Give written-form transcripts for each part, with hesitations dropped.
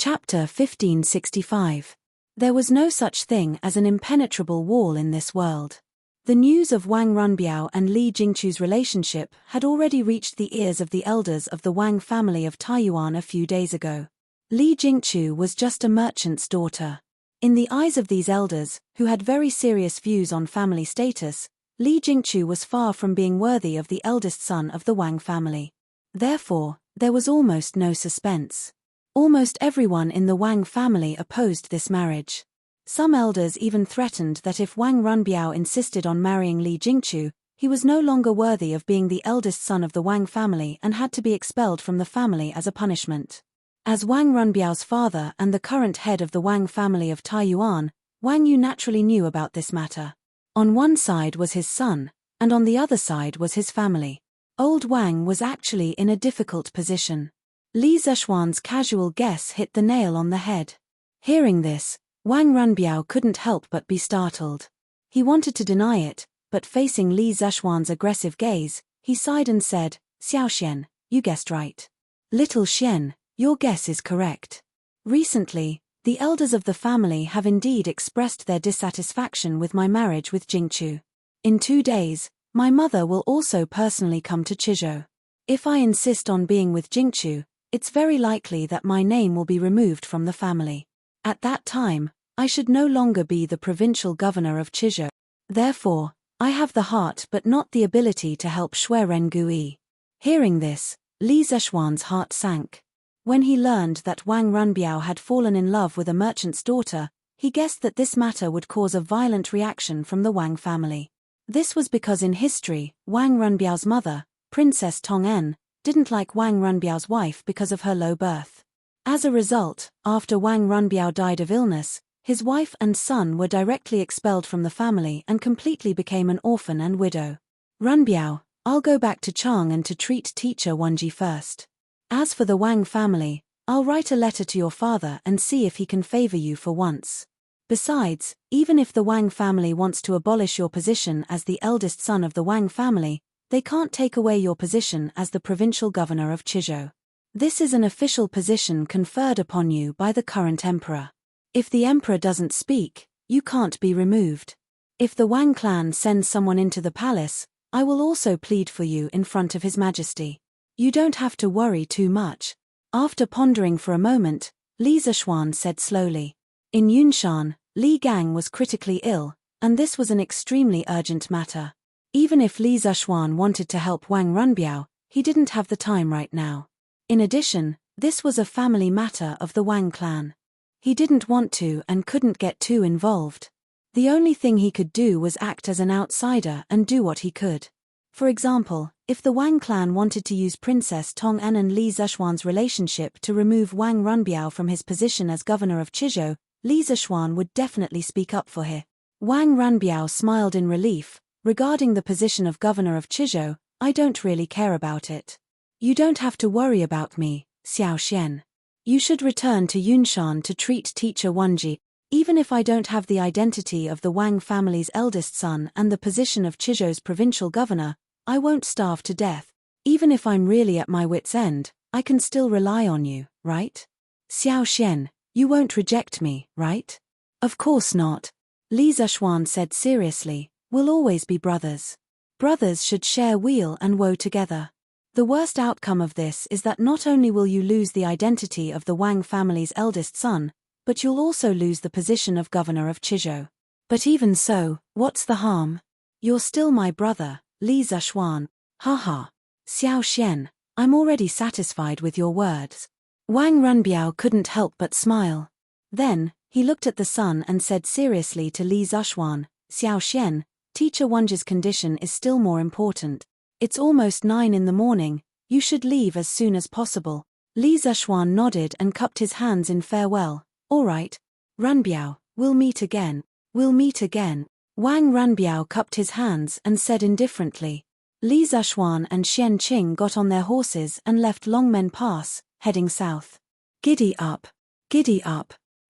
Chapter 1565. There was no such thing as an impenetrable wall in this world. The news of Wang Runbiao and Li Jingchu's relationship had already reached the ears of the elders of the Wang family of Taiyuan a few days ago. Li Jingchu was just a merchant's daughter. In the eyes of these elders, who had very serious views on family status, Li Jingchu was far from being worthy of the eldest son of the Wang family. Therefore, there was almost no suspense. Almost everyone in the Wang family opposed this marriage. Some elders even threatened that if Wang Runbiao insisted on marrying Li Jingchu, he was no longer worthy of being the eldest son of the Wang family and had to be expelled from the family as a punishment. As Wang Runbiao's father and the current head of the Wang family of Taiyuan, Wang Yu naturally knew about this matter. On one side was his son, and on the other side was his family. Old Wang was actually in a difficult position. Li Zeshuan's casual guess hit the nail on the head. Hearing this, Wang Runbiao couldn't help but be startled. He wanted to deny it, but facing Li Zeshuan's aggressive gaze, he sighed and said, "Xiao Xian, you guessed right. Little Xian, your guess is correct. Recently, the elders of the family have indeed expressed their dissatisfaction with my marriage with Jingchu. In 2 days, my mother will also personally come to Chizhou. If I insist on being with Jingchu, it's very likely that my name will be removed from the family. At that time, I should no longer be the provincial governor of Chizhou. Therefore, I have the heart but not the ability to help Shui Rengui." Hearing this, Li Zeshuan's heart sank. When he learned that Wang Runbiao had fallen in love with a merchant's daughter, he guessed that this matter would cause a violent reaction from the Wang family. This was because in history, Wang Runbiao's mother, Princess Tong'en, didn't like Wang Runbiao's wife because of her low birth. As a result, after Wang Runbiao died of illness, his wife and son were directly expelled from the family and completely became an orphan and widow. "Runbiao, I'll go back to Chang'an to treat teacher Wenji first. As for the Wang family, I'll write a letter to your father and see if he can favor you for once. Besides, even if the Wang family wants to abolish your position as the eldest son of the Wang family, they can't take away your position as the provincial governor of Chizhou. This is an official position conferred upon you by the current emperor. If the emperor doesn't speak, you can't be removed. If the Wang clan sends someone into the palace, I will also plead for you in front of His Majesty. You don't have to worry too much." After pondering for a moment, Li Zeshuan said slowly, "In Yunshan, Li Gang was critically ill, and this was an extremely urgent matter. Even if Li Zeshuan wanted to help Wang Runbiao, he didn't have the time right now. In addition, this was a family matter of the Wang clan. He didn't want to and couldn't get too involved. The only thing he could do was act as an outsider and do what he could. For example, if the Wang clan wanted to use Princess Tong'en and Li Zeshuan's relationship to remove Wang Runbiao from his position as governor of Chizhou, Li Zeshuan would definitely speak up for him." Wang Runbiao smiled in relief. "Regarding the position of governor of Chizhou, I don't really care about it. You don't have to worry about me, Xiao Xian. You should return to Yunshan to treat teacher Wenji. Even if I don't have the identity of the Wang family's eldest son and the position of Chizhou's provincial governor, I won't starve to death. Even if I'm really at my wit's end, I can still rely on you, right? Xiao Xian, you won't reject me, right?" "Of course not," Li Zeshuan said seriously. "We'll always be brothers. Brothers should share weal and woe together. The worst outcome of this is that not only will you lose the identity of the Wang family's eldest son, but you'll also lose the position of governor of Chizhou. But even so, what's the harm? You're still my brother, Li Zeshuan." "Haha. Xiao Xian, I'm already satisfied with your words." Wang Runbiao couldn't help but smile. Then, he looked at the son and said seriously to Li Zeshuan, "Xiao Xian, teacher Wenji's condition is still more important. It's almost 9 in the morning, you should leave as soon as possible." Li Zeshuan nodded and cupped his hands in farewell. "All right. Runbiao, we'll meet again. We'll meet again." Wang Runbiao cupped his hands and said indifferently. Li Zeshuan and Xian Qing got on their horses and left Longmen Pass, heading south. Giddy up,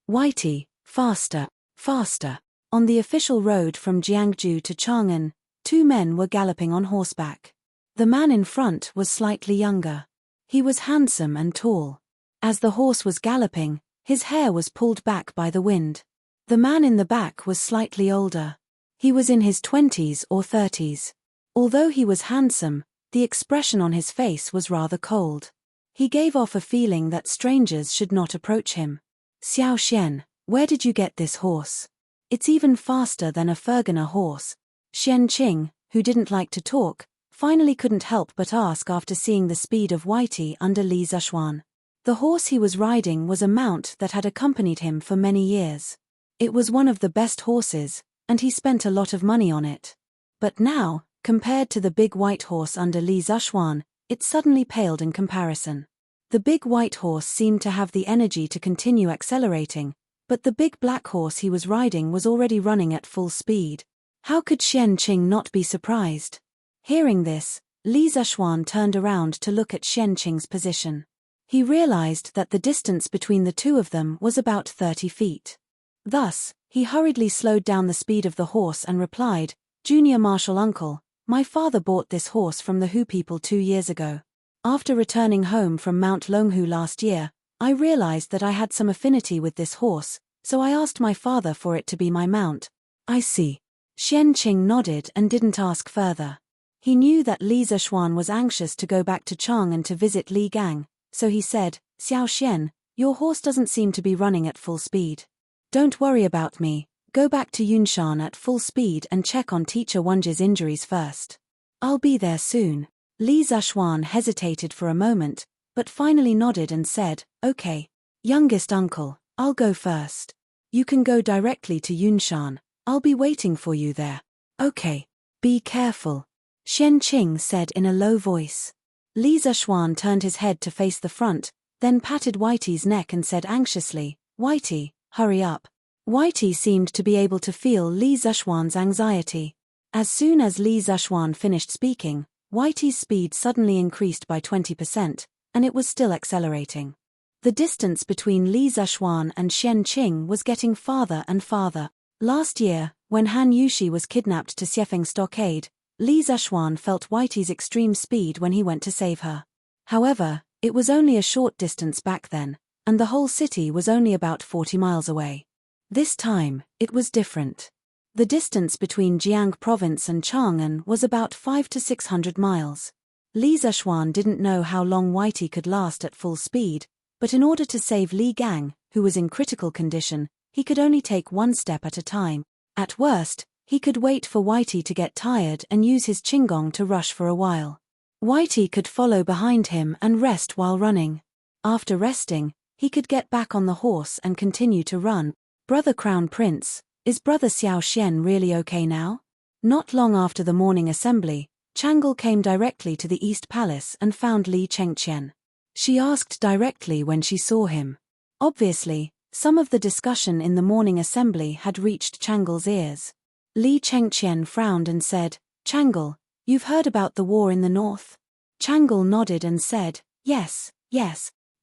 Whitey, faster, faster. On the official road from Jiangju to Chang'an, 2 men were galloping on horseback. The man in front was slightly younger. He was handsome and tall. As the horse was galloping, His hair was pulled back by the wind. The man in the back was slightly older. He was in his 20s or 30s. Although he was handsome, the expression on his face was rather cold. He gave off a feeling that strangers should not approach him. Xiao Xian, where did you get this horse? It's even faster than a Fergana horse. Xian Qing, who didn't like to talk, finally couldn't help but ask after seeing the speed of Whitey under Li Zishuan. The horse he was riding was a mount that had accompanied him for many years. It was one of the best horses, and he spent a lot of money on it. But now, compared to the big white horse under Li Zishuan, it suddenly paled in comparison. The big white horse seemed to have the energy to continue accelerating, but the big black horse he was riding was already running at full speed. How could Xian Qing not be surprised? Hearing this, Li Zishuan turned around to look at Xian Qing's position. He realized that the distance between the two of them was about 30 feet. Thus, he hurriedly slowed down the speed of the horse and replied, "Junior Marshal Uncle, my father bought this horse from the Hu people 2 years ago. After returning home from Mount Longhu last year, I realized that I had some affinity with this horse, so I asked my father for it to be my mount." "I see." Xian Qing nodded and didn't ask further. He knew that Li Zishuan was anxious to go back to Chang and to visit Li Gang, so he said, "Xiao Xian, your horse doesn't seem to be running at full speed. Don't worry about me, go back to Yunshan at full speed and check on Teacher Wenji's injuries first. I'll be there soon." Li Zishuan hesitated for a moment, but finally nodded and said, "Okay. Youngest uncle, I'll go first. You can go directly to Yunshan, I'll be waiting for you there." "Okay. Be careful," Xian Qing said in a low voice. Li Zishuan turned his head to face the front, then patted Whitey's neck and said anxiously, "Whitey, hurry up." Whitey seemed to be able to feel Li Zishuan's anxiety. As soon as Li Zishuan finished speaking, Whitey's speed suddenly increased by 20%, and it was still accelerating. The distance between Li Zishuan and Xian Qing was getting farther and farther. Last year, when Han Yushi was kidnapped to Xiefeng Stockade, Li Zishuan felt Whitey's extreme speed when he went to save her. However, it was only a short distance back then, and the whole city was only about 40 miles away. This time, it was different. The distance between Jiang Province and Chang'an was about 500 to 600 miles. Li Zishuan didn't know how long Whitey could last at full speed, but in order to save Li Gang, who was in critical condition, he could only take one step at a time. At worst, he could wait for Whitey to get tired and use his Qinggong to rush for a while. Whitey could follow behind him and rest while running. After resting, he could get back on the horse and continue to run. "Brother Crown Prince, is Brother Xiao Xian really okay now?" Not long after the morning assembly, Changle came directly to the East Palace and found Li Chengqian. She asked directly when she saw him. Obviously, some of the discussion in the morning assembly had reached Changle's ears. Li Chengqian frowned and said, "Changle, you've heard about the war in the north?" Changle nodded and said, Yes.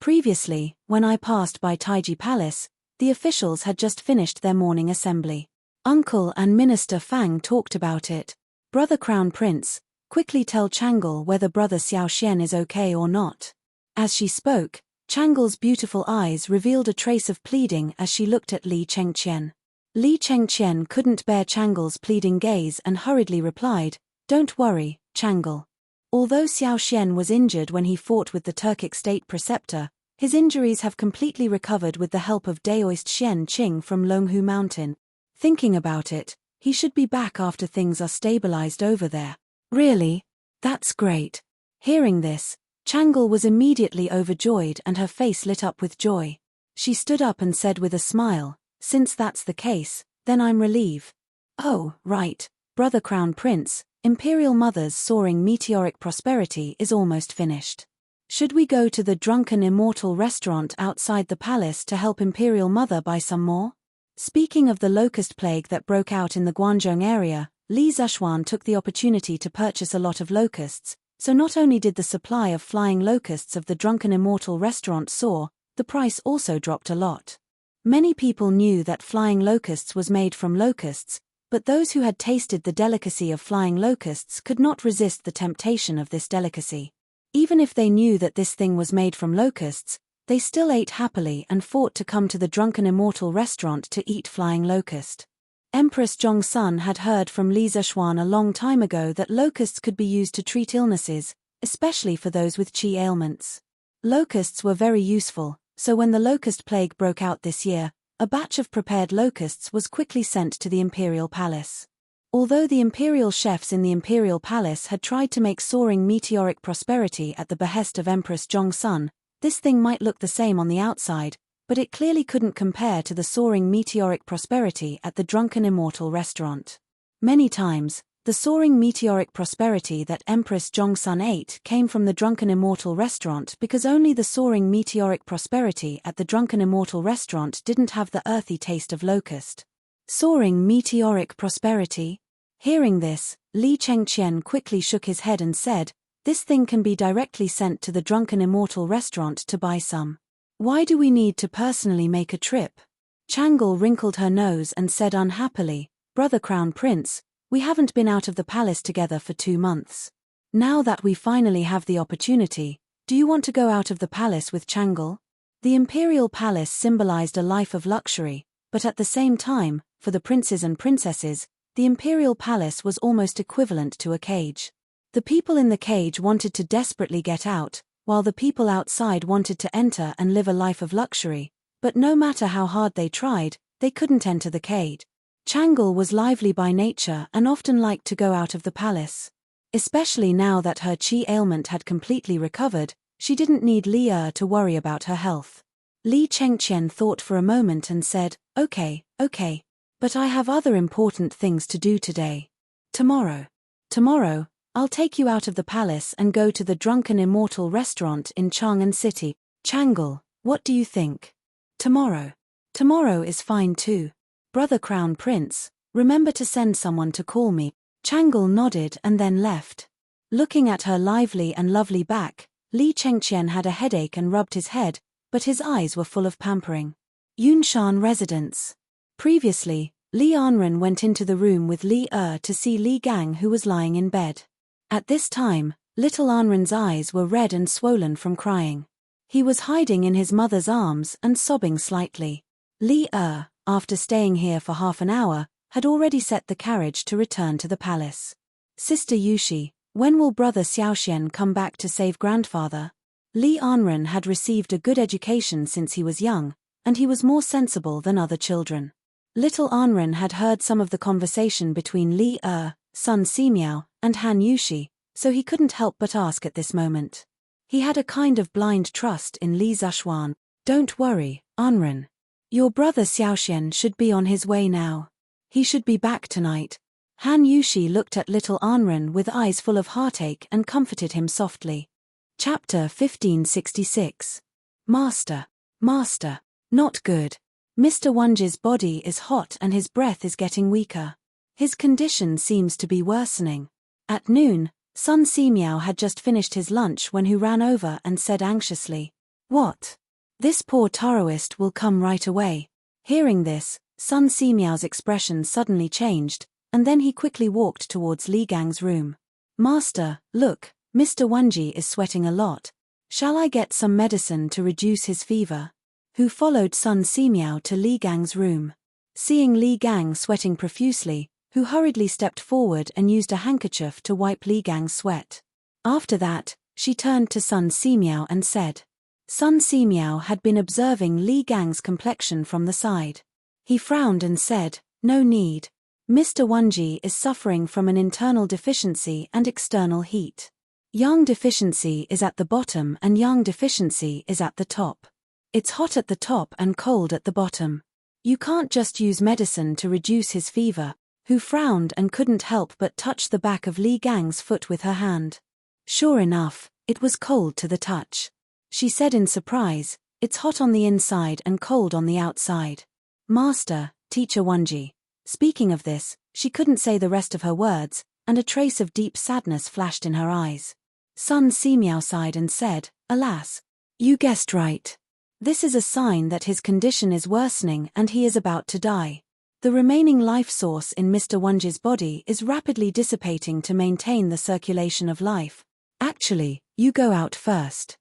Previously, when I passed by Taiji Palace, the officials had just finished their morning assembly. Uncle and Minister Fang talked about it. Brother Crown Prince, quickly tell Changle whether Brother Xiao Xian is okay or not." As she spoke, Changle's beautiful eyes revealed a trace of pleading as she looked at Li Chengqian. Li Chengqian couldn't bear Changle's pleading gaze and hurriedly replied, "Don't worry, Changle. Although Xiao Xian was injured when he fought with the Turkic state preceptor, his injuries have completely recovered with the help of Daoist Xian Qing from Longhu Mountain. Thinking about it, he should be back after things are stabilized over there." "Really? That's great." Hearing this, Changle was immediately overjoyed and her face lit up with joy. She stood up and said with a smile, "Since that's the case, then I'm relieved." "Oh, right, Brother Crown Prince, Imperial Mother's soaring meteoric prosperity is almost finished. Should we go to the Drunken Immortal restaurant outside the palace to help Imperial Mother buy some more?" Speaking of the locust plague that broke out in the Guangzhong area, Li Zishuan took the opportunity to purchase a lot of locusts, so not only did the supply of flying locusts of the Drunken Immortal restaurant soar, the price also dropped a lot. Many people knew that flying locusts was made from locusts, but those who had tasted the delicacy of flying locusts could not resist the temptation of this delicacy. Even if they knew that this thing was made from locusts, They still ate happily and fought to come to the Drunken Immortal restaurant to eat flying locust. Empress Jongsun had heard from Li Zishuan a long time ago that locusts could be used to treat illnesses, especially for those with qi ailments. Locusts were very useful, so when the locust plague broke out this year, a batch of prepared locusts was quickly sent to the imperial palace. Although the imperial chefs in the imperial palace had tried to make soaring meteoric prosperity at the behest of Empress Jongsun, this thing might look the same on the outside, but it clearly couldn't compare to the soaring meteoric prosperity at the Drunken Immortal restaurant. Many times, the soaring meteoric prosperity that Empress Jongsun ate came from the Drunken Immortal restaurant because only the soaring meteoric prosperity at the Drunken Immortal restaurant didn't have the earthy taste of locust. Soaring meteoric prosperity? Hearing this, Li Chengqian quickly shook his head and said, "This thing can be directly sent to the Drunken Immortal restaurant to buy some. Why do we need to personally make a trip?" Changle wrinkled her nose and said unhappily, "Brother Crown Prince, we haven't been out of the palace together for 2 months. Now that we finally have the opportunity, do you want to go out of the palace with Changle?" The imperial palace symbolized a life of luxury, but at the same time, for the princes and princesses, the imperial palace was almost equivalent to a cage. The people in the cage wanted to desperately get out, while the people outside wanted to enter and live a life of luxury, but no matter how hard they tried, they couldn't enter the cage. Changle was lively by nature and often liked to go out of the palace. Especially now that her qi ailment had completely recovered, she didn't need Li to worry about her health. Li Chengqian thought for a moment and said, okay, but I have other important things to do today. Tomorrow, I'll take you out of the palace and go to the Drunken Immortal restaurant in Chang'an City. Changle, what do you think? Tomorrow is fine too. Brother Crown Prince, remember to send someone to call me. Changle nodded and then left. Looking at her lively and lovely back, Li Chengqian had a headache and rubbed his head, but his eyes were full of pampering. Yunshan residence. Previously, Li Anren went into the room with Li to see Li Gang, who was lying in bed. At this time, little Anren's eyes were red and swollen from crying. He was hiding in his mother's arms and sobbing slightly. Li after staying here for half an hour, had already set the carriage to return to the palace. Sister Yushi, when will brother Xiaoxian come back to save grandfather? Li Anren had received a good education since he was young, and he was more sensible than other children. Little Anren had heard some of the conversation between Li Sun Simiao, and Han Yushi, so he couldn't help but ask at this moment. He had a kind of blind trust in Li Zishuan. Don't worry, Anren. Your brother Xiaoxian should be on his way now. He should be back tonight. Han Yushi looked at little Anren with eyes full of heartache and comforted him softly. Chapter 1566. Master, not good. Mr. Wenji's body is hot and his breath is getting weaker. His condition seems to be worsening. At noon, Sun Simiao had just finished his lunch when he ran over and said anxiously, "What? This poor Taoist will come right away." Hearing this, Sun Simiao's expression suddenly changed, and then he quickly walked towards Li Gang's room. "Master, look, Mr. Wenji is sweating a lot. Shall I get some medicine to reduce his fever?" Who followed Sun Simiao to Li Gang's room. Seeing Li Gang sweating profusely, Who hurriedly stepped forward and used a handkerchief to wipe Li Gang's sweat. After that, she turned to Sun Simiao and said. Sun Simiao had been observing Li Gang's complexion from the side. He frowned and said, "No need. Mr. Wenji is suffering from an internal deficiency and external heat. Yang deficiency is at the bottom and yang deficiency is at the top. It's hot at the top and cold at the bottom. You can't just use medicine to reduce his fever." Who frowned and couldn't help but touch the back of Li Gang's foot with her hand. Sure enough, it was cold to the touch. She said in surprise, "It's hot on the inside and cold on the outside." "Master, Teacher Wenji." Speaking of this, she couldn't say the rest of her words, and a trace of deep sadness flashed in her eyes. Sun Simiao sighed and said, "Alas. You guessed right. This is a sign that his condition is worsening and he is about to die. The remaining life source in Mr. Wenji's body is rapidly dissipating to maintain the circulation of life. Actually, you go out first."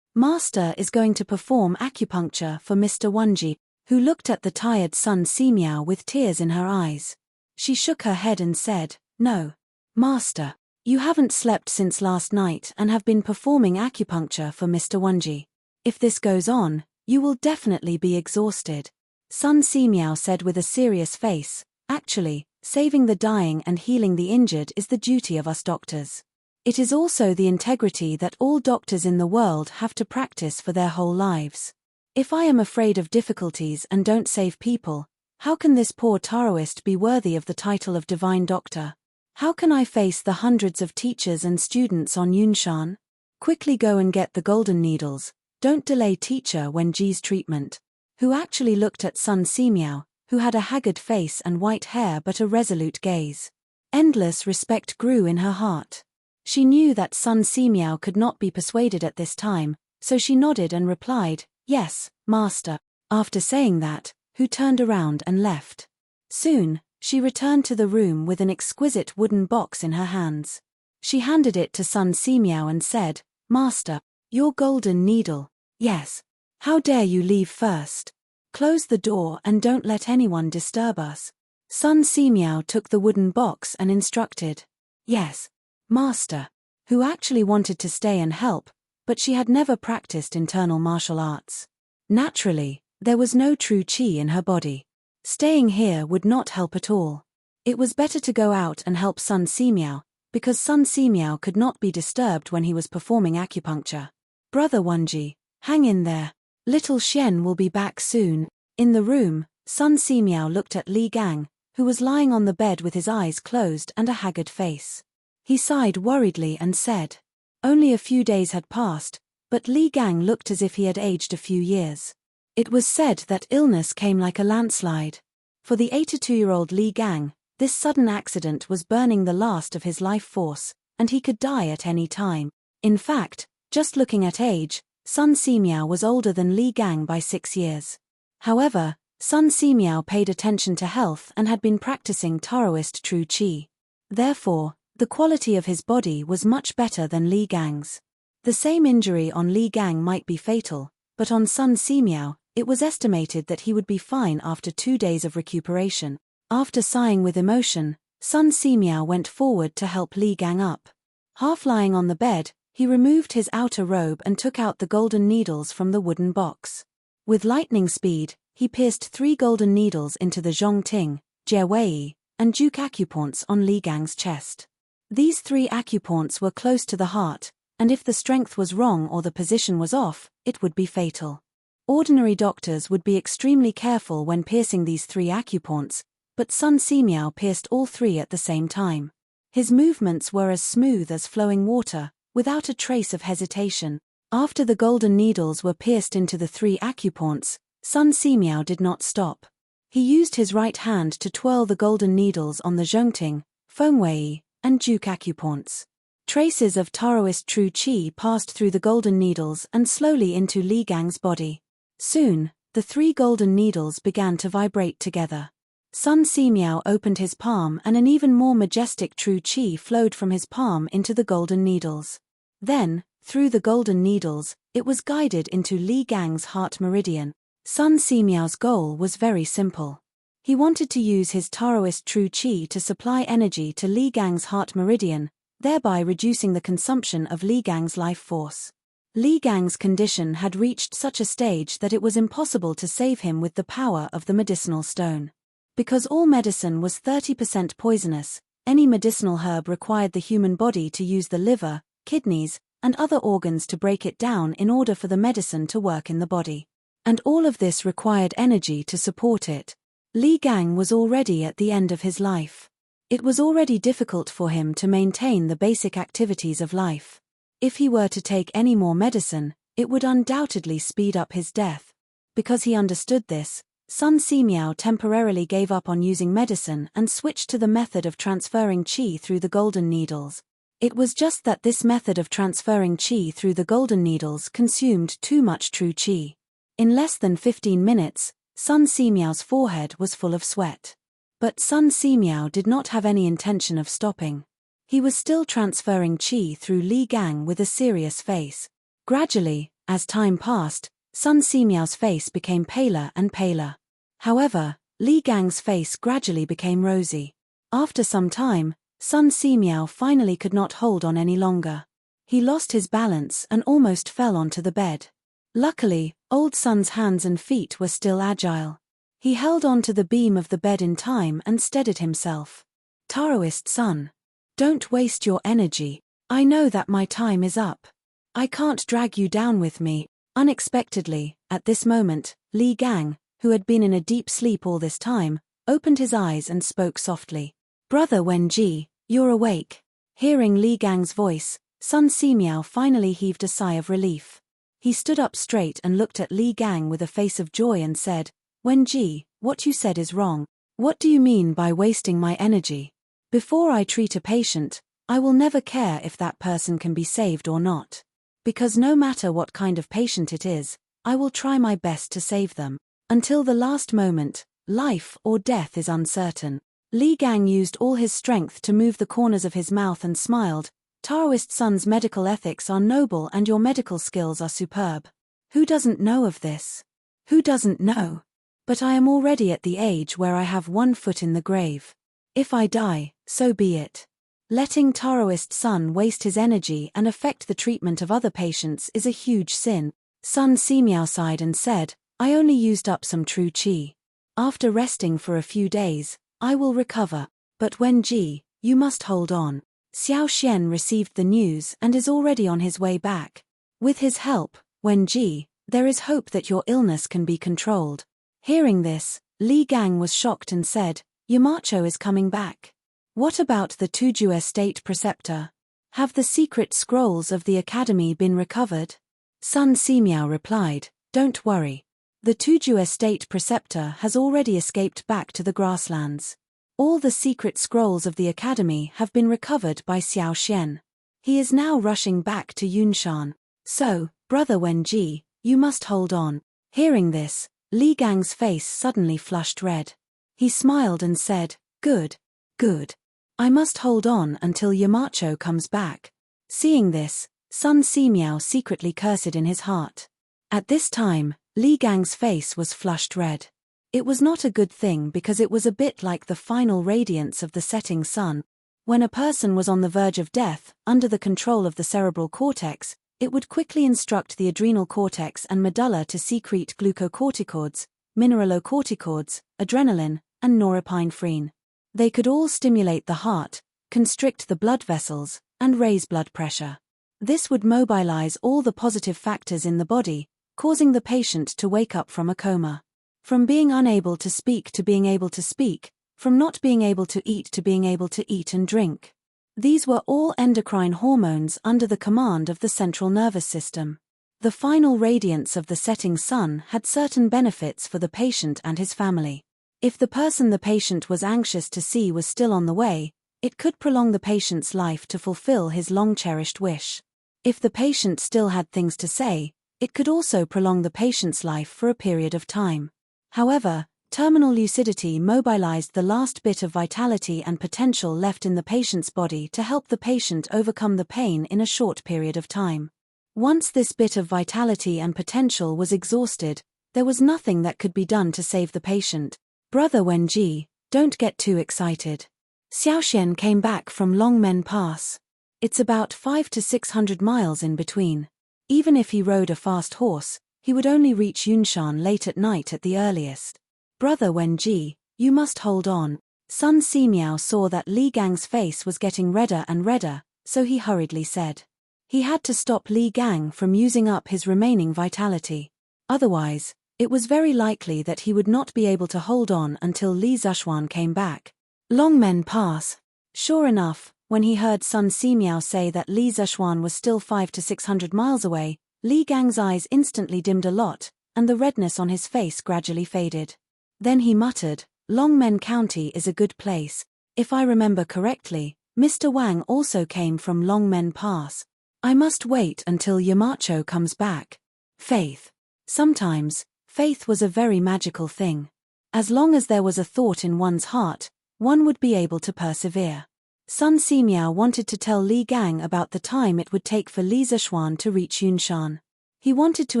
Master is going to perform acupuncture for Mr. Wonji, who looked at the tired Sun Simiao with tears in her eyes. She shook her head and said, "No. Master. You haven't slept since last night and have been performing acupuncture for Mr. Wonji. If this goes on, you will definitely be exhausted." Sun Simiao said with a serious face, "Actually, saving the dying and healing the injured is the duty of us doctors. It is also the integrity that all doctors in the world have to practice for their whole lives. If I am afraid of difficulties and don't save people, how can this poor Taoist be worthy of the title of divine doctor? How can I face the hundreds of teachers and students on Yunshan? Quickly go and get the golden needles. Don't delay teacher Wenji's treatment." Who actually looked at Sun Simiao, who had a haggard face and white hair but a resolute gaze. Endless respect grew in her heart. She knew that Sun Simiao could not be persuaded at this time, so she nodded and replied, "Yes, master." After saying that, Who turned around and left. Soon, she returned to the room with an exquisite wooden box in her hands. She handed it to Sun Simiao and said, "Master, your golden needle." "Yes. How dare you leave first? Close the door and don't let anyone disturb us." Sun Simiao took the wooden box and instructed, "Yes, master," who actually wanted to stay and help, but she had never practiced internal martial arts. Naturally, there was no true qi in her body. Staying here would not help at all. It was better to go out and help Sun Simiao, because Sun Simiao could not be disturbed when he was performing acupuncture. "Brother Wonji, hang in there. Little Xian will be back soon." In the room, Sun Simiao looked at Li Gang, who was lying on the bed with his eyes closed and a haggard face. He sighed worriedly and said, only a few days had passed, but Li Gang looked as if he had aged a few years. It was said that illness came like a landslide. For the 82-year-old Li Gang, this sudden accident was burning the last of his life force, and he could die at any time. In fact, just looking at age, Sun Simiao was older than Li Gang by 6 years. However, Sun Simiao paid attention to health and had been practicing Taoist true qi. Therefore, the quality of his body was much better than Li Gang's. The same injury on Li Gang might be fatal, but on Sun Simiao, it was estimated that he would be fine after 2 days of recuperation. After sighing with emotion, Sun Simiao went forward to help Li Gang up. Half lying on the bed, he removed his outer robe and took out the golden needles from the wooden box. With lightning speed, he pierced 3 golden needles into the Zhongting, Jiewei, and Duke acupoints on Li Gang's chest. These 3 acupoints were close to the heart, and if the strength was wrong or the position was off, it would be fatal. Ordinary doctors would be extremely careful when piercing these 3 acupoints, but Sun Simiao pierced all 3 at the same time. His movements were as smooth as flowing water, without a trace of hesitation. After the golden needles were pierced into the 3 acupoints, Sun Simiao did not stop. He used his right hand to twirl the golden needles on the Zhongting, Fengwei, and Duke acupoints. Traces of Taoist true qi passed through the golden needles and slowly into Li Gang's body. Soon, the 3 golden needles began to vibrate together. Sun Simiao opened his palm and an even more majestic true qi flowed from his palm into the golden needles. Then, through the golden needles, it was guided into Li Gang's heart meridian. Sun Simiao's goal was very simple. He wanted to use his Taoist true qi to supply energy to Li Gang's heart meridian, thereby reducing the consumption of Li Gang's life force. Li Gang's condition had reached such a stage that it was impossible to save him with the power of the medicinal stone. Because all medicine was 30% poisonous, any medicinal herb required the human body to use the liver, kidneys, and other organs to break it down in order for the medicine to work in the body. And all of this required energy to support it. Li Gang was already at the end of his life. It was already difficult for him to maintain the basic activities of life. If he were to take any more medicine, it would undoubtedly speed up his death. Because he understood this, Sun Simiao temporarily gave up on using medicine and switched to the method of transferring qi through the golden needles. It was just that this method of transferring qi through the golden needles consumed too much true qi. In less than 15 minutes, Sun Simiao's forehead was full of sweat. But Sun Simiao did not have any intention of stopping. He was still transferring qi through Li Gang with a serious face. Gradually, As time passed, Sun Simiao's face became paler and paler. However, Li Gang's face gradually became rosy. After some time, Sun Simiao finally could not hold on any longer. He lost his balance and almost fell onto the bed. Luckily, old Sun's hands and feet were still agile. He held on to the beam of the bed in time and steadied himself. Taoist Sun, don't waste your energy. I know that my time is up. I can't drag you down with me. Unexpectedly, at this moment, Li Gang, who had been in a deep sleep all this time, opened his eyes and spoke softly. Brother Wenji, you're awake. Hearing Li Gang's voice, Sun Simiao finally heaved a sigh of relief. He stood up straight and looked at Li Gang with a face of joy and said, Wenji, what you said is wrong. What do you mean by wasting my energy? Before I treat a patient, I will never care if that person can be saved or not. Because no matter what kind of patient it is, I will try my best to save them. Until the last moment, life or death is uncertain. Li Gang used all his strength to move the corners of his mouth and smiled. Taoist Sun's medical ethics are noble and your medical skills are superb. Who doesn't know of this? Who doesn't know? But I am already at the age where I have one foot in the grave. If I die, so be it. Letting Taoist Sun waste his energy and affect the treatment of other patients is a huge sin. Sun Simiao sighed and said, I only used up some true qi. After resting for a few days, I will recover. But Wenji, you must hold on. Xiao Xian received the news and is already on his way back. With his help, Wenji, there is hope that your illness can be controlled. Hearing this, Li Gang was shocked and said, Yamacho is coming back. What about the Tuju Estate Preceptor? Have the secret scrolls of the Academy been recovered? Sun Simiao replied, Don't worry. The Tuju Estate Preceptor has already escaped back to the grasslands. All the secret scrolls of the Academy have been recovered by Xiao Xian. He is now rushing back to Yunshan. So, Brother Wenji, you must hold on. Hearing this, Li Gang's face suddenly flushed red. He smiled and said, Good. Good. I must hold on until Yamacho comes back. Seeing this, Sun Simiao secretly cursed in his heart. At this time, Li Gang's face was flushed red. It was not a good thing because it was a bit like the final radiance of the setting sun. When a person was on the verge of death, under the control of the cerebral cortex, it would quickly instruct the adrenal cortex and medulla to secrete glucocorticoids, mineralocorticoids, adrenaline, and norepinephrine. They could all stimulate the heart, constrict the blood vessels, and raise blood pressure. This would mobilize all the positive factors in the body, causing the patient to wake up from a coma. From being unable to speak to being able to speak, from not being able to eat to being able to eat and drink. These were all endocrine hormones under the command of the central nervous system. The final radiance of the setting sun had certain benefits for the patient and his family. If the person the patient was anxious to see was still on the way, it could prolong the patient's life to fulfill his long-cherished wish. If the patient still had things to say, it could also prolong the patient's life for a period of time. However, terminal lucidity mobilized the last bit of vitality and potential left in the patient's body to help the patient overcome the pain in a short period of time. Once this bit of vitality and potential was exhausted, there was nothing that could be done to save the patient. Brother Wenji, don't get too excited. Xiaoxian came back from Longmen Pass. It's about 500 to 600 miles in between. Even if he rode a fast horse, he would only reach Yunshan late at night at the earliest. Brother Wenji, you must hold on. Sun Simiao saw that Li Gang's face was getting redder and redder, so he hurriedly said. He had to stop Li Gang from using up his remaining vitality. Otherwise, it was very likely that he would not be able to hold on until Li Zishuan came back. Longmen Pass. Sure enough, when he heard Sun Simiao say that Li Zishuan was still 500 to 600 miles away, Li Gang's eyes instantly dimmed a lot, and the redness on his face gradually faded. Then he muttered, Longmen County is a good place. If I remember correctly, Mr. Wang also came from Longmen Pass. I must wait until Yamacho comes back. Faith. Sometimes, faith was a very magical thing. As long as there was a thought in one's heart, one would be able to persevere. Sun Simiao wanted to tell Li Gang about the time it would take for Li Zishuan to reach Yunshan. He wanted to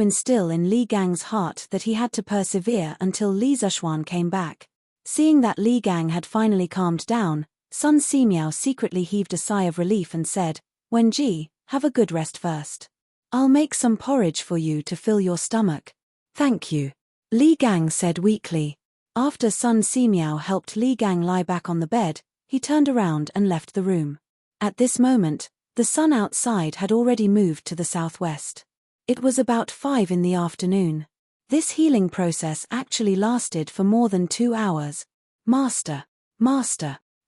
instill in Li Gang's heart that he had to persevere until Li Zishuan came back. Seeing that Li Gang had finally calmed down, Sun Simiao secretly heaved a sigh of relief and said, "Wenji, have a good rest first. I'll make some porridge for you to fill your stomach." "Thank you," Li Gang said weakly. After Sun Simiao helped Li Gang lie back on the bed, he turned around and left the room. At this moment, the sun outside had already moved to the southwest. It was about 5 in the afternoon. This healing process actually lasted for more than 2 hours. Master,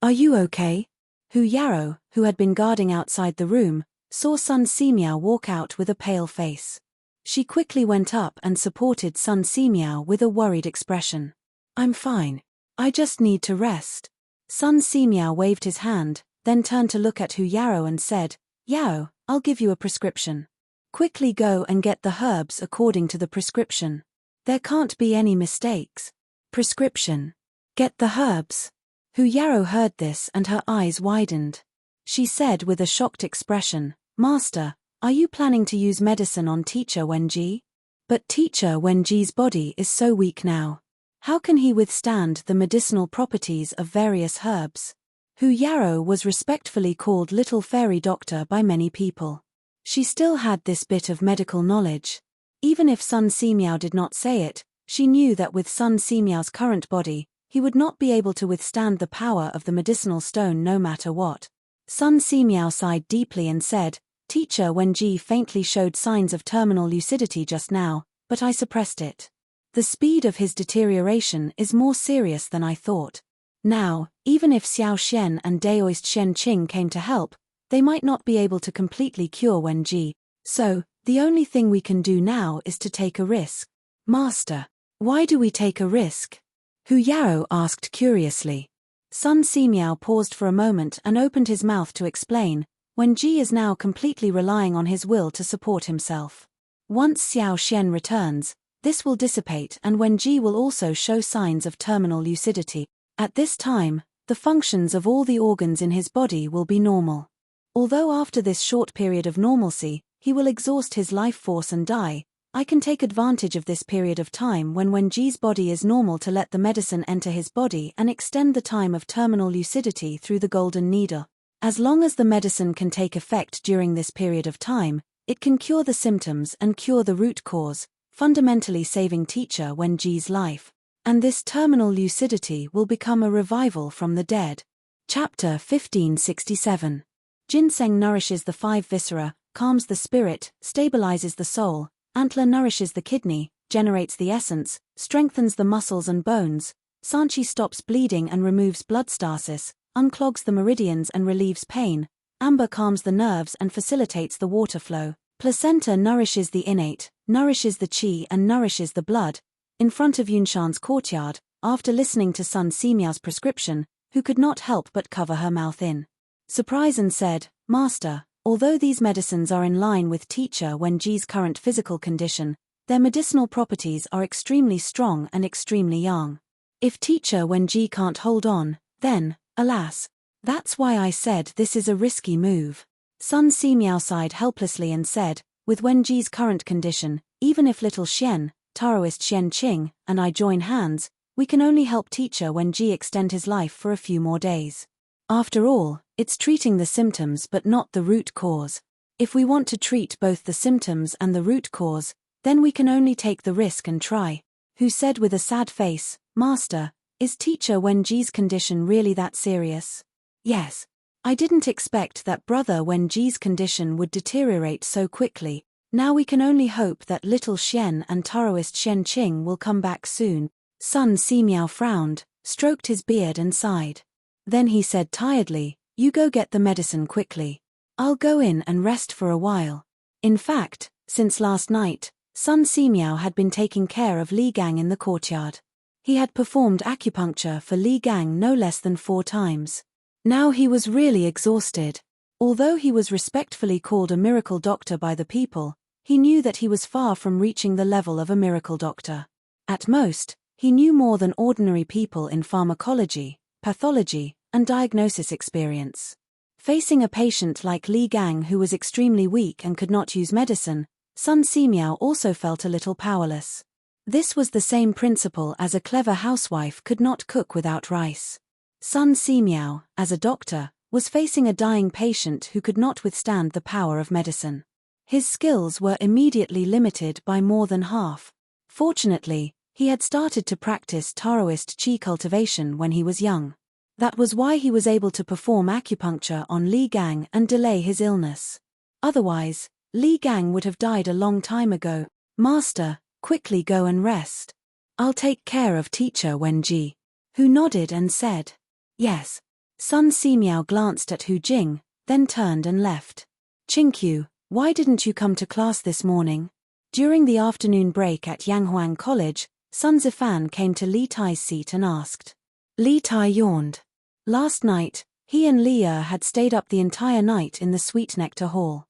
are you okay?" Hu Yarrow, who had been guarding outside the room, saw Sun Simiao walk out with a pale face. She quickly went up and supported Sun Simiao with a worried expression. "I'm fine. I just need to rest." Sun Simiao waved his hand, then turned to look at Hu Yarrow and said, "Yao, I'll give you a prescription. Quickly go and get the herbs according to the prescription. There can't be any mistakes." "Prescription? Get the herbs?" Hu Yarrow heard this and her eyes widened. She said with a shocked expression, "Master, are you planning to use medicine on Teacher Wenji? But Teacher Wenji's body is so weak now. How can he withstand the medicinal properties of various herbs?" Hu Yarrow was respectfully called Little Fairy Doctor by many people. She still had this bit of medical knowledge. Even if Sun Simiao did not say it, she knew that with Sun Simiao's current body, he would not be able to withstand the power of the medicinal stone no matter what. Sun Simiao sighed deeply and said, "Teacher Wenji faintly showed signs of terminal lucidity just now, but I suppressed it. The speed of his deterioration is more serious than I thought. Now, even if Xiao Xian and Daoist Shen Qing came to help, they might not be able to completely cure Wenji. So, the only thing we can do now is to take a risk." "Master, why do we take a risk?" Hu Yarrow asked curiously. Sun Simiao paused for a moment and opened his mouth to explain, "Wenji is now completely relying on his will to support himself. Once Xiao Xian returns, this will dissipate and Wenji will also show signs of terminal lucidity. At this time, the functions of all the organs in his body will be normal. Although after this short period of normalcy, he will exhaust his life force and die, I can take advantage of this period of time when Wenji's body is normal to let the medicine enter his body and extend the time of terminal lucidity through the golden needle. As long as the medicine can take effect during this period of time, it can cure the symptoms and cure the root cause, fundamentally saving Teacher Wenji's life. And this terminal lucidity will become a revival from the dead." Chapter 1567. Ginseng nourishes the 5 viscera, calms the spirit, stabilizes the soul. Antler nourishes the kidney, generates the essence, strengthens the muscles and bones. Sanchi stops bleeding and removes blood stasis, unclogs the meridians and relieves pain. Amber calms the nerves and facilitates the water flow. Placenta nourishes the innate, nourishes the qi and nourishes the blood. In front of Yunshan's courtyard, after listening to Sun Simiao's prescription, who could not help but cover her mouth in surprise and said, "Master, although these medicines are in line with Teacher Wenji's current physical condition, their medicinal properties are extremely strong and extremely young. If Teacher Wenji can't hold on, then, alas. That's why I said this is a risky move." Sun Simiao sighed helplessly and said, "With Wenji's current condition, even if Little Xian, Taoist Shen Qing, and I join hands, we can only help Teacher Wenji extend his life for a few more days. After all, it's treating the symptoms but not the root cause. If we want to treat both the symptoms and the root cause, then we can only take the risk and try." Who said with a sad face, "Master, is Teacher Wenji's condition really that serious?" "Yes. I didn't expect that Brother Wenji's condition would deteriorate so quickly. Now we can only hope that Little Xian and Taoist Shen Qing will come back soon." Sun Simiao frowned, stroked his beard and sighed. Then he said tiredly, "You go get the medicine quickly. I'll go in and rest for a while." In fact, since last night, Sun Simiao had been taking care of Li Gang in the courtyard. He had performed acupuncture for Li Gang no less than 4 times. Now he was really exhausted. Although he was respectfully called a miracle doctor by the people, he knew that he was far from reaching the level of a miracle doctor. At most, he knew more than ordinary people in pharmacology, pathology, and diagnosis experience. Facing a patient like Li Gang who was extremely weak and could not use medicine, Sun Simiao also felt a little powerless. This was the same principle as a clever housewife could not cook without rice. Sun Simiao, as a doctor, was facing a dying patient who could not withstand the power of medicine. His skills were immediately limited by more than half. Fortunately, he had started to practice Taoist qi cultivation when he was young. That was why he was able to perform acupuncture on Li Gang and delay his illness. Otherwise, Li Gang would have died a long time ago. "Master, quickly go and rest. I'll take care of teacher Wenji," who nodded and said, "Yes." Sun Simiao glanced at Hu Jing, then turned and left. "Qingqiu, why didn't you come to class this morning?" During the afternoon break at Yanghuang College, Sun Zifan came to Li Tai's seat and asked. Li Tai yawned. Last night, he and Li Er had stayed up the entire night in the Sweet Nectar Hall.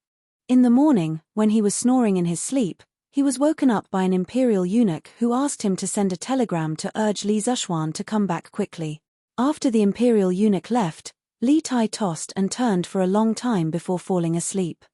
In the morning, when he was snoring in his sleep, he was woken up by an imperial eunuch who asked him to send a telegram to urge Li Zishuan to come back quickly. After the imperial eunuch left, Li Tai tossed and turned for a long time before falling asleep.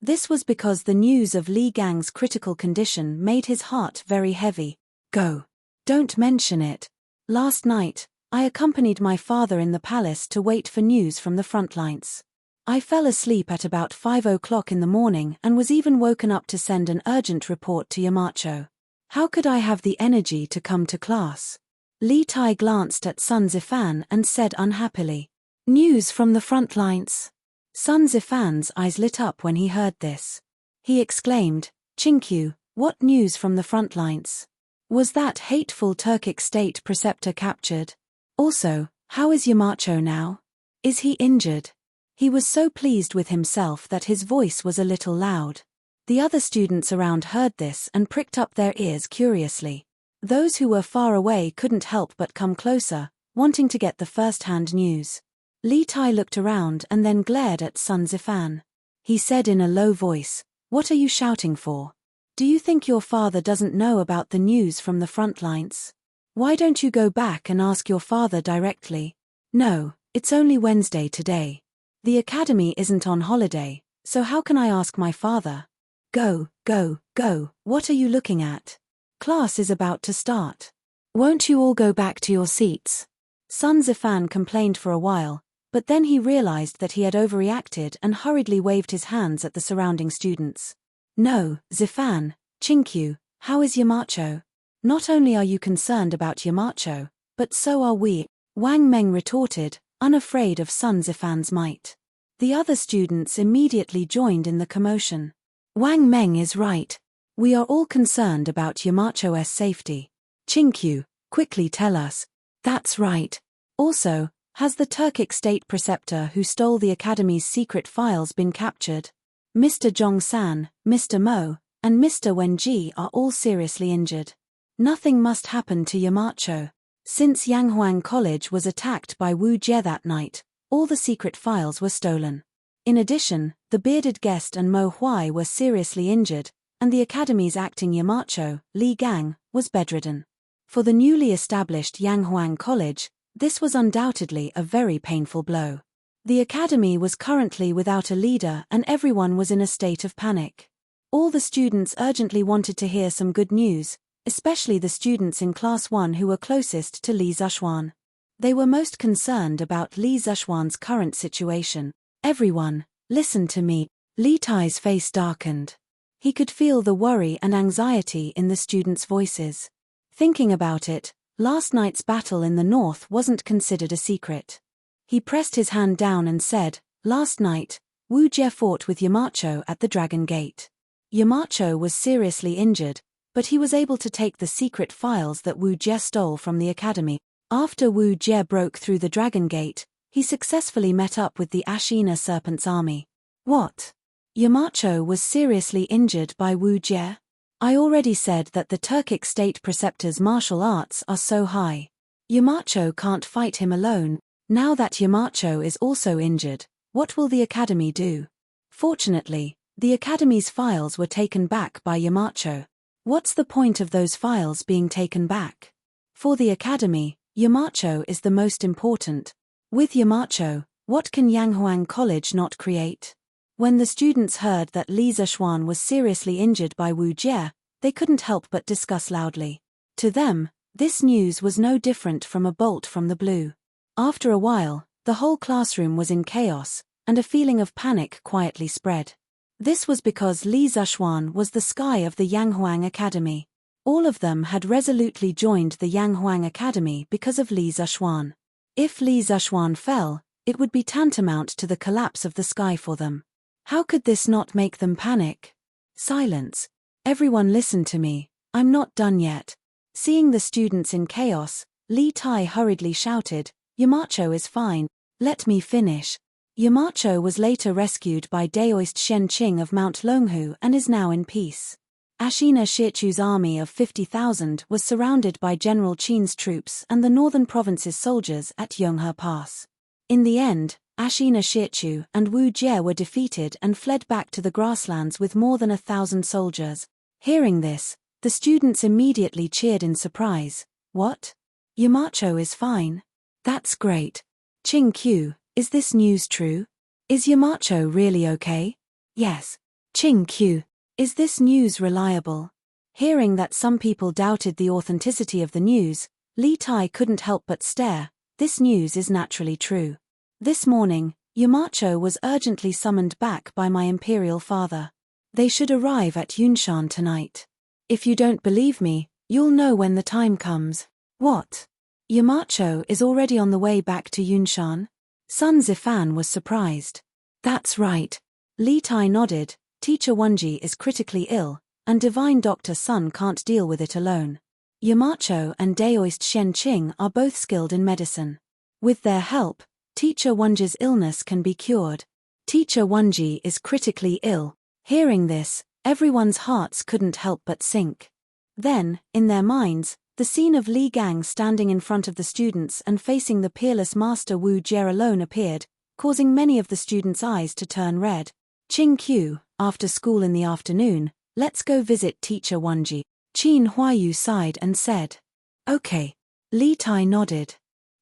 This was because the news of Li Gang's critical condition made his heart very heavy. "Go. Don't mention it. Last night, I accompanied my father in the palace to wait for news from the front lines. I fell asleep at about 5 o'clock in the morning and was even woken up to send an urgent report to Yamacho. How could I have the energy to come to class?" Li Tai glanced at Sun Zifan and said unhappily, "News from the front lines." Sun Zifan's eyes lit up when he heard this. He exclaimed, "Qingqiu, what news from the front lines? Was that hateful Turkic state preceptor captured? Also, how is Yamacho now? Is he injured?" He was so pleased with himself that his voice was a little loud. The other students around heard this and pricked up their ears curiously. Those who were far away couldn't help but come closer, wanting to get the first-hand news. Li Tai looked around and then glared at Sun Zifan. He said in a low voice, "What are you shouting for? Do you think your father doesn't know about the news from the front lines? Why don't you go back and ask your father directly?" "No, it's only Wednesday today. The academy isn't on holiday, so how can I ask my father?" "Go, go, go, what are you looking at? Class is about to start. Won't you all go back to your seats?" Sun Zifan complained for a while, but then he realized that he had overreacted and hurriedly waved his hands at the surrounding students. "No, Zifan, Qingqiu, how is Yamacho? Not only are you concerned about Yamacho, but so are we," Wang Meng retorted, unafraid of Sun Zifan's might. The other students immediately joined in the commotion. "Wang Meng is right. We are all concerned about Yamacho's safety. Qingqiu, quickly tell us." "That's right. Also, has the Turkic state preceptor who stole the academy's secret files been captured? Mr. Zhongsan, Mr. Mo, and Mr. Wenji are all seriously injured. Nothing must happen to Yamacho. Since Yanghuang College was attacked by Wu Jie that night, all the secret files were stolen. In addition, the bearded guest and Mo Huai were seriously injured, and the academy's acting Yamacho, Li Gang, was bedridden. For the newly established Yanghuang College, this was undoubtedly a very painful blow. The academy was currently without a leader and everyone was in a state of panic. All the students urgently wanted to hear some good news, especially the students in Class 1 who were closest to Li Zishuan. They were most concerned about Li Zishuan's current situation. "Everyone, listen to me." Li Tai's face darkened. He could feel the worry and anxiety in the students' voices. Thinking about it, last night's battle in the north wasn't considered a secret. He pressed his hand down and said, "Last night, Wu Jie fought with Yamacho at the Dragon Gate. Yamacho was seriously injured, but he was able to take the secret files that Wu Jie stole from the academy. After Wu Jie broke through the Dragon Gate, he successfully met up with the Ashina Serpent's army." "What? Yamacho was seriously injured by Wu Jie? I already said that the Turkic state preceptor's martial arts are so high. Yamacho can't fight him alone. Now that Yamacho is also injured, what will the academy do?" Fortunately, the academy's files were taken back by Yamacho. What's the point of those files being taken back? For the academy, Yamacho is the most important. With Yamacho, what can Yanghuang College not create? When the students heard that Li Zishuan was seriously injured by Wu Jie, they couldn't help but discuss loudly. To them, this news was no different from a bolt from the blue. After a while, the whole classroom was in chaos, and a feeling of panic quietly spread. This was because Li Zishuan was the sky of the Yanghuang Academy. All of them had resolutely joined the Yanghuang Academy because of Li Zishuan. If Li Zishuan fell, it would be tantamount to the collapse of the sky for them. How could this not make them panic? Silence. Everyone listen to me, I'm not done yet. Seeing the students in chaos, Li Tai hurriedly shouted, Yamacho is fine, let me finish. Yamacho was later rescued by Daoist Shenqing of Mount Longhu and is now in peace. Ashina Shichu's army of 50,000 was surrounded by General Qin's troops and the northern province's soldiers at Yonghe Pass. In the end, Ashina Shichu and Wu Jie were defeated and fled back to the grasslands with more than 1,000 soldiers. Hearing this, the students immediately cheered in surprise. What? Yamacho is fine? That's great. Qing Q, is this news true? Is Yamacho really okay? Yes. Qing Q, is this news reliable? Hearing that some people doubted the authenticity of the news, Li Tai couldn't help but stare. This news is naturally true. This morning, Yamacho was urgently summoned back by my imperial father. They should arrive at Yunshan tonight. If you don't believe me, you'll know when the time comes. What? Yamacho is already on the way back to Yunshan? Sun Zifan was surprised. That's right. Li Tai nodded. Teacher Wenji is critically ill, and Divine Doctor Sun can't deal with it alone. Yamacho and Daoist Shenqing are both skilled in medicine. With their help, Teacher Wenji's illness can be cured. Teacher Wenji is critically ill. Hearing this, everyone's hearts couldn't help but sink. Then, in their minds, the scene of Li Gang standing in front of the students and facing the peerless Master Wu Jie alone appeared, causing many of the students' eyes to turn red. Qing Q, after school in the afternoon, let's go visit Teacher Wenji. Qin Huayu sighed and said. Okay. Li Tai nodded.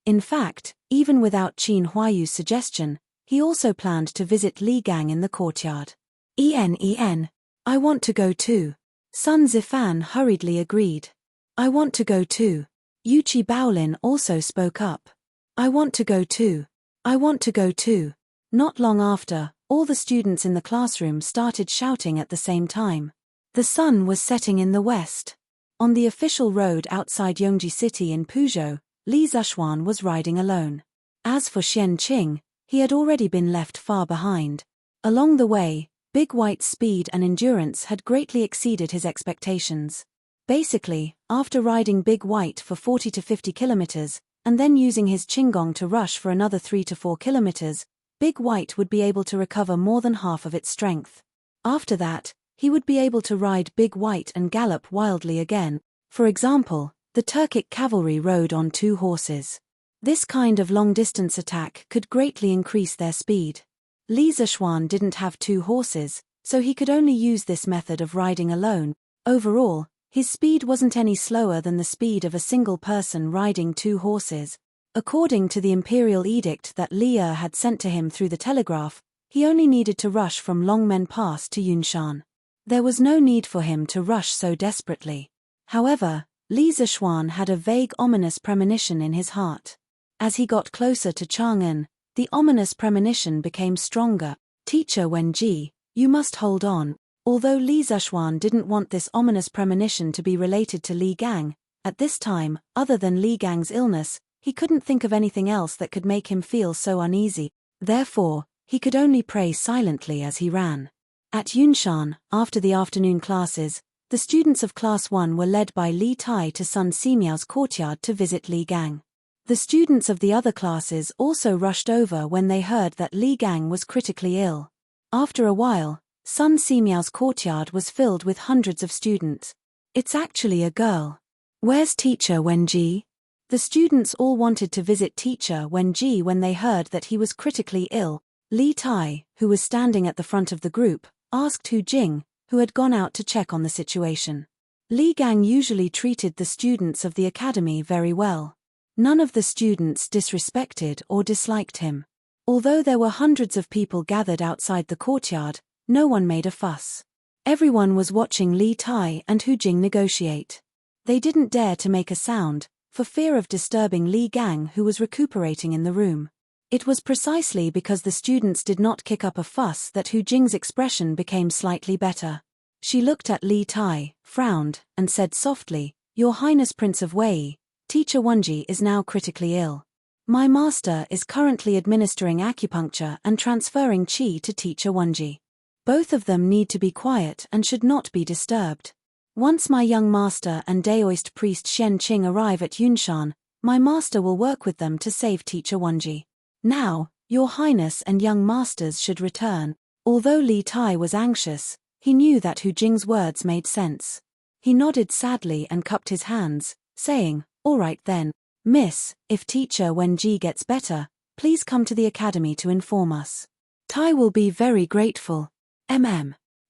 In fact, even without Qin Huayu's suggestion, he also planned to visit Li Gang in the courtyard. I want to go too. Sun Zifan hurriedly agreed. I want to go too. Yuchi Baolin also spoke up. I want to go too. I want to go too. Not long after, all the students in the classroom started shouting at the same time. The sun was setting in the west. On the official road outside Yongji City in Puzhou, Li Zishuan was riding alone. As for Shenqing, he had already been left far behind. Along the way, Big White's speed and endurance had greatly exceeded his expectations. Basically, after riding Big White for 40 to 50 kilometers, and then using his Qinggong to rush for another 3 to 4 kilometers, Big White would be able to recover more than half of its strength. After that, he would be able to ride Big White and gallop wildly again. For example, the Turkic cavalry rode on 2 horses. This kind of long-distance attack could greatly increase their speed. Li Zishuan didn't have 2 horses, so he could only use this method of riding alone. Overall, his speed wasn't any slower than the speed of a single person riding 2 horses. According to the imperial edict that Li had sent to him through the telegraph, he only needed to rush from Longmen Pass to Yunshan. There was no need for him to rush so desperately. However, Li Zishuan had a vague ominous premonition in his heart. As he got closer to Chang'an, the ominous premonition became stronger. Teacher Wenji, you must hold on. Although Li Zishuan didn't want this ominous premonition to be related to Li Gang, at this time, other than Li Gang's illness, he couldn't think of anything else that could make him feel so uneasy. Therefore, he could only pray silently as he ran. At Yunshan, after the afternoon classes, the students of Class 1 were led by Li Tai to Sun Simiao's courtyard to visit Li Gang. The students of the other classes also rushed over when they heard that Li Gang was critically ill. After a while, Sun Simiao's courtyard was filled with hundreds of students. It's actually a girl. Where's Teacher Wenji? The students all wanted to visit Teacher Wenji when they heard that he was critically ill. Li Tai, who was standing at the front of the group, asked Hu Jing, who had gone out to check on the situation. Li Gang usually treated the students of the academy very well. None of the students disrespected or disliked him. Although there were hundreds of people gathered outside the courtyard, no one made a fuss. Everyone was watching Li Tai and Hu Jing negotiate. They didn't dare to make a sound, for fear of disturbing Li Gang, who was recuperating in the room. It was precisely because the students did not kick up a fuss that Hu Jing's expression became slightly better. She looked at Li Tai, frowned, and said softly, "Your Highness Prince of Wei, Teacher Wenji is now critically ill. My master is currently administering acupuncture and transferring qi to Teacher Wenji. Both of them need to be quiet and should not be disturbed. Once my young master and Daoist priest Shen Qing arrive at Yunshan, my master will work with them to save Teacher Wenji. Now, Your Highness and young masters should return." Although Li Tai was anxious, he knew that Hu Jing's words made sense. He nodded sadly and cupped his hands, saying, "All right then, Miss, if Teacher Wenji gets better, please come to the academy to inform us. Tai will be very grateful."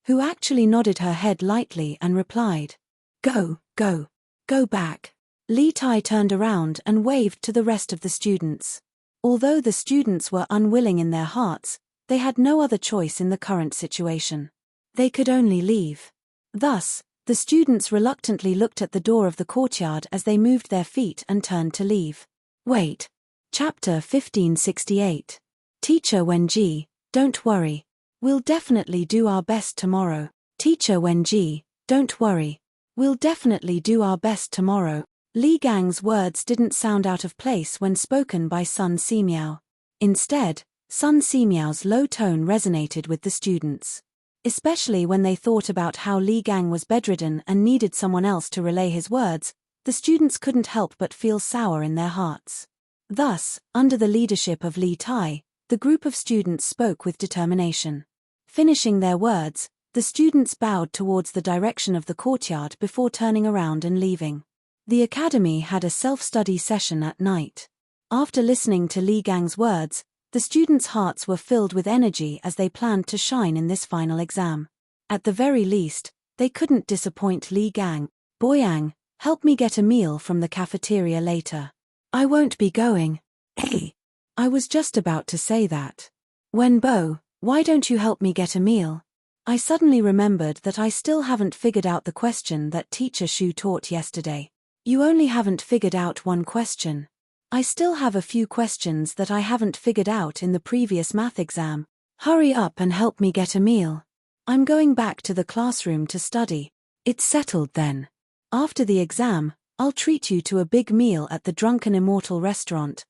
Who actually nodded her head lightly and replied, Go back." Li Tai turned around and waved to the rest of the students. Although the students were unwilling in their hearts, they had no other choice in the current situation. They could only leave. Thus, the students reluctantly looked at the door of the courtyard as they moved their feet and turned to leave. Wait. Chapter 1568. Teacher Wenji, don't worry. We'll definitely do our best tomorrow. Teacher Wenji, don't worry. We'll definitely do our best tomorrow. Li Gang's words didn't sound out of place when spoken by Sun Simiao. Instead, Sun Simiao's low tone resonated with the students. Especially when they thought about how Li Gang was bedridden and needed someone else to relay his words, the students couldn't help but feel sour in their hearts. Thus, under the leadership of Li Tai, the group of students spoke with determination. Finishing their words, the students bowed towards the direction of the courtyard before turning around and leaving. The academy had a self-study session at night. After listening to Li Gang's words, the students' hearts were filled with energy as they planned to shine in this final exam. At the very least, they couldn't disappoint Li Gang. "Boyang, help me get a meal from the cafeteria later." "I won't be going." "Hey, I was just about to say that." "Wenbo, why don't you help me get a meal? I suddenly remembered that I still haven't figured out the question that Teacher Shu taught yesterday." "You only haven't figured out one question. I still have a few questions that I haven't figured out in the previous math exam. Hurry up and help me get a meal. I'm going back to the classroom to study." "It's settled then. After the exam, I'll treat you to a big meal at the Drunken Immortal restaurant."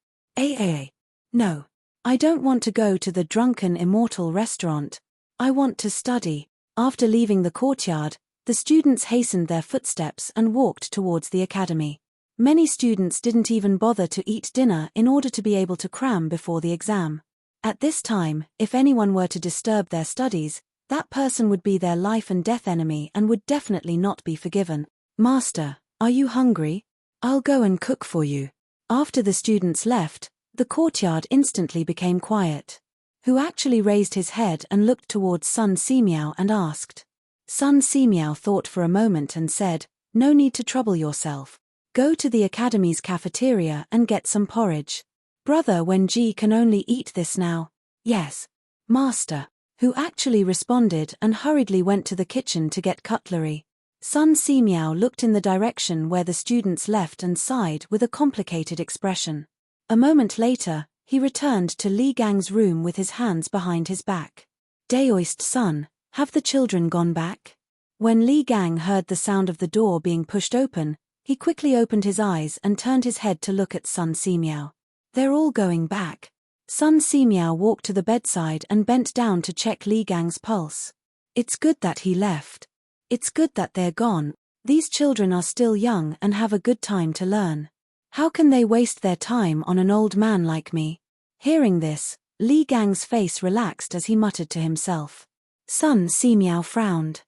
No. I don't want to go to the Drunken Immortal restaurant. I want to study." After leaving the courtyard, the students hastened their footsteps and walked towards the academy. Many students didn't even bother to eat dinner in order to be able to cram before the exam. At this time, if anyone were to disturb their studies, that person would be their life and death enemy and would definitely not be forgiven. "Master, are you hungry? I'll go and cook for you." After the students left, the courtyard instantly became quiet. Hu actually raised his head and looked towards Sun Simiao and asked. Sun Simiao thought for a moment and said, "No need to trouble yourself. Go to the academy's cafeteria and get some porridge. Brother Wenji can only eat this now." "Yes, Master," Hu actually responded and hurriedly went to the kitchen to get cutlery. Sun Simiao looked in the direction where the students left and sighed with a complicated expression. A moment later, he returned to Li Gang's room with his hands behind his back. "Daoist son, have the children gone back?" When Li Gang heard the sound of the door being pushed open, he quickly opened his eyes and turned his head to look at Sun Simiao. "They're all going back." Sun Simiao walked to the bedside and bent down to check Li Gang's pulse. "It's good that he left. It's good that they're gone. These children are still young and have a good time to learn. How can they waste their time on an old man like me?" Hearing this, Li Gang's face relaxed as he muttered to himself. Sun Simiao frowned.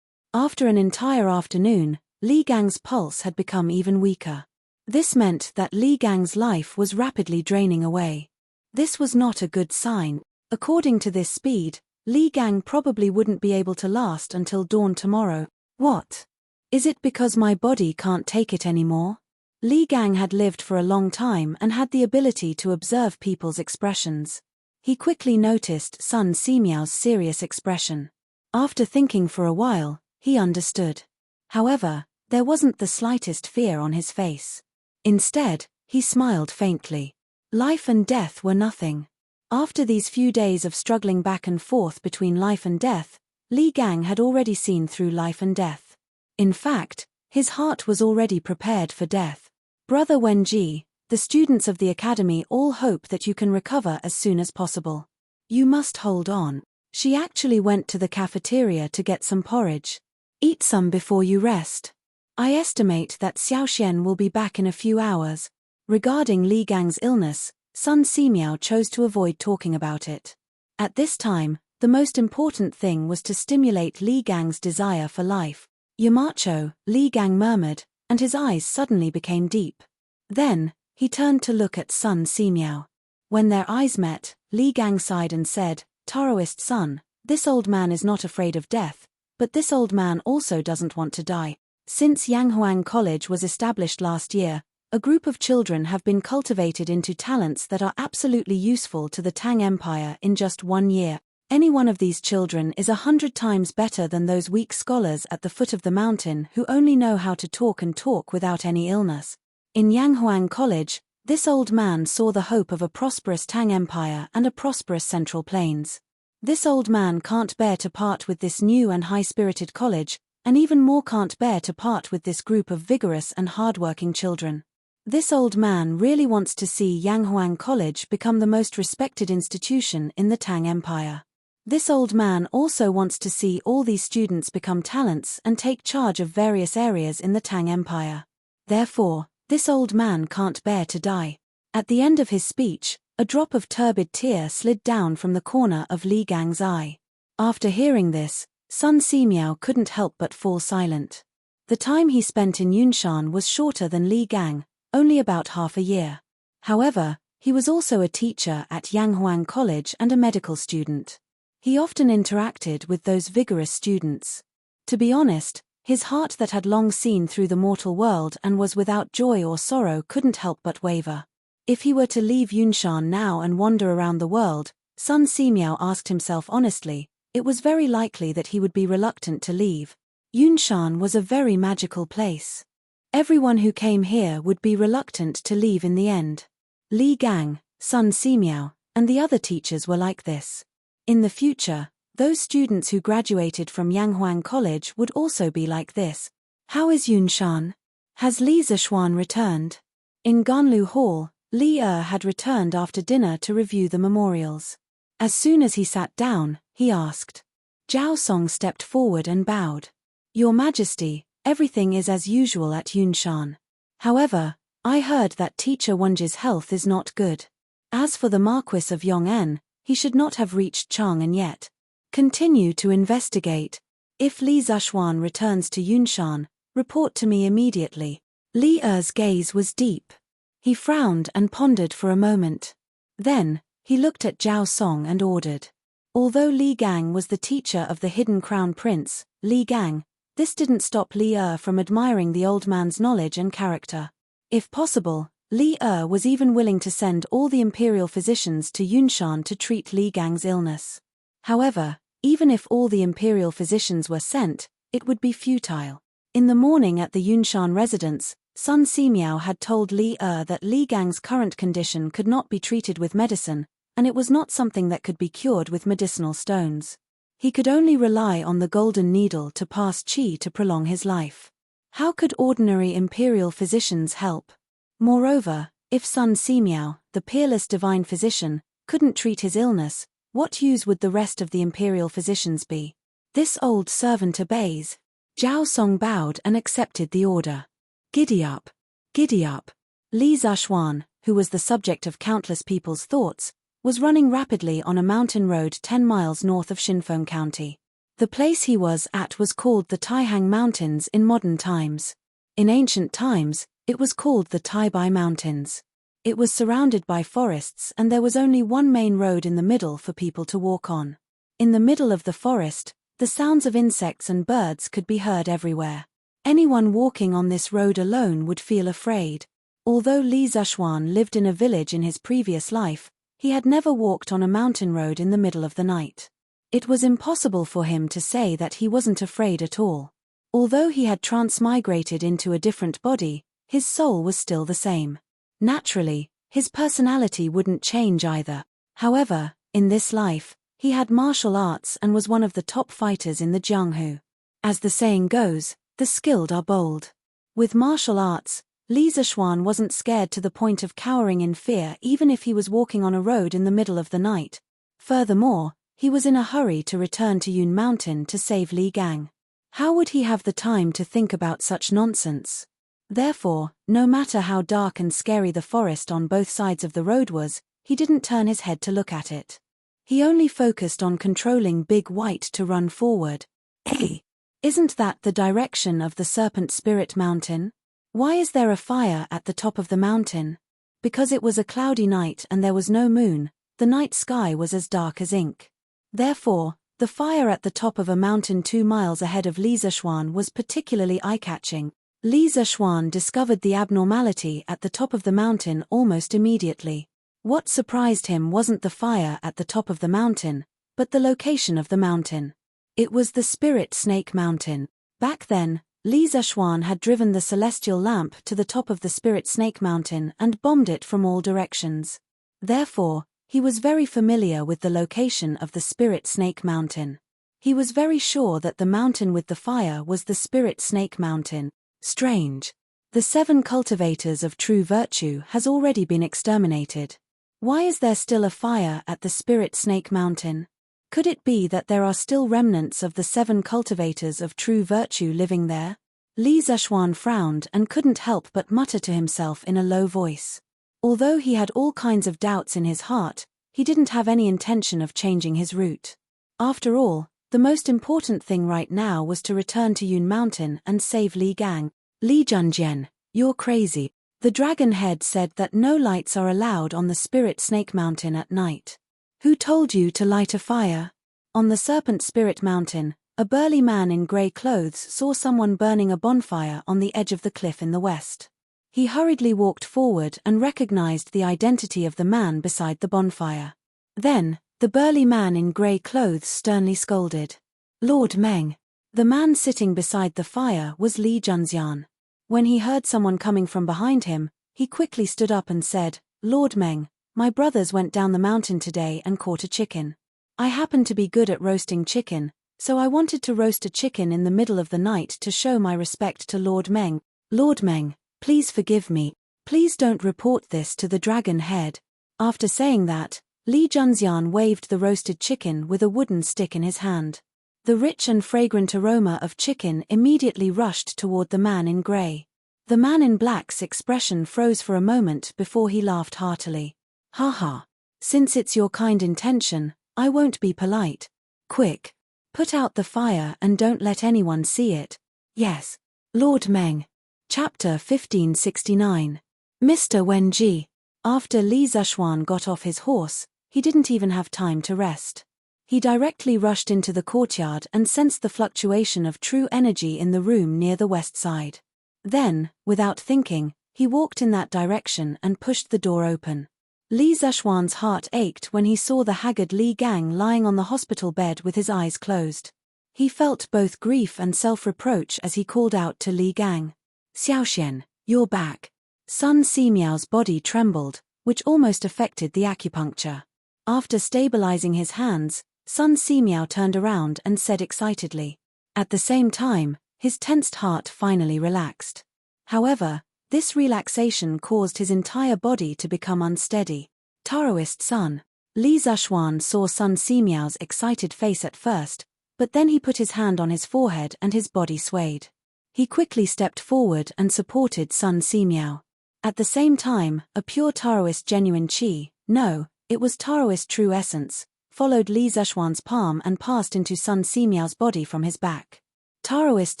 After an entire afternoon, Li Gang's pulse had become even weaker. This meant that Li Gang's life was rapidly draining away. This was not a good sign. According to this speed, Li Gang probably wouldn't be able to last until dawn tomorrow. What? Is it because my body can't take it anymore? Li Gang had lived for a long time and had the ability to observe people's expressions. He quickly noticed Sun Simiao's serious expression. After thinking for a while, he understood. However, there wasn't the slightest fear on his face. Instead, he smiled faintly. Life and death were nothing. After these few days of struggling back and forth between life and death, Li Gang had already seen through life and death. In fact, his heart was already prepared for death. Brother Wenji, the students of the academy all hope that you can recover as soon as possible. You must hold on. She actually went to the cafeteria to get some porridge. Eat some before you rest. I estimate that Xiaoxian will be back in a few hours. Regarding Li Gang's illness, Sun Simiao chose to avoid talking about it. At this time, the most important thing was to stimulate Li Gang's desire for life. Yamacho, Li Gang murmured, and his eyes suddenly became deep. Then, he turned to look at Sun Simiao. When their eyes met, Li Gang sighed and said, Taoist son, this old man is not afraid of death, but this old man also doesn't want to die. Since Yanghuang College was established last year, a group of children have been cultivated into talents that are absolutely useful to the Tang Empire in just 1 year. Any one of these children is 100 times better than those weak scholars at the foot of the mountain who only know how to talk and talk without any illness. In Yanghuang College, this old man saw the hope of a prosperous Tang Empire and a prosperous Central Plains. This old man can't bear to part with this new and high-spirited college, and even more can't bear to part with this group of vigorous and hard-working children. This old man really wants to see Yanghuang College become the most respected institution in the Tang Empire. This old man also wants to see all these students become talents and take charge of various areas in the Tang Empire. Therefore, this old man can't bear to die. At the end of his speech, a drop of turbid tear slid down from the corner of Li Gang's eye. After hearing this, Sun Simiao couldn't help but fall silent. The time he spent in Yunshan was shorter than Li Gang, only about half a year. However, he was also a teacher at Yanghuang College and a medical student. He often interacted with those vigorous students. To be honest, his heart that had long seen through the mortal world and was without joy or sorrow couldn't help but waver. If he were to leave Yunshan now and wander around the world, Sun Simiao asked himself honestly, it was very likely that he would be reluctant to leave. Yunshan was a very magical place. Everyone who came here would be reluctant to leave in the end. Li Gang, Sun Simiao, and the other teachers were like this. In the future, those students who graduated from Yanghuang College would also be like this. How is Yunshan? Has Li Zishuan returned? In Ganlu Hall, Li had returned after dinner to review the memorials. As soon as he sat down, he asked. Zhao Song stepped forward and bowed. Your Majesty, everything is as usual at Yunshan. However, I heard that Teacher Wenji's health is not good. As for the Marquis of Yong'an, he should not have reached Chang'an yet. Continue to investigate. If Li Zishuan returns to Yunshan, report to me immediately. Li's gaze was deep. He frowned and pondered for a moment. Then, he looked at Zhao Song and ordered. Although Li Gang was the teacher of the hidden crown prince, Li Gang, this didn't stop Li from admiring the old man's knowledge and character. If possible, Li was even willing to send all the imperial physicians to Yunshan to treat Li Gang's illness. However, even if all the imperial physicians were sent, it would be futile. In the morning at the Yunshan residence, Sun Simiao had told Li that Li Gang's current condition could not be treated with medicine, and it was not something that could be cured with medicinal stones. He could only rely on the golden needle to pass qi to prolong his life. How could ordinary imperial physicians help? Moreover, if Sun Simiao, the peerless divine physician, couldn't treat his illness, what use would the rest of the imperial physicians be? This old servant obeys. Zhao Song bowed and accepted the order. Giddy up. Giddy up. Li Zishuan, who was the subject of countless people's thoughts, was running rapidly on a mountain road 10 miles north of Xinfeng County. The place he was at was called the Taihang Mountains in modern times. In ancient times, it was called the Taibai Mountains. It was surrounded by forests and there was only one main road in the middle for people to walk on. In the middle of the forest, the sounds of insects and birds could be heard everywhere. Anyone walking on this road alone would feel afraid. Although Li Zishuan lived in a village in his previous life, He had never walked on a mountain road in the middle of the night. It was impossible for him to say that he wasn't afraid at all. Although he had transmigrated into a different body, his soul was still the same. Naturally, his personality wouldn't change either. However, in this life, he had martial arts and was one of the top fighters in the Jianghu. As the saying goes, the skilled are bold. With martial arts, Li Zishuan wasn't scared to the point of cowering in fear even if he was walking on a road in the middle of the night. Furthermore, he was in a hurry to return to Yun Mountain to save Li Gang. How would he have the time to think about such nonsense? Therefore, no matter how dark and scary the forest on both sides of the road was, he didn't turn his head to look at it. He only focused on controlling Big White to run forward. Hey! Isn't that the direction of the Serpent Spirit Mountain? Why is there a fire at the top of the mountain? Because it was a cloudy night and there was no moon, the night sky was as dark as ink. Therefore, the fire at the top of a mountain 2 miles ahead of Li Zishuan was particularly eye-catching. Li Zishuan discovered the abnormality at the top of the mountain almost immediately. What surprised him wasn't the fire at the top of the mountain, but the location of the mountain. It was the Spirit Snake Mountain. Back then, Li Zishuan had driven the celestial lamp to the top of the Spirit Snake Mountain and bombed it from all directions. Therefore, he was very familiar with the location of the Spirit Snake Mountain. He was very sure that the mountain with the fire was the Spirit Snake Mountain. Strange. The 7 cultivators of true virtue has already been exterminated. Why is there still a fire at the Spirit Snake Mountain? Could it be that there are still remnants of the 7 cultivators of true virtue living there? Li Zishuan frowned and couldn't help but mutter to himself in a low voice. Although he had all kinds of doubts in his heart, he didn't have any intention of changing his route. After all, the most important thing right now was to return to Yun Mountain and save Li Gang. Li Junjian, you're crazy. The dragon head said that no lights are allowed on the Spirit Snake Mountain at night. Who told you to light a fire? On the Serpent Spirit Mountain, a burly man in grey clothes saw someone burning a bonfire on the edge of the cliff in the west. He hurriedly walked forward and recognized the identity of the man beside the bonfire. Then, the burly man in grey clothes sternly scolded. Lord Meng. The man sitting beside the fire was Li Junxian. When he heard someone coming from behind him, he quickly stood up and said, Lord Meng, my brothers went down the mountain today and caught a chicken. I happen to be good at roasting chicken, so I wanted to roast a chicken in the middle of the night to show my respect to Lord Meng. Lord Meng, please forgive me. Please don't report this to the dragon head. After saying that, Li Junxian waved the roasted chicken with a wooden stick in his hand. The rich and fragrant aroma of chicken immediately rushed toward the man in grey. The man in black's expression froze for a moment before he laughed heartily. Ha ha. Since it's your kind intention, I won't be polite. Quick. Put out the fire and don't let anyone see it. Yes. Lord Meng. Chapter 1569. Mr. Wenji. After Li Zishuan got off his horse, he didn't even have time to rest. He directly rushed into the courtyard and sensed the fluctuation of true energy in the room near the west side. Then, without thinking, he walked in that direction and pushed the door open. Li Zishuan's heart ached when he saw the haggard Li Gang lying on the hospital bed with his eyes closed. He felt both grief and self-reproach as he called out to Li Gang. Xiaoxian, you're back. Sun Simiao's body trembled, which almost affected the acupuncture. After stabilizing his hands, Sun Simiao turned around and said excitedly. At the same time, his tensed heart finally relaxed. However, this relaxation caused his entire body to become unsteady. Taoist Sun. Li Zishuan saw Sun Simiao's excited face at first, but then he put his hand on his forehead and his body swayed. He quickly stepped forward and supported Sun Simiao. At the same time, a pure Taoist genuine qi, no, it was Taoist true essence, followed Li Zishuan's palm and passed into Sun Simiao's body from his back. Taoist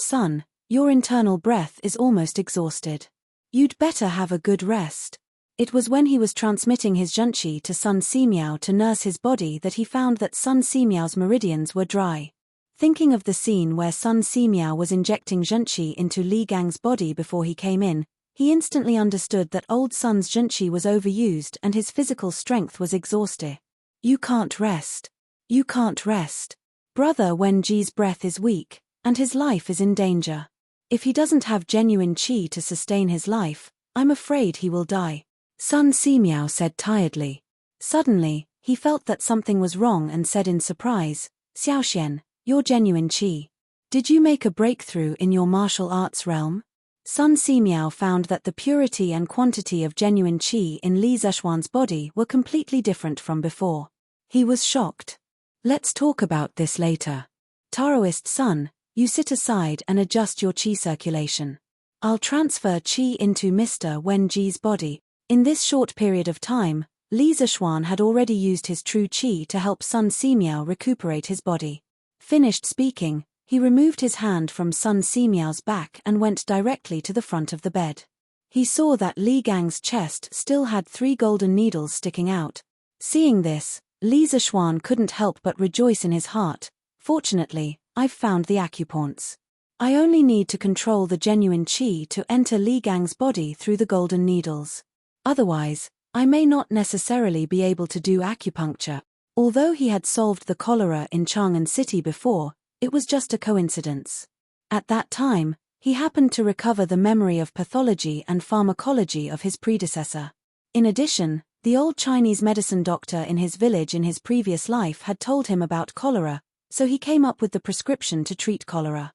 Sun, your internal breath is almost exhausted. You'd better have a good rest. It was when he was transmitting his zhenqi to Sun Simiao to nurse his body that he found that Sun Simiao's meridians were dry. Thinking of the scene where Sun Simiao was injecting zhenqi into Li Gang's body before he came in, he instantly understood that old Sun's Zhenqi was overused and his physical strength was exhausted. You can't rest. You can't rest. Brother Wenji's breath is weak, and his life is in danger. If he doesn't have genuine qi to sustain his life, I'm afraid he will die, Sun Simiao said tiredly. Suddenly, he felt that something was wrong and said in surprise, Xiaoxian, your genuine qi. Did you make a breakthrough in your martial arts realm? Sun Simiao found that the purity and quantity of genuine qi in Li Zeshuan's body were completely different from before. He was shocked. Let's talk about this later. Taoist Sun, you sit aside and adjust your qi circulation. I'll transfer qi into Mr. Wenji's body. In this short period of time, Li Zeshuan had already used his true qi to help Sun Simiao recuperate his body. Finished speaking, he removed his hand from Sun Simiao's back and went directly to the front of the bed. He saw that Li Gang's chest still had 3 golden needles sticking out. Seeing this, Li Zeshuan couldn't help but rejoice in his heart. Fortunately, I've found the acupoints. I only need to control the genuine qi to enter Li Gang's body through the golden needles. Otherwise, I may not necessarily be able to do acupuncture. Although he had solved the cholera in Chang'an City before, it was just a coincidence. At that time, he happened to recover the memory of pathology and pharmacology of his predecessor. In addition, the old Chinese medicine doctor in his village in his previous life had told him about cholera, so he came up with the prescription to treat cholera.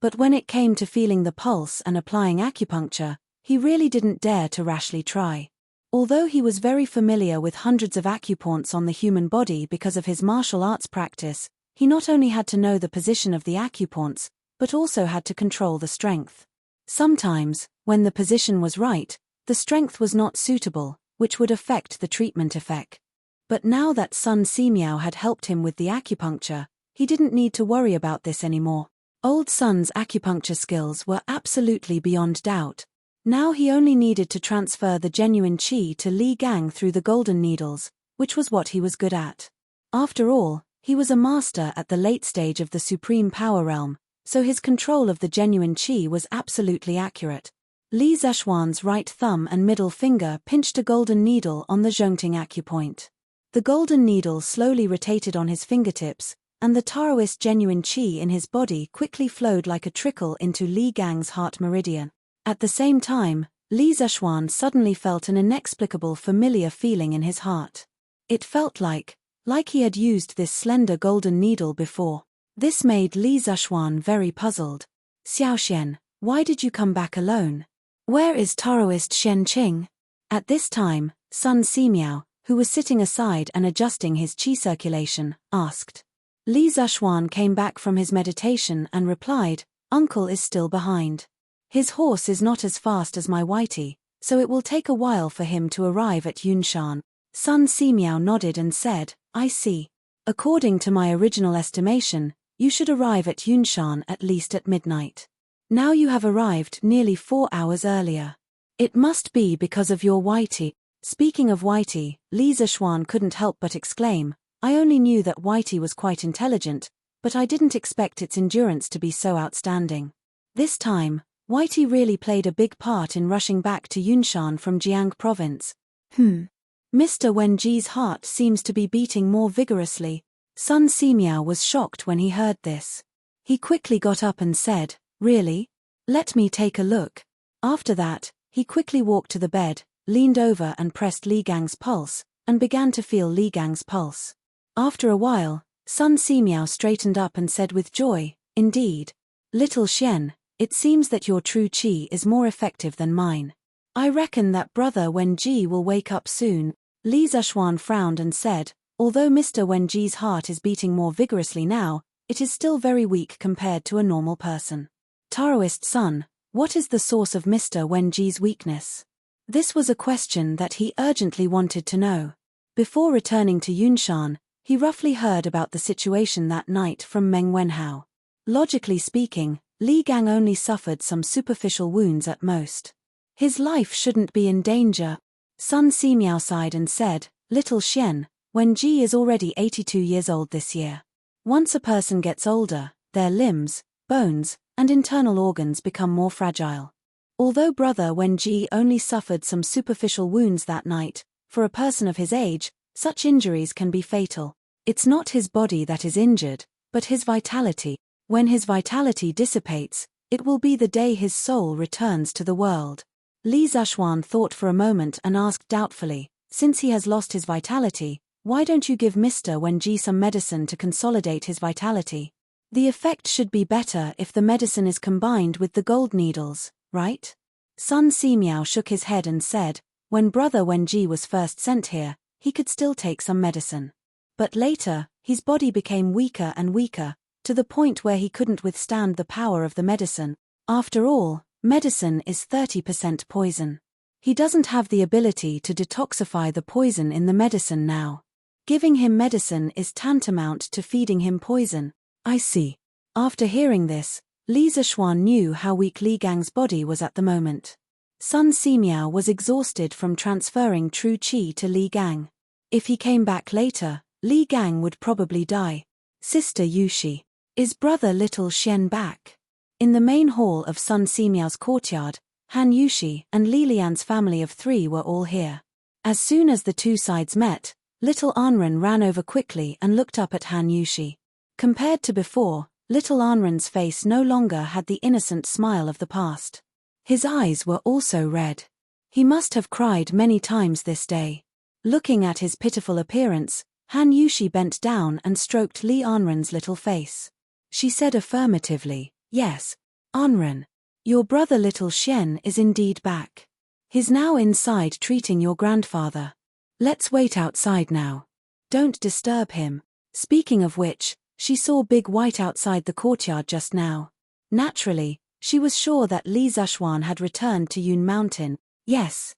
But when it came to feeling the pulse and applying acupuncture, he really didn't dare to rashly try. Although he was very familiar with hundreds of acupoints on the human body because of his martial arts practice, he not only had to know the position of the acupoints, but also had to control the strength. Sometimes, when the position was right, the strength was not suitable, which would affect the treatment effect. But now that Sun Simiao had helped him with the acupuncture, he didn't need to worry about this anymore. Old Sun's acupuncture skills were absolutely beyond doubt. Now he only needed to transfer the genuine qi to Li Gang through the golden needles, which was what he was good at. After all, he was a master at the late stage of the supreme power realm, so his control of the genuine qi was absolutely accurate. Li Zeshuan's right thumb and middle finger pinched a golden needle on the Zhongting acupoint. The golden needle slowly rotated on his fingertips, and the Taoist genuine qi in his body quickly flowed like a trickle into Li Gang's heart meridian. At the same time, Li Zeshuan suddenly felt an inexplicable familiar feeling in his heart. It felt like he had used this slender golden needle before. This made Li Zeshuan very puzzled. Xiaoxian, why did you come back alone? Where is Taoist Shen Qing? At this time, Sun Simiao, who was sitting aside and adjusting his qi circulation, asked. Li Zeshuan came back from his meditation and replied, Uncle is still behind. His horse is not as fast as my Whitey, so it will take a while for him to arrive at Yunshan. Sun Simiao nodded and said, I see. According to my original estimation, you should arrive at Yunshan at least at midnight. Now you have arrived nearly 4 hours earlier. It must be because of your Whitey. Speaking of Whitey, Li Zeshuan couldn't help but exclaim, I only knew that Whitey was quite intelligent, but I didn't expect its endurance to be so outstanding. This time, Whitey really played a big part in rushing back to Yunshan from Jiang province. Mr. Wenji's heart seems to be beating more vigorously. Sun Simiao was shocked when he heard this. He quickly got up and said, Really? Let me take a look. After that, he quickly walked to the bed, leaned over and pressed Li Gang's pulse, and began to feel Li Gang's pulse. After a while, Sun Simiao straightened up and said with joy, Indeed. Little Xian, it seems that your true qi is more effective than mine. I reckon that brother Wenji will wake up soon. Li Zeshuan frowned and said, Although Mr. Wenji's heart is beating more vigorously now, it is still very weak compared to a normal person. Taoist Sun, what is the source of Mr. Wenji's weakness? This was a question that he urgently wanted to know. Before returning to Yunshan, he roughly heard about the situation that night from Meng Wenhao. Logically speaking, Li Gang only suffered some superficial wounds at most. His life shouldn't be in danger. Sun Simiao sighed and said, Little Xian, Wenji is already 82 years old this year. Once a person gets older, their limbs, bones, and internal organs become more fragile. Although Brother Wenji only suffered some superficial wounds that night, for a person of his age, such injuries can be fatal. It's not his body that is injured, but his vitality. When his vitality dissipates, it will be the day his soul returns to the world. Li Zhuan thought for a moment and asked doubtfully, since he has lost his vitality, why don't you give Mr. Wenji some medicine to consolidate his vitality? The effect should be better if the medicine is combined with the gold needles, right? Sun Simiao shook his head and said, when Brother Wenji was first sent here, he could still take some medicine. But later, his body became weaker and weaker, to the point where he couldn't withstand the power of the medicine. After all, medicine is 30% poison. He doesn't have the ability to detoxify the poison in the medicine now. Giving him medicine is tantamount to feeding him poison. I see. After hearing this, Li Zhuan knew how weak Li Gang's body was at the moment. Sun Simiao was exhausted from transferring true qi to Li Gang. If he came back later, Li Gang would probably die. Sister Yushi. Is Brother Little Xian back? In the main hall of Sun Simiao's courtyard, Han Yushi and Li Lian's family of 3 were all here. As soon as the two sides met, little Anren ran over quickly and looked up at Han Yushi. Compared to before, little Anren's face no longer had the innocent smile of the past. His eyes were also red. He must have cried many times this day. Looking at his pitiful appearance, Han Yushi bent down and stroked Li Anren's little face. She said affirmatively, yes, Anren. Your brother Little Xian is indeed back. He's now inside treating your grandfather. Let's wait outside now. Don't disturb him. Speaking of which, she saw Big White outside the courtyard just now. Naturally, she was sure that Li Zhuan had returned to Yun Mountain. Yes.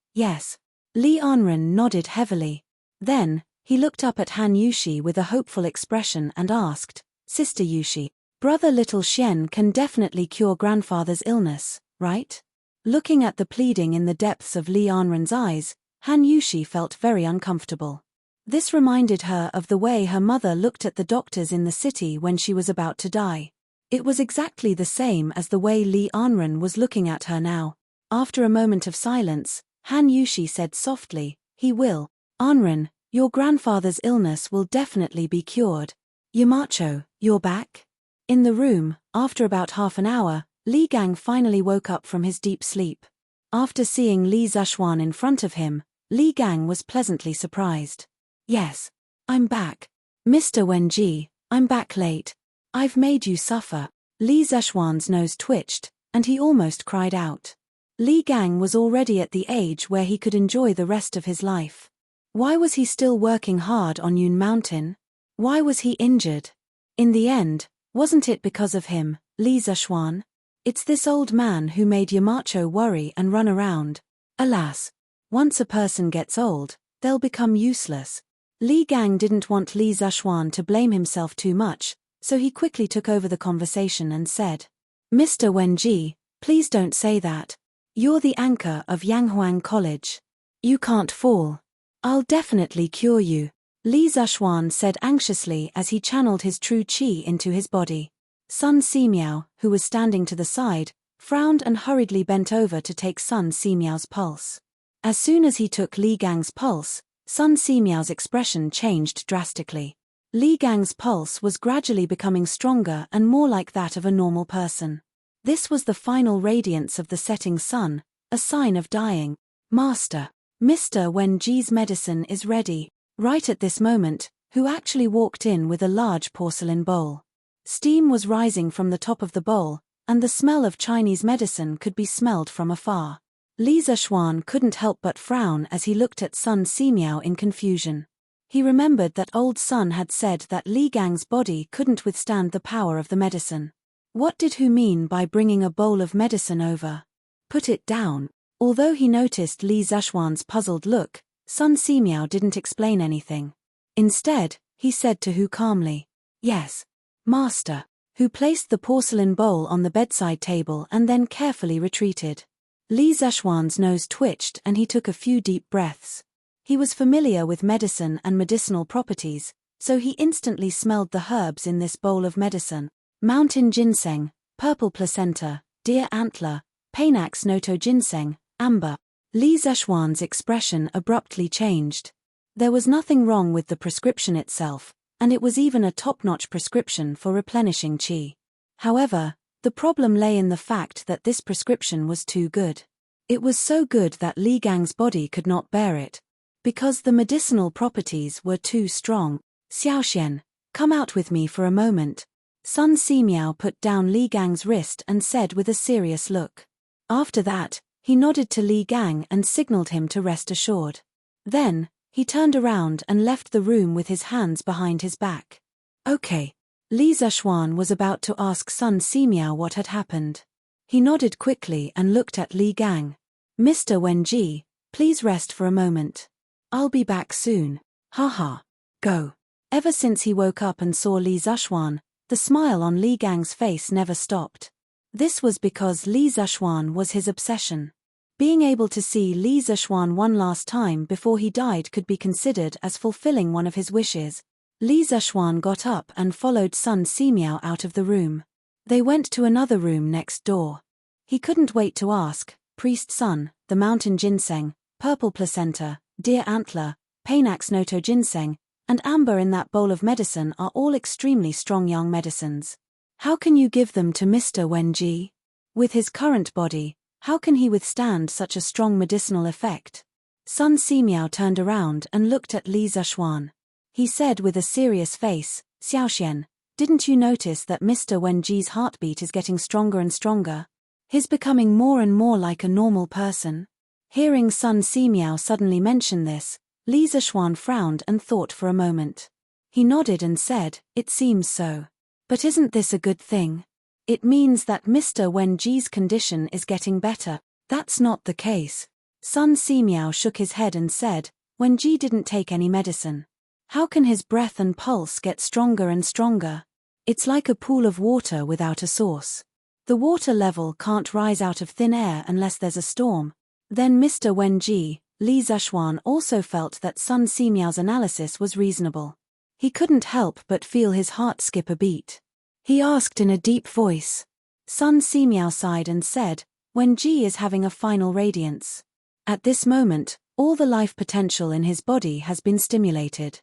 Li Anren nodded heavily. Then, he looked up at Han Yushi with a hopeful expression and asked, Sister Yushi, Brother Little Xian can definitely cure grandfather's illness, right? Looking at the pleading in the depths of Li Anren's eyes, Han Yushi felt very uncomfortable. This reminded her of the way her mother looked at the doctors in the city when she was about to die. It was exactly the same as the way Li Anren was looking at her now. After a moment of silence, Han Yushi said softly, he will. Anren, your grandfather's illness will definitely be cured. Yamacho, you're back? In the room, after about half an hour, Li Gang finally woke up from his deep sleep. After seeing Li Zhuan in front of him, Li Gang was pleasantly surprised. Yes, I'm back. Mr. Wenji, I'm back late. I've made you suffer. Li Zhuan's nose twitched, and he almost cried out. Li Gang was already at the age where he could enjoy the rest of his life. Why was he still working hard on Yun Mountain? Why was he injured? In the end, wasn't it because of him, Li Zhuan? It's this old man who made Yamacho worry and run around. Alas, once a person gets old, they'll become useless. Li Gang didn't want Li Zhuan to blame himself too much, so he quickly took over the conversation and said, Mr. Wenji, please don't say that. You're the anchor of Yanghuang College. You can't fall. I'll definitely cure you, Li Zhuan said anxiously as he channeled his true qi into his body. Sun Simiao, who was standing to the side, frowned and hurriedly bent over to take Sun Simiao's pulse. As soon as he took Li Gang's pulse, Sun Simiao's expression changed drastically. Li Gang's pulse was gradually becoming stronger and more like that of a normal person. This was the final radiance of the setting sun, a sign of dying. Master, Mr. Wenji's medicine is ready. Right at this moment, who actually walked in with a large porcelain bowl. Steam was rising from the top of the bowl, and the smell of Chinese medicine could be smelled from afar. Li Zhuan couldn't help but frown as he looked at Sun Simiao in confusion. He remembered that old Sun had said that Li Gang's body couldn't withstand the power of the medicine. What did he mean by bringing a bowl of medicine over? Put it down. Although he noticed Li Zhuan's puzzled look, Sun Simiao didn't explain anything. Instead, he said to Hu calmly, Yes, Master, who placed the porcelain bowl on the bedside table and then carefully retreated. Li Zhuan's nose twitched and he took a few deep breaths. He was familiar with medicine and medicinal properties, so he instantly smelled the herbs in this bowl of medicine. Mountain ginseng, purple placenta, deer antler, Panax noto ginseng, amber. Li Zeshuan's expression abruptly changed. There was nothing wrong with the prescription itself, and it was even a top-notch prescription for replenishing qi. However, the problem lay in the fact that this prescription was too good. It was so good that Li Gang's body could not bear it. Because the medicinal properties were too strong. Xiaoxian, come out with me for a moment. Sun Simiao put down Li Gang's wrist and said with a serious look. After that, he nodded to Li Gang and signaled him to rest assured. Then, he turned around and left the room with his hands behind his back. Okay. Li Zeshuan was about to ask Sun Simiao what had happened. He nodded quickly and looked at Li Gang. Mr. Wenji, please rest for a moment. I'll be back soon. Haha. Go. Ever since he woke up and saw Li Zeshuan, the smile on Li Gang's face never stopped. This was because Li Zeshuan was his obsession. Being able to see Li Zeshuan one last time before he died could be considered as fulfilling one of his wishes. Li Zeshuan got up and followed Sun Simiao out of the room. They went to another room next door. He couldn't wait to ask, Priest Sun, the mountain ginseng, purple placenta, deer antler, Panax noto ginseng, and amber in that bowl of medicine are all extremely strong young medicines. How can you give them to Mr. Wenji? With his current body, how can he withstand such a strong medicinal effect? Sun Simiao turned around and looked at Li Zeshuan. He said with a serious face, Xiaoxian, didn't you notice that Mr. Wenji's heartbeat is getting stronger and stronger? He's becoming more and more like a normal person. Hearing Sun Simiao suddenly mention this, Li Zeshuan frowned and thought for a moment. He nodded and said, it seems so. But isn't this a good thing? It means that Mr. Wenji's condition is getting better. That's not the case. Sun Simiao shook his head and said, Wenji didn't take any medicine. How can his breath and pulse get stronger and stronger? It's like a pool of water without a source. The water level can't rise out of thin air unless there's a storm. Then Mr. Wenji, Li Zeshuan also felt that Sun Simiao's analysis was reasonable. He couldn't help but feel his heart skip a beat. He asked in a deep voice. Sun Simiao sighed and said, Wenji is having a final radiance. At this moment, all the life potential in his body has been stimulated.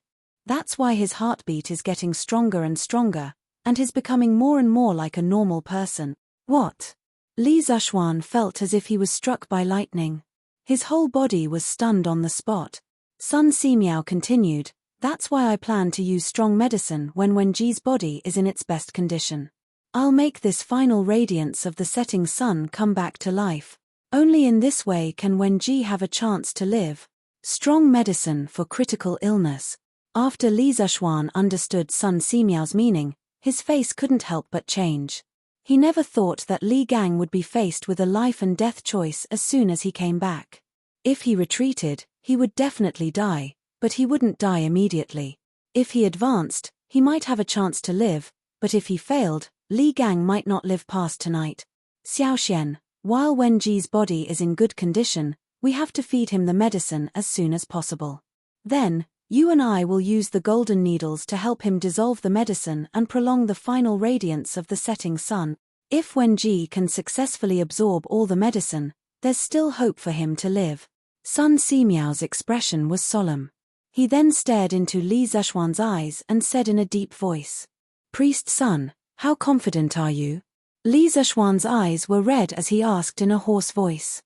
That's why his heartbeat is getting stronger and stronger, and he's becoming more and more like a normal person. What? Li Zeshuan felt as if he was struck by lightning. His whole body was stunned on the spot. Sun Simiao continued, that's why I plan to use strong medicine when Wenji's body is in its best condition. I'll make this final radiance of the setting sun come back to life. Only in this way can Wenji have a chance to live. Strong medicine for critical illness. After Li Zeshuan understood Sun Simiao's meaning, his face couldn't help but change. He never thought that Li Gang would be faced with a life and death choice as soon as he came back. If he retreated, he would definitely die, but he wouldn't die immediately. If he advanced, he might have a chance to live, but if he failed, Li Gang might not live past tonight. Xiaoxian, while Wenji's body is in good condition, we have to feed him the medicine as soon as possible. Then, you and I will use the golden needles to help him dissolve the medicine and prolong the final radiance of the setting sun. If Wenji can successfully absorb all the medicine, there's still hope for him to live. Sun Simiao's expression was solemn. He then stared into Li Zeshuan's eyes and said in a deep voice, Priest Sun, how confident are you? Li Zeshuan's eyes were red as he asked in a hoarse voice.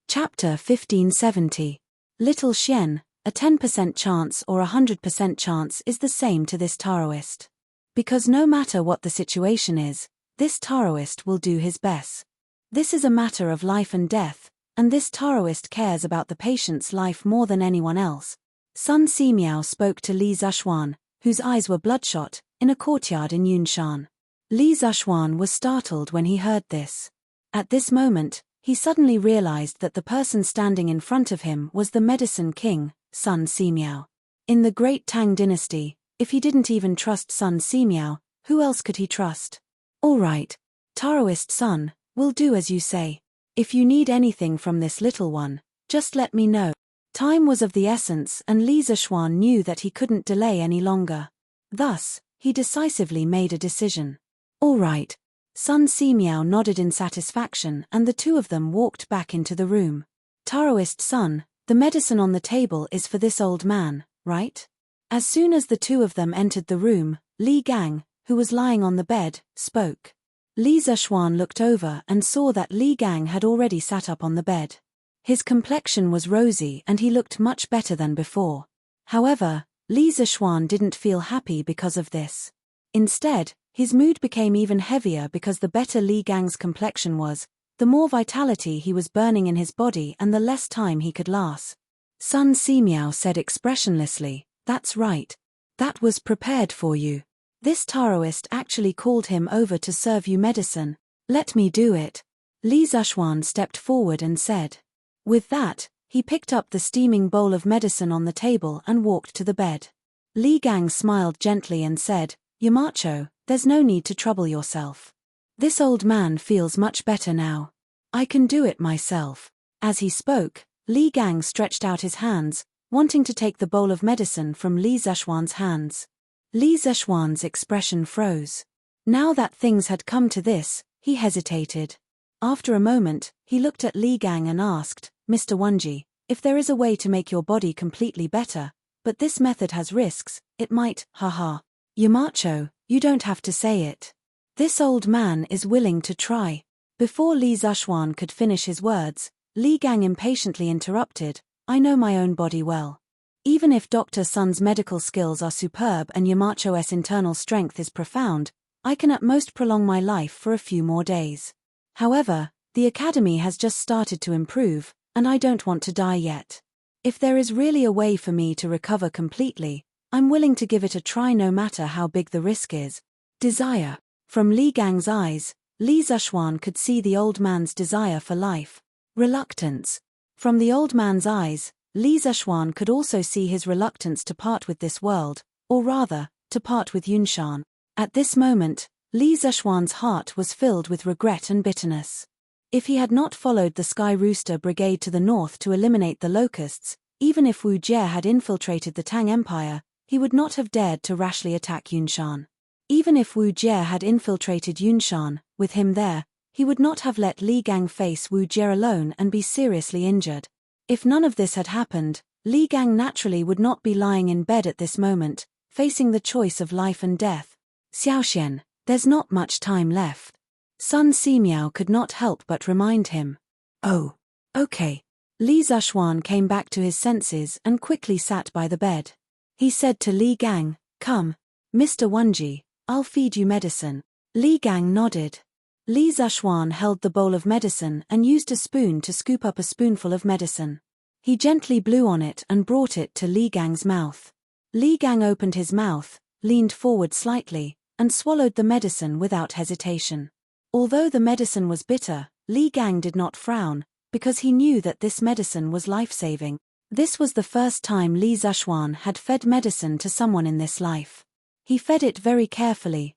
Chapter 1570. Little Xian, a 10% chance or 100% chance is the same to this Taoist. Because no matter what the situation is, this Taoist will do his best. This is a matter of life and death, and this Taoist cares about the patient's life more than anyone else. Sun Simiao spoke to Li Zeshuan, whose eyes were bloodshot, in a courtyard in Yunshan. Li Zeshuan was startled when he heard this. At this moment, he suddenly realized that the person standing in front of him was the Medicine King, Sun Simiao. In the Great Tang Dynasty, if he didn't even trust Sun Simiao, who else could he trust? All right, Taoist Sun, we'll do as you say. If you need anything from this little one, just let me know. Time was of the essence and Li Zeshuan knew that he couldn't delay any longer. Thus, he decisively made a decision. All right. Sun Simiao nodded in satisfaction and the two of them walked back into the room. Taoist Sun, the medicine on the table is for this old man, right? As soon as the two of them entered the room, Li Gang, who was lying on the bed, spoke. Li Zishuan looked over and saw that Li Gang had already sat up on the bed. His complexion was rosy and he looked much better than before. However, Li Zishuan didn't feel happy because of this. Instead, his mood became even heavier because the better Li Gang's complexion was, the more vitality he was burning in his body and the less time he could last. Sun Simiao said expressionlessly, "That's right. That was prepared for you. This Taoist actually called him over to serve you medicine. Let me do it." Li Zishuan stepped forward and said. With that, he picked up the steaming bowl of medicine on the table and walked to the bed. Li Gang smiled gently and said, "Yamacho, there's no need to trouble yourself. This old man feels much better now. I can do it myself." As he spoke, Li Gang stretched out his hands, wanting to take the bowl of medicine from Li Zishuan's hands. Li Zishuan's expression froze. Now that things had come to this, he hesitated. After a moment, he looked at Li Gang and asked, "Mr. Wenji, if there is a way to make your body completely better, but this method has risks, it might, haha. Yamacho, you don't have to say it. This old man is willing to try." Before Li Zishuan could finish his words, Li Gang impatiently interrupted, "I know my own body well. Even if Dr. Sun's medical skills are superb and Yamacho's internal strength is profound, I can at most prolong my life for a few more days. However, the academy has just started to improve, and I don't want to die yet. If there is really a way for me to recover completely, I'm willing to give it a try no matter how big the risk is." Desire. From Li Gang's eyes, Li Zishuan could see the old man's desire for life. Reluctance. From the old man's eyes, Li Zishuan could also see his reluctance to part with this world, or rather, to part with Yunshan. At this moment, Li Zishuan's heart was filled with regret and bitterness. If he had not followed the Sky Rooster Brigade to the north to eliminate the locusts, even if Wu Jie had infiltrated the Tang Empire, he would not have dared to rashly attack Yunshan. Even if Wu Jie had infiltrated Yunshan, with him there, he would not have let Li Gang face Wu Jie alone and be seriously injured. If none of this had happened, Li Gang naturally would not be lying in bed at this moment, facing the choice of life and death. "Xiaoxian, there's not much time left." Sun Simiao could not help but remind him. "Oh, okay." Li Zishuan came back to his senses and quickly sat by the bed. He said to Li Gang, "Come, Mr. Wenji, I'll feed you medicine." Li Gang nodded. Li Zishuan held the bowl of medicine and used a spoon to scoop up a spoonful of medicine. He gently blew on it and brought it to Li Gang's mouth. Li Gang opened his mouth, leaned forward slightly, and swallowed the medicine without hesitation. Although the medicine was bitter, Li Gang did not frown, because he knew that this medicine was life-saving. This was the first time Li Zishuan had fed medicine to someone in this life. He fed it very carefully,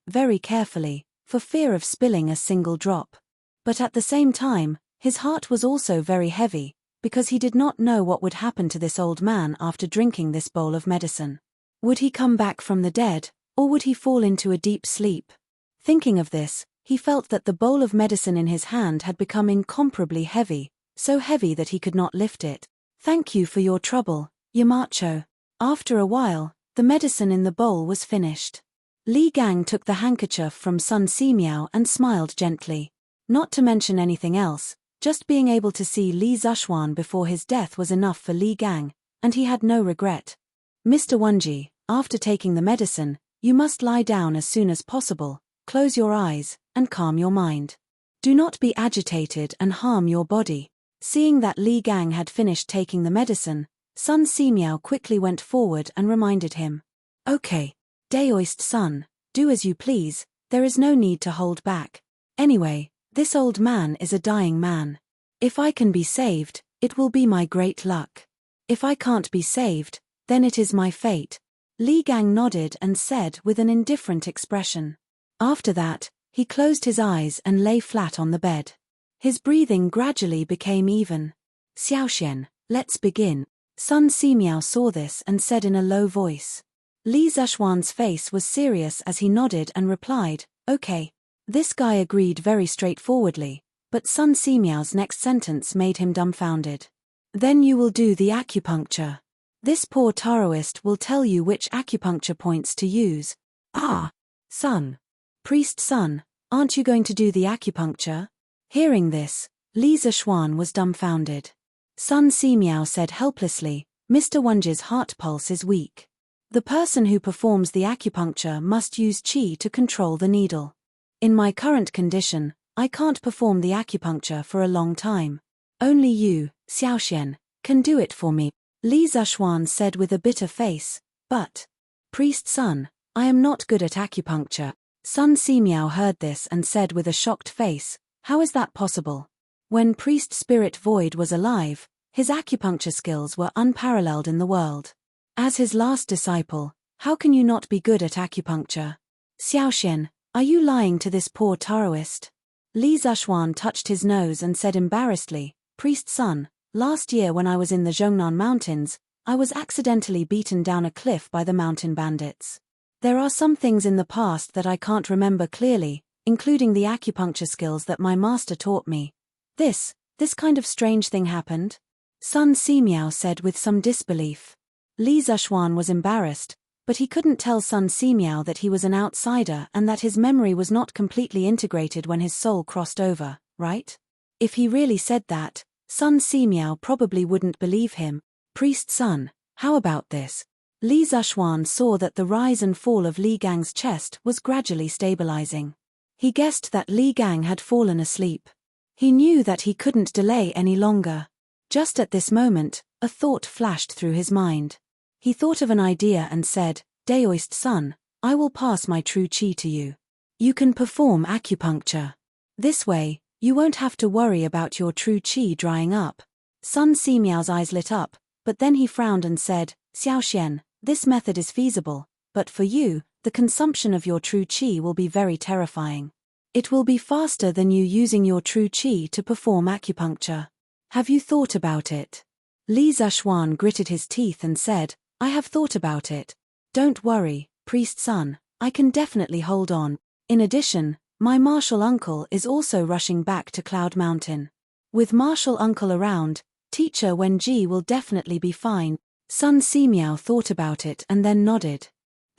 for fear of spilling a single drop. But at the same time, his heart was also very heavy, because he did not know what would happen to this old man after drinking this bowl of medicine. Would he come back from the dead, or would he fall into a deep sleep? Thinking of this, he felt that the bowl of medicine in his hand had become incomparably heavy, so heavy that he could not lift it. "Thank you for your trouble, Yamacho." After a while, the medicine in the bowl was finished. Li Gang took the handkerchief from Sun Simiao and smiled gently. Not to mention anything else, just being able to see Li Zishuan before his death was enough for Li Gang, and he had no regret. "Mr. Wenji, after taking the medicine, you must lie down as soon as possible, close your eyes, and calm your mind. Do not be agitated and harm your body." Seeing that Li Gang had finished taking the medicine, Sun Simiao quickly went forward and reminded him. "Okay. Daoist Sun, do as you please, there is no need to hold back. Anyway, this old man is a dying man. If I can be saved, it will be my great luck. If I can't be saved, then it is my fate." Li Gang nodded and said with an indifferent expression. After that, he closed his eyes and lay flat on the bed. His breathing gradually became even. "Xiaoxian, let's begin." Sun Simiao saw this and said in a low voice. Li Zishuan's face was serious as he nodded and replied, "Okay." This guy agreed very straightforwardly, but Sun Simiao's next sentence made him dumbfounded. Then you will do the acupuncture. This poor Taoist will tell you which acupuncture points to use. Ah! Sun. Priest Sun, aren't you going to do the acupuncture? Hearing this, Li Zishuan was dumbfounded. Sun Simiao said helplessly, Mr. Wenji's heart pulse is weak. The person who performs the acupuncture must use qi to control the needle. In my current condition, I can't perform the acupuncture for a long time. Only you, Xiaoxian, can do it for me, Li Zishuan said with a bitter face. But, Priest Sun, I am not good at acupuncture. Sun Simiao heard this and said with a shocked face, how is that possible? When Priest Spirit Void was alive, his acupuncture skills were unparalleled in the world. As his last disciple, how can you not be good at acupuncture? Xiaoxian, are you lying to this poor Taoist? Li Zishuan touched his nose and said embarrassedly, Priest Sun, last year when I was in the Zhongnan Mountains, I was accidentally beaten down a cliff by the mountain bandits. There are some things in the past that I can't remember clearly, including the acupuncture skills that my master taught me. This kind of strange thing happened? Sun Simiao said with some disbelief. Li Zishuan was embarrassed, but he couldn't tell Sun Simiao that he was an outsider and that his memory was not completely integrated when his soul crossed over, right? If he really said that, Sun Simiao probably wouldn't believe him. Priest Sun, how about this? Li Zishuan saw that the rise and fall of Li Gang's chest was gradually stabilizing. He guessed that Li Gang had fallen asleep. He knew that he couldn't delay any longer. Just at this moment, a thought flashed through his mind. He thought of an idea and said, Daoist Sun, I will pass my true qi to you. You can perform acupuncture. This way, you won't have to worry about your true qi drying up. Sun Simiao's eyes lit up, but then he frowned and said, Xiaoxian, this method is feasible, but for you, the consumption of your true qi will be very terrifying. It will be faster than you using your true qi to perform acupuncture. Have you thought about it? Li Zishuan gritted his teeth and said, I have thought about it. Don't worry, Priest Sun, I can definitely hold on. In addition, my martial uncle is also rushing back to Cloud Mountain. With martial uncle around, teacher Wenji will definitely be fine. Sun Simiao thought about it and then nodded.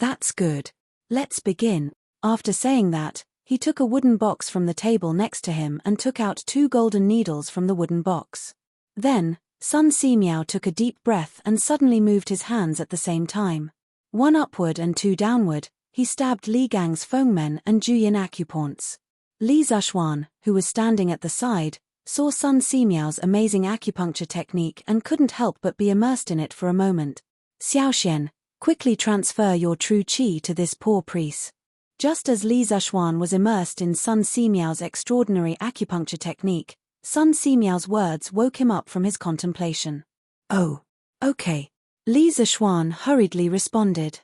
That's good. Let's begin. After saying that, he took a wooden box from the table next to him and took out 2 golden needles from the wooden box. Then, Sun Simiao took a deep breath and suddenly moved his hands at the same time. 1 upward and 2 downward, he stabbed Li Gang's Fengmen and Juyin acupoints. Li Zishuan, who was standing at the side, saw Sun Simiao's amazing acupuncture technique and couldn't help but be immersed in it for a moment. Xiaoxian, quickly transfer your true qi to this poor priest. Just as Li Zishuan was immersed in Sun Simiao's extraordinary acupuncture technique, Sun Simiao's words woke him up from his contemplation. Oh, okay. Li Zishuan hurriedly responded.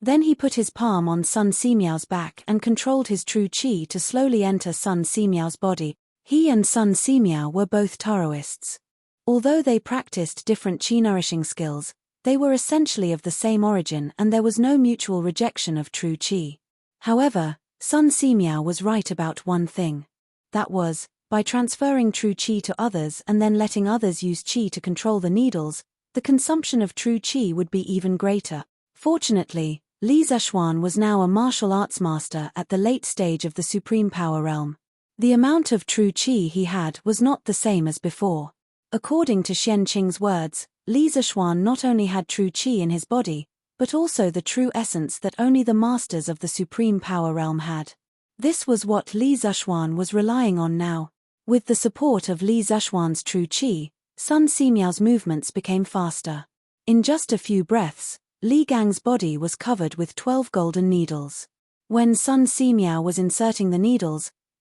Then he put his palm on Sun Simiao's back and controlled his true qi to slowly enter Sun Simiao's body. He and Sun Simiao were both Taoists. Although they practiced different qi-nourishing skills, they were essentially of the same origin and there was no mutual rejection of true qi. However, Sun Simiao was right about one thing. That was, by transferring true qi to others and then letting others use qi to control the needles, the consumption of true qi would be even greater. Fortunately, Li Zishuan was now a martial arts master at the late stage of the Supreme Power Realm. The amount of true qi he had was not the same as before. According to Xian Qing's words, Li Zishuan not only had true qi in his body, but also the true essence that only the masters of the Supreme Power Realm had. This was what Li Zishuan was relying on now. With the support of Li Zishuan's true qi, Sun Simiao's movements became faster. In just a few breaths, Li Gang's body was covered with 12 golden needles. When Sun Simiao was inserting the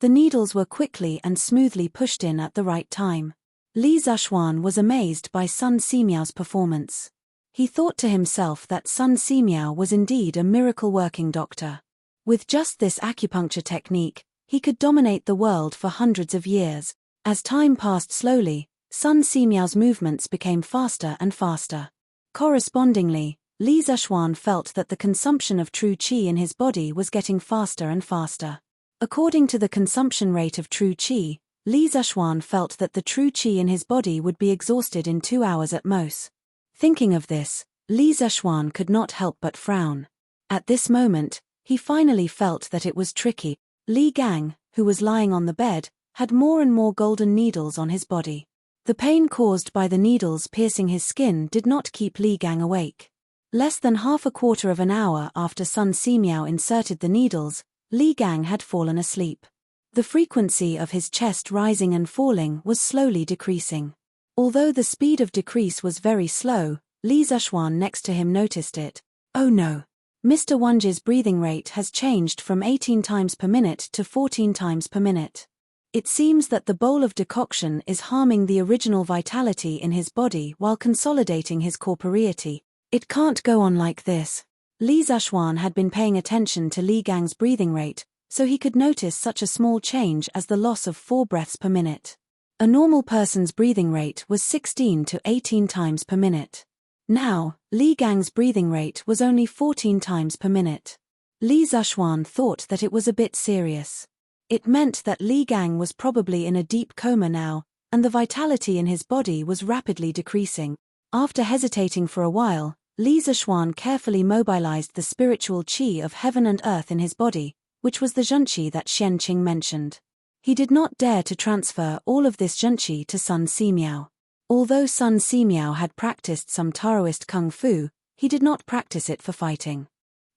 needles were quickly and smoothly pushed in at the right time. Li Zishuan was amazed by Sun Simiao's performance. He thought to himself that Sun Simiao was indeed a miracle-working doctor. With just this acupuncture technique, he could dominate the world for hundreds of years. As time passed slowly, Sun Simiao's movements became faster and faster. Correspondingly, Li Zishuan felt that the consumption of true qi in his body was getting faster and faster. According to the consumption rate of true qi, Li Zishuan felt that the true qi in his body would be exhausted in 2 hours at most. Thinking of this, Li Zishuan could not help but frown. At this moment, he finally felt that it was tricky. Li Gang, who was lying on the bed, had more and more golden needles on his body. The pain caused by the needles piercing his skin did not keep Li Gang awake. Less than half a quarter of an hour after Sun Simiao inserted the needles, Li Gang had fallen asleep. The frequency of his chest rising and falling was slowly decreasing. Although the speed of decrease was very slow, Li Zishuan next to him noticed it. Oh no! Mr. Wenji's breathing rate has changed from 18 times per minute to 14 times per minute. It seems that the bowl of decoction is harming the original vitality in his body while consolidating his corporeity. It can't go on like this. Li Zishuan had been paying attention to Li Gang's breathing rate, so he could notice such a small change as the loss of 4 breaths per minute. A normal person's breathing rate was 16 to 18 times per minute. Now, Li Gang's breathing rate was only 14 times per minute. Li Zishuan thought that it was a bit serious. It meant that Li Gang was probably in a deep coma now, and the vitality in his body was rapidly decreasing. After hesitating for a while, Li Zishuan carefully mobilized the spiritual qi of heaven and earth in his body, which was the zhenqi that Xianqing mentioned. He did not dare to transfer all of this zhenqi to Sun Simiao. Although Sun Simiao had practiced some Taoist kung fu, he did not practice it for fighting.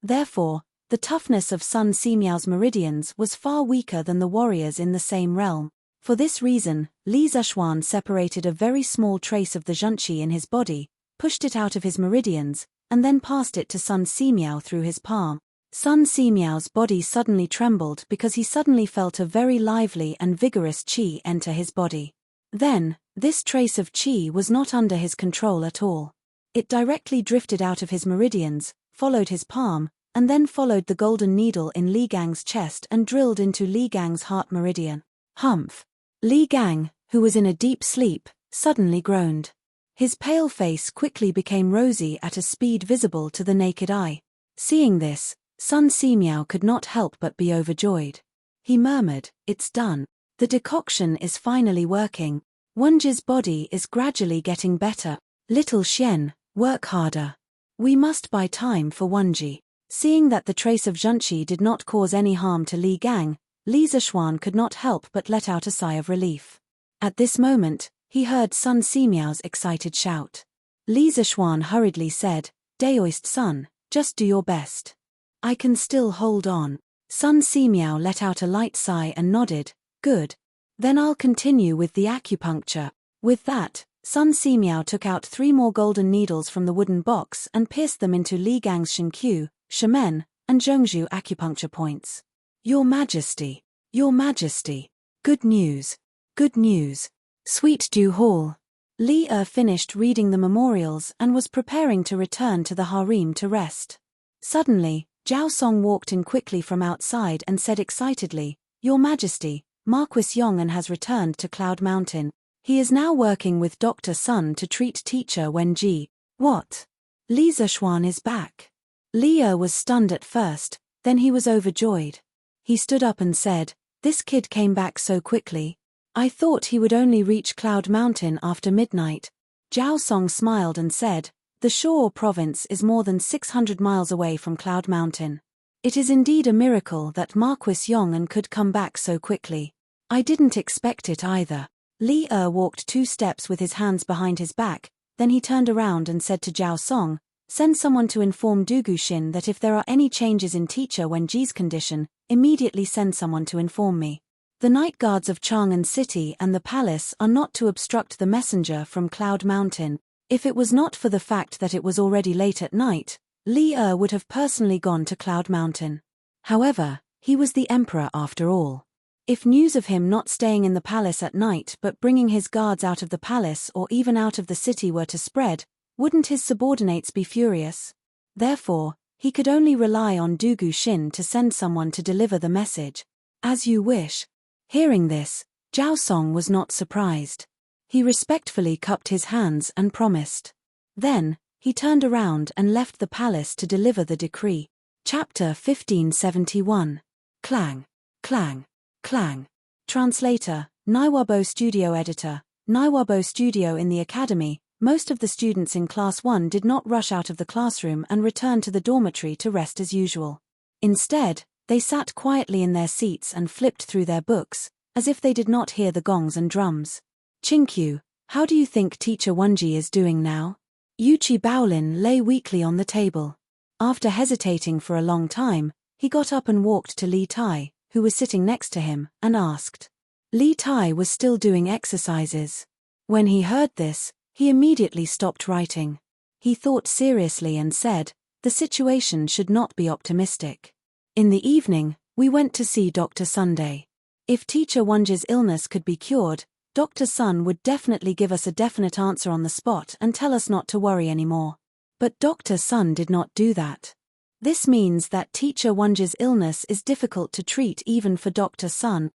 Therefore, the toughness of Sun Simiao's meridians was far weaker than the warriors in the same realm. For this reason, Li Zishuan separated a very small trace of the zhenqi in his body, pushed it out of his meridians, and then passed it to Sun Simiao through his palm. Sun Simiao's body suddenly trembled because he suddenly felt a very lively and vigorous qi enter his body. Then, this trace of qi was not under his control at all. It directly drifted out of his meridians, followed his palm, and then followed the golden needle in Li Gang's chest and drilled into Li Gang's heart meridian. Humph! Li Gang, who was in a deep sleep, suddenly groaned. His pale face quickly became rosy at a speed visible to the naked eye. Seeing this, Sun Simiao could not help but be overjoyed. He murmured, "It's done. The decoction is finally working. Wenji's body is gradually getting better. Little Xian, work harder. We must buy time for Wenji." Seeing that the trace of zhenqi did not cause any harm to Li Gang, Li Zishuan could not help but let out a sigh of relief. At this moment, he heard Sun Simiao's excited shout. Li Zishuan hurriedly said, "Daoist Sun, just do your best. I can still hold on." Sun Simiao let out a light sigh and nodded, "Good. Then I'll continue with the acupuncture." With that, Sun Simiao took out 3 more golden needles from the wooden box and pierced them into Li Gang's Shenqiu, Shemen, and Zhongzhu acupuncture points. "Your Majesty, Your Majesty, good news, good news." Sweet Dew Hall. Li finished reading the memorials and was preparing to return to the harem to rest. Suddenly, Zhao Song walked in quickly from outside and said excitedly, "Your Majesty, Marquis Yong'an has returned to Cloud Mountain. He is now working with Dr. Sun to treat teacher Wenji." "What? Li Zishuan is back?" Li was stunned at first, then he was overjoyed. He stood up and said, "This kid came back so quickly. I thought he would only reach Cloud Mountain after midnight." Zhao Song smiled and said, "The Shore province is more than 600 miles away from Cloud Mountain. It is indeed a miracle that Marquis Yong'an could come back so quickly. I didn't expect it either." Li walked 2 steps with his hands behind his back, then he turned around and said to Zhao Song, "Send someone to inform Dugu Xin that if there are any changes in teacher Wenji's condition, immediately send someone to inform me. The night guards of Chang'an City and the palace are not to obstruct the messenger from Cloud Mountain." If it was not for the fact that it was already late at night, Li would have personally gone to Cloud Mountain. However, he was the emperor after all. If news of him not staying in the palace at night but bringing his guards out of the palace or even out of the city were to spread, wouldn't his subordinates be furious? Therefore, he could only rely on Dugu Xin to send someone to deliver the message. "As you wish." Hearing this, Zhao Song was not surprised. He respectfully cupped his hands and promised. Then, he turned around and left the palace to deliver the decree. Chapter 1571. Clang. Clang. Clang. Translator, Naiwabo Studio Editor, Naiwabo Studio. In the academy, most of the students in Class 1 did not rush out of the classroom and return to the dormitory to rest as usual. Instead, they sat quietly in their seats and flipped through their books, as if they did not hear the gongs and drums. Chinkyu, how do you think Teacher Wenji is doing now? Yuchi Baolin lay weakly on the table. After hesitating for a long time, he got up and walked to Li Tai, who was sitting next to him, and asked. Li Tai was still doing exercises. When he heard this, he immediately stopped writing. He thought seriously and said, the situation should not be optimistic. In the evening, we went to see Dr. Sunday. If Teacher Wenji's illness could be cured, Dr. Sun would definitely give us a definite answer on the spot and tell us not to worry anymore. But Dr. Sun did not do that. This means that Teacher Wenji's illness is difficult to treat even for Dr. Sun.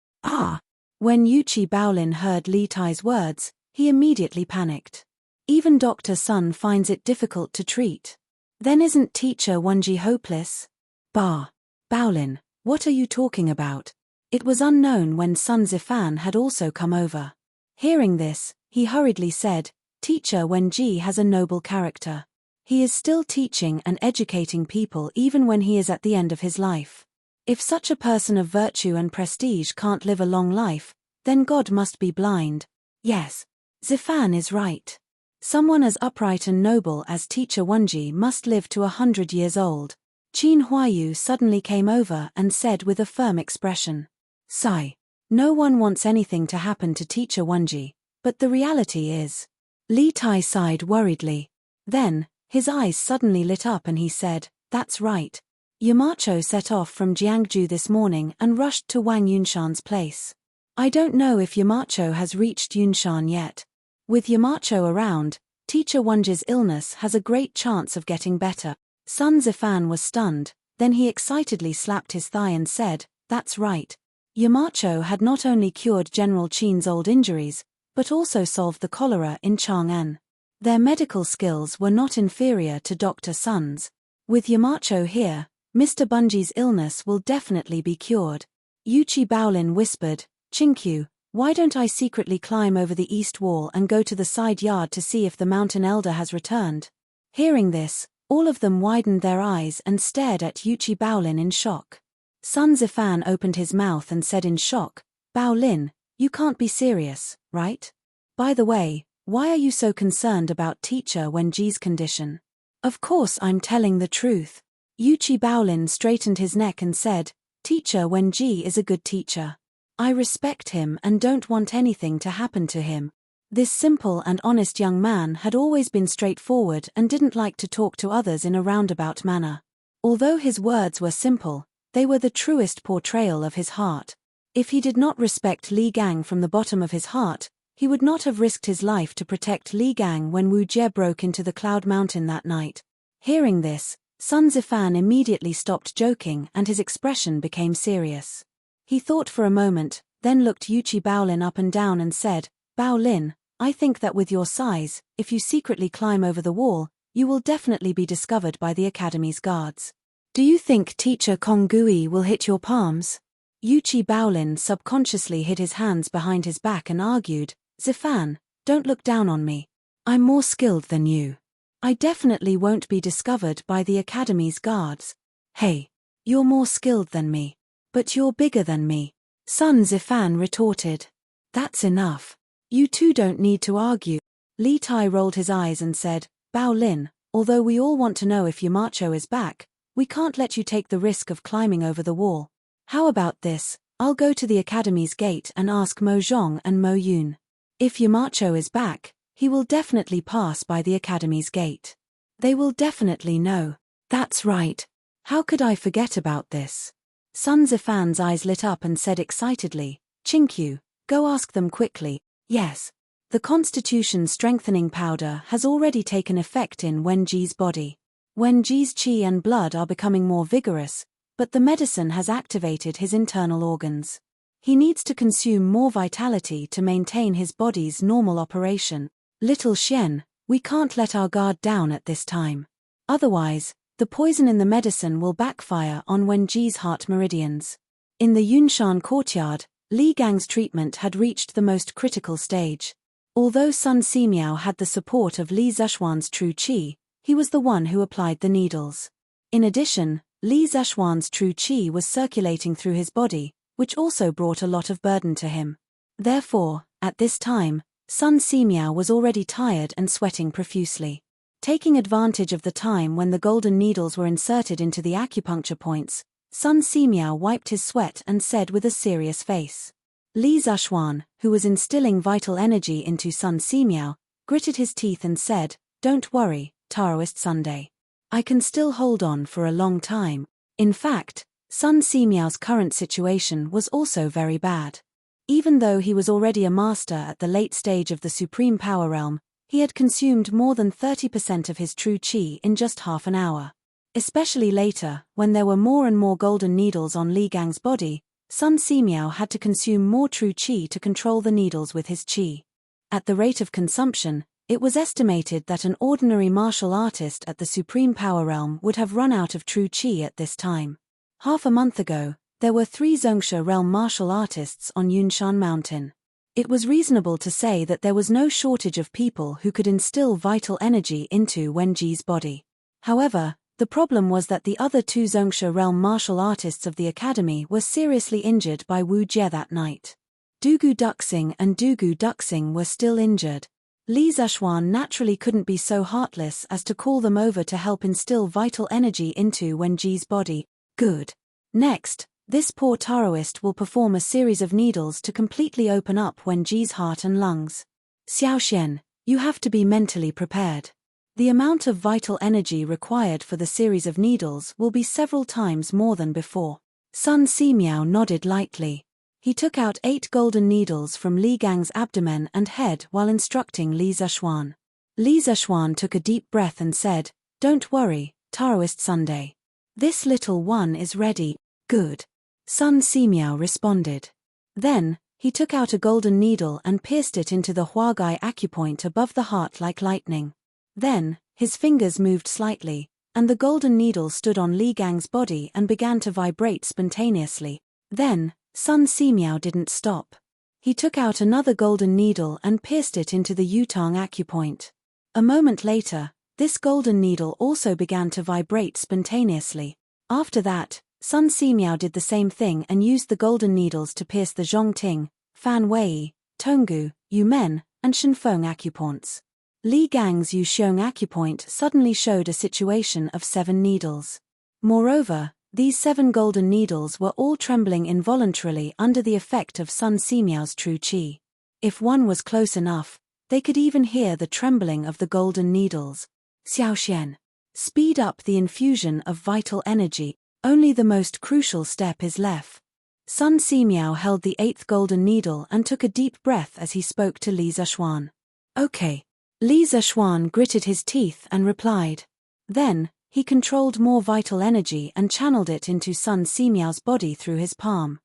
When Yuchi Baolin heard Li Tai's words, he immediately panicked. Even Dr. Sun finds it difficult to treat. Then isn't Teacher Wenji hopeless? Baolin, what are you talking about? It was unknown when Sun Zifan had also come over. Hearing this, he hurriedly said, Teacher Wenji has a noble character. He is still teaching and educating people even when he is at the end of his life. If such a person of virtue and prestige can't live a long life, then God must be blind. Yes, Zifan is right. Someone as upright and noble as Teacher Wenji must live to 100 years old. Qin Huayu suddenly came over and said with a firm expression. Sigh. No one wants anything to happen to Teacher Wenji, but the reality is. Li Tai sighed worriedly. Then, his eyes suddenly lit up and he said, that's right. Yamacho set off from Jiangju this morning and rushed to Wang Yunshan's place. I don't know if Yamacho has reached Yunshan yet. With Yamacho around, Teacher Wenji's illness has a great chance of getting better. Sun Zifan was stunned, then he excitedly slapped his thigh and said, that's right. Yamacho had not only cured General Qin's old injuries, but also solved the cholera in Chang'an. Their medical skills were not inferior to Dr. Sun's. With Yamacho here, Mr. Bunji's illness will definitely be cured. Yuchi Baolin whispered, Chinkyu, why don't I secretly climb over the east wall and go to the side yard to see if the mountain elder has returned? Hearing this, all of them widened their eyes and stared at Yuchi Baolin in shock. Sun Zifan opened his mouth and said in shock, Baolin, you can't be serious, right? By the way, why are you so concerned about Teacher Wenji's condition? Of course I'm telling the truth. Yuchi Baolin straightened his neck and said, Teacher Wenji is a good teacher. I respect him and don't want anything to happen to him. This simple and honest young man had always been straightforward and didn't like to talk to others in a roundabout manner. Although his words were simple, they were the truest portrayal of his heart. If he did not respect Li Gang from the bottom of his heart, he would not have risked his life to protect Li Gang when Wu Jie broke into the Cloud Mountain that night. Hearing this, Sun Zifan immediately stopped joking and his expression became serious. He thought for a moment, then looked Yuchi Baolin up and down and said, Baolin, I think that with your size, if you secretly climb over the wall, you will definitely be discovered by the Academy's guards. Do you think Teacher Konggui will hit your palms? Yuchi Baolin subconsciously hid his hands behind his back and argued, Zifan, don't look down on me. I'm more skilled than you. I definitely won't be discovered by the Academy's guards. Hey, you're more skilled than me. But you're bigger than me. Sun Zifan retorted. That's enough. You two don't need to argue. Li Tai rolled his eyes and said, Baolin, although we all want to know if Yamacho is back, we can't let you take the risk of climbing over the wall. How about this? I'll go to the Academy's gate and ask Mo Zhong and Mo Yun. If Yamacho is back, he will definitely pass by the Academy's gate. They will definitely know. That's right. How could I forget about this? Sun Zifan's eyes lit up and said excitedly, Chinkyu, go ask them quickly. Yes. The constitution strengthening powder has already taken effect in Wenji's body. Wenji's qi and blood are becoming more vigorous, but the medicine has activated his internal organs. He needs to consume more vitality to maintain his body's normal operation. Little Xian, we can't let our guard down at this time. Otherwise, the poison in the medicine will backfire on Wenji's heart meridians. In the Yunshan courtyard, Li Gang's treatment had reached the most critical stage. Although Sun Simiao had the support of Li Zeshuan's true qi, he was the one who applied the needles. In addition, Li Zeshuan's true qi was circulating through his body, which also brought a lot of burden to him. Therefore, at this time, Sun Simiao was already tired and sweating profusely. Taking advantage of the time when the golden needles were inserted into the acupuncture points, Sun Simiao wiped his sweat and said with a serious face. Li Zeshuan, who was instilling vital energy into Sun Simiao, gritted his teeth and said, "Don't worry, Taoist Sunday. I can still hold on for a long time." In fact, Sun Simiao's current situation was also very bad. Even though he was already a master at the late stage of the Supreme Power Realm, he had consumed more than 30% of his true qi in just half an hour. Especially later, when there were more and more golden needles on Li Gang's body, Sun Simiao had to consume more true qi to control the needles with his qi. At the rate of consumption, it was estimated that an ordinary martial artist at the Supreme Power Realm would have run out of true qi at this time. Half a month ago, there were 3 Zhongsha realm martial artists on Yunshan Mountain. It was reasonable to say that there was no shortage of people who could instill vital energy into Wenji's body. However, the problem was that the other 2 Zhongsha realm martial artists of the academy were seriously injured by Wu Jie that night. Dugu Duxing and Dugu Duxing were still injured. Li Zeshuan naturally couldn't be so heartless as to call them over to help instill vital energy into Wenji's body. Good. Next, this poor Taoist will perform a series of needles to completely open up Wenji's heart and lungs. Xiaoxian, you have to be mentally prepared. The amount of vital energy required for the series of needles will be several times more than before. Sun Simiao nodded lightly. He took out 8 golden needles from Li Gang's abdomen and head while instructing Li Zeshuan. Li Zeshuan took a deep breath and said, "Don't worry, Taoist Sunday. This little one is ready." "Good." Sun Simiao responded. Then, he took out a golden needle and pierced it into the Huagai acupoint above the heart like lightning. Then, his fingers moved slightly, and the golden needle stood on Li Gang's body and began to vibrate spontaneously. Then, Sun Simiao didn't stop. He took out another golden needle and pierced it into the Yutang acupoint. A moment later, this golden needle also began to vibrate spontaneously. After that, Sun Simiao did the same thing and used the golden needles to pierce the Zhongting, Fan Wei, Tonggu, Yumen, and Shenfeng acupoints. Li Gang's Yuxiong acupoint suddenly showed a situation of 7 needles. Moreover, these 7 golden needles were all trembling involuntarily under the effect of Sun Simiao's true qi. If one was close enough, they could even hear the trembling of the golden needles. Xiaoxian. Speed up the infusion of vital energy, only the most crucial step is left. Sun Simiao held the 8th golden needle and took a deep breath as he spoke to Li Zeshuan. "Okay." Li Zeshuan gritted his teeth and replied. Then, he controlled more vital energy and channeled it into Sun Simiao's body through his palm.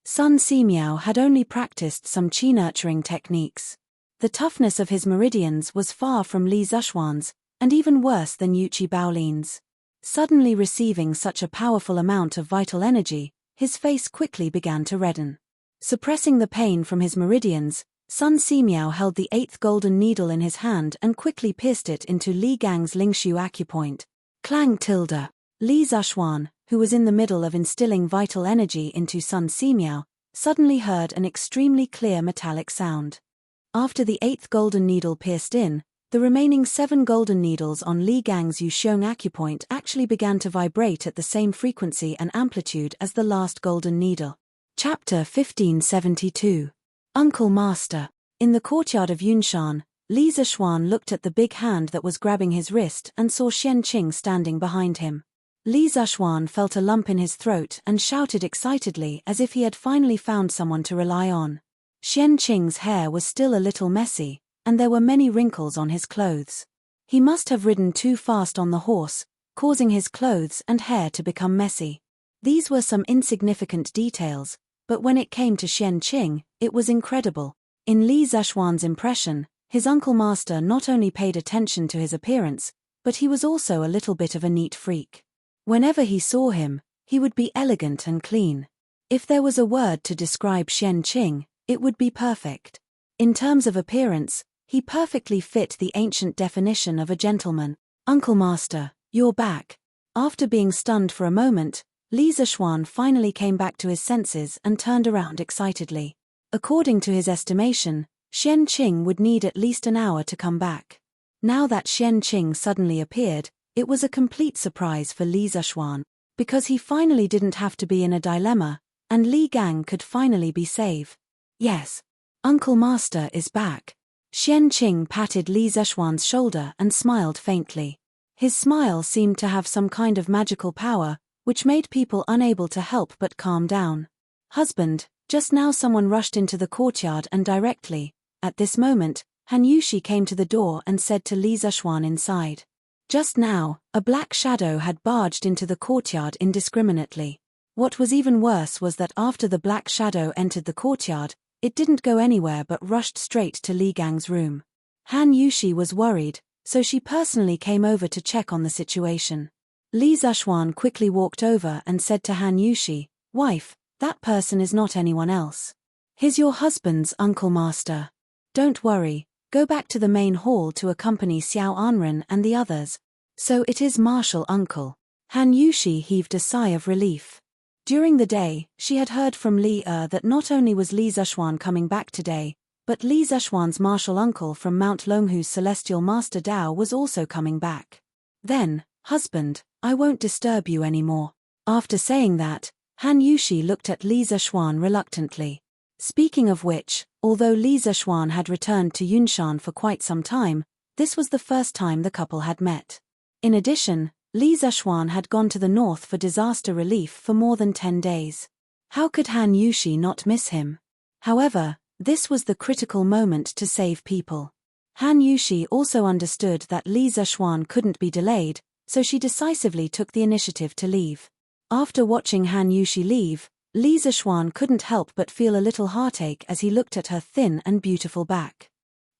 Sun Simiao had only practiced some qi nurturing techniques. The toughness of his meridians was far from Li Zeshuan's, and even worse than Yuqi Baolin's. Suddenly receiving such a powerful amount of vital energy, his face quickly began to redden. Suppressing the pain from his meridians, Sun Simiao held the 8th golden needle in his hand and quickly pierced it into Li Gang's Lingshu acupoint. Clang tilde. Li Zeshuan, who was in the middle of instilling vital energy into Sun Simiao, suddenly heard an extremely clear metallic sound. After the 8th golden needle pierced in, the remaining 7 golden needles on Li Gang's Yuxiong acupoint actually began to vibrate at the same frequency and amplitude as the last golden needle. Chapter 1572. Uncle Master. In the courtyard of Yunshan, Li Zeshuan looked at the big hand that was grabbing his wrist and saw Xianqing standing behind him. Li Zeshuan felt a lump in his throat and shouted excitedly as if he had finally found someone to rely on. Xianqing's hair was still a little messy, and there were many wrinkles on his clothes. He must have ridden too fast on the horse, causing his clothes and hair to become messy. These were some insignificant details, but when it came to Xianqing, it was incredible. In Li Zeshuan's impression, his uncle master not only paid attention to his appearance, but he was also a little bit of a neat freak. Whenever he saw him, he would be elegant and clean. If there was a word to describe Qianqing, it would be perfect. In terms of appearance, he perfectly fit the ancient definition of a gentleman. Uncle Master, you're back. After being stunned for a moment, Li Zishuan finally came back to his senses and turned around excitedly. According to his estimation, Qianqing would need at least an hour to come back. Now that Qianqing suddenly appeared, it was a complete surprise for Li Zishuan, because he finally didn't have to be in a dilemma, and Li Gang could finally be saved. Yes. Uncle Master is back. Qianqing patted Li Zishuan's shoulder and smiled faintly. His smile seemed to have some kind of magical power, which made people unable to help but calm down. Husband, just now someone rushed into the courtyard and directly, at this moment, Han Yushi came to the door and said to Li Zishuan inside. Just now, a black shadow had barged into the courtyard indiscriminately. What was even worse was that after the black shadow entered the courtyard, it didn't go anywhere but rushed straight to Li Gang's room. Han Yushi was worried, so she personally came over to check on the situation. Li Zishuan quickly walked over and said to Han Yushi, "Wife, that person is not anyone else. He's your husband's Uncle Master. Don't worry, go back to the main hall to accompany Xiao Anren and the others." So it is Martial Uncle. Han Yushi heaved a sigh of relief. During the day, she had heard from Li that not only was Li Zishuan coming back today, but Li Zishuan's martial uncle from Mount Longhu's celestial master Dao was also coming back. Then, husband, I won't disturb you anymore. After saying that, Han Yushi looked at Li Zishuan reluctantly. Speaking of which, although Li Zishuan had returned to Yunshan for quite some time, this was the first time the couple had met. In addition, Li Zishuan had gone to the north for disaster relief for more than 10 days. How could Han Yushi not miss him? However, this was the critical moment to save people. Han Yushi also understood that Li Zishuan couldn't be delayed, so she decisively took the initiative to leave. After watching Han Yushi leave, Li Zishuan couldn't help but feel a little heartache as he looked at her thin and beautiful back.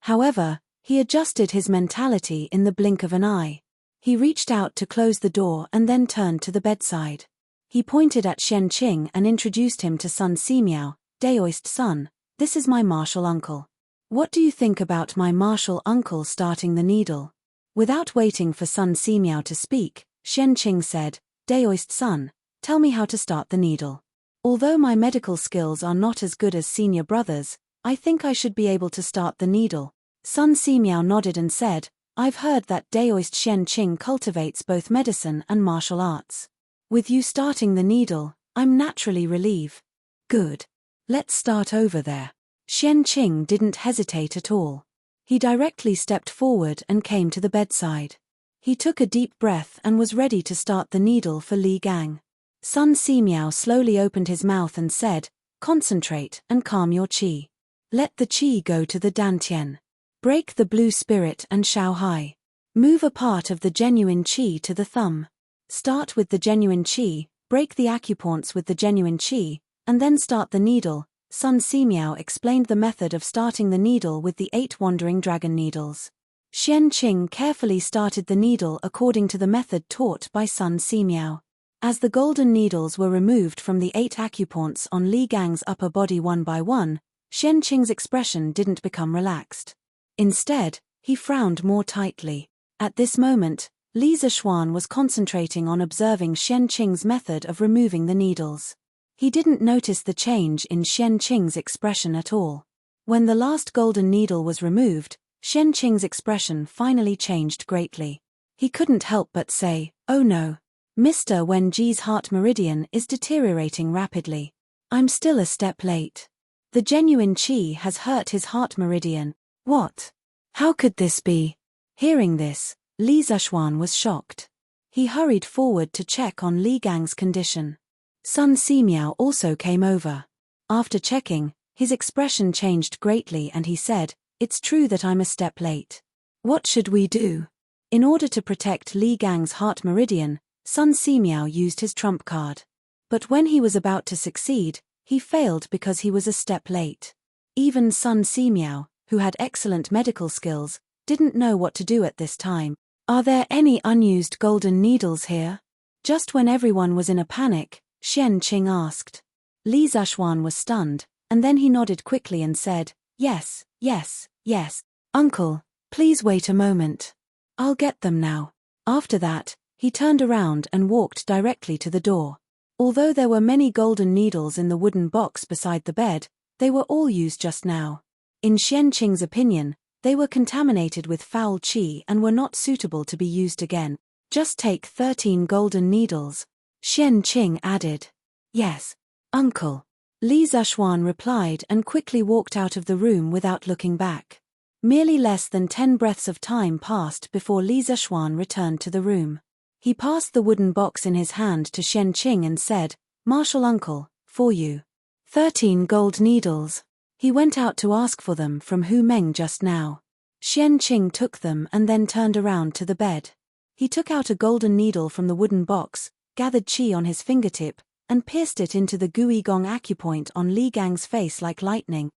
However, he adjusted his mentality in the blink of an eye. He reached out to close the door and then turned to the bedside. He pointed at Qianqing and introduced him to Sun Simiao, Daoist son. This is my martial uncle. What do you think about my martial uncle starting the needle? Without waiting for Sun Simiao to speak, Qianqing said, Daoist son, tell me how to start the needle. Although my medical skills are not as good as senior brothers, I think I should be able to start the needle. Sun Simiao nodded and said, I've heard that Daoist Qianqing cultivates both medicine and martial arts. With you starting the needle, I'm naturally relieved. Good. Let's start over there. Qianqing didn't hesitate at all. He directly stepped forward and came to the bedside. He took a deep breath and was ready to start the needle for Li Gang. Sun Simiao slowly opened his mouth and said, concentrate and calm your qi. Let the qi go to the dantian. Break the blue spirit and shao hai. Move a part of the genuine qi to the thumb. Start with the genuine qi, break the acupoints with the genuine qi, and then start the needle. Sun Simiao explained the method of starting the needle with the 8 wandering dragon needles. Qianqing carefully started the needle according to the method taught by Sun Simiao. As the golden needles were removed from the 8 acupoints on Li Gang's upper body one by one, Qianqing's expression didn't become relaxed. Instead, he frowned more tightly. At this moment, Li Zishuan was concentrating on observing Qianqing's method of removing the needles. He didn't notice the change in Qianqing's expression at all. When the last golden needle was removed, Qianqing's expression finally changed greatly. He couldn't help but say, oh no. Mr. Wenji's heart meridian is deteriorating rapidly. I'm still a step late. The genuine qi has hurt his heart meridian. What? How could this be? Hearing this, Li Zishuan was shocked. He hurried forward to check on Li Gang's condition. Sun Simiao also came over. After checking, his expression changed greatly and he said, it's true that I'm a step late. What should we do? In order to protect Li Gang's heart meridian, Sun Simiao used his trump card. But when he was about to succeed, he failed because he was a step late. Even Sun Simiao, who had excellent medical skills, didn't know what to do at this time. Are there any unused golden needles here? Just when everyone was in a panic, Qianqing asked. Li Zishuan was stunned, and then he nodded quickly and said, "Yes, yes, yes. Uncle, please wait a moment. I'll get them now." After that, he turned around and walked directly to the door. Although there were many golden needles in the wooden box beside the bed, they were all used just now. In Xianqing's opinion, they were contaminated with foul qi and were not suitable to be used again. "Just take 13 golden needles," Xianqing added. "Yes, uncle," Li Zishuan replied and quickly walked out of the room without looking back. Merely less than 10 breaths of time passed before Li Zishuan returned to the room. He passed the wooden box in his hand to Xianqing and said, "Martial uncle, for you. 13 gold needles." He went out to ask for them from Hu Meng just now. Xianqing took them and then turned around to the bed. He took out a golden needle from the wooden box, gathered qi on his fingertip, and pierced it into the Gui Gong acupoint on Li Gang's face like lightning.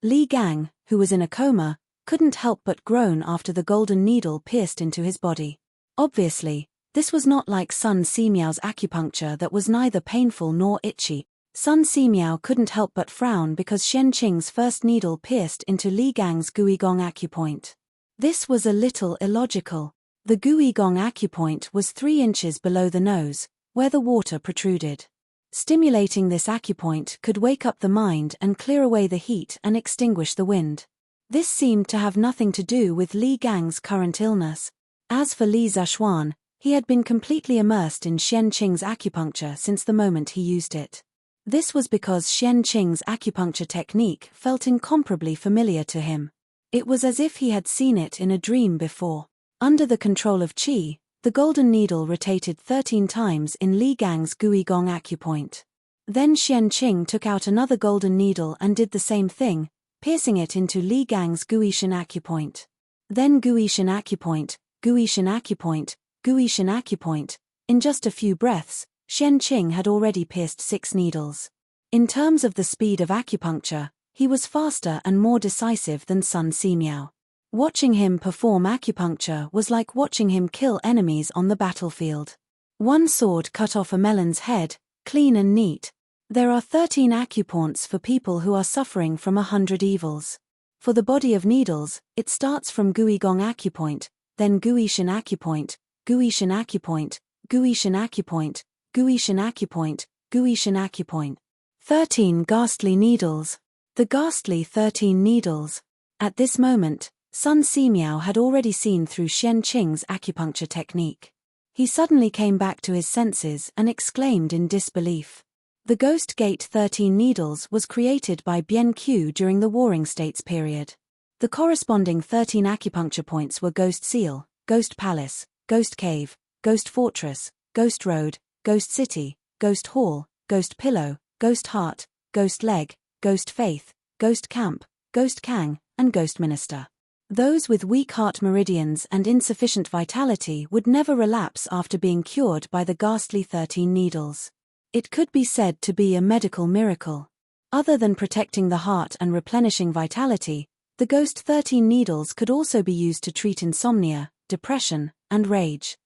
Li Gang, who was in a coma, couldn't help but groan after the golden needle pierced into his body. Obviously, this was not like Sun Simiao's acupuncture that was neither painful nor itchy. Sun Simiao couldn't help but frown because Xianqing's first needle pierced into Li Gang's Gui Gong acupoint. This was a little illogical. The Gui Gong acupoint was 3 inches below the nose, where the water protruded. Stimulating this acupoint could wake up the mind and clear away the heat and extinguish the wind. This seemed to have nothing to do with Li Gang's current illness. As for Li Zishuan, he had been completely immersed in Xianqing's acupuncture since the moment he used it. This was because Xianqing's acupuncture technique felt incomparably familiar to him. It was as if he had seen it in a dream before. Under the control of qi, the golden needle rotated 13 times in Li Gang's Gui Gong acupoint. Then Xianqing took out another golden needle and did the same thing, piercing it into Li Gang's Guishan acupoint. Then Guishan acupoint, Guishan acupoint, Guishan acupoint. In just a few breaths, Xianqing had already pierced 6 needles. In terms of the speed of acupuncture, he was faster and more decisive than Sun Simiao. Watching him perform acupuncture was like watching him kill enemies on the battlefield. One sword cut off a melon's head, clean and neat. There are 13 acupoints for people who are suffering from 100 evils. For the body of needles, it starts from Gui Gong acupoint, then Guishan acupoint, Guishan acupoint, Guishan acupoint, Guishan acupoint, Guishan acupoint. 13 ghastly needles. The ghastly 13 needles. At this moment, Sun Simiao had already seen through Xianqing's acupuncture technique. He suddenly came back to his senses and exclaimed in disbelief. The Ghost Gate 13 needles was created by Bian Qiu during the Warring States period. The corresponding 13 acupuncture points were Ghost Seal, Ghost Palace, Ghost Cave, Ghost Fortress, Ghost Road, Ghost City, Ghost Hall, Ghost Pillow, Ghost Heart, Ghost Leg, Ghost Faith, Ghost Camp, Ghost Kang, and Ghost Minister. Those with weak heart meridians and insufficient vitality would never relapse after being cured by the ghastly 13 needles. It could be said to be a medical miracle. Other than protecting the heart and replenishing vitality, the Ghost 13 needles could also be used to treat insomnia, depression, and rage.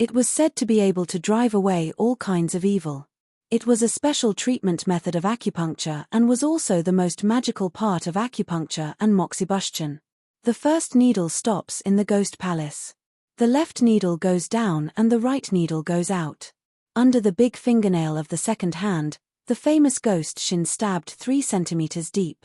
It was said to be able to drive away all kinds of evil. It was a special treatment method of acupuncture and was also the most magical part of acupuncture and moxibustion. The first needle stops in the Ghost Palace. The left needle goes down and the right needle goes out. Under the big fingernail of the second hand, the famous ghost Shin stabbed 3 centimeters deep.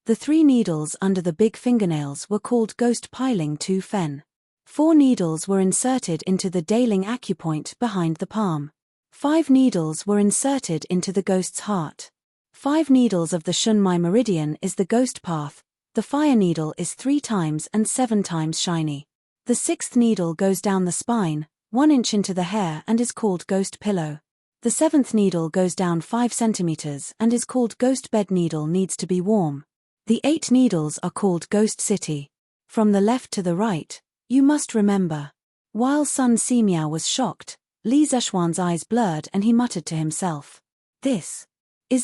The 3 needles under the big fingernails were called Ghost Piling 2 Fen. 4 needles were inserted into the Daling acupoint behind the palm. 5 needles were inserted into the ghost's heart. 5 needles of the Shunmai meridian is the ghost path. The fire needle is 3 times and 7 times shiny. The 6th needle goes down the spine, 1 inch into the hair and is called Ghost Pillow. The 7th needle goes down 5 centimeters and is called Ghost Bed Needle needs to be warm. The 8 needles are called Ghost City. From the left to the right, you must remember. While Sun Simiao was shocked, Li Zishuan's eyes blurred and he muttered to himself. Is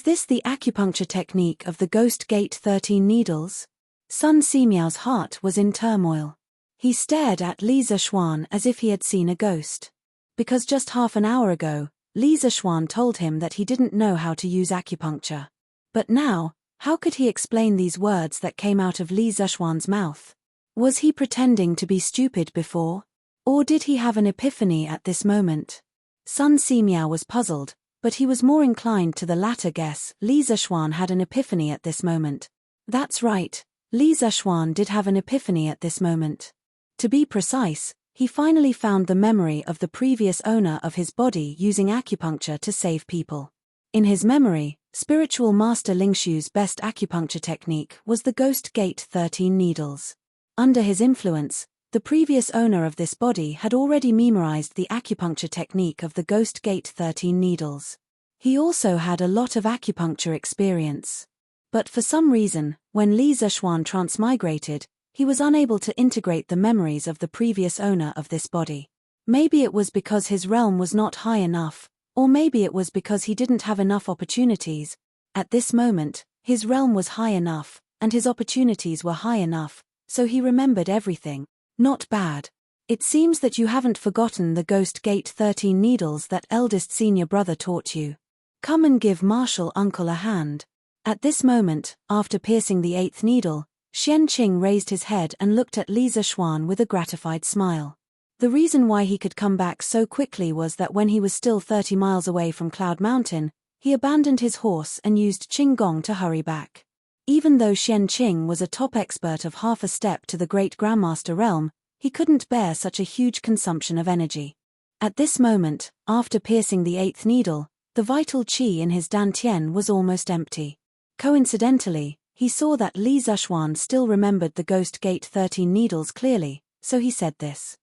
this the acupuncture technique of the Ghost Gate 13 needles? Sun Simiao's heart was in turmoil. He stared at Li Zishuan as if he had seen a ghost. Because just half an hour ago, Li Zishuan told him that he didn't know how to use acupuncture. But now, how could he explain these words that came out of Li Zishuan's mouth? Was he pretending to be stupid before? Or did he have an epiphany at this moment? Sun Simiao was puzzled, but he was more inclined to the latter guess. Li Zishuan had an epiphany at this moment. That's right, Li Zishuan did have an epiphany at this moment. To be precise, he finally found the memory of the previous owner of his body using acupuncture to save people. In his memory, spiritual master Lingshu's best acupuncture technique was the Ghost Gate 13 needles. Under his influence, the previous owner of this body had already memorized the acupuncture technique of the Ghost Gate 13 needles. He also had a lot of acupuncture experience. But for some reason, when Li Zishuan transmigrated, he was unable to integrate the memories of the previous owner of this body. Maybe it was because his realm was not high enough, or maybe it was because he didn't have enough opportunities. At this moment, his realm was high enough, and his opportunities were high enough, so he remembered everything. Not bad. It seems that you haven't forgotten the Ghost Gate 13 needles that eldest senior brother taught you. Come and give Marshall uncle a hand. At this moment, after piercing the 8th needle, Xianqing raised his head and looked at Li Zishuan with a gratified smile. The reason why he could come back so quickly was that when he was still 30 miles away from Cloud Mountain, he abandoned his horse and used Qinggong to hurry back. Even though Xianqing was a top expert of half a step to the Great Grandmaster realm, he couldn't bear such a huge consumption of energy. At this moment, after piercing the 8th needle, the vital qi in his dantian was almost empty. Coincidentally, he saw that Li Zishuan still remembered the Ghost Gate 13 needles clearly, so he said this.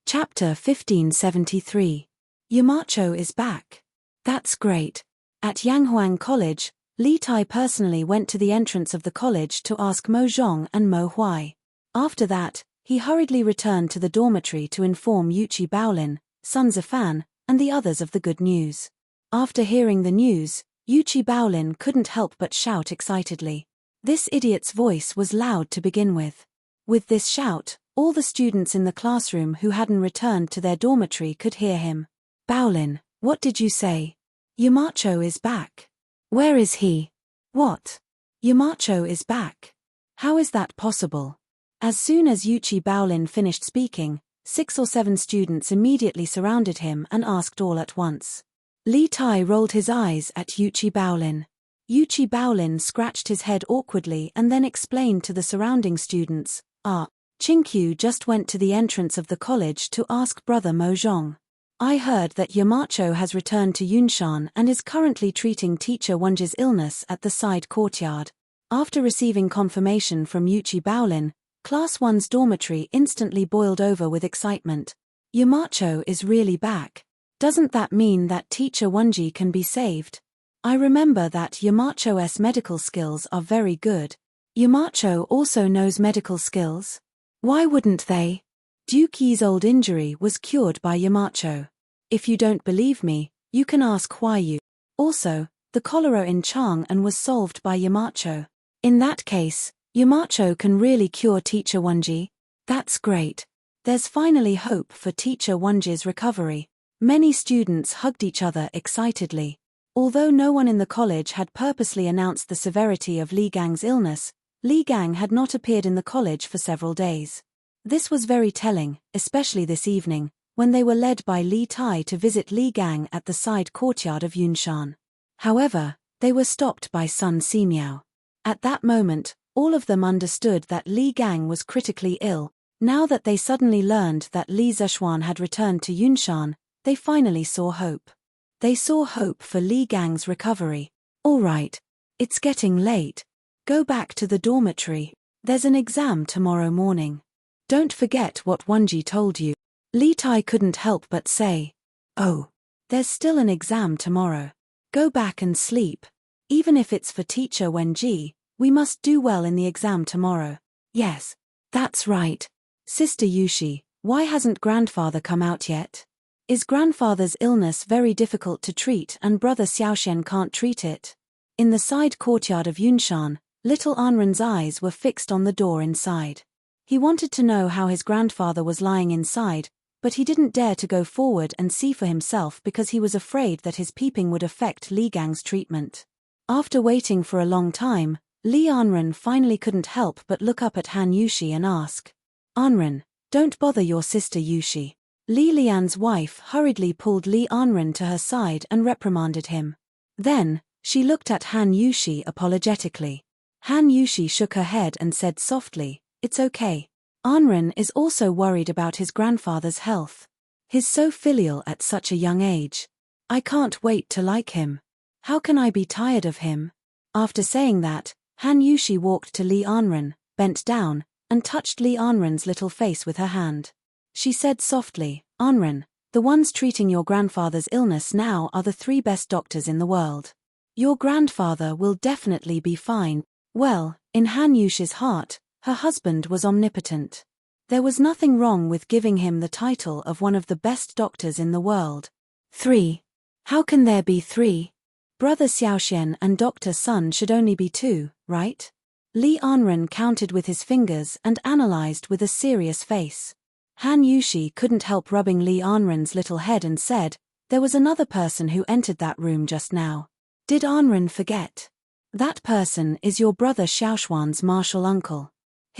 Chapter 1573. Yamacho is back. That's great. At Yanghuang College, Li Tai personally went to the entrance of the college to ask Mo Zhong and Mo Huai. After that, he hurriedly returned to the dormitory to inform Yuqi Baolin, Sun Zifan, and the others of the good news. After hearing the news, Yuqi Baolin couldn't help but shout excitedly. This idiot's voice was loud to begin with. With this shout, all the students in the classroom who hadn't returned to their dormitory could hear him. Baolin, what did you say? Yamacho is back. Where is he? What? Yamacho is back. How is that possible? As soon as Yuqi Baolin finished speaking, 6 or 7 students immediately surrounded him and asked all at once. Li Tai rolled his eyes at Yuqi Baolin. Yuqi Baolin scratched his head awkwardly and then explained to the surrounding students, Qingqiu just went to the entrance of the college to ask brother Mo Zhong. I heard that Yamacho has returned to Yunshan and is currently treating teacher Wenji's illness at the side courtyard. After receiving confirmation from Yuqi Baolin, Class 1's dormitory instantly boiled over with excitement. Yamacho is really back. Doesn't that mean that teacher Wenji can be saved? I remember that Yamacho's medical skills are very good. Yamacho also knows medical skills. Why wouldn't they? Duki's old injury was cured by Yamacho. If you don't believe me, you can ask Huayu. Also, the cholera in Chang'an was solved by Yamacho. In that case, Yamacho can really cure teacher Wenji. That's great. There's finally hope for teacher Wenji's recovery. Many students hugged each other excitedly. Although no one in the college had purposely announced the severity of Li Gang's illness, Li Gang had not appeared in the college for several days. This was very telling, especially this evening, when they were led by Li Tai to visit Li Gang at the side courtyard of Yunshan. However, they were stopped by Sun Simiao. At that moment, all of them understood that Li Gang was critically ill. Now that they suddenly learned that Li Zishuan had returned to Yunshan, they finally saw hope. They saw hope for Li Gang's recovery. All right. It's getting late. Go back to the dormitory. There's an exam tomorrow morning. Don't forget what Wenji told you. Li Tai couldn't help but say. Oh. There's still an exam tomorrow. Go back and sleep. Even if it's for teacher Wenji, we must do well in the exam tomorrow. Yes. That's right. Sister Yushi, why hasn't grandfather come out yet? Is grandfather's illness very difficult to treat and brother Xiaoxian can't treat it? In the side courtyard of Yunshan, little Anren's eyes were fixed on the door inside. He wanted to know how his grandfather was lying inside, but he didn't dare to go forward and see for himself because he was afraid that his peeping would affect Li Gang's treatment. After waiting for a long time, Li Anren finally couldn't help but look up at Han Yushi and ask, "Anren, don't bother your sister Yushi." Li Lian's wife hurriedly pulled Li Anren to her side and reprimanded him. Then, she looked at Han Yushi apologetically. Han Yushi shook her head and said softly, "It's okay. Anren is also worried about his grandfather's health. He's so filial at such a young age. I can't wait to like him. How can I be tired of him?" After saying that, Han Yushi walked to Li Anren, bent down, and touched Li Anren's little face with her hand. She said softly, "Anren, the ones treating your grandfather's illness now are the 3 best doctors in the world. Your grandfather will definitely be fine." Well, in Han Yushi's heart, her husband was omnipotent. There was nothing wrong with giving him the title of one of the best doctors in the world. 3. How can there be 3? Brother Xiaoxian and Dr. Sun should only be 2, right? Li Anren counted with his fingers and analyzed with a serious face. Han Yushi couldn't help rubbing Li Anren's little head and said, "There was another person who entered that room just now. Did Anren forget? That person is your brother Xiaoxuan's martial uncle.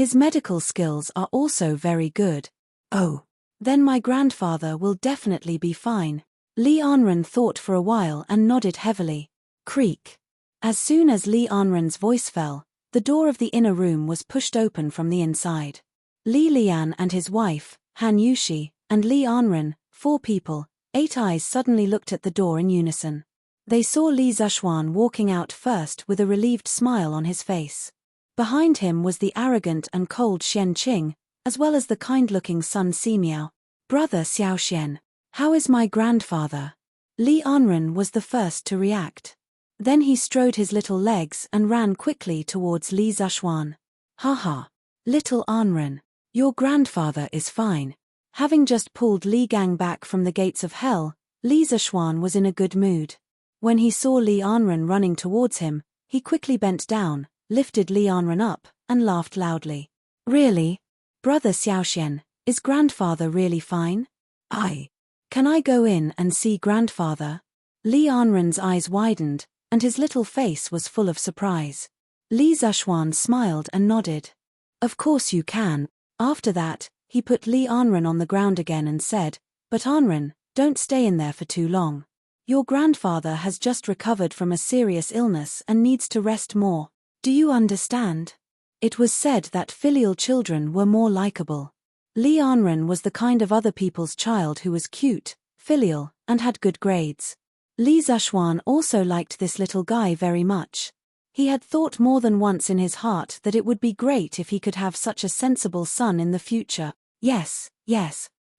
His medical skills are also very good." "Oh. Then my grandfather will definitely be fine." Li Anren thought for a while and nodded heavily. Creak. As soon as Li Anren's voice fell, the door of the inner room was pushed open from the inside. Li Lian and his wife, Han Yushi, and Li Anren, 4 people, 8 eyes suddenly looked at the door in unison. They saw Li Zishuan walking out first with a relieved smile on his face. Behind him was the arrogant and cold Xian Qing, as well as the kind-looking son Ximiao. "Brother Xiaoxian, how is my grandfather?" Li Anren was the first to react. Then he strode his little legs and ran quickly towards Li Zishuan. "Haha. Little Anren. Your grandfather is fine." Having just pulled Li Gang back from the gates of hell, Li Zishuan was in a good mood. When he saw Li Anren running towards him, he quickly bent down, lifted Li Anren up, and laughed loudly. "Really? Brother Xiaoxian, is grandfather really fine?" Can I go in and see grandfather?" Li Anren's eyes widened, and his little face was full of surprise. Li Zishuan smiled and nodded. "Of course you can." After that, he put Li Anren on the ground again and said, "But Anren, don't stay in there for too long. Your grandfather has just recovered from a serious illness and needs to rest more. Do you understand?" It was said that filial children were more likable. Li Anren was the kind of other people's child who was cute, filial, and had good grades. Li Zishuan also liked this little guy very much. He had thought more than once in his heart that it would be great if he could have such a sensible son in the future. Yes.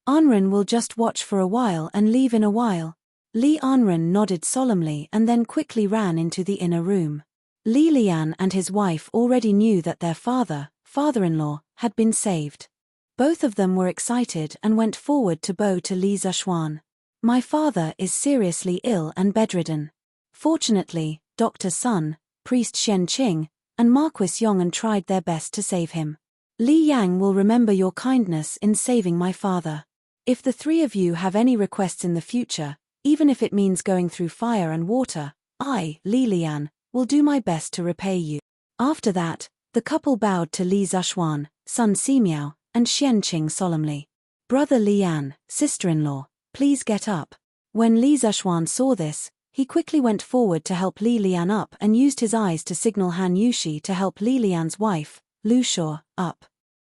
Anren will just watch for a while and leave in a while." Li Anren nodded solemnly and then quickly ran into the inner room. Li Lian and his wife already knew that their father-in-law, had been saved. Both of them were excited and went forward to bow to Li Zishuan. "My father is seriously ill and bedridden. Fortunately, Dr. Sun, Priest Xian Qing, and Marquis Yong'an tried their best to save him. Li Yang will remember your kindness in saving my father. If the 3 of you have any requests in the future, even if it means going through fire and water, I, Li Lian, will do my best to repay you." After that, the couple bowed to Li Zishuan, son Ximiao, and Xian Qing solemnly. "Brother Lian, sister-in-law, please get up." When Li Zishuan saw this, he quickly went forward to help Li Lian up and used his eyes to signal Han Yushi to help Li Lian's wife, Lu Shuo, up.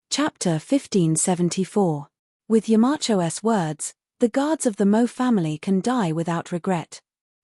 Chapter 1574. With Yamacho's words, the guards of the Mo family can die without regret.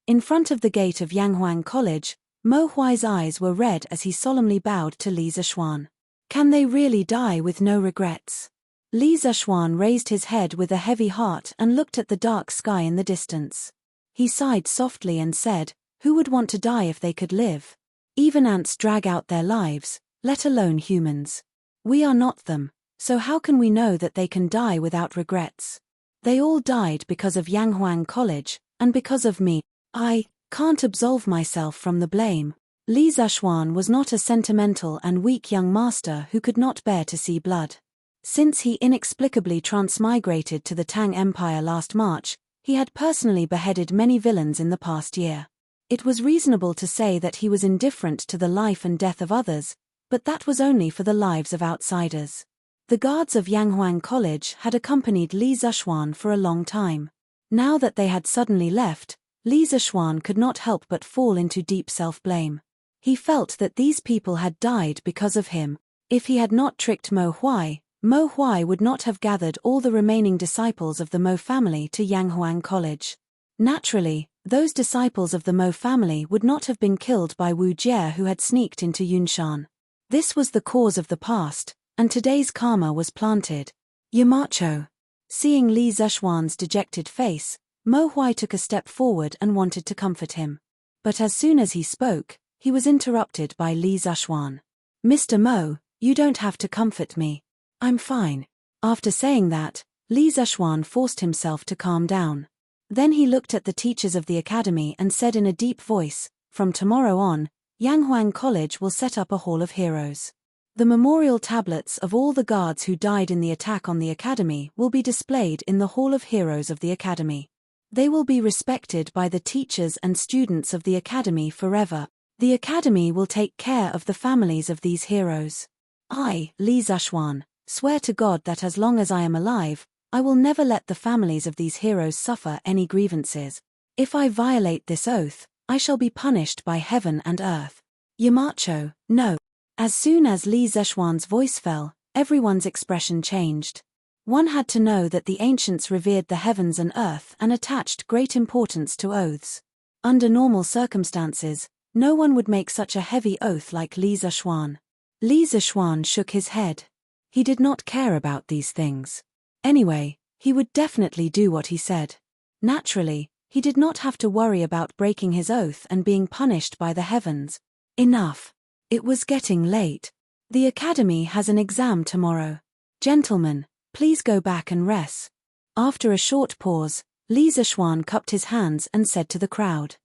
In front of the gate of Yanghuang College, Mo Huai's eyes were red as he solemnly bowed to Li Zishuan. Can they really die with no regrets? Li Zishuan raised his head with a heavy heart and looked at the dark sky in the distance. He sighed softly and said, "Who would want to die if they could live? Even ants drag out their lives, let alone humans. We are not them, so how can we know that they can die without regrets? They all died because of Yanghuang College, and because of me. I can't absolve myself from the blame." Li Zishuan was not a sentimental and weak young master who could not bear to see blood. Since he inexplicably transmigrated to the Tang Empire last March, he had personally beheaded many villains in the past year. It was reasonable to say that he was indifferent to the life and death of others, but that was only for the lives of outsiders. The guards of Yanghuang College had accompanied Li Zishuan for a long time. Now that they had suddenly left, Li Zishuan could not help but fall into deep self-blame. He felt that these people had died because of him. If he had not tricked Mo Huai would not have gathered all the remaining disciples of the Mo family to Yanghuang College. Naturally, those disciples of the Mo family would not have been killed by Wu Jie, who had sneaked into Yunshan. This was the cause of the past, and today's karma was planted. Yamacho. Seeing Li Zishuan's dejected face, Mo Huai took a step forward and wanted to comfort him. But as soon as he spoke, he was interrupted by Li Zishuan. "Mr. Mo, you don't have to comfort me. I'm fine." After saying that, Li Zishuan forced himself to calm down. Then he looked at the teachers of the academy and said in a deep voice, "From tomorrow on, Yanghuang College will set up a Hall of Heroes. The memorial tablets of all the guards who died in the attack on the academy will be displayed in the Hall of Heroes of the academy. They will be respected by the teachers and students of the academy forever. The academy will take care of the families of these heroes. I, Li Zishuan, swear to God that as long as I am alive, I will never let the families of these heroes suffer any grievances. If I violate this oath, I shall be punished by heaven and earth." Yamacho, no. As soon as Li Zishuan's voice fell, everyone's expression changed. One had to know that the ancients revered the heavens and earth and attached great importance to oaths. Under normal circumstances, no one would make such a heavy oath like Li Zishuan. Li Zishuan shook his head. He did not care about these things. Anyway, he would definitely do what he said. Naturally, he did not have to worry about breaking his oath and being punished by the heavens. Enough. It was getting late. The academy has an exam tomorrow. Gentlemen, please go back and rest. After a short pause, Li Zishuan cupped his hands and said to the crowd,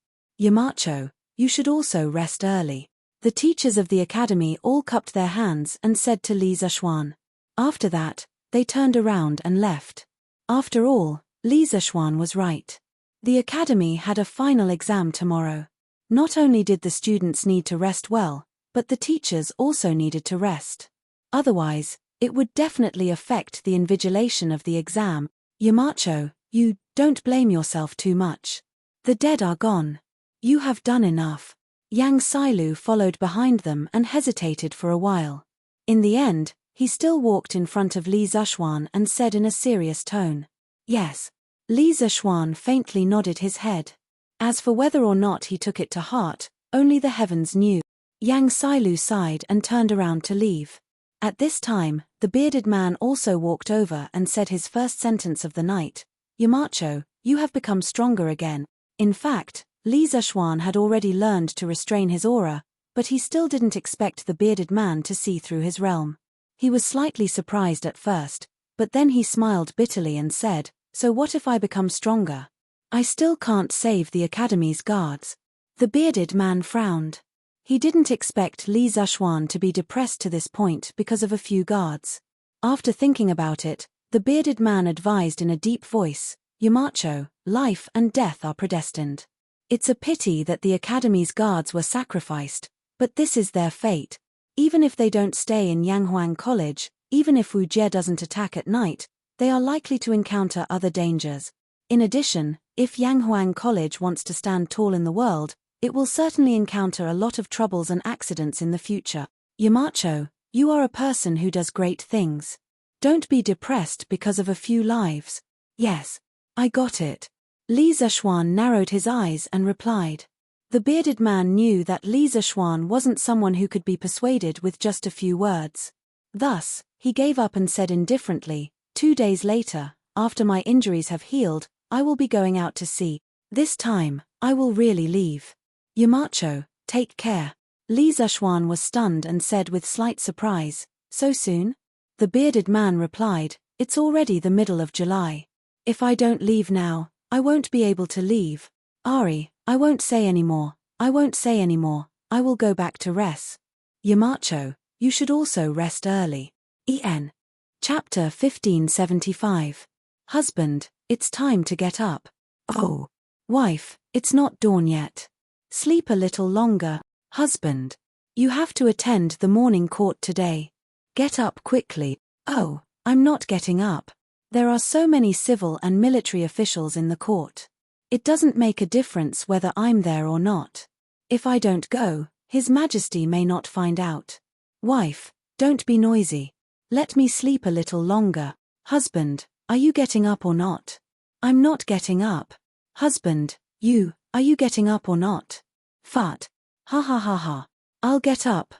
"Yamacho, you should also rest early." The teachers of the academy all cupped their hands and said to Li Zishuan. After that, they turned around and left. After all, Li Zishuan was right. The academy had a final exam tomorrow. Not only did the students need to rest well, but the teachers also needed to rest. Otherwise, it would definitely affect the invigilation of the exam. Yamacho, you don't blame yourself too much. The dead are gone. You have done enough. Yang Sailu followed behind them and hesitated for a while. In the end, he still walked in front of Li Zishuan and said in a serious tone, "Yes." Li Zishuan faintly nodded his head. As for whether or not he took it to heart, only the heavens knew. Yang Sailu sighed and turned around to leave. At this time, the bearded man also walked over and said his first sentence of the night, "Yamacho, you have become stronger again." In fact, Li Zishuan had already learned to restrain his aura, but he still didn't expect the bearded man to see through his realm. He was slightly surprised at first, but then he smiled bitterly and said, "So what if I become stronger? I still can't save the academy's guards." The bearded man frowned. He didn't expect Li Zishuan to be depressed to this point because of a few guards. After thinking about it, the bearded man advised in a deep voice, "Yamacho, life and death are predestined. It's a pity that the academy's guards were sacrificed, but this is their fate. Even if they don't stay in Yanghuang College, even if Wu Jie doesn't attack at night, they are likely to encounter other dangers. In addition, if Yanghuang College wants to stand tall in the world, it will certainly encounter a lot of troubles and accidents in the future. Yamacho, you are a person who does great things. Don't be depressed because of a few lives." "Yes, I got it." Li Zishuan narrowed his eyes and replied. The bearded man knew that Li Zishuan wasn't someone who could be persuaded with just a few words. Thus, he gave up and said indifferently, 2 days later, after my injuries have healed, I will be going out to sea. This time, I will really leave. Yamacho, take care." Li Zishuan was stunned and said with slight surprise, "So soon?" The bearded man replied, "It's already the middle of July. If I don't leave now, I won't be able to leave. Ari, I won't say anymore, I won't say anymore, I will go back to rest." "Yamacho, you should also rest early. En. Chapter 1575. Husband, it's time to get up. Oh. Wife, it's not dawn yet. Sleep a little longer. Husband, you have to attend the morning court today. Get up quickly. Oh, I'm not getting up. There are so many civil and military officials in the court. It doesn't make a difference whether I'm there or not. If I don't go, His Majesty may not find out. Wife, don't be noisy. Let me sleep a little longer. Husband, are you getting up or not? I'm not getting up. Husband, are you getting up or not? Fat. Ha ha ha ha. I'll get up,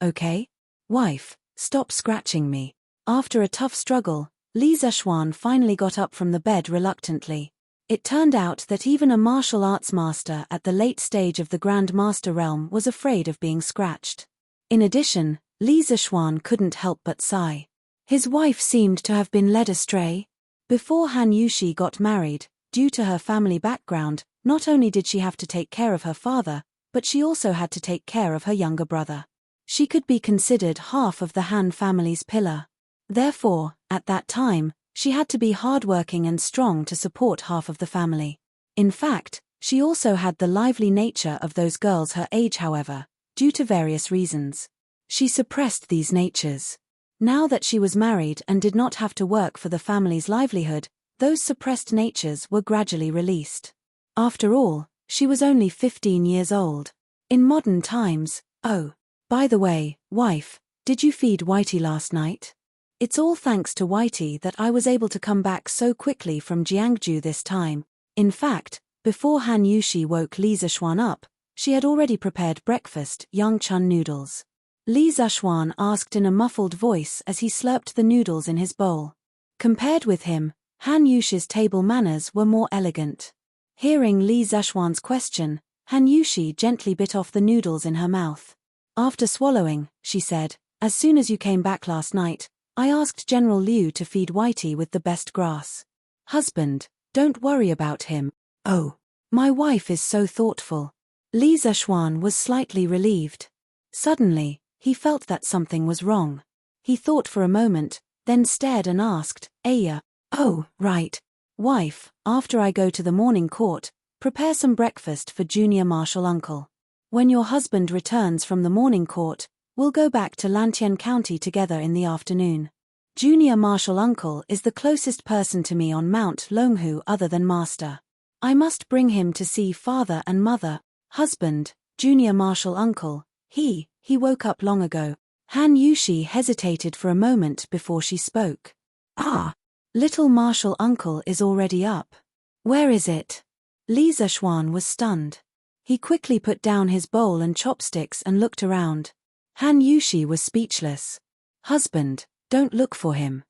okay? Wife, stop scratching me. After a tough struggle, Li Zexuan finally got up from the bed reluctantly. It turned out that even a martial arts master at the late stage of the Grand Master realm was afraid of being scratched. In addition, Li Zexuan couldn't help but sigh. His wife seemed to have been led astray. Before Han Yushi got married, due to her family background, not only did she have to take care of her father, but she also had to take care of her younger brother. She could be considered half of the Han family's pillar. Therefore, at that time, she had to be hardworking and strong to support half of the family. In fact, she also had the lively nature of those girls her age, however, due to various reasons. She suppressed these natures. Now that she was married and did not have to work for the family's livelihood, those suppressed natures were gradually released. After all, she was only 15 years old. In modern times, oh, by the way, wife, did you feed Whitey last night? It's all thanks to Whitey that I was able to come back so quickly from Jiangju this time. In fact, before Han Yushi woke Li Zexuan up, she had already prepared breakfast, Yangchun noodles. Li Zexuan asked in a muffled voice as he slurped the noodles in his bowl. Compared with him, Han Yushi's table manners were more elegant. Hearing Li Zexuan's question, Han Yushi gently bit off the noodles in her mouth. After swallowing, she said, "As soon as you came back last night, I asked General Liu to feed Whitey with the best grass. Husband, don't worry about him. Oh, my wife is so thoughtful." Li Zexuan was slightly relieved. Suddenly, he felt that something was wrong. He thought for a moment, then stared and asked, "Aya, oh, right. Wife, after I go to the morning court, prepare some breakfast for Junior Marshal Uncle. When your husband returns from the morning court, we'll go back to Lantian County together in the afternoon. Junior Marshal Uncle is the closest person to me on Mount Longhu other than Master. I must bring him to see father and mother." Husband, Junior Marshal Uncle, he woke up long ago. Han Yushi hesitated for a moment before she spoke. "Ah, little Marshal Uncle is already up. Where is it?" Li Zexuan was stunned. He quickly put down his bowl and chopsticks and looked around. Han Yushi was speechless. "Husband, don't look for him.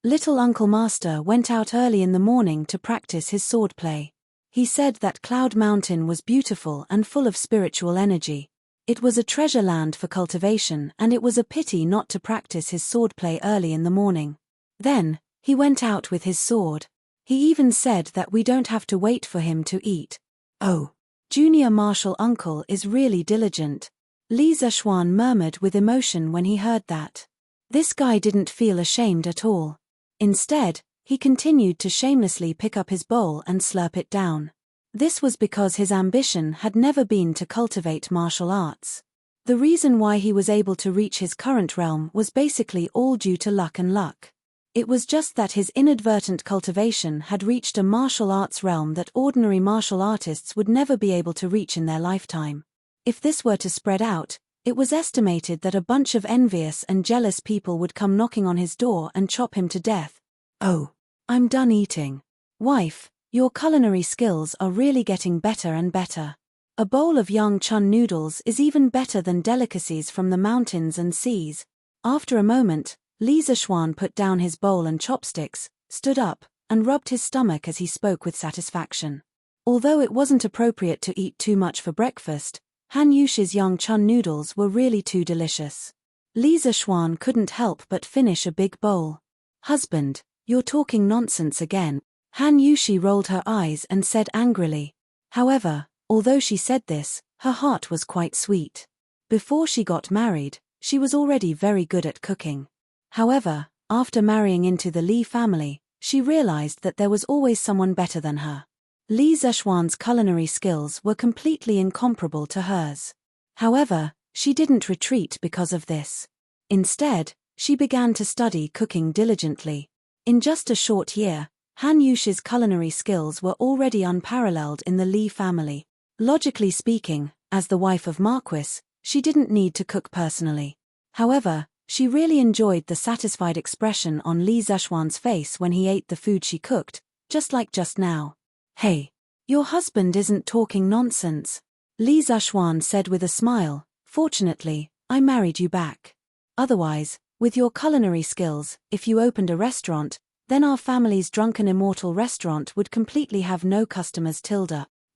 Little Uncle Master went out early in the morning to practice his swordplay. He said that Cloud Mountain was beautiful and full of spiritual energy. It was a treasure land for cultivation, and it was a pity not to practice his swordplay early in the morning. Then, he went out with his sword. He even said that we don't have to wait for him to eat. Oh, Junior Marshal Uncle is really diligent." Li Zexuan murmured with emotion when he heard that. This guy didn't feel ashamed at all. Instead, he continued to shamelessly pick up his bowl and slurp it down. This was because his ambition had never been to cultivate martial arts. The reason why he was able to reach his current realm was basically all due to luck and luck. It was just that his inadvertent cultivation had reached a martial arts realm that ordinary martial artists would never be able to reach in their lifetime. If this were to spread out, it was estimated that a bunch of envious and jealous people would come knocking on his door and chop him to death. "Oh, I'm done eating. Wife, your culinary skills are really getting better and better. A bowl of Yangchun noodles is even better than delicacies from the mountains and seas." After a moment, Li Zexuan put down his bowl and chopsticks, stood up, and rubbed his stomach as he spoke with satisfaction. Although it wasn't appropriate to eat too much for breakfast, Han Yushi's Yangchun noodles were really too delicious. Li Zexuan couldn't help but finish a big bowl. "Husband, you're talking nonsense again." Han Yushi rolled her eyes and said angrily. However, although she said this, her heart was quite sweet. Before she got married, she was already very good at cooking. However, After marrying into the Li family, she realized that there was always someone better than her. Li Zeshuan's culinary skills were completely incomparable to hers. However, she didn't retreat because of this. Instead, she began to study cooking diligently. In just a short year, Han Yushi's culinary skills were already unparalleled in the Li family. Logically speaking, as the wife of Marquis, she didn't need to cook personally. However, she really enjoyed the satisfied expression on Li Zeshuan's face when he ate the food she cooked, just like just now. "Hey, your husband isn't talking nonsense," Li Zeshuan said with a smile. "Fortunately, I married you back. Otherwise, with your culinary skills, if you opened a restaurant, then our family's drunken immortal restaurant would completely have no customers.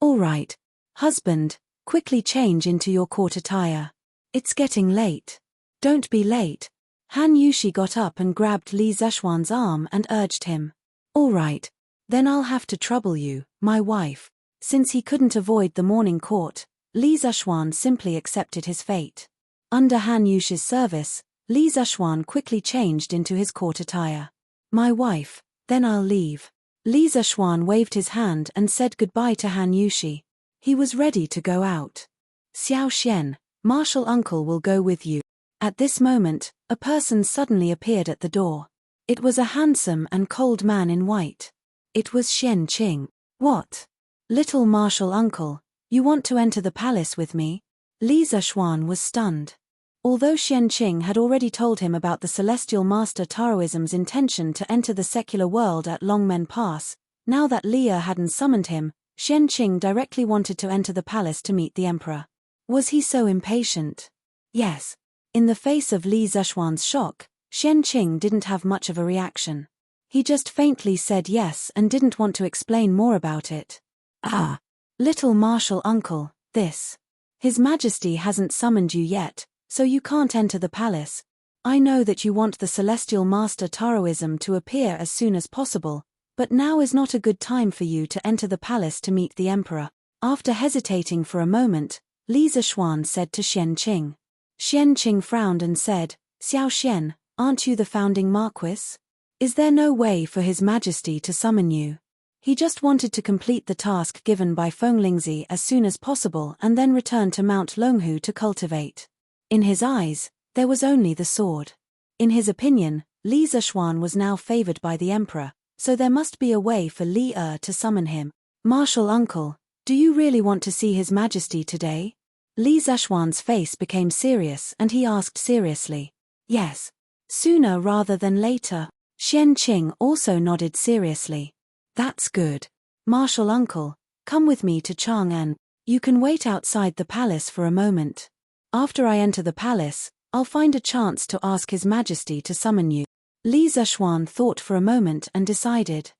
All right, husband, quickly change into your court attire. It's getting late." "Don't be late." Han Yushi got up and grabbed Li Zeshuan's arm and urged him. "All right, then I'll have to trouble you, my wife." Since he couldn't avoid the morning court, Li Zeshuan simply accepted his fate. Under Han Yushi's service, Li Zeshuan quickly changed into his court attire. "My wife, then I'll leave." Li Zeshuan waved his hand and said goodbye to Han Yushi. He was ready to go out. "Xiao Xian, Martial Uncle will go with you." At this moment, a person suddenly appeared at the door. It was a handsome and cold man in white. It was Xian Qing. "What? Little Martial Uncle, you want to enter the palace with me?" Li Zeshuan was stunned. Although Xian Qing had already told him about the Celestial Master Taoism's intention to enter the secular world at Longmen Pass, now that Leah hadn't summoned him, Xian Qing directly wanted to enter the palace to meet the emperor. Was he so impatient? Yes. In the face of Li Zeshuan's shock, Xian Qing didn't have much of a reaction. He just faintly said yes and didn't want to explain more about it. "Ah, little Martial Uncle, this. His Majesty hasn't summoned you yet, so you can't enter the palace. I know that you want the Celestial Master Taoism to appear as soon as possible, but now is not a good time for you to enter the palace to meet the emperor." After hesitating for a moment, Li Zeshuan said to Xian Qing. Xian Qing frowned and said, "Xiao Xian, aren't you the founding Marquis? Is there no way for His Majesty to summon you?" He just wanted to complete the task given by Fenglingzi as soon as possible and then return to Mount Longhu to cultivate. In his eyes, there was only the sword. In his opinion, Li Zeshuan was now favored by the emperor, so there must be a way for Li to summon him. "Martial Uncle, do you really want to see His Majesty today?" Li Zeshuan's face became serious and he asked seriously. "Yes. Sooner rather than later." Xian Qing also nodded seriously. "That's good. Martial Uncle, come with me to Chang'an. You can wait outside the palace for a moment. After I enter the palace, I'll find a chance to ask His Majesty to summon you." Li Zeshuan thought for a moment and decided.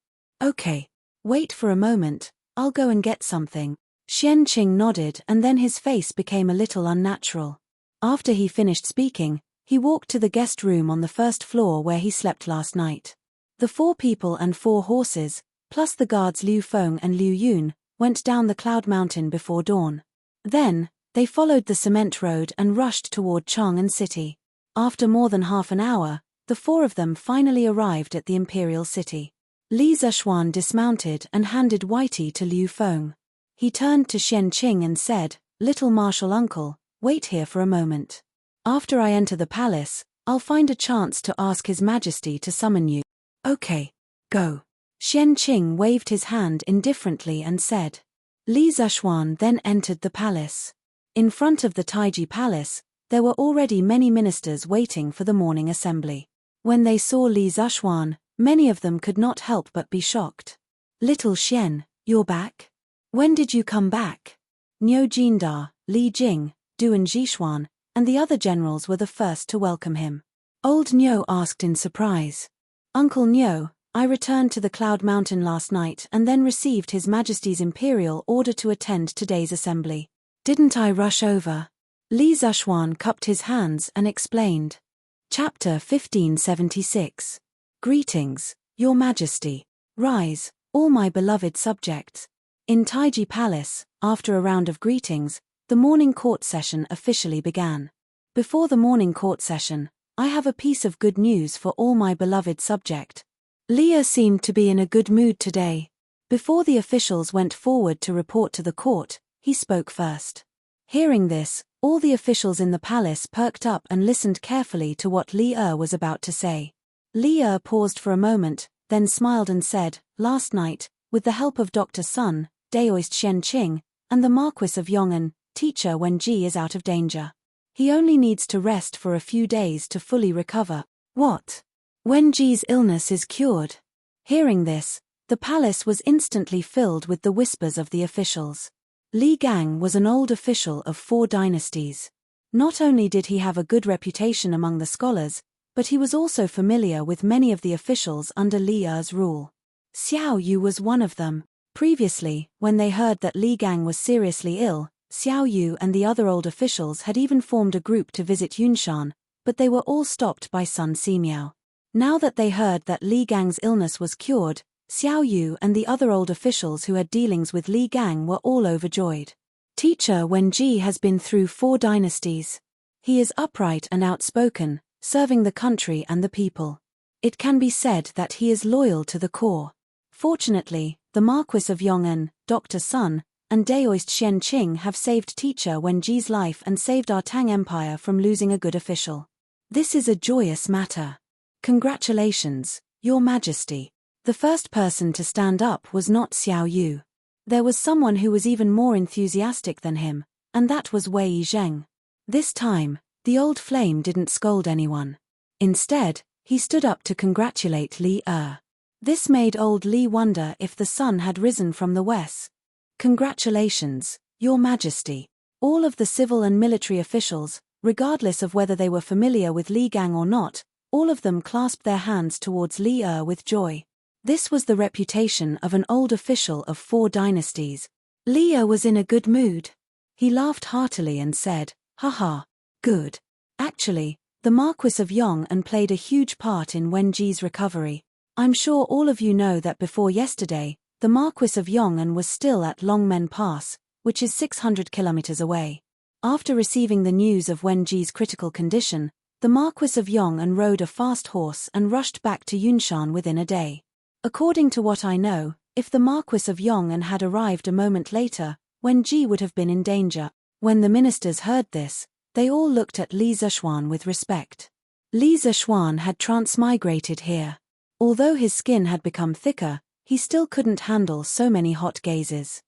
"Okay. Wait for a moment, I'll go and get something." Xian Qing nodded and then his face became a little unnatural. After he finished speaking, he walked to the guest room on the first floor where he slept last night. The 4 people and 4 horses, plus the guards Liu Feng and Liu Yun, went down the Cloud Mountain before dawn. Then, they followed the cement road and rushed toward Chang'an City. After more than half an hour, the 4 of them finally arrived at the imperial city. Li Zeshuan dismounted and handed Whitey to Liu Feng. He turned to Xian Qing and said, "Little Martial Uncle, wait here for a moment. After I enter the palace, I'll find a chance to ask His Majesty to summon you." "Okay, go." Xian Qing waved his hand indifferently and said. Li Zeshuan then entered the palace. In front of the Taiji Palace, there were already many ministers waiting for the morning assembly. When they saw Li Zeshuan, many of them could not help but be shocked. "Little Xian, you're back? When did you come back?" Niu Jindar, Li Jing, Duan Zhishuan, and the other generals were the first to welcome him. Old Niu asked in surprise. "Uncle Niu, I returned to the Cloud Mountain last night and then received His Majesty's imperial order to attend today's assembly. Didn't I rush over?" Li Zeshuan cupped his hands and explained. Chapter 1576. Greetings, Your Majesty. Rise, all my beloved subjects. In Taiji Palace, after a round of greetings, the morning court session officially began. Before the morning court session, I have a piece of good news for all my beloved subject. Li seemed to be in a good mood today. Before the officials went forward to report to the court, he spoke first. Hearing this, all the officials in the palace perked up and listened carefully to what Li was about to say. Li paused for a moment, then smiled and said, "Last night, with the help of Dr. Sun, Daoist Enchanting, and the Marquis of Yong'an, teacher Wenji is out of danger. He only needs to rest for a few days to fully recover." What? Wenji's illness is cured? Hearing this, the palace was instantly filled with the whispers of the officials. Li Gang was an old official of 4 dynasties. Not only did he have a good reputation among the scholars, but he was also familiar with many of the officials under Li's rule. Xiao Yu was one of them. Previously, when they heard that Li Gang was seriously ill, Xiao Yu and the other old officials had even formed a group to visit Yunshan, but they were all stopped by Sun Simiao. Now that they heard that Li Gang's illness was cured, Xiao Yu and the other old officials who had dealings with Li Gang were all overjoyed. Teacher Wenji has been through 4 dynasties. He is upright and outspoken, serving the country and the people. It can be said that he is loyal to the core. Fortunately, the Marquis of Yong'an, Dr. Sun, and Daoist Enchanting have saved teacher Wenji's life and saved our Tang Empire from losing a good official. This is a joyous matter. Congratulations, Your Majesty. The first person to stand up was not Xiao Yu. There was someone who was even more enthusiastic than him, and that was Wei Zheng. This time, the old flame didn't scold anyone. Instead, he stood up to congratulate Li. This made old Li wonder if the sun had risen from the west. Congratulations, Your Majesty. All of the civil and military officials, regardless of whether they were familiar with Li Gang or not, all of them clasped their hands towards Li with joy. This was the reputation of an old official of 4 dynasties. Li was in a good mood. He laughed heartily and said, "Haha, good. Actually, the Marquis of Yong'an played a huge part in Wenji's recovery. I'm sure all of you know that before yesterday, the Marquis of Yong'an was still at Longmen Pass, which is 600 kilometers away. After receiving the news of Wenji's critical condition, the Marquis of Yong'an rode a fast horse and rushed back to Yunshan within a day. According to what I know, if the Marquis of Yong'an had arrived a moment later, Wenji would have been in danger." When the ministers heard this, they all looked at Li Zishuan with respect. Li Zishuan had transmigrated here. Although his skin had become thicker, he still couldn't handle so many hot gazes.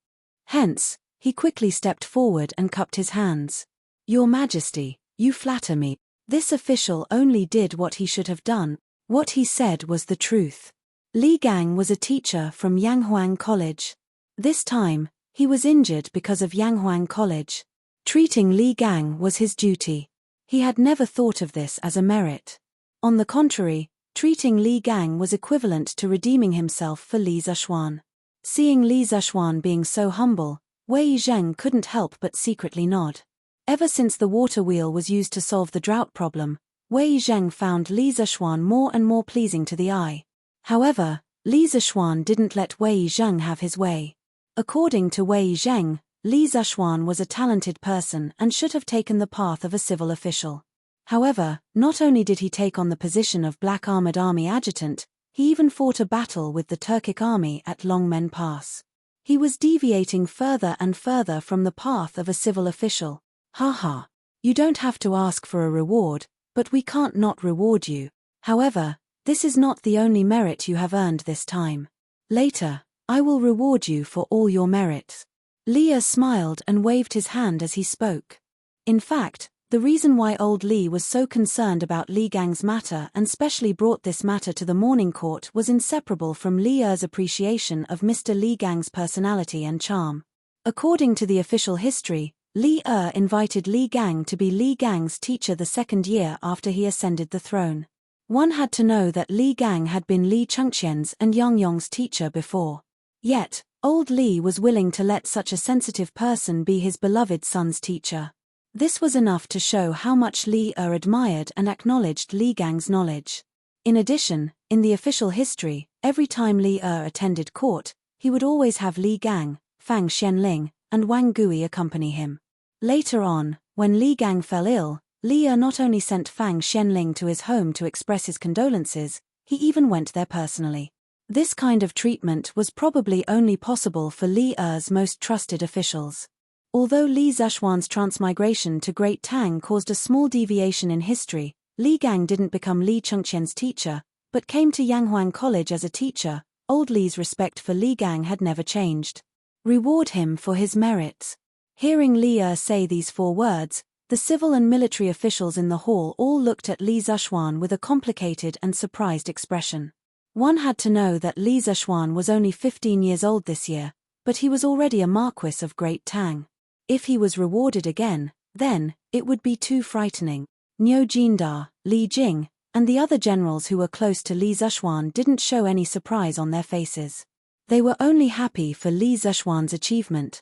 Hence, he quickly stepped forward and cupped his hands. "Your Majesty, you flatter me." This official only did what he should have done. What he said was the truth. Li Gang was a teacher from Yanghuang College. This time, he was injured because of Yanghuang College. Treating Li Gang was his duty. He had never thought of this as a merit. On the contrary, treating Li Gang was equivalent to redeeming himself for Li Zishuan. Seeing Li Zishuan being so humble, Wei Zheng couldn't help but secretly nod. Ever since the water wheel was used to solve the drought problem, Wei Zheng found Li Zishuan more and more pleasing to the eye. However, Li Zishuan didn't let Wei Zheng have his way. According to Wei Zheng, Li Zishuan was a talented person and should have taken the path of a civil official. However, not only did he take on the position of Black Armored Army adjutant, he even fought a battle with the Turkic army at Longmen Pass. He was deviating further and further from the path of a civil official. "Haha. You don't have to ask for a reward, but we can't not reward you. However, this is not the only merit you have earned this time. Later, I will reward you for all your merits." Li smiled and waved his hand as he spoke. In fact, the reason why old Li was so concerned about Li Gang's matter and specially brought this matter to the morning court was inseparable from Li's appreciation of Mr. Li Gang's personality and charm. According to the official history, Li invited Li Gang to be Li Gang's teacher the 2nd year after he ascended the throne. One had to know that Li Gang had been Li Chengqian's and Yang Yong's teacher before. Yet, old Li was willing to let such a sensitive person be his beloved son's teacher. This was enough to show how much Li admired and acknowledged Li Gang's knowledge. In addition, in the official history, every time Li attended court, he would always have Li Gang, Fang Xianling, and Wang Gui accompany him. Later on, when Li Gang fell ill, Li Er not only sent Fang Xianling to his home to express his condolences, he even went there personally. This kind of treatment was probably only possible for Li Er's most trusted officials. Although Li Zeshuan's transmigration to Great Tang caused a small deviation in history, Li Gang didn't become Li Chengqian's teacher, but came to Yanghuang College as a teacher. Old Li's respect for Li Gang had never changed. Reward him for his merits. Hearing Li Er say these 4 words, the civil and military officials in the hall all looked at Li Zeshuan with a complicated and surprised expression. One had to know that Li Zeshuan was only 15 years old this year, but he was already a Marquis of Great Tang. If he was rewarded again, then, it would be too frightening. Niu Jindar, Li Jing, and the other generals who were close to Li Zeshuan didn't show any surprise on their faces. They were only happy for Li Zeshuan's achievement.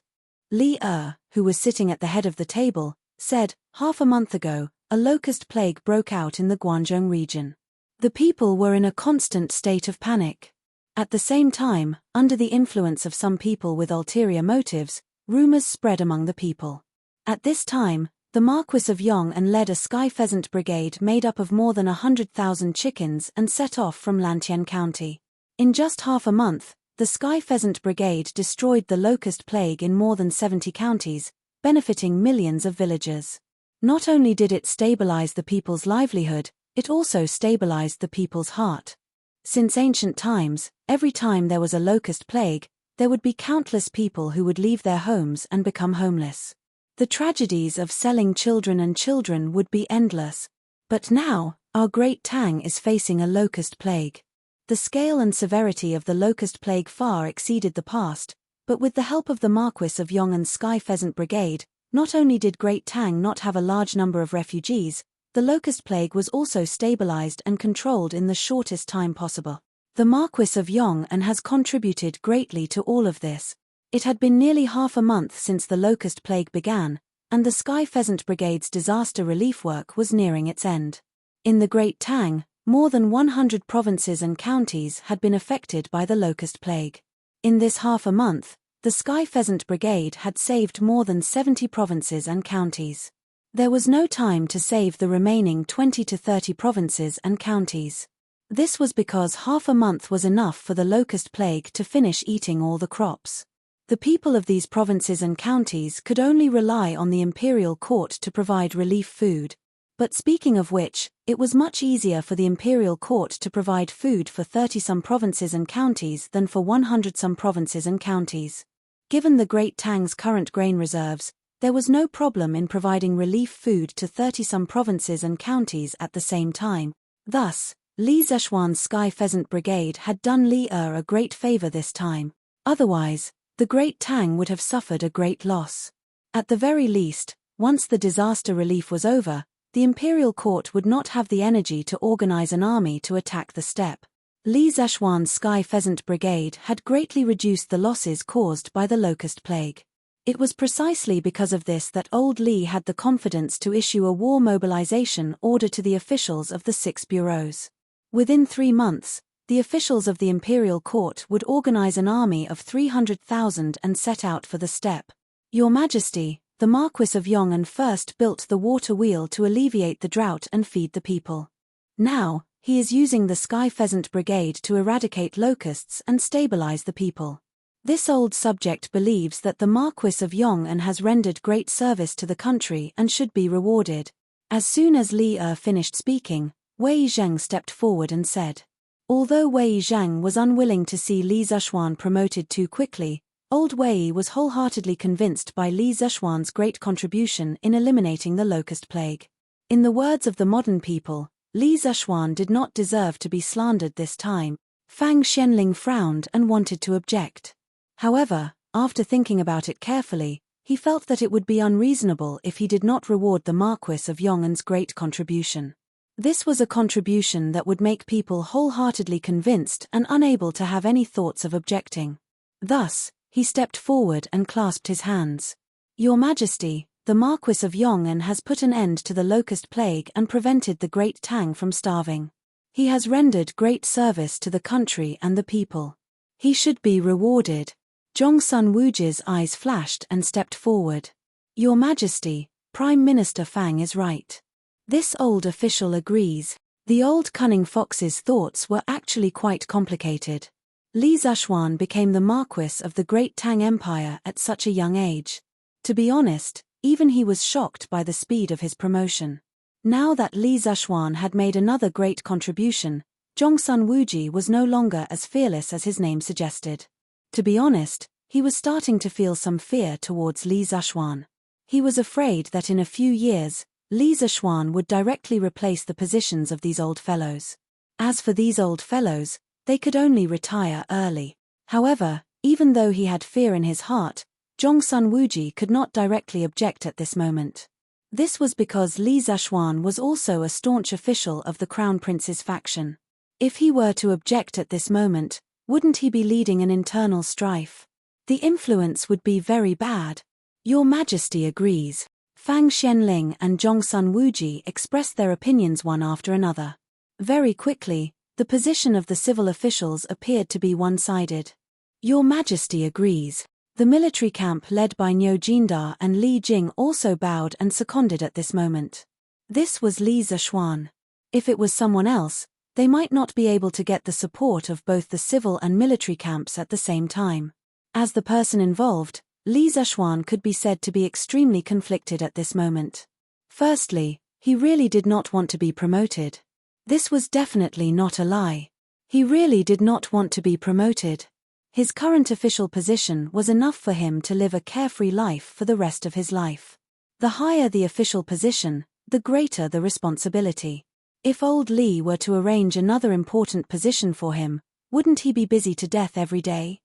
Li Er, who was sitting at the head of the table, said, "Half a month ago, a locust plague broke out in the Guangzhou region. The people were in a constant state of panic. At the same time, under the influence of some people with ulterior motives, rumors spread among the people. At this time, the Marquis of Yong'an led a sky pheasant brigade made up of more than 100,000 chickens and set off from Lantian County. In just half a month, the sky pheasant brigade destroyed the locust plague in more than 70 counties, benefiting millions of villagers. Not only did it stabilize the people's livelihood, it also stabilized the people's heart. Since ancient times, every time there was a locust plague, there would be countless people who would leave their homes and become homeless. The tragedies of selling children and children would be endless. But now, our Great Tang is facing a locust plague. The scale and severity of the locust plague far exceeded the past, but with the help of the Marquis of Yong'an's Sky Pheasant Brigade, not only did Great Tang not have a large number of refugees, the locust plague was also stabilized and controlled in the shortest time possible. The Marquis of Yong'an has contributed greatly to all of this. It had been nearly half a month since the locust plague began, and the Sky Pheasant Brigade's disaster relief work was nearing its end. In the Great Tang, more than 100 provinces and counties had been affected by the locust plague. In this half a month, the Sky Pheasant Brigade had saved more than 70 provinces and counties. There was no time to save the remaining 20 to 30 provinces and counties. This was because half a month was enough for the locust plague to finish eating all the crops. The people of these provinces and counties could only rely on the imperial court to provide relief food. But speaking of which, it was much easier for the imperial court to provide food for 30-some provinces and counties than for 100-some provinces and counties. Given the Great Tang's current grain reserves, there was no problem in providing relief food to 30-some provinces and counties at the same time. Thus, Li Zeshuan's Sky Pheasant Brigade had done Li Er a great favor this time. Otherwise, the Great Tang would have suffered a great loss. At the very least, once the disaster relief was over, the imperial court would not have the energy to organize an army to attack the steppe. Li Zeshuan's Sky Pheasant Brigade had greatly reduced the losses caused by the locust plague. It was precisely because of this that old Li had the confidence to issue a war mobilization order to the officials of the 6 bureaus. Within 3 months, the officials of the imperial court would organize an army of 300,000 and set out for the steppe. Your Majesty, the Marquis of Yong'an first built the water wheel to alleviate the drought and feed the people. Now, he is using the Sky Pheasant Brigade to eradicate locusts and stabilize the people. This old subject believes that the Marquis of Yong'an has rendered great service to the country and should be rewarded. As soon as Li Er finished speaking, Wei Zheng stepped forward and said. Although Wei Zheng was unwilling to see Li Zeshuan promoted too quickly, old Wei was wholeheartedly convinced by Li Zeshuan's great contribution in eliminating the locust plague. In the words of the modern people, Li Zeshuan did not deserve to be slandered this time. Fang Xianling frowned and wanted to object. However, after thinking about it carefully, he felt that it would be unreasonable if he did not reward the Marquis of Yong'an's great contribution. This was a contribution that would make people wholeheartedly convinced and unable to have any thoughts of objecting. Thus, he stepped forward and clasped his hands. Your Majesty, the Marquis of Yong'an has put an end to the locust plague and prevented the Great Tang from starving. He has rendered great service to the country and the people. He should be rewarded. Zhongsun Wuji's eyes flashed and stepped forward. Your Majesty, Prime Minister Fang is right. This old official agrees. The old cunning fox's thoughts were actually quite complicated. Li Zishuan became the Marquis of the Great Tang Empire at such a young age. To be honest, even he was shocked by the speed of his promotion. Now that Li Zishuan had made another great contribution, Zhongsun Wuji was no longer as fearless as his name suggested. To be honest, he was starting to feel some fear towards Li Zishuan. He was afraid that in a few years, Li Zishuan would directly replace the positions of these old fellows. As for these old fellows, they could only retire early. However, even though he had fear in his heart, Zhongsun Wuji could not directly object at this moment. This was because Li Zishuan was also a staunch official of the Crown Prince's faction. If he were to object at this moment, wouldn't he be leading an internal strife? The influence would be very bad. Your Majesty agrees. Fang Xianling and Zhongsun Wuji expressed their opinions one after another. Very quickly, the position of the civil officials appeared to be one-sided. Your Majesty agrees. The military camp led by Niu Jindar and Li Jing also bowed and seconded at this moment. This was Li Zishuan. If it was someone else, they might not be able to get the support of both the civil and military camps at the same time. As the person involved, Li Zishuan could be said to be extremely conflicted at this moment. Firstly, he really did not want to be promoted. This was definitely not a lie. He really did not want to be promoted. His current official position was enough for him to live a carefree life for the rest of his life. The higher the official position, the greater the responsibility. If old Li were to arrange another important position for him, wouldn't he be busy to death every day?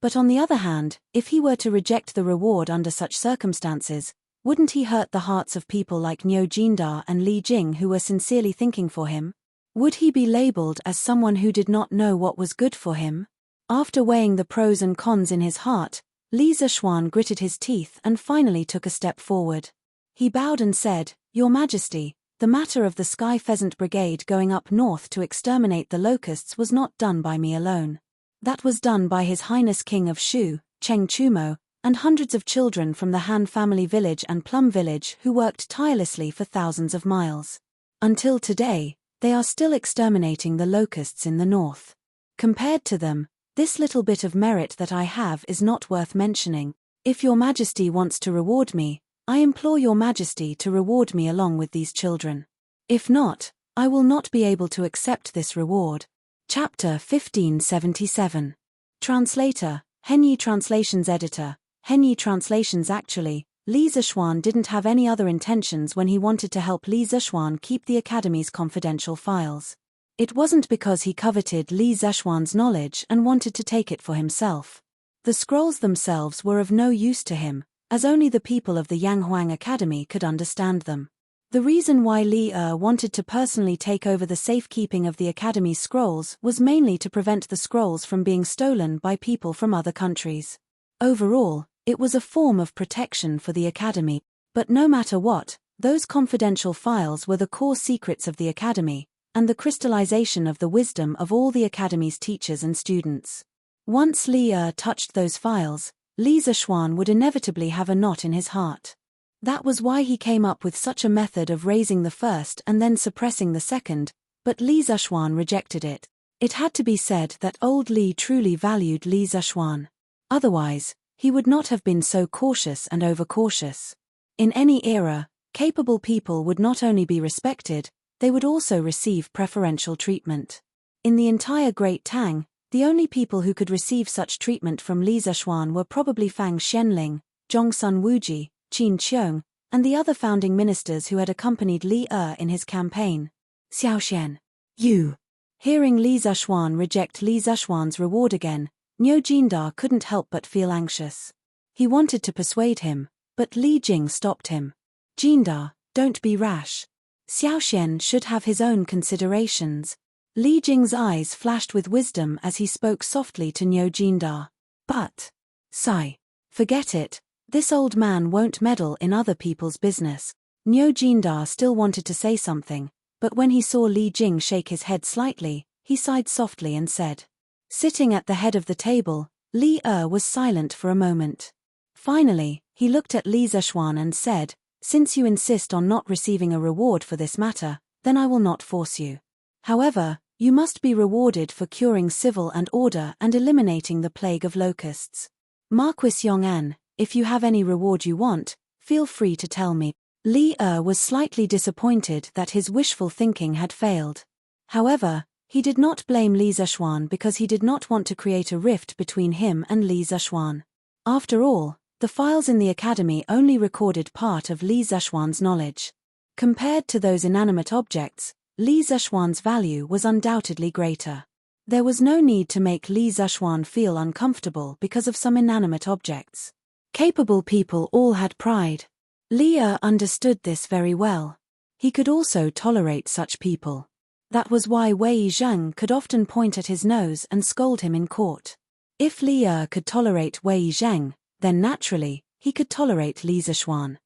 But on the other hand, if he were to reject the reward under such circumstances, wouldn't he hurt the hearts of people like Niu Jindar and Li Jing who were sincerely thinking for him? Would he be labeled as someone who did not know what was good for him? After weighing the pros and cons in his heart, Li Zishuan gritted his teeth and finally took a step forward. He bowed and said, Your Majesty, the matter of the Sky Pheasant Brigade going up north to exterminate the locusts was not done by me alone. That was done by His Highness King of Shu, Cheng Chumo, and hundreds of children from the Han family village and Plum village who worked tirelessly for thousands of miles. Until today, they are still exterminating the locusts in the north. Compared to them, this little bit of merit that I have is not worth mentioning. If Your Majesty wants to reward me, I implore Your Majesty to reward me along with these children. If not, I will not be able to accept this reward. Chapter 1577. Translator, Henyi Translations Editor, Henyi Translations. Actually, Li Zishuan didn't have any other intentions when he wanted to help Li Zishuan keep the Academy's confidential files. It wasn't because he coveted Li Zishuan's knowledge and wanted to take it for himself. The scrolls themselves were of no use to him, as only the people of the Yanghuang Academy could understand them. The reason why Li wanted to personally take over the safekeeping of the Academy's scrolls was mainly to prevent the scrolls from being stolen by people from other countries. Overall, it was a form of protection for the Academy. But no matter what, those confidential files were the core secrets of the Academy, and the crystallization of the wisdom of all the Academy's teachers and students. Once Li touched those files, Li Zishuan would inevitably have a knot in his heart. That was why he came up with such a method of raising the first and then suppressing the second, but Li Zishuan rejected it. It had to be said that old Li truly valued Li Zishuan. Otherwise, he would not have been so cautious and overcautious. In any era, capable people would not only be respected, they would also receive preferential treatment. In the entire Great Tang, the only people who could receive such treatment from Li Zishuan were probably Fang Xianling, Zhongsun Wuji, Qin Qiong, and the other founding ministers who had accompanied Li in his campaign. Xiaoxian. You. Hearing Li Zishuan reject Li Zishuan's reward again, Niu Jindar couldn't help but feel anxious. He wanted to persuade him, but Li Jing stopped him. Jindar, don't be rash. Xiaoxian should have his own considerations. Li Jing's eyes flashed with wisdom as he spoke softly to Niu Jindar. But, sigh. Forget it. This old man won't meddle in other people's business. Niu Jindar still wanted to say something, but when he saw Li Jing shake his head slightly, he sighed softly and said. Sitting at the head of the table, Li was silent for a moment. Finally, he looked at Li Zishuan and said, Since you insist on not receiving a reward for this matter, then I will not force you. However, you must be rewarded for curing civil and order and eliminating the plague of locusts. Marquis Yong'an, if you have any reward you want, feel free to tell me. Li was slightly disappointed that his wishful thinking had failed. However, he did not blame Li Zishuan because he did not want to create a rift between him and Li Zishuan. After all, the files in the academy only recorded part of Li Zishuan's knowledge. Compared to those inanimate objects, Li Zishuan's value was undoubtedly greater. There was no need to make Li Zishuan feel uncomfortable because of some inanimate objects. Capable people all had pride. Li understood this very well. He could also tolerate such people. That was why Wei Zheng could often point at his nose and scold him in court. If Li could tolerate Wei Zheng, then naturally, he could tolerate Li Zishuan.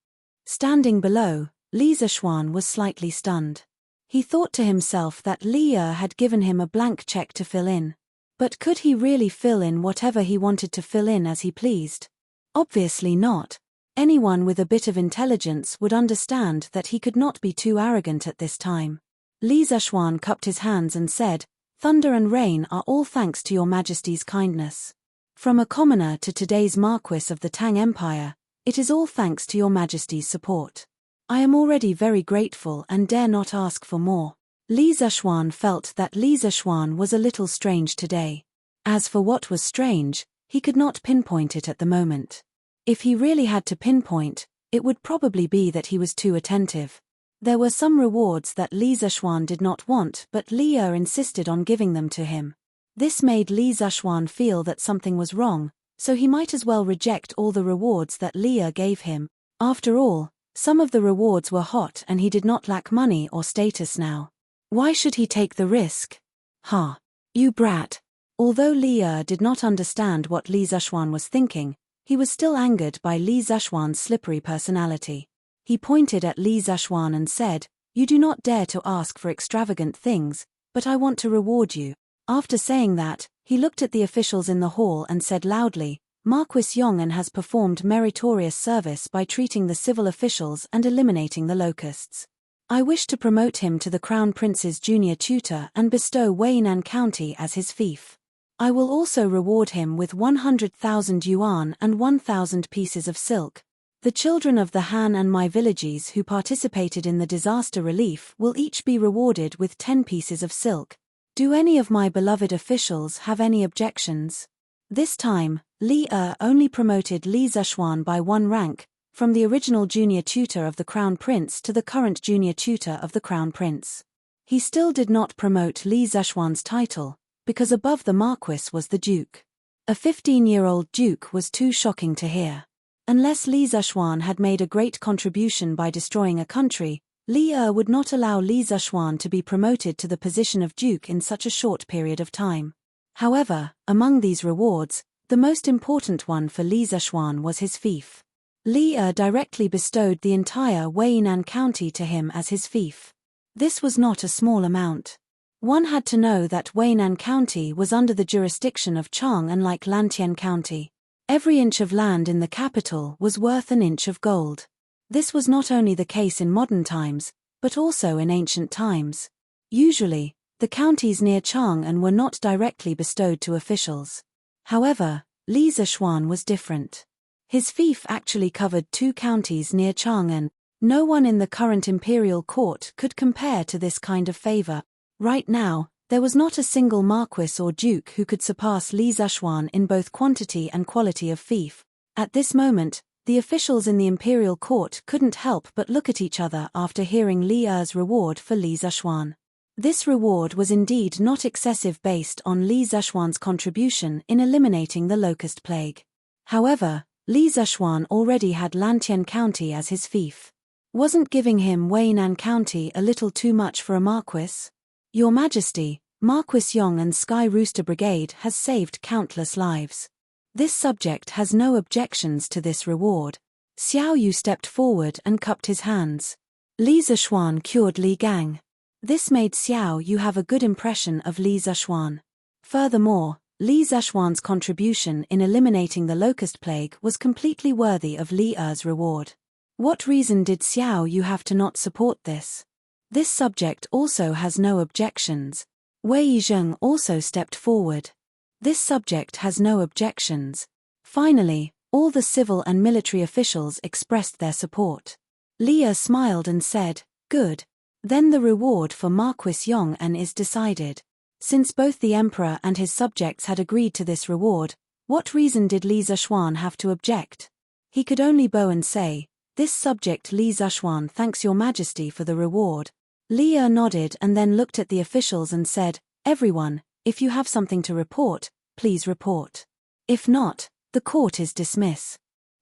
Standing below, Li Zishuan was slightly stunned. He thought to himself that Li had given him a blank check to fill in. But could he really fill in whatever he wanted to fill in as he pleased? Obviously not. Anyone with a bit of intelligence would understand that he could not be too arrogant at this time. Li Zishuan cupped his hands and said, "Thunder and rain are all thanks to your Majesty's kindness. From a commoner to today's Marquis of the Tang Empire, it is all thanks to your Majesty's support. I am already very grateful and dare not ask for more." Li Zishuan felt that Li Zishuan was a little strange today. As for what was strange, he could not pinpoint it at the moment. If he really had to pinpoint, it would probably be that he was too attentive. There were some rewards that Li Zishuan did not want, but Li insisted on giving them to him. This made Li Zishuan feel that something was wrong, so he might as well reject all the rewards that Li gave him. After all, some of the rewards were hot and he did not lack money or status now. Why should he take the risk? Ha! You brat! Although Li did not understand what Li Zishuan was thinking, he was still angered by Li Zishuan's slippery personality. He pointed at Li Zishuan and said, "You do not dare to ask for extravagant things, but I want to reward you." After saying that, he looked at the officials in the hall and said loudly, "Marquis Yong'an has performed meritorious service by treating the civil officials and eliminating the locusts. I wish to promote him to the Crown Prince's junior tutor and bestow Weinan County as his fief. I will also reward him with 100,000 yuan and 1,000 pieces of silk. The children of the Han and my villages who participated in the disaster relief will each be rewarded with 10 pieces of silk. Do any of my beloved officials have any objections?" This time, Li only promoted Li Zishuan by 1 rank, from the original junior tutor of the Crown Prince to the current junior tutor of the Crown Prince. He still did not promote Li Zishuan's title, because above the Marquis was the Duke. A 15-year-old Duke was too shocking to hear. Unless Li Zishuan had made a great contribution by destroying a country, Li would not allow Li Zishuan to be promoted to the position of Duke in such a short period of time. However, among these rewards, the most important one for Li Zishuan was his fief. Li directly bestowed the entire Weinan County to him as his fief. This was not a small amount. One had to know that Weinan County was under the jurisdiction of Chang, unlike Lantian County. Every inch of land in the capital was worth an inch of gold. This was not only the case in modern times, but also in ancient times. Usually, the counties near Chang'an were not directly bestowed to officials. However, Li Zishuan was different. His fief actually covered 2 counties near Chang'an. No one in the current imperial court could compare to this kind of favor. Right now, there was not a single marquis or duke who could surpass Li Zishuan in both quantity and quality of fief. At this moment, the officials in the imperial court couldn't help but look at each other after hearing Li's reward for Li Zishuan. This reward was indeed not excessive based on Li Zishuan's contribution in eliminating the locust plague. However, Li Zishuan already had Lantian County as his fief. Wasn't giving him Weinan County a little too much for a marquis? Your Majesty, Marquis Yong'an's Sky Rooster Brigade has saved countless lives. This subject has no objections to this reward. Xiao Yu stepped forward and cupped his hands. Li Zishuan cured Li Gang. This made Xiao Yu have a good impression of Li Zishuan. Furthermore, Li Zishuan's contribution in eliminating the locust plague was completely worthy of Li's reward. What reason did Xiao Yu have to not support this? This subject also has no objections. Wei Zheng also stepped forward. This subject has no objections. Finally, all the civil and military officials expressed their support. Li smiled and said, "Good. Then the reward for Marquis Yong'an is decided." Since both the emperor and his subjects had agreed to this reward, what reason did Li Zishuan have to object? He could only bow and say, "This subject Li Zishuan thanks your majesty for the reward." Li nodded and then looked at the officials and said, "Everyone, if you have something to report, please report. If not, the court is dismissed."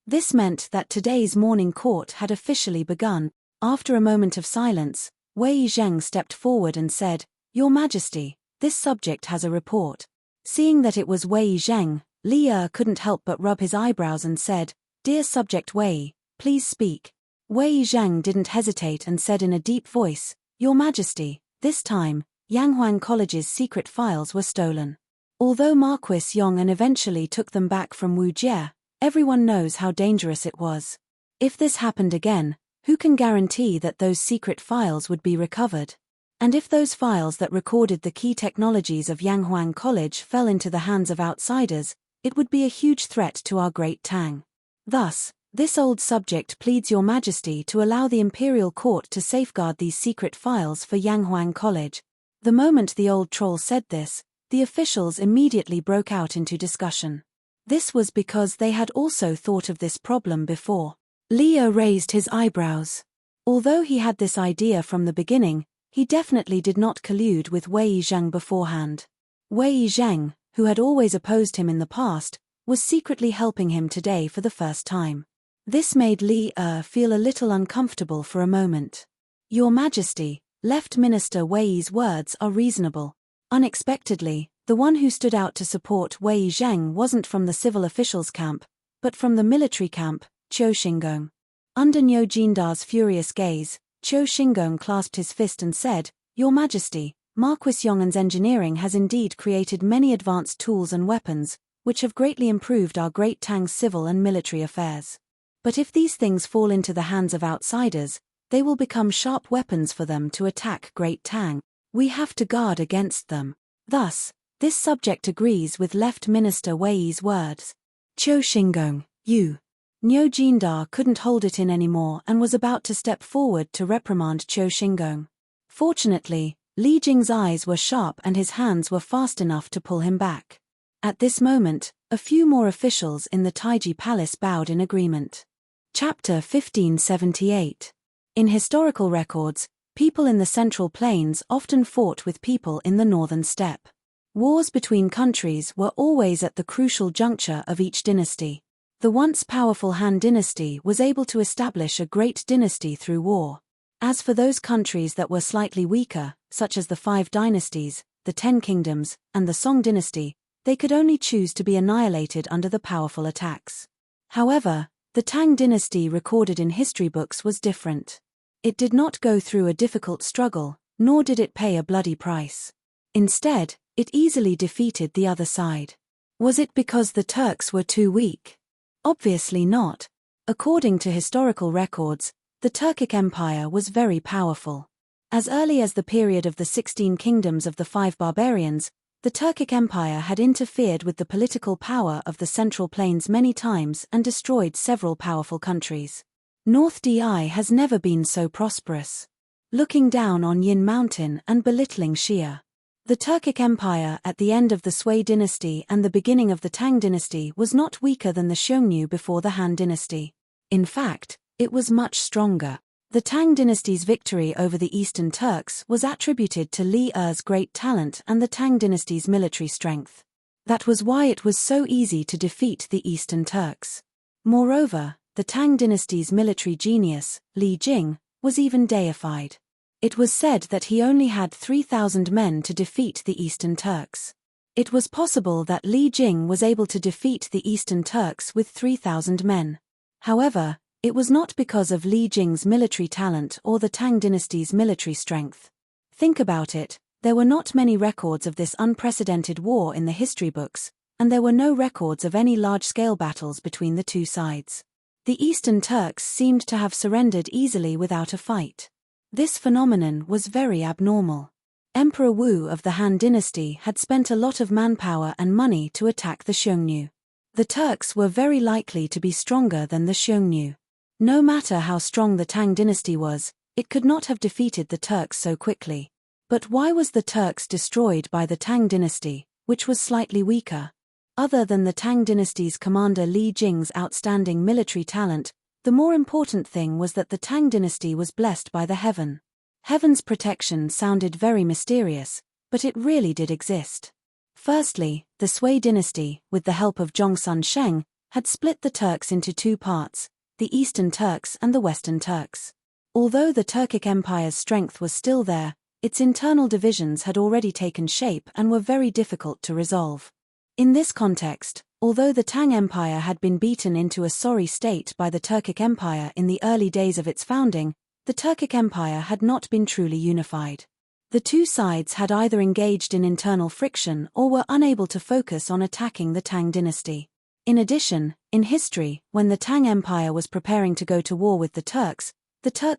This meant that today's morning court had officially begun. After a moment of silence, Wei Zheng stepped forward and said, "Your Majesty, this subject has a report." Seeing that it was Wei Zheng, Li couldn't help but rub his eyebrows and said, "Dear subject Wei, please speak." Wei Zheng didn't hesitate and said in a deep voice, "Your Majesty, this time, Yanghuang College's secret files were stolen. Although Marquis Yong'an eventually took them back from Wu Jie, everyone knows how dangerous it was. If this happened again, who can guarantee that those secret files would be recovered? And if those files that recorded the key technologies of Yanghuang College fell into the hands of outsiders, it would be a huge threat to our great Tang. Thus, this old subject pleads your Majesty to allow the imperial court to safeguard these secret files for Yanghuang College." The moment the old troll said this, the officials immediately broke out into discussion. This was because they had also thought of this problem before. Leo raised his eyebrows. Although he had this idea from the beginning, he definitely did not collude with Wei Zheng beforehand. Wei Zheng, who had always opposed him in the past, was secretly helping him today for the first time. This made Li feel a little uncomfortable for a moment. "Your Majesty, Left Minister Wei's words are reasonable." Unexpectedly, the one who stood out to support Wei Zheng wasn't from the civil officials' camp, but from the military camp, Qiu Xingong. Under Niu Jinda's furious gaze, Qiu Xingong clasped his fist and said, "Your Majesty, Marquis Yong'an's engineering has indeed created many advanced tools and weapons, which have greatly improved our great Tang's civil and military affairs. But if these things fall into the hands of outsiders, they will become sharp weapons for them to attack Great Tang. We have to guard against them. Thus, this subject agrees with Left Minister Wei's words." "Qiu Xingong, you." Niu Jinda couldn't hold it in anymore and was about to step forward to reprimand Qiu Xingong. Fortunately, Li Jing's eyes were sharp and his hands were fast enough to pull him back. At this moment, a few more officials in the Taiji Palace bowed in agreement. Chapter 1578. In historical records, people in the Central Plains often fought with people in the Northern Steppe. Wars between countries were always at the crucial juncture of each dynasty. The once powerful Han dynasty was able to establish a great dynasty through war. As for those countries that were slightly weaker, such as the Five Dynasties, the Ten Kingdoms, and the Song dynasty, they could only choose to be annihilated under the powerful attacks. However, the Tang dynasty recorded in history books was different. It did not go through a difficult struggle, nor did it pay a bloody price. Instead, it easily defeated the other side. Was it because the Turks were too weak? Obviously not. According to historical records, the Turkic Empire was very powerful. As early as the period of the 16 kingdoms of the Five Barbarians, the Turkic Empire had interfered with the political power of the Central Plains many times and destroyed several powerful countries. North Di has never been so prosperous. Looking down on Yin Mountain and belittling Xia. The Turkic Empire at the end of the Sui dynasty and the beginning of the Tang dynasty was not weaker than the Xiongnu before the Han dynasty. In fact, it was much stronger. The Tang dynasty's victory over the Eastern Turks was attributed to Li Er's great talent and the Tang dynasty's military strength. That was why it was so easy to defeat the Eastern Turks. Moreover, the Tang dynasty's military genius, Li Jing, was even deified. It was said that he only had 3,000 men to defeat the Eastern Turks. It was possible that Li Jing was able to defeat the Eastern Turks with 3,000 men. However, it was not because of Li Jing's military talent or the Tang dynasty's military strength. Think about it, there were not many records of this unprecedented war in the history books, and there were no records of any large-scale battles between the two sides. The Eastern Turks seemed to have surrendered easily without a fight. This phenomenon was very abnormal. Emperor Wu of the Han dynasty had spent a lot of manpower and money to attack the Xiongnu. The Turks were very likely to be stronger than the Xiongnu. No matter how strong the Tang dynasty was, it could not have defeated the Turks so quickly. But why was the Turks destroyed by the Tang dynasty, which was slightly weaker? Other than the Tang dynasty's commander Li Jing's outstanding military talent, the more important thing was that the Tang dynasty was blessed by the heaven. Heaven's protection sounded very mysterious, but it really did exist. Firstly, the Sui dynasty, with the help of Zhongsun Sheng, had split the Turks into two parts, the Eastern Turks and the Western Turks. Although the Turkic Empire's strength was still there, its internal divisions had already taken shape and were very difficult to resolve. In this context, although the Tang Empire had been beaten into a sorry state by the Turkic Empire in the early days of its founding, the Turkic Empire had not been truly unified. The two sides had either engaged in internal friction or were unable to focus on attacking the Tang dynasty. In addition, in history, when the Tang Empire was preparing to go to war with the Turks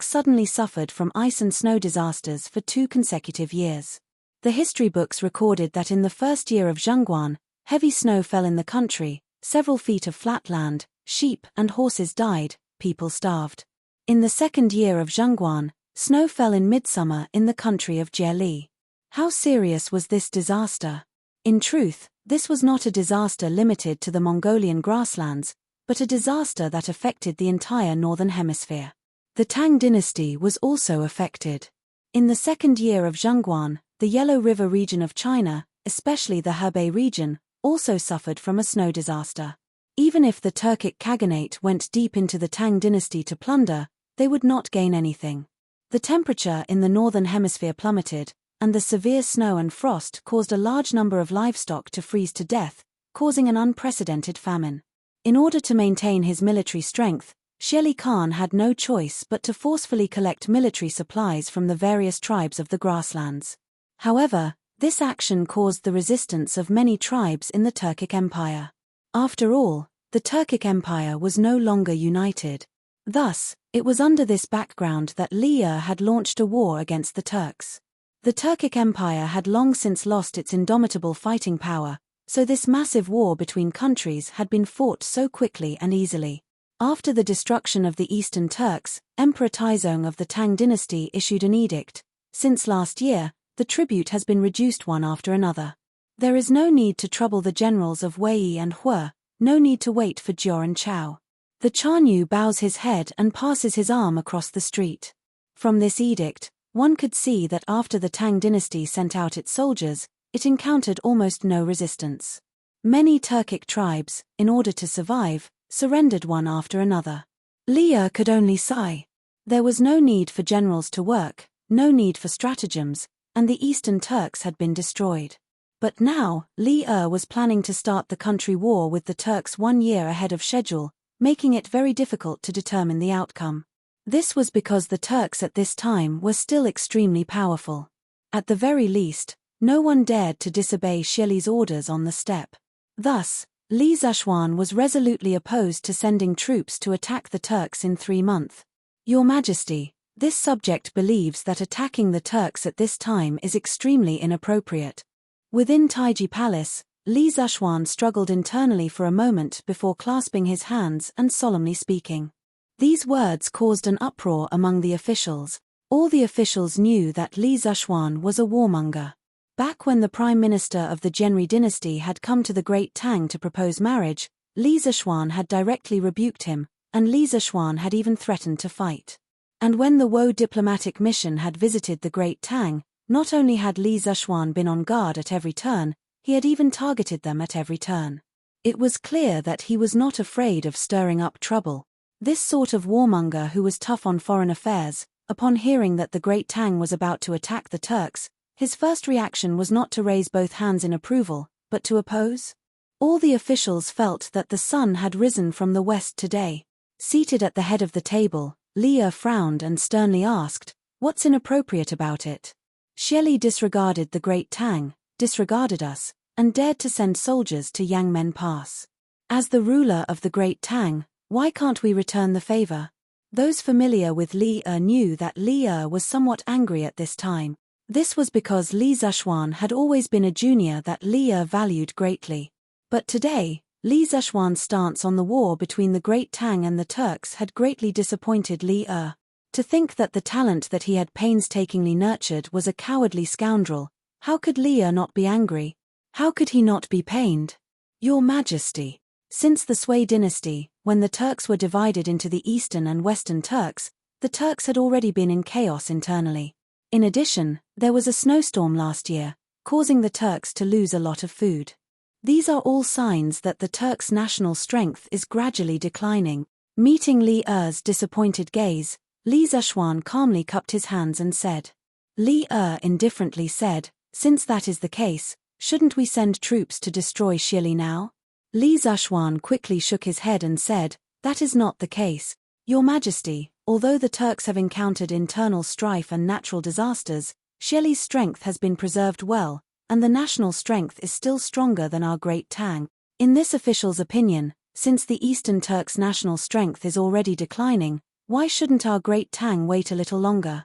suddenly suffered from ice and snow disasters for 2 consecutive years. The history books recorded that in the first year of Zhengguan, heavy snow fell in the country, several feet of flat land, sheep and horses died, people starved. In the second year of Zhengguan, snow fell in midsummer in the country of Jieli. How serious was this disaster? In truth, this was not a disaster limited to the Mongolian grasslands, but a disaster that affected the entire northern hemisphere. The Tang dynasty was also affected. In the second year of Zhengguan, the Yellow River region of China, especially the Hebei region, also suffered from a snow disaster. Even if the Turkic Khaganate went deep into the Tang dynasty to plunder, they would not gain anything. The temperature in the northern hemisphere plummeted, and the severe snow and frost caused a large number of livestock to freeze to death, causing an unprecedented famine. In order to maintain his military strength, Sheli Khan had no choice but to forcefully collect military supplies from the various tribes of the grasslands. However, this action caused the resistance of many tribes in the Turkic Empire. After all, the Turkic Empire was no longer united. Thus, it was under this background that Li had launched a war against the Turks. The Turkic Empire had long since lost its indomitable fighting power, so this massive war between countries had been fought so quickly and easily. After the destruction of the Eastern Turks, Emperor Taizong of the Tang dynasty issued an edict. Since last year, the tribute has been reduced one after another. There is no need to trouble the generals of Wei and Hue, no need to wait for Jiao and Chao. The Chanyu bows his head and passes his arm across the street. From this edict, one could see that after the Tang dynasty sent out its soldiers, it encountered almost no resistance. Many Turkic tribes, in order to survive, surrendered one after another. Li could only sigh. There was no need for generals to work, no need for stratagems, and the Eastern Turks had been destroyed. But now, Li was planning to start the country war with the Turks 1 year ahead of schedule, making it very difficult to determine the outcome. This was because the Turks at this time were still extremely powerful. At the very least, no one dared to disobey Sheli's orders on the steppe. Thus, Li Zhaoxuan was resolutely opposed to sending troops to attack the Turks in 3 months. Your Majesty, this subject believes that attacking the Turks at this time is extremely inappropriate. Within Taiji Palace, Li Zhaoxuan struggled internally for a moment before clasping his hands and solemnly speaking. These words caused an uproar among the officials. All the officials knew that Li Zhaoxuan was a warmonger. Back when the prime minister of the Jianri dynasty had come to the Great Tang to propose marriage, Li Zhaoxuan had directly rebuked him, and Li Zhaoxuan had even threatened to fight. And when the Wo diplomatic mission had visited the Great Tang, not only had Li Zhaoxuan been on guard at every turn, he had even targeted them at every turn. It was clear that he was not afraid of stirring up trouble. This sort of warmonger who was tough on foreign affairs, upon hearing that the Great Tang was about to attack the Turks, his first reaction was not to raise both hands in approval, but to oppose. All the officials felt that the sun had risen from the west today. Seated at the head of the table, Li frowned and sternly asked, "What's inappropriate about it?" Sheli disregarded the Great Tang, disregarded us, and dared to send soldiers to Yangmen Pass. As the ruler of the Great Tang, Why can't we return the favor? Those familiar with Li Er knew that Li Er was somewhat angry at this time. This was because Li Zexuan had always been a junior that Li Er valued greatly. But today, Li Zexuan's stance on the war between the Great Tang and the Turks had greatly disappointed Li Er. To think that the talent that he had painstakingly nurtured was a cowardly scoundrel, how could Li Er not be angry? How could he not be pained? Your Majesty. Since the Sui dynasty, when the Turks were divided into the Eastern and Western Turks, the Turks had already been in chaos internally. In addition, there was a snowstorm last year, causing the Turks to lose a lot of food. These are all signs that the Turks' national strength is gradually declining. Meeting Li Er's disappointed gaze, Li Zexuan calmly cupped his hands and said. Li Er indifferently said, since that is the case, shouldn't we send troops to destroy Shili now? Li Zexuan quickly shook his head and said, that is not the case, Your Majesty. Although the Turks have encountered internal strife and natural disasters, Shili's strength has been preserved well, and the national strength is still stronger than our Great Tang. In this official's opinion, since the Eastern Turks' national strength is already declining, why shouldn't our Great Tang wait a little longer?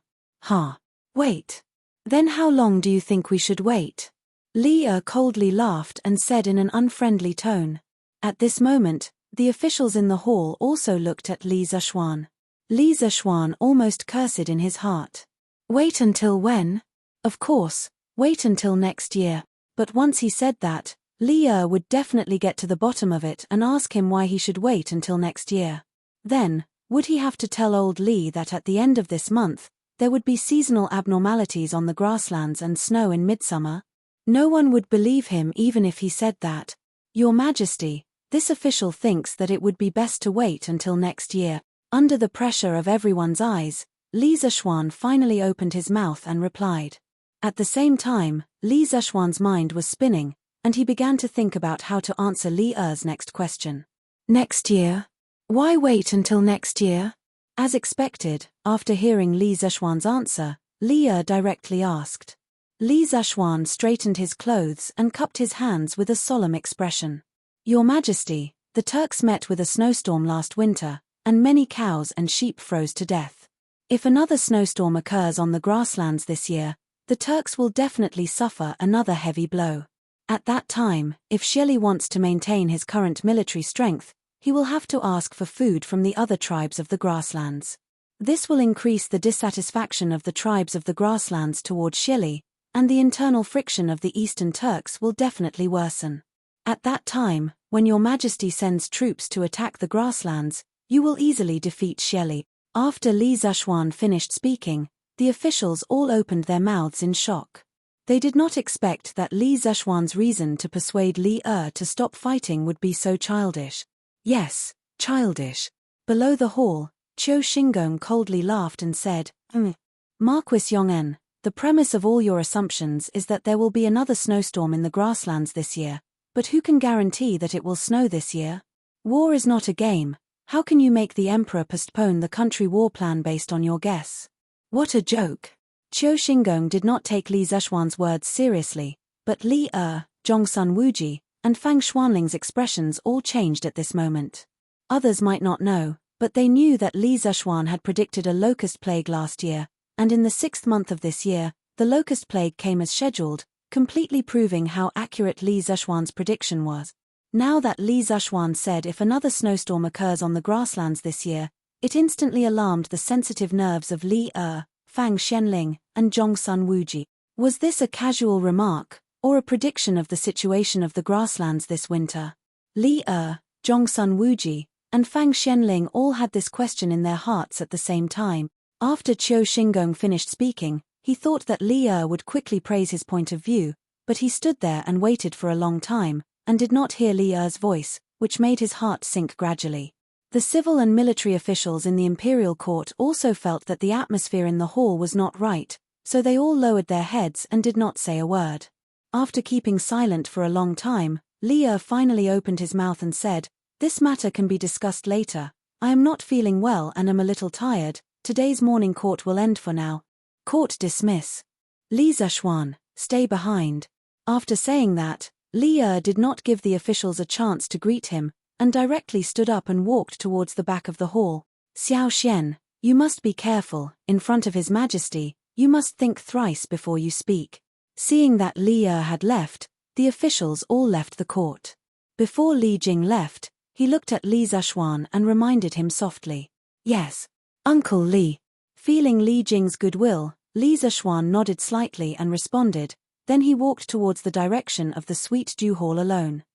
Wait. Then how long do you think we should wait? Li Er coldly laughed and said in an unfriendly tone. At this moment, the officials in the hall also looked at Li Zexuan. Li Zexuan almost cursed in his heart. Wait until when? Of course, wait until next year. But once he said that, Li Er would definitely get to the bottom of it and ask him why he should wait until next year. Then, would he have to tell old Li that at the end of this month, there would be seasonal abnormalities on the grasslands and snow in midsummer? No one would believe him even if he said that. Your Majesty, this official thinks that it would be best to wait until next year. Under the pressure of everyone's eyes, Li Zexuan finally opened his mouth and replied. At the same time, Li Zexuan's mind was spinning, and he began to think about how to answer Li Er's next question. Next year? Why wait until next year? As expected, after hearing Li Zexuan's answer, Li Er directly asked. Li Zexuan straightened his clothes and cupped his hands with a solemn expression. Your Majesty, the Turks met with a snowstorm last winter, and many cows and sheep froze to death. If another snowstorm occurs on the grasslands this year, the Turks will definitely suffer another heavy blow. At that time, if Shili wants to maintain his current military strength, he will have to ask for food from the other tribes of the grasslands. This will increase the dissatisfaction of the tribes of the grasslands toward Shili, and the internal friction of the Eastern Turks will definitely worsen. At that time, when Your Majesty sends troops to attack the grasslands, you will easily defeat Shili. After Li Zexuan finished speaking, the officials all opened their mouths in shock. They did not expect that Li Zexuan's reason to persuade Li Er to stop fighting would be so childish. Yes, childish. Below the hall, Qiu Xingong coldly laughed and said, Marquis Yong'en, the premise of all your assumptions is that there will be another snowstorm in the grasslands this year, but who can guarantee that it will snow this year? War is not a game. How can you make the emperor postpone the country war plan based on your guess? What a joke. Qiu Xingong did not take Li Zexuan's words seriously, but Li Er, Zhongsun Wuji, and Fang Xuanling's expressions all changed at this moment. Others might not know, but they knew that Li Zexuan had predicted a locust plague last year, and in the 6th month of this year, the locust plague came as scheduled, completely proving how accurate Li Zexuan's prediction was. Now that Li Zexuan said if another snowstorm occurs on the grasslands this year, it instantly alarmed the sensitive nerves of Li Er, Fang Xianling, and Zhongsun Wuji. Was this a casual remark, or a prediction of the situation of the grasslands this winter? Li Er, Zhongsun Wuji, and Fang Xianling all had this question in their hearts at the same time. After Qiu Xingong finished speaking, he thought that Li Er would quickly praise his point of view, but he stood there and waited for a long time, and did not hear Li Er's voice, which made his heart sink gradually. The civil and military officials in the imperial court also felt that the atmosphere in the hall was not right, so they all lowered their heads and did not say a word. After keeping silent for a long time, Li Er finally opened his mouth and said, "This matter can be discussed later. I am not feeling well and am a little tired. Today's morning court will end for now. Court dismiss. Li Zexuan, stay behind." After saying that, Li Er did not give the officials a chance to greet him, and directly stood up and walked towards the back of the hall. Xiao Xian, you must be careful, in front of His Majesty, you must think thrice before you speak. Seeing that Li Er had left, the officials all left the court. Before Li Jing left, he looked at Li Zishuan and reminded him softly. Yes, Uncle Li. Feeling Li Jing's goodwill, Li Zishuan nodded slightly and responded, then he walked towards the direction of the Sweet Dew Hall alone.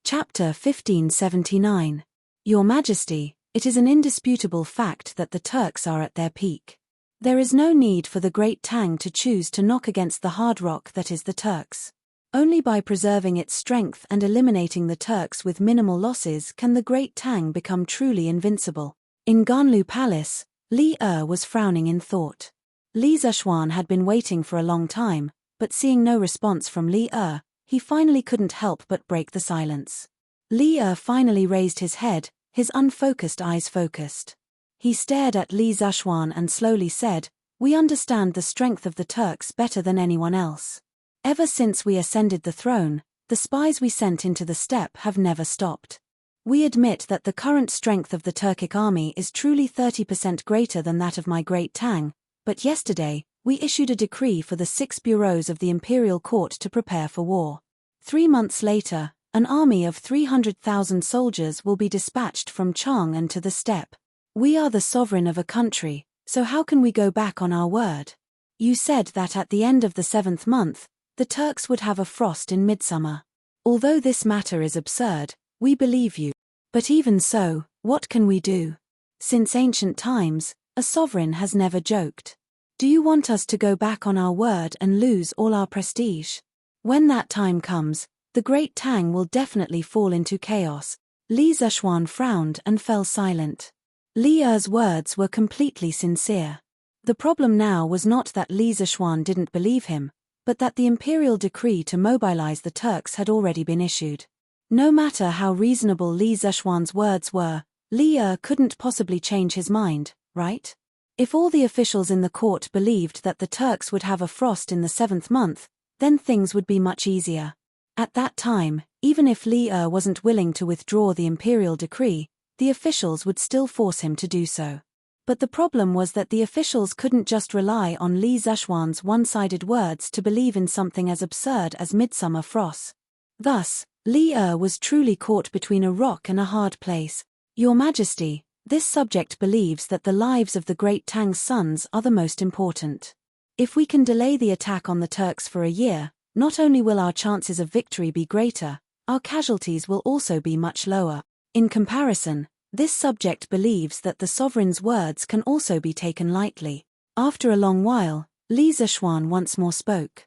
Chapter 1579. Your Majesty, it is an indisputable fact that the Turks are at their peak. There is no need for the Great Tang to choose to knock against the hard rock that is the Turks. Only by preserving its strength and eliminating the Turks with minimal losses can the Great Tang become truly invincible. In Ganlu Palace, Li Er was frowning in thought. Li Zishuan had been waiting for a long time, but seeing no response from Li Er, he finally couldn't help but break the silence. Li Er finally raised his head, his unfocused eyes focused. He stared at Li Zishuan and slowly said, "We understand the strength of the Turks better than anyone else. Ever since we ascended the throne, the spies we sent into the steppe have never stopped. We admit that the current strength of the Turkic army is truly 30% greater than that of my Great Tang, but yesterday, we issued a decree for the 6 bureaus of the imperial court to prepare for war. 3 months later, an army of 300,000 soldiers will be dispatched from Chang'an to the steppe. We are the sovereign of a country, so how can we go back on our word? You said that at the end of the 7th month, the Turks would have a frost in midsummer. Although this matter is absurd, we believe you. But even so, what can we do? Since ancient times, a sovereign has never joked. Do you want us to go back on our word and lose all our prestige? When that time comes, the Great Tang will definitely fall into chaos." Li Zishuan frowned and fell silent. Li Er's words were completely sincere. The problem now was not that Li Zishuan didn't believe him, but that the imperial decree to mobilize the Turks had already been issued. No matter how reasonable Li Zishuan's words were, Li Er couldn't possibly change his mind, right? If all the officials in the court believed that the Turks would have a frost in the 7th month, then things would be much easier. At that time, even if Li Er wasn't willing to withdraw the imperial decree, the officials would still force him to do so. But the problem was that the officials couldn't just rely on Li Zishuan's one-sided words to believe in something as absurd as midsummer frost. Thus, Li Er was truly caught between a rock and a hard place. Your Majesty, this subject believes that the lives of the Great Tang's sons are the most important. If we can delay the attack on the Turks for a year, not only will our chances of victory be greater, our casualties will also be much lower. In comparison, this subject believes that the sovereign's words can also be taken lightly. After a long while, Li Zishuan once more spoke.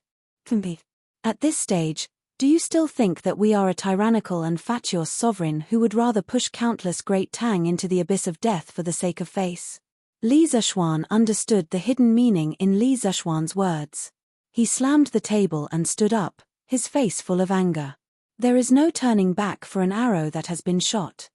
At this stage, do you still think that we are a tyrannical and fatuous sovereign who would rather push countless Great Tang into the abyss of death for the sake of face? Li Zishuan understood the hidden meaning in Li Zishuan's words. He slammed the table and stood up, his face full of anger. There is no turning back for an arrow that has been shot.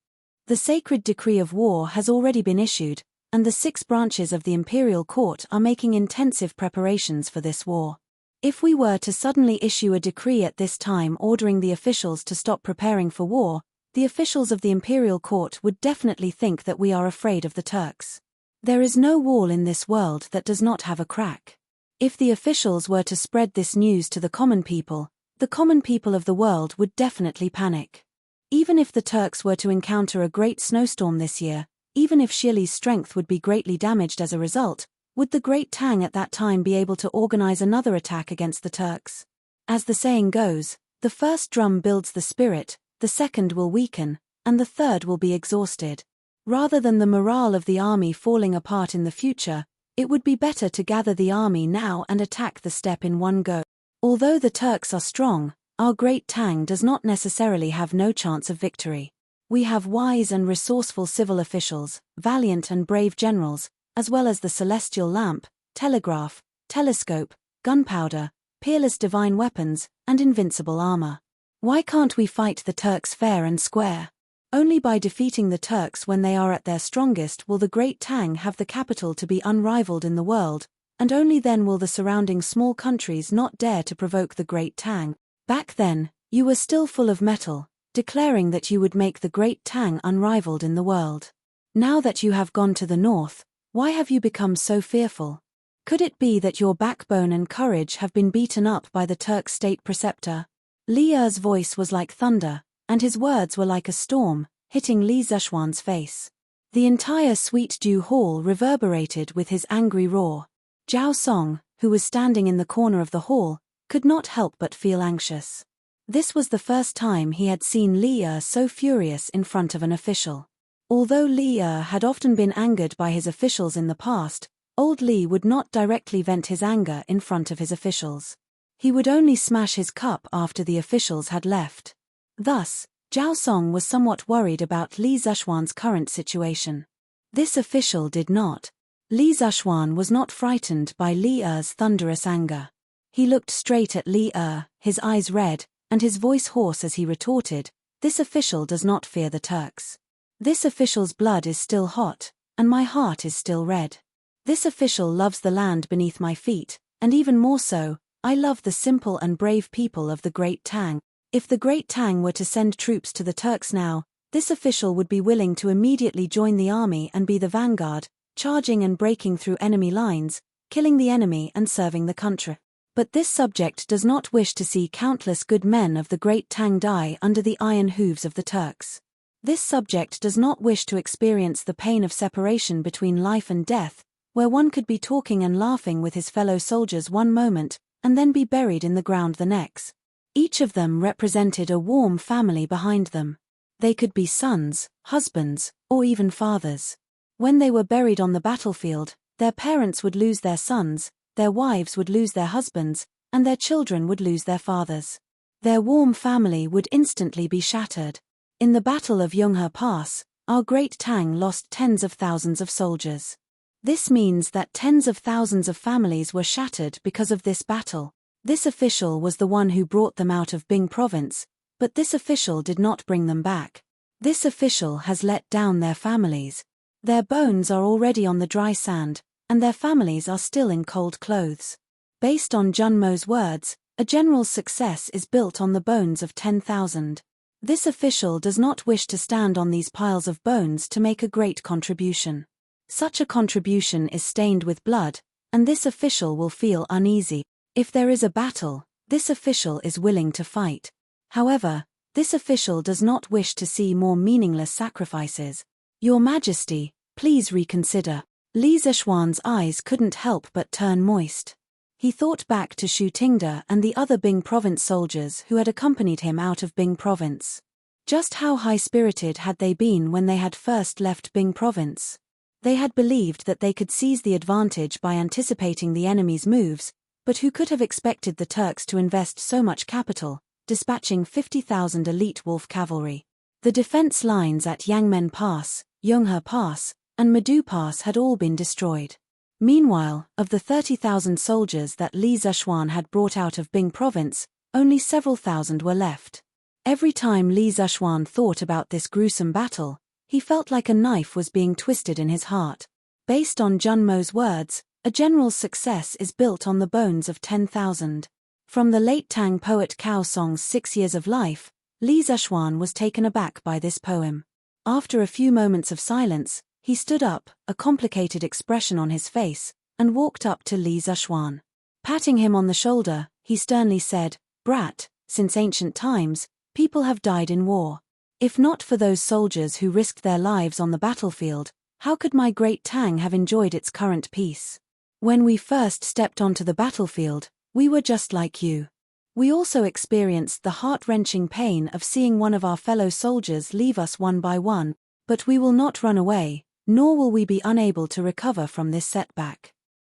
The sacred decree of war has already been issued, and the 6 branches of the imperial court are making intensive preparations for this war. If we were to suddenly issue a decree at this time ordering the officials to stop preparing for war, the officials of the imperial court would definitely think that we are afraid of the Turks. There is no wall in this world that does not have a crack. If the officials were to spread this news to the common people of the world would definitely panic. Even if the Turks were to encounter a great snowstorm this year, even if Shili's strength would be greatly damaged as a result, would the Great Tang at that time be able to organize another attack against the Turks? As the saying goes, the first drum builds the spirit, the second will weaken, and the third will be exhausted. Rather than the morale of the army falling apart in the future, it would be better to gather the army now and attack the steppe in one go. Although the Turks are strong, our Great Tang does not necessarily have no chance of victory. We have wise and resourceful civil officials, valiant and brave generals, as well as the celestial lamp, telegraph, telescope, gunpowder, peerless divine weapons, and invincible armor. Why can't we fight the Turks fair and square? Only by defeating the Turks when they are at their strongest will the Great Tang have the capital to be unrivaled in the world, and only then will the surrounding small countries not dare to provoke the Great Tang. Back then, you were still full of mettle, declaring that you would make the great Tang unrivaled in the world. Now that you have gone to the north, why have you become so fearful? Could it be that your backbone and courage have been beaten up by the Turk state preceptor? Li Er's voice was like thunder, and his words were like a storm, hitting Li Zishuan's face. The entire Sweet Dew Hall reverberated with his angry roar. Zhao Song, who was standing in the corner of the hall, could not help but feel anxious. This was the first time he had seen Li Er so furious in front of an official. Although Li Er had often been angered by his officials in the past, old Li would not directly vent his anger in front of his officials. He would only smash his cup after the officials had left. Thus, Zhao Song was somewhat worried about Li Zishuan's current situation. This official did not. Li Zishuan was not frightened by Li Er's thunderous anger. He looked straight at Li Er, his eyes red, and his voice hoarse as he retorted, "This official does not fear the Turks. This official's blood is still hot, and my heart is still red. This official loves the land beneath my feet, and even more so, I love the simple and brave people of the Great Tang. If the Great Tang were to send troops to the Turks now, this official would be willing to immediately join the army and be the vanguard, charging and breaking through enemy lines, killing the enemy and serving the country. But this subject does not wish to see countless good men of the Great Tang die under the iron hooves of the Turks. This subject does not wish to experience the pain of separation between life and death, where one could be talking and laughing with his fellow soldiers one moment, and then be buried in the ground the next. Each of them represented a warm family behind them. They could be sons, husbands, or even fathers. When they were buried on the battlefield, their parents would lose their sons, their wives would lose their husbands, and their children would lose their fathers. Their warm family would instantly be shattered. In the Battle of Yonghe Pass, our Great Tang lost tens of thousands of soldiers. This means that tens of thousands of families were shattered because of this battle. This official was the one who brought them out of Bing province, but this official did not bring them back. This official has let down their families. Their bones are already on the dry sand, and their families are still in cold clothes. Based on Junmo's words, a general's success is built on the bones of 10,000. This official does not wish to stand on these piles of bones to make a great contribution. Such a contribution is stained with blood, and this official will feel uneasy. If there is a battle, this official is willing to fight. However, this official does not wish to see more meaningless sacrifices. Your Majesty, please reconsider. Li Zishuan's eyes couldn't help but turn moist. He thought back to Shu Tingde and the other Bing province soldiers who had accompanied him out of Bing province. Just how high-spirited had they been when they had first left Bing province? They had believed that they could seize the advantage by anticipating the enemy's moves, but who could have expected the Turks to invest so much capital, dispatching 50,000 elite wolf cavalry? The defense lines at Yangmen Pass, Yonghe Pass, and Medu Pass had all been destroyed. Meanwhile, of the 30,000 soldiers that Li Zishuan had brought out of Bing province, only several thousand were left. Every time Li Zishuan thought about this gruesome battle, he felt like a knife was being twisted in his heart. Based on Junmo's words, a general's success is built on the bones of 10,000. From the late Tang poet Cao Song's 6 Years of Life, Li Zishuan was taken aback by this poem. After a few moments of silence, he stood up, a complicated expression on his face, and walked up to Li Zishuan. Patting him on the shoulder, he sternly said, "Brat, since ancient times, people have died in war. If not for those soldiers who risked their lives on the battlefield, how could my Great Tang have enjoyed its current peace? When we first stepped onto the battlefield, we were just like you. We also experienced the heart-wrenching pain of seeing one of our fellow soldiers leave us one by one, but we will not run away, nor will we be unable to recover from this setback.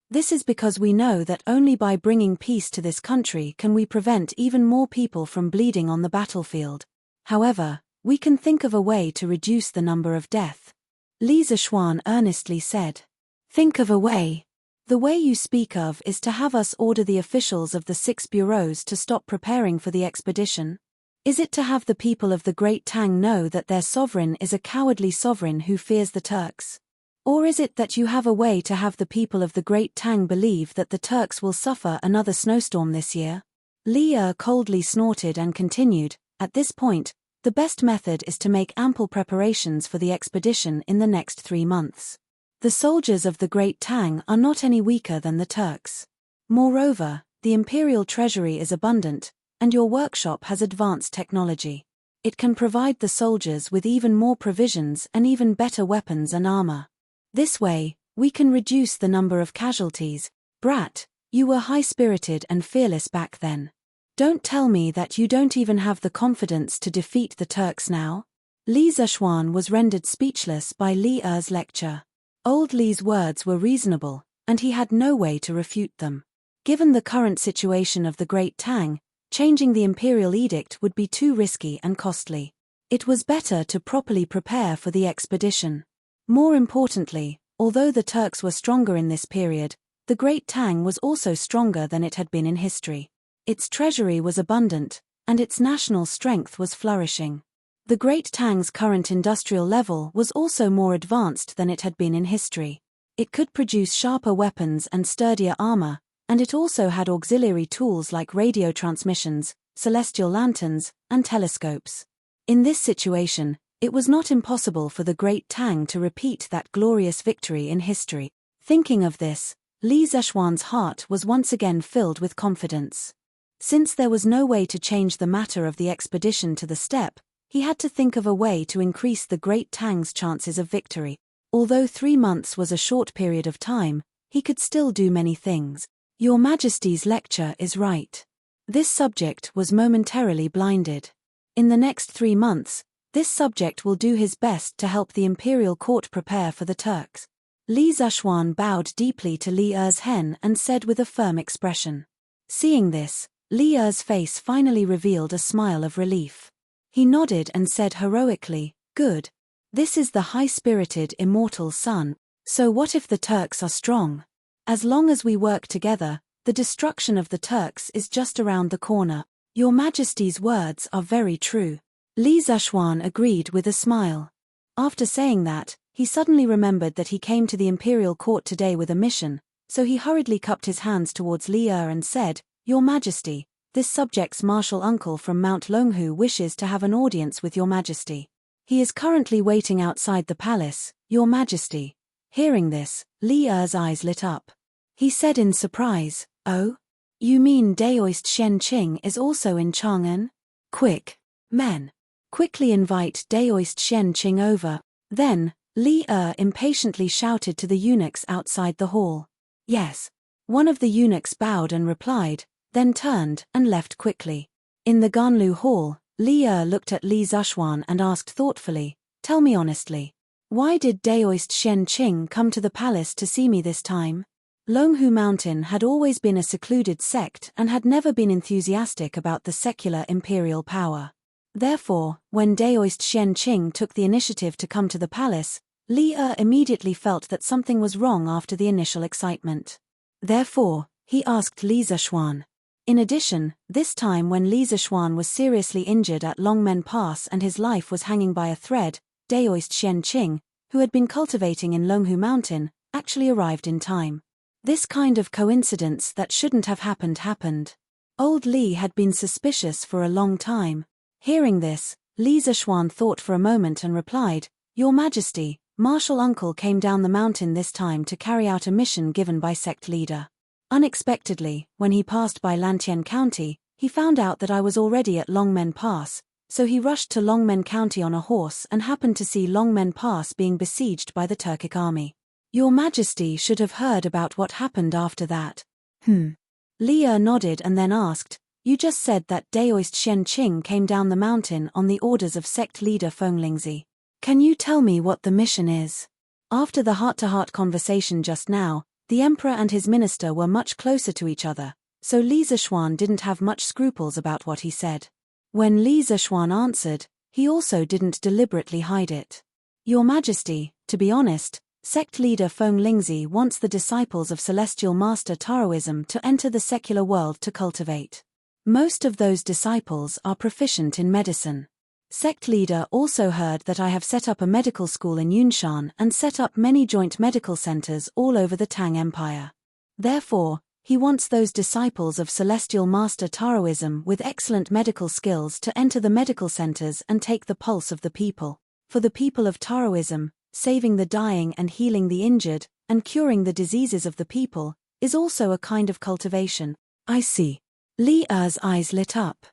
This is because we know that only by bringing peace to this country can we prevent even more people from bleeding on the battlefield. However, we can think of a way to reduce the number of death." Li Zishuan earnestly said. "Think of a way. The way you speak of is to have us order the officials of the 6 bureaus to stop preparing for the expedition? Is it to have the people of the Great Tang know that their sovereign is a cowardly sovereign who fears the Turks? Or is it that you have a way to have the people of the Great Tang believe that the Turks will suffer another snowstorm this year?" Li Er coldly snorted and continued, "At this point, The best method is to make ample preparations for the expedition in the next 3 months. The soldiers of the Great Tang are not any weaker than the Turks. Moreover, the imperial treasury is abundant, and your workshop has advanced technology. It can provide the soldiers with even more provisions and even better weapons and armor. This way, we can reduce the number of casualties. Brat, you were high-spirited and fearless back then. Don't tell me that you don't even have the confidence to defeat the Turks now? Li Zishuan was rendered speechless by Li Er's lecture. Old Li's words were reasonable, and he had no way to refute them. Given the current situation of the Great Tang, changing the imperial edict would be too risky and costly. It was better to properly prepare for the expedition. More importantly, although the Turks were stronger in this period, the Great Tang was also stronger than it had been in history. Its treasury was abundant, and its national strength was flourishing. The Great Tang's current industrial level was also more advanced than it had been in history. It could produce sharper weapons and sturdier armor, and it also had auxiliary tools like radio transmissions, celestial lanterns, and telescopes. In this situation, it was not impossible for the Great Tang to repeat that glorious victory in history. Thinking of this, Li Zishuan's heart was once again filled with confidence. Since there was no way to change the matter of the expedition to the steppe, he had to think of a way to increase the Great Tang's chances of victory. Although 3 months was a short period of time, he could still do many things. Your Majesty's lecture is right. This subject was momentarily blinded. In the next 3 months, this subject will do his best to help the imperial court prepare for the Turks. Li Zishuan bowed deeply to Li Er's hen and said with a firm expression. Seeing this, Li Er's face finally revealed a smile of relief. He nodded and said heroically, "Good. This is the high-spirited immortal son. So what if the Turks are strong? As long as we work together, the destruction of the Turks is just around the corner. Your Majesty's words are very true." Li Zishuan agreed with a smile. After saying that, he suddenly remembered that he came to the imperial court today with a mission, so he hurriedly cupped his hands towards Li Er and said, "Your Majesty, this subject's martial uncle from Mount Longhu wishes to have an audience with Your Majesty. He is currently waiting outside the palace, Your Majesty." Hearing this, Li Er's eyes lit up. He said in surprise, "Oh? You mean Daoist Shen Qing is also in Chang'an? Quick, men. Quickly invite Daoist Shen Qing over." Then, Li Er impatiently shouted to the eunuchs outside the hall. "Yes." One of the eunuchs bowed and replied, then turned and left quickly. In the Ganlu hall, Li Er looked at Li Zishuan and asked thoughtfully, "Tell me honestly, why did Daoist Shen Qing come to the palace to see me this time?" Longhu Mountain had always been a secluded sect and had never been enthusiastic about the secular imperial power. Therefore, when Daoist Shen Qing took the initiative to come to the palace, Li Er immediately felt that something was wrong after the initial excitement. Therefore, he asked Li Zishuan. In addition, this time when Li Zishuan was seriously injured at Longmen Pass and his life was hanging by a thread, Daoist Shen Qing, who had been cultivating in Longhu Mountain, actually arrived in time. This kind of coincidence that shouldn't have happened. Old Li had been suspicious for a long time. Hearing this, Li Zishuan thought for a moment and replied, "Your Majesty, Martial Uncle came down the mountain this time to carry out a mission given by sect leader. Unexpectedly, when he passed by Lantien County, he found out that I was already at Longmen Pass, so he rushed to Longmen County on a horse and happened to see Longmen Pass being besieged by the Turkic army. Your Majesty should have heard about what happened after that." Li Er nodded and then asked, "You just said that Daoist Shen Qing came down the mountain on the orders of sect leader Feng Lingzi. Can you tell me what the mission is?" After the heart-to-heart conversation just now, the emperor and his minister were much closer to each other, so Li Zishuan didn't have much scruples about what he said. When Li Zishuan answered, he also didn't deliberately hide it. "Your Majesty, to be honest, sect leader Feng Lingzi wants the disciples of Celestial Master Taoism to enter the secular world to cultivate. Most of those disciples are proficient in medicine. Sect leader also heard that I have set up a medical school in Yunshan and set up many joint medical centers all over the Tang Empire. Therefore, He wants those disciples of Celestial Master Taoism with excellent medical skills to enter the medical centers and take the pulse of the people. For the people of Taoism, saving the dying and healing the injured, and curing the diseases of the people, is also a kind of cultivation. I see. Li Er's eyes lit up.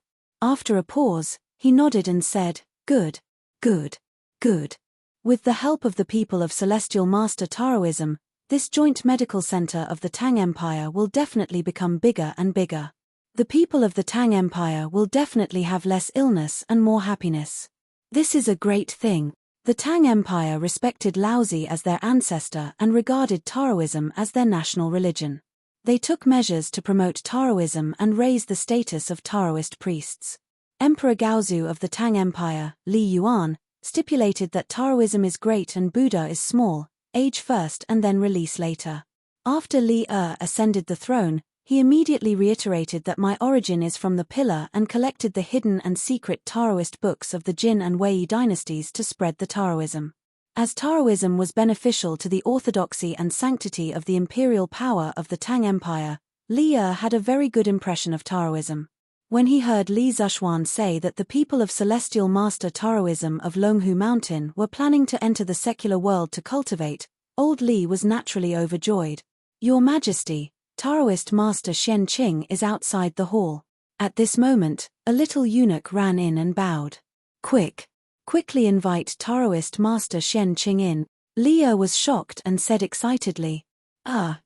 After a pause, he nodded and said, good, good, good. With the help of the people of Celestial Master Taoism, this joint medical center of the Tang Empire will definitely become bigger and bigger. The people of the Tang Empire will definitely have less illness and more happiness. This is a great thing. The Tang Empire respected Laozi as their ancestor and regarded Taoism as their national religion. They took measures to promote Taoism and raise the status of Taoist priests. Emperor Gaozu of the Tang Empire, Li Yuan, stipulated that Taoism is great and Buddha is small, age first and then release later. After Li Er ascended the throne, he immediately reiterated that my origin is from the pillar and collected the hidden and secret Taoist books of the Jin and Wei dynasties to spread the Taoism. As Taoism was beneficial to the orthodoxy and sanctity of the imperial power of the Tang Empire, Li Er had a very good impression of Taoism. When he heard Li Zhuan say that the people of Celestial Master Taoism of Longhu Mountain were planning to enter the secular world to cultivate, old Li was naturally overjoyed. Your Majesty, Taoist Master Qing is outside the hall. At this moment, a little eunuch ran in and bowed. Quickly invite Taoist Master Qing in. Li Er was shocked and said excitedly,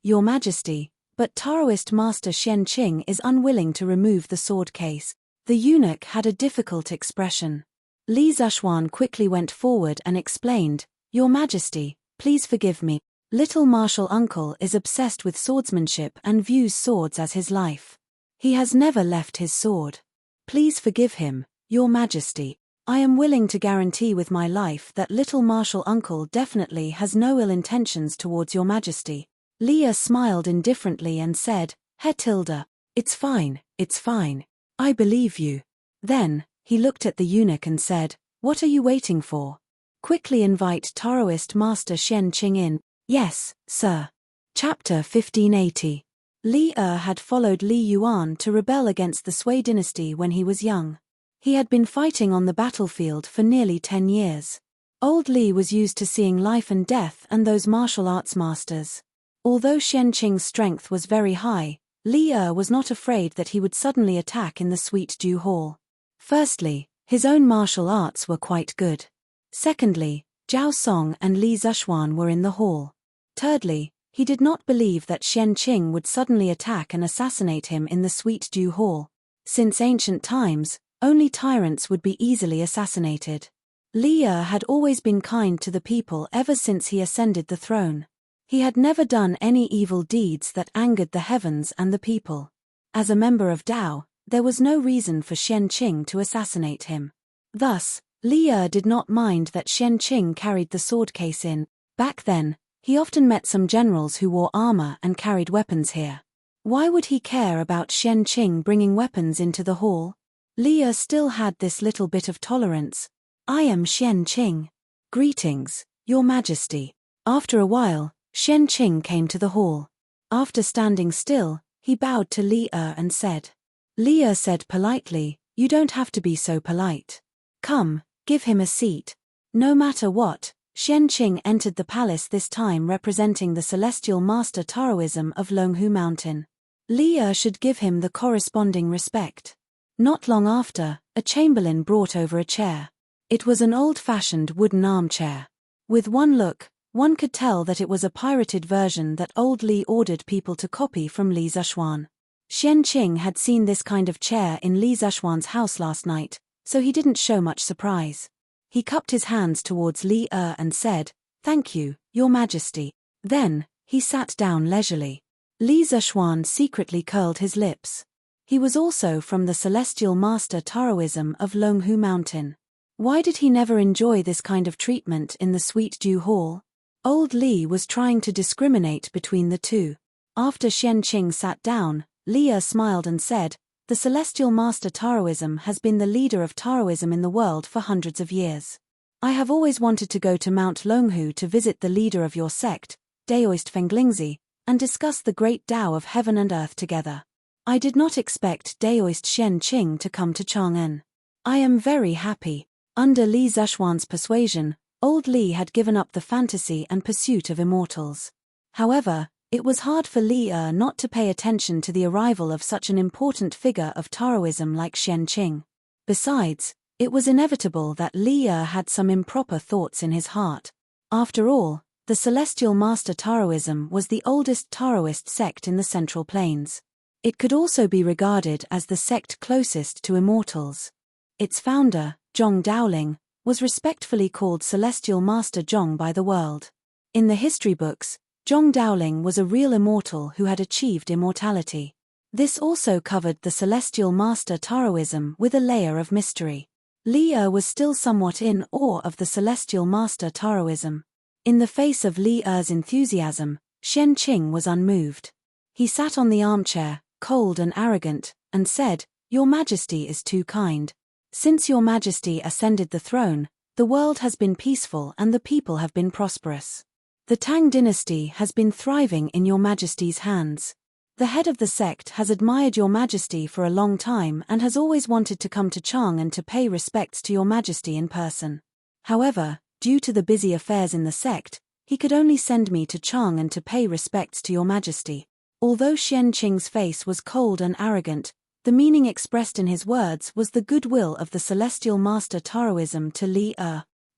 Your Majesty, but Taoist Master Qing is unwilling to remove the sword case. The eunuch had a difficult expression. Li Zhuan quickly went forward and explained, Your Majesty, please forgive me. Little martial uncle is obsessed with swordsmanship and views swords as his life. He has never left his sword. Please forgive him, Your Majesty. I am willing to guarantee with my life that little martial uncle definitely has no ill intentions towards Your Majesty. Li Er smiled indifferently and said, It's fine, it's fine. I believe you. Then, he looked at the eunuch and said, What are you waiting for? Quickly invite Taoist Master Qing in. Yes, sir. Chapter 1580. Li Er had followed Li Yuan to rebel against the Sui dynasty when he was young. He had been fighting on the battlefield for nearly 10 years. Old Li was used to seeing life and death and those martial arts masters. Although Qing's strength was very high, Li Er was not afraid that he would suddenly attack in the Sweet Dew Hall. Firstly, his own martial arts were quite good. Secondly, Zhao Song and Li Zhuan were in the hall. Thirdly, he did not believe that Qing would suddenly attack and assassinate him in the Sweet Dew Hall. Since ancient times, only tyrants would be easily assassinated. Li Er had always been kind to the people ever since he ascended the throne. He had never done any evil deeds that angered the heavens and the people. As a member of Tao, there was no reason for Qing to assassinate him. Thus, Li Er did not mind that Qing carried the sword case in. Back then, he often met some generals who wore armor and carried weapons here. Why would he care about Qing bringing weapons into the hall? Li Er still had this little bit of tolerance. I am Qing. Greetings, Your Majesty. After a while, Qing came to the hall. After standing still, he bowed to Li Er and said. Li Er said politely, You don't have to be so polite. Come, give him a seat. No matter what, Qing entered the palace this time representing the Celestial Master Taoism of Longhu Mountain. Li Er should give him the corresponding respect. Not long after, a chamberlain brought over a chair. It was an old-fashioned wooden armchair. With one look, one could tell that it was a pirated version that old Li ordered people to copy from Li Zhuan. Qing had seen this kind of chair in Li Zhuan's house last night, so he didn't show much surprise. He cupped his hands towards Li Er and said, Thank you, Your Majesty. Then, he sat down leisurely. Li Zhuan secretly curled his lips. He was also from the Celestial Master Taoism of Longhu Mountain. Why did he never enjoy this kind of treatment in the Sweet Dew Hall? Old Li was trying to discriminate between the two. After Qing sat down, Li Er smiled and said, The Celestial Master Taoism has been the leader of Taoism in the world for hundreds of years. I have always wanted to go to Mount Longhu to visit the leader of your sect, Daoist Fenglingzi, and discuss the great Tao of heaven and earth together. I did not expect Daoist Xianqing to come to Chang'an. I am very happy. Under Li Zishuan's persuasion, old Li had given up the fantasy and pursuit of immortals. However, it was hard for Li not to pay attention to the arrival of such an important figure of Taoism like Xianqing. Besides, it was inevitable that Li had some improper thoughts in his heart. After all, the Celestial Master Taoism was the oldest Taoist sect in the Central Plains. It could also be regarded as the sect closest to immortals. Its founder, Zhong Daoling, was respectfully called Celestial Master Zhong by the world. In the history books, Zhong Daoling was a real immortal who had achieved immortality. This also covered the Celestial Master Taoism with a layer of mystery. Li was still somewhat in awe of the Celestial Master Taoism. In the face of Li's enthusiasm, Xianqing was unmoved. He sat on the armchair, cold and arrogant, and said, "Your Majesty is too kind. Since Your Majesty ascended the throne, the world has been peaceful and the people have been prosperous. The Tang dynasty has been thriving in Your Majesty's hands. The head of the sect has admired Your Majesty for a long time and has always wanted to come to Chang'an to pay respects to Your Majesty in person. However, due to the busy affairs in the sect, he could only send me to Chang'an to pay respects to Your Majesty." Although Xianqing's face was cold and arrogant, the meaning expressed in his words was the goodwill of the Celestial Master Taoism to Li.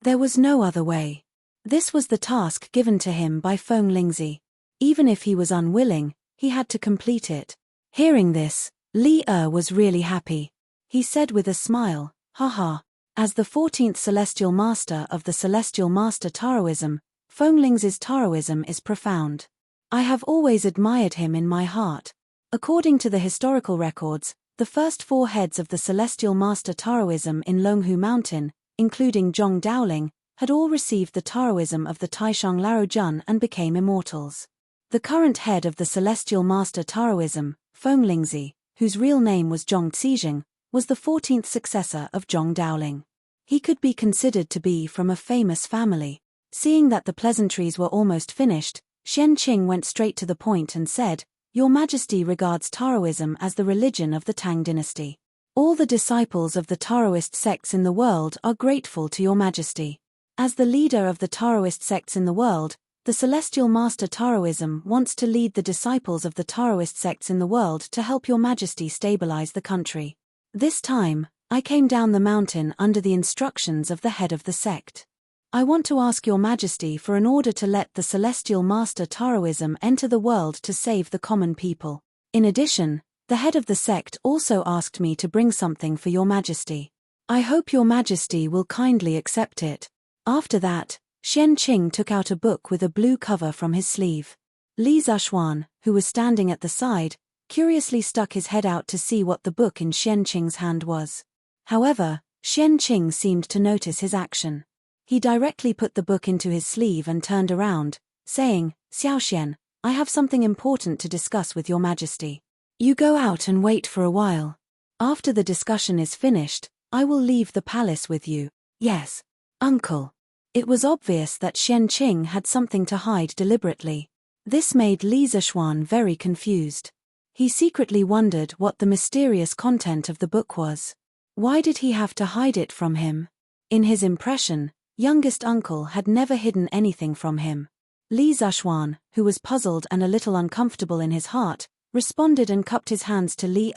There was no other way. This was the task given to him by Feng Lingzi. Even if he was unwilling, he had to complete it. Hearing this, Li was really happy. He said with a smile, "Haha." As the 14th Celestial Master of the Celestial Master Taoism, Feng Lingzi's Taoism is profound. I have always admired him in my heart. According to the historical records, the first 4 heads of the Celestial Master Taoism in Longhu Mountain, including Zhong Daoling, had all received the Taoism of the Taishang Laojun and became immortals. The current head of the Celestial Master Taoism, Feng Lingzi, whose real name was Zhong Xijing, was the 14th successor of Zhong Daoling. He could be considered to be from a famous family. Seeing that the pleasantries were almost finished, Xianqing went straight to the point and said, "Your Majesty regards Taoism as the religion of the Tang dynasty. All the disciples of the Taoist sects in the world are grateful to Your Majesty. As the leader of the Taoist sects in the world, the Celestial Master Taoism wants to lead the disciples of the Taoist sects in the world to help Your Majesty stabilize the country. This time, I came down the mountain under the instructions of the head of the sect. I want to ask Your Majesty for an order to let the Celestial Master Taoism enter the world to save the common people. In addition, the head of the sect also asked me to bring something for Your Majesty. I hope Your Majesty will kindly accept it." After that, Xianqing took out a book with a blue cover from his sleeve. Li Zishuan, who was standing at the side, curiously stuck his head out to see what the book in Xianqing's hand was. However, Xianqing seemed to notice his action. He directly put the book into his sleeve and turned around, saying, "Xiaoxian, I have something important to discuss with Your Majesty. You go out and wait for a while. After the discussion is finished, I will leave the palace with you." "Yes, uncle." It was obvious that Xianqing had something to hide deliberately. This made Li Zishuan very confused. He secretly wondered what the mysterious content of the book was. Why did he have to hide it from him? In his impression, youngest uncle had never hidden anything from him. Li Zishuan, who was puzzled and a little uncomfortable in his heart, responded and cupped his hands to Li,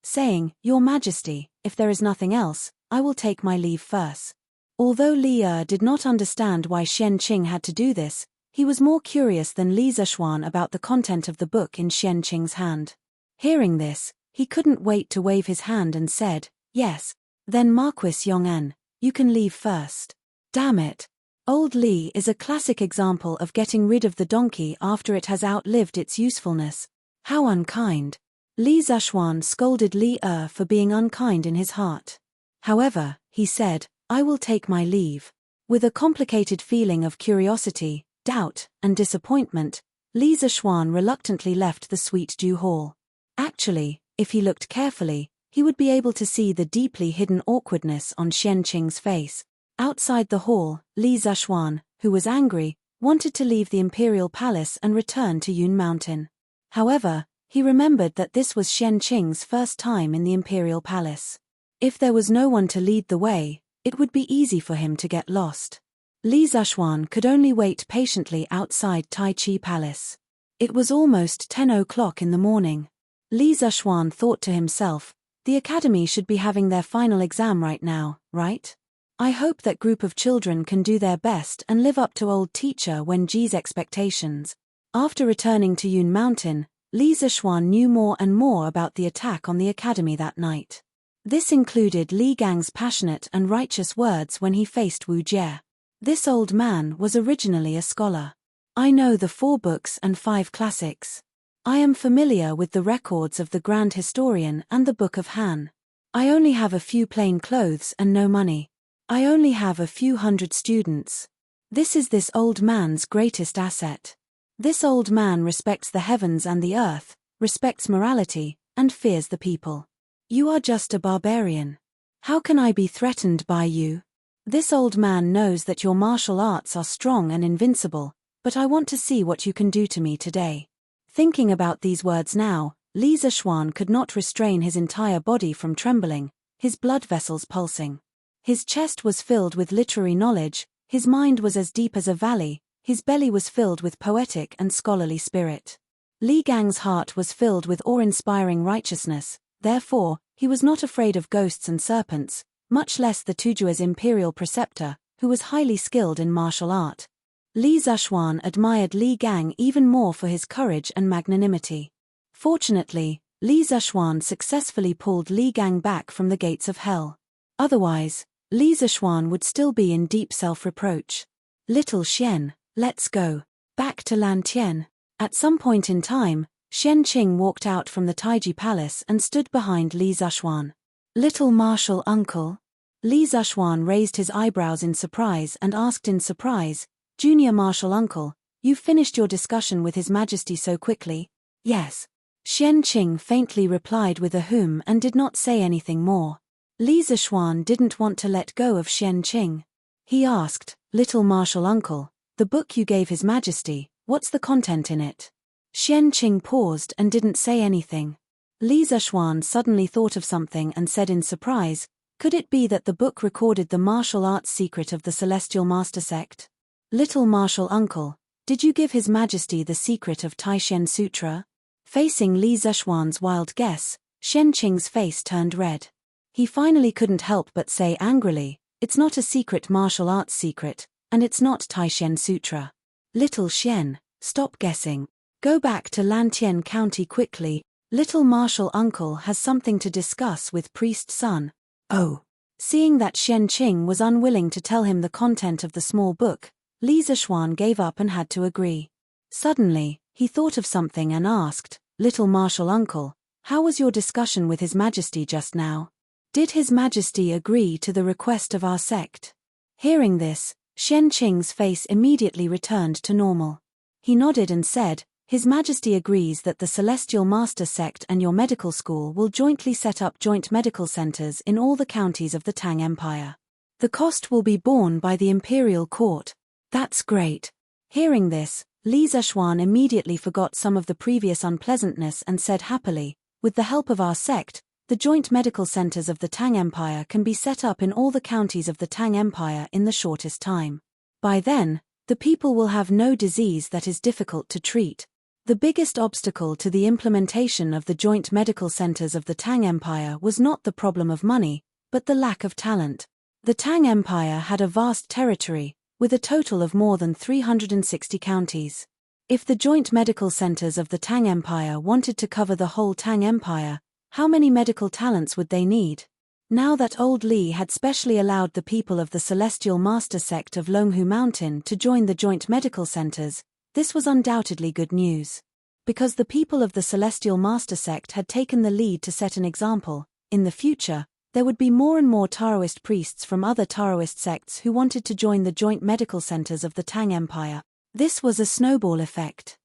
saying, "Your Majesty, if there is nothing else, I will take my leave first." Although Li did not understand why Xianqing had to do this, he was more curious than Li Zishuan about the content of the book in Xianqing's hand. Hearing this, he couldn't wait to wave his hand and said, "Yes. Then Marquis Yong'an, you can leave first." Damn it. Old Li is a classic example of getting rid of the donkey after it has outlived its usefulness. How unkind. Li Zishuan scolded Li for being unkind in his heart. However, he said, "I will take my leave." With a complicated feeling of curiosity, doubt, and disappointment, Li Zishuan reluctantly left the Sweet Dew Hall. Actually, if he looked carefully, he would be able to see the deeply hidden awkwardness on Xianqing's face. Outside the hall, Li Zishuan, who was angry, wanted to leave the imperial palace and return to Yun Mountain. However, he remembered that this was Qing's first time in the imperial palace. If there was no one to lead the way, it would be easy for him to get lost. Li Zishuan could only wait patiently outside Tai Chi Palace. It was almost 10 o'clock in the morning. Li Zishuan thought to himself, the academy should be having their final exam right now, right? I hope that group of children can do their best and live up to old teacher Wen Ji's expectations. After returning to Yun Mountain, Li Zishuan knew more and more about the attack on the academy that night. This included Li Gang's passionate and righteous words when he faced Wu Jie. This old man was originally a scholar. I know the 4 books and 5 classics. I am familiar with the records of the Grand Historian and the Book of Han. I only have a few plain clothes and no money. I only have a few hundred students. This is this old man's greatest asset. This old man respects the heavens and the earth, respects morality, and fears the people. You are just a barbarian. How can I be threatened by you? This old man knows that your martial arts are strong and invincible, but I want to see what you can do to me today. Thinking about these words now, Li Zishuan could not restrain his entire body from trembling, his blood vessels pulsing. His chest was filled with literary knowledge, his mind was as deep as a valley, his belly was filled with poetic and scholarly spirit. Li Gang's heart was filled with awe-inspiring righteousness, therefore, he was not afraid of ghosts and serpents, much less the Tujua's imperial preceptor, who was highly skilled in martial art. Li Zishuan admired Li Gang even more for his courage and magnanimity. Fortunately, Li Zishuan successfully pulled Li Gang back from the gates of hell. Otherwise, Li Zishuan would still be in deep self-reproach. Little Xian, let's go. Back to Lantian. At some point in time, Qing walked out from the Taiji Palace and stood behind Li Zishuan. Little martial uncle? Li Zishuan raised his eyebrows in surprise and asked in surprise, Junior martial uncle, you finished your discussion with His Majesty so quickly? Yes. Qing faintly replied with a hum and did not say anything more. Li Zishuan didn't want to let go of Qing. He asked, Little martial uncle, the book you gave His Majesty, what's the content in it? Qing paused and didn't say anything. Li Zishuan suddenly thought of something and said in surprise, could it be that the book recorded the martial arts secret of the Celestial Master Sect? Little martial uncle, did you give His Majesty the secret of Taishen Sutra? Facing Li Zishuan's wild guess, Qing's face turned red. He finally couldn't help but say angrily, it's not a secret martial arts secret, and it's not Taishen Sutra. Little Xian, stop guessing. Go back to Lantian County quickly, little martial uncle has something to discuss with priest son. Oh. Seeing that Qing was unwilling to tell him the content of the small book, Li Zishuan gave up and had to agree. Suddenly, he thought of something and asked, Little martial uncle, how was your discussion with His Majesty just now? Did His Majesty agree to the request of our sect? Hearing this, Qing's face immediately returned to normal. He nodded and said, His Majesty agrees that the Celestial Master Sect and your medical school will jointly set up joint medical centers in all the counties of the Tang Empire. The cost will be borne by the imperial court. That's great. Hearing this, Li Zishuan immediately forgot some of the previous unpleasantness and said happily, with the help of our sect, the joint medical centers of the Tang Empire can be set up in all the counties of the Tang Empire in the shortest time. By then, the people will have no disease that is difficult to treat. The biggest obstacle to the implementation of the joint medical centers of the Tang Empire was not the problem of money, but the lack of talent. The Tang Empire had a vast territory, with a total of more than 360 counties. If the joint medical centers of the Tang Empire wanted to cover the whole Tang Empire, how many medical talents would they need? Now that old Li had specially allowed the people of the Celestial Master Sect of Longhu Mountain to join the joint medical centers, this was undoubtedly good news. Because the people of the Celestial Master Sect had taken the lead to set an example, in the future, there would be more and more Taoist priests from other Taoist sects who wanted to join the joint medical centers of the Tang Empire. This was a snowball effect.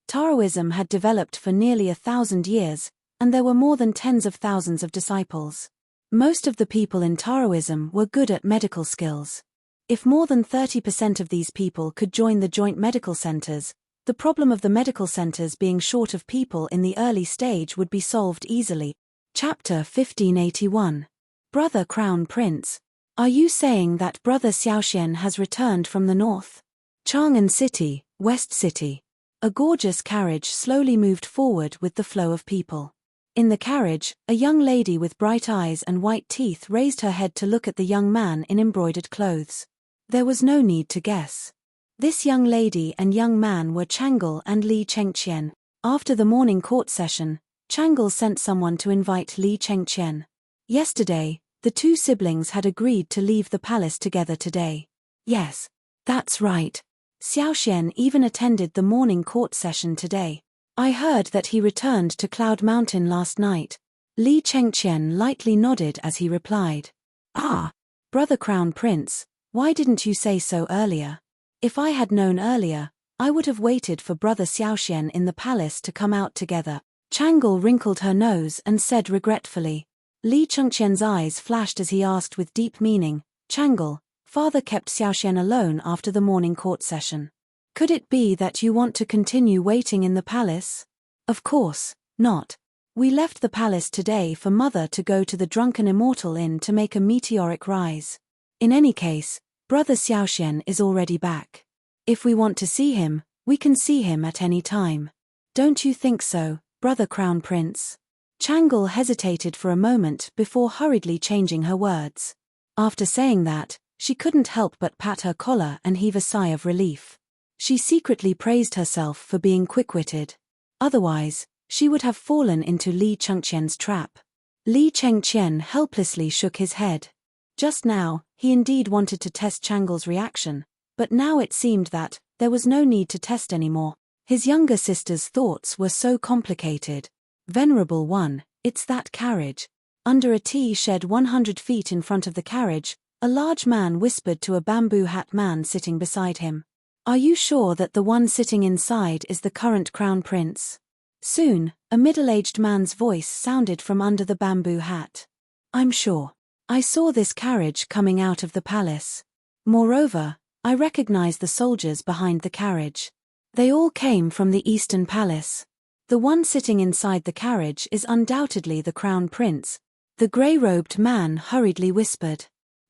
Taoism had developed for nearly 1,000 years, and there were more than tens of thousands of disciples. Most of the people in Taoism were good at medical skills. If more than 30% of these people could join the joint medical centers, the problem of the medical centers being short of people in the early stage would be solved easily. Chapter 1581. Brother Crown Prince. Are you saying that Brother Xiaoxian has returned from the north? Chang'an City, West City. A gorgeous carriage slowly moved forward with the flow of people. In the carriage, a young lady with bright eyes and white teeth raised her head to look at the young man in embroidered clothes. There was no need to guess. This young lady and young man were Chang'e and Li Chengqian. After the morning court session, Chang'e sent someone to invite Li Chengqian. Yesterday, the two siblings had agreed to leave the palace together today. Yes, that's right. Xiaoxian even attended the morning court session today. I heard that he returned to Cloud Mountain last night. Li Chengqian lightly nodded as he replied. Ah, Brother Crown Prince, why didn't you say so earlier? If I had known earlier, I would have waited for Brother Xiaoxian in the palace to come out together. Chang'e wrinkled her nose and said regretfully. Li Chengqian's eyes flashed as he asked with deep meaning, Chang'e, Father kept Xiaoxian alone after the morning court session. Could it be that you want to continue waiting in the palace? Of course not. We left the palace today for Mother to go to the Drunken Immortal Inn to make a meteoric rise. In any case, Brother Xiaoxian is already back. If we want to see him, we can see him at any time. Don't you think so, Brother Crown Prince? Chang'e hesitated for a moment before hurriedly changing her words. After saying that, she couldn't help but pat her collar and heave a sigh of relief. She secretly praised herself for being quick-witted. Otherwise, she would have fallen into Li Chengqian's trap. Li Chengqian helplessly shook his head. Just now, he indeed wanted to test Chang'e's reaction, but now it seemed that there was no need to test anymore. His younger sister's thoughts were so complicated. Venerable one, it's that carriage. Under a tea shed 100 feet in front of the carriage, a large man whispered to a bamboo hat man sitting beside him. Are you sure that the one sitting inside is the current crown prince? Soon, a middle-aged man's voice sounded from under the bamboo hat. I'm sure. I saw this carriage coming out of the palace. Moreover, I recognize the soldiers behind the carriage. They all came from the Eastern Palace. The one sitting inside the carriage is undoubtedly the crown prince. The grey-robed man hurriedly whispered.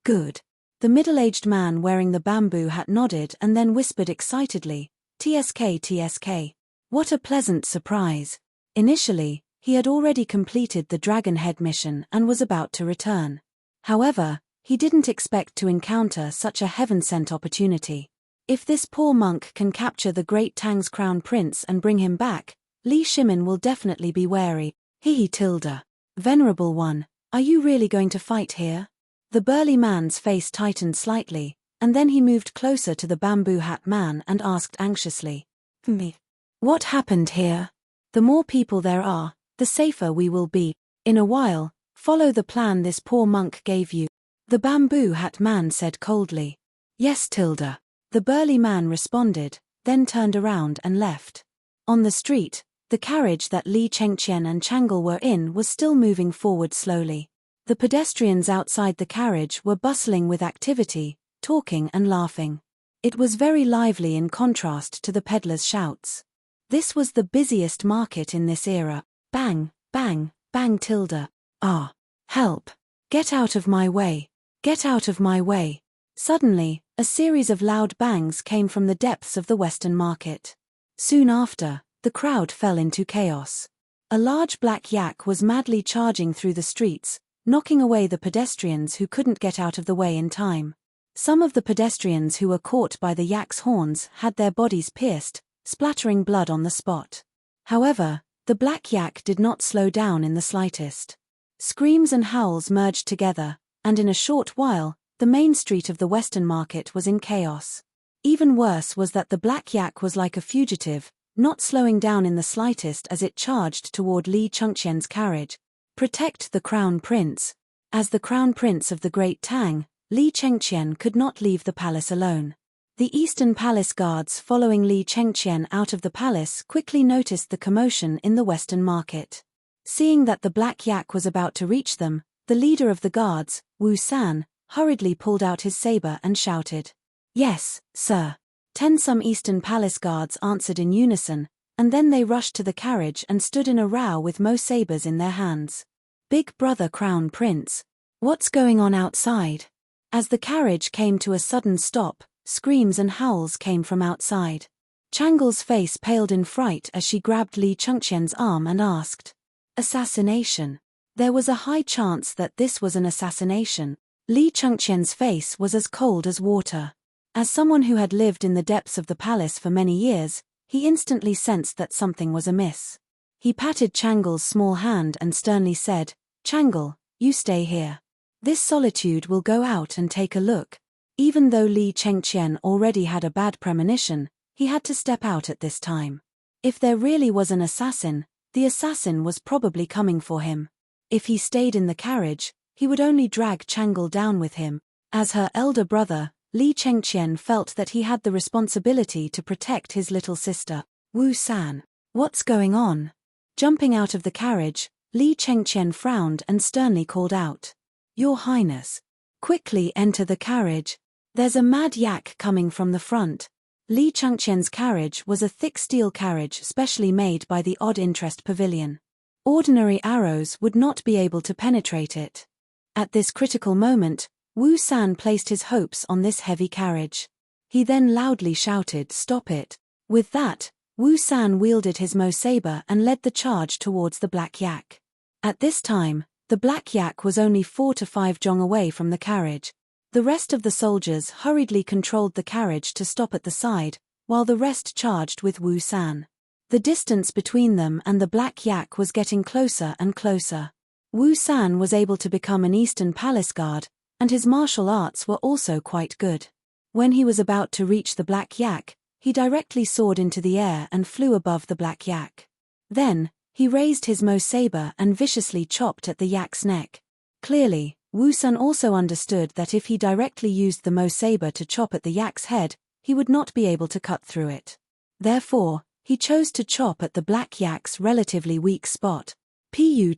Good. The middle-aged man wearing the bamboo hat nodded and then whispered excitedly, TSK TSK. What a pleasant surprise. Initially, he had already completed the Dragon Head mission and was about to return. However, he didn't expect to encounter such a heaven-sent opportunity. If this poor monk can capture the great Tang's crown prince and bring him back, Li Shimin will definitely be wary. Tilda. Venerable one, are you really going to fight here? The burly man's face tightened slightly, and then he moved closer to the bamboo hat man and asked anxiously. Me. What happened here? The more people there are, the safer we will be. In a while, follow the plan this poor monk gave you. The bamboo hat man said coldly. Yes, Tilda. The burly man responded, then turned around and left. On the street, the carriage that Li Chengqian and Chang'e were in was still moving forward slowly. The pedestrians outside the carriage were bustling with activity, talking and laughing. It was very lively in contrast to the peddlers' shouts. This was the busiest market in this era. Bang, bang, bang tilde. Ah! Help! Get out of my way! Get out of my way! Suddenly, a series of loud bangs came from the depths of the western market. Soon after, the crowd fell into chaos. A large black yak was madly charging through the streets, knocking away the pedestrians who couldn't get out of the way in time. Some of the pedestrians who were caught by the yak's horns had their bodies pierced, splattering blood on the spot. However, the black yak did not slow down in the slightest. Screams and howls merged together, and in a short while, the main street of the western market was in chaos. Even worse was that the black yak was like a fugitive, not slowing down in the slightest as it charged toward Li Chengqian's carriage. Protect the crown prince. As the crown prince of the Great Tang, Li Chengqian could not leave the palace alone. The Eastern Palace guards following Li Chengqian out of the palace quickly noticed the commotion in the western market. Seeing that the black yak was about to reach them, the leader of the guards, Wu San, hurriedly pulled out his saber and shouted, "Yes, sir." 10 Some Eastern Palace guards answered in unison, and then they rushed to the carriage and stood in a row with Mo sabers in their hands. "Big brother Crown Prince. What's going on outside?" As the carriage came to a sudden stop, screams and howls came from outside. Changle's face paled in fright as she grabbed Li Chengqian's arm and asked, "Assassination?" There was a high chance that this was an assassination. Li Chengqian's face was as cold as water. As someone who had lived in the depths of the palace for many years, he instantly sensed that something was amiss. He patted Changle's small hand and sternly said, "Changle, you stay here. This solitude will go out and take a look." Even though Li Chengqian already had a bad premonition, he had to step out at this time. If there really was an assassin, the assassin was probably coming for him. If he stayed in the carriage, he would only drag Changle down with him. As her elder brother, Li Chengqian felt that he had the responsibility to protect his little sister. "Wu San, what's going on?" Jumping out of the carriage, Li Chengqian frowned and sternly called out, "Your Highness. Quickly enter the carriage. There's a mad yak coming from the front." Li Chengqian's carriage was a thick steel carriage specially made by the Odd Interest Pavilion. Ordinary arrows would not be able to penetrate it. At this critical moment, Wu San placed his hopes on this heavy carriage. He then loudly shouted, "Stop it." With that, Wu San wielded his Mo saber and led the charge towards the black yak. At this time, the black yak was only 4 to 5 jong away from the carriage. The rest of the soldiers hurriedly controlled the carriage to stop at the side, while the rest charged with Wu San. The distance between them and the black yak was getting closer and closer. Wu San was able to become an Eastern Palace guard, and his martial arts were also quite good. When he was about to reach the black yak, he directly soared into the air and flew above the black yak. Then, he raised his Mo saber and viciously chopped at the yak's neck. Clearly, Wu San also understood that if he directly used the Mo saber to chop at the yak's head, he would not be able to cut through it. Therefore, he chose to chop at the black yak's relatively weak spot. Pu.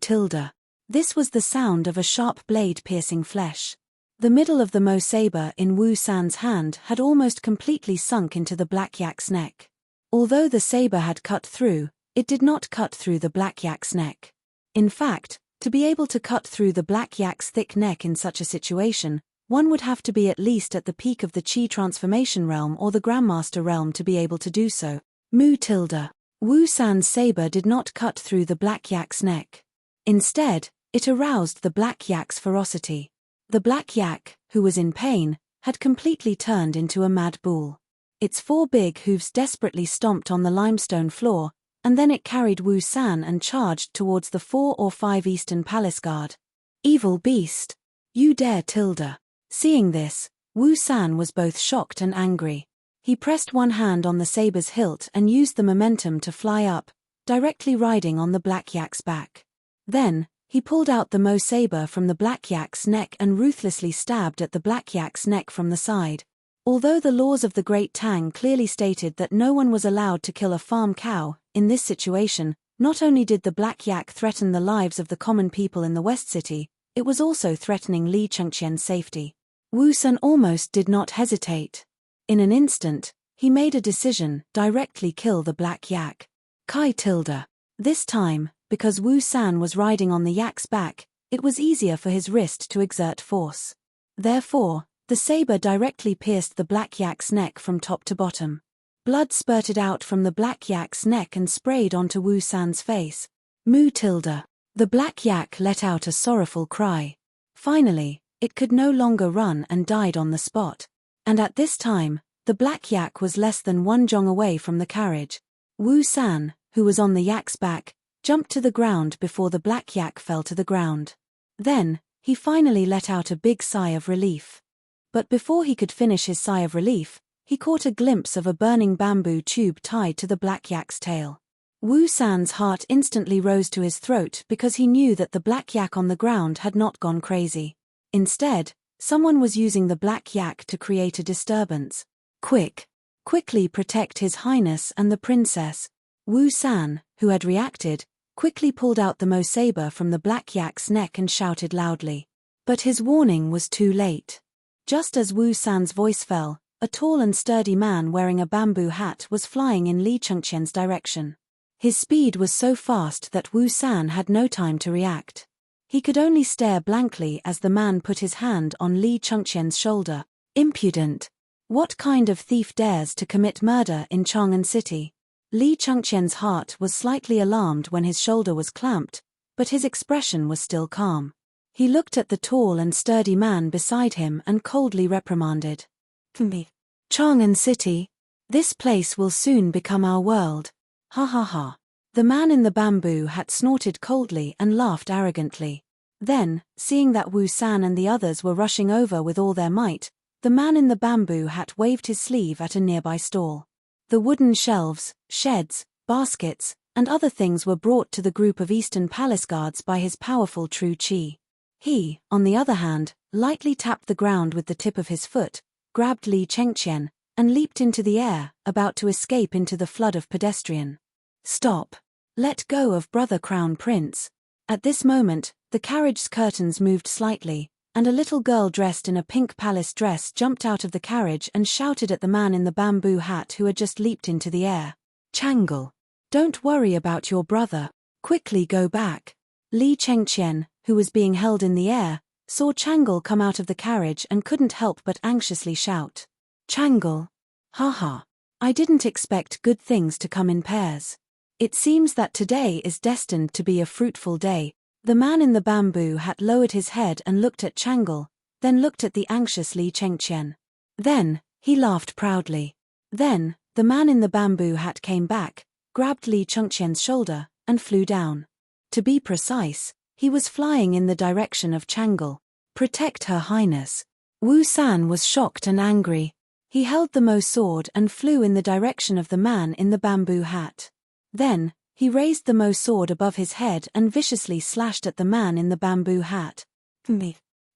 This was the sound of a sharp blade piercing flesh. The middle of the Mo saber in Wu San's hand had almost completely sunk into the black yak's neck. Although the saber had cut through, it did not cut through the black yak's neck. In fact, to be able to cut through the black yak's thick neck in such a situation, one would have to be at least at the peak of the Qi transformation realm or the Grandmaster realm to be able to do so. Wu San's saber did not cut through the black yak's neck. Instead, it aroused the black yak's ferocity. The black yak, who was in pain, had completely turned into a mad bull. Its 4 big hooves desperately stomped on the limestone floor, and then it carried Wu San and charged towards the 4 or 5 Eastern Palace guard. "Evil beast! You dare tilde." Seeing this, Wu San was both shocked and angry. He pressed one hand on the saber's hilt and used the momentum to fly up, directly riding on the black yak's back. Then, he pulled out the Mo saber from the black yak's neck and ruthlessly stabbed at the black yak's neck from the side. Although the laws of the Great Tang clearly stated that no one was allowed to kill a farm cow, in this situation, not only did the black yak threaten the lives of the common people in the West City, it was also threatening Li Chengqian's safety. Wu San almost did not hesitate. In an instant, he made a decision: directly kill the black yak. This time, because Wu San was riding on the yak's back, it was easier for his wrist to exert force. Therefore, the saber directly pierced the black yak's neck from top to bottom. Blood spurted out from the black yak's neck and sprayed onto Wu San's face. The black yak let out a sorrowful cry. Finally, it could no longer run and died on the spot. And at this time, the black yak was less than 1 jong away from the carriage. Wu San, who was on the yak's back, jumped to the ground before the black yak fell to the ground. Then, he finally let out a big sigh of relief. But before he could finish his sigh of relief, he caught a glimpse of a burning bamboo tube tied to the black yak's tail. Wu San's heart instantly rose to his throat because he knew that the black yak on the ground had not gone crazy. Instead, someone was using the black yak to create a disturbance. Quickly protect His Highness and the princess. Wu San, who had reacted, quickly pulled out the Mo saber from the black yak's neck and shouted loudly. But his warning was too late. Just as Wu San's voice fell, a tall and sturdy man wearing a bamboo hat was flying in Li Chengqian's direction. His speed was so fast that Wu San had no time to react. He could only stare blankly as the man put his hand on Li Chengqian's shoulder. Impudent! What kind of thief dares to commit murder in Chang'an City? Li Chengqian's heart was slightly alarmed when his shoulder was clamped, but his expression was still calm. He looked at the tall and sturdy man beside him and coldly reprimanded. Chang'an City? This place will soon become our world. Ha ha ha. The man in the bamboo hat snorted coldly and laughed arrogantly. Then, seeing that Wu San and the others were rushing over with all their might, the man in the bamboo hat waved his sleeve at a nearby stall. The wooden shelves, sheds, baskets, and other things were brought to the group of Eastern Palace guards by his powerful true qi. He, on the other hand, lightly tapped the ground with the tip of his foot, grabbed Li Chengqian, and leaped into the air, about to escape into the flood of pedestrian. Stop! Let go of brother Crown Prince. At this moment, the carriage's curtains moved slightly, and a little girl dressed in a pink palace dress jumped out of the carriage and shouted at the man in the bamboo hat who had just leaped into the air. Changle! Don't worry about your brother. Quickly go back. Li Chengqian, who was being held in the air, saw Changle come out of the carriage and couldn't help but anxiously shout. Changle! Ha! I didn't expect good things to come in pairs. It seems that today is destined to be a fruitful day. The man in the bamboo hat lowered his head and looked at Changle, then looked at the anxious Li Chengqian. Then, he laughed proudly. Then, the man in the bamboo hat came back, grabbed Li Chengqian's shoulder, and flew down. To be precise, he was flying in the direction of Changle. Protect Her Highness. Wu San was shocked and angry. He held the Mo sword and flew in the direction of the man in the bamboo hat. Then, he raised the Mo sword above his head and viciously slashed at the man in the bamboo hat.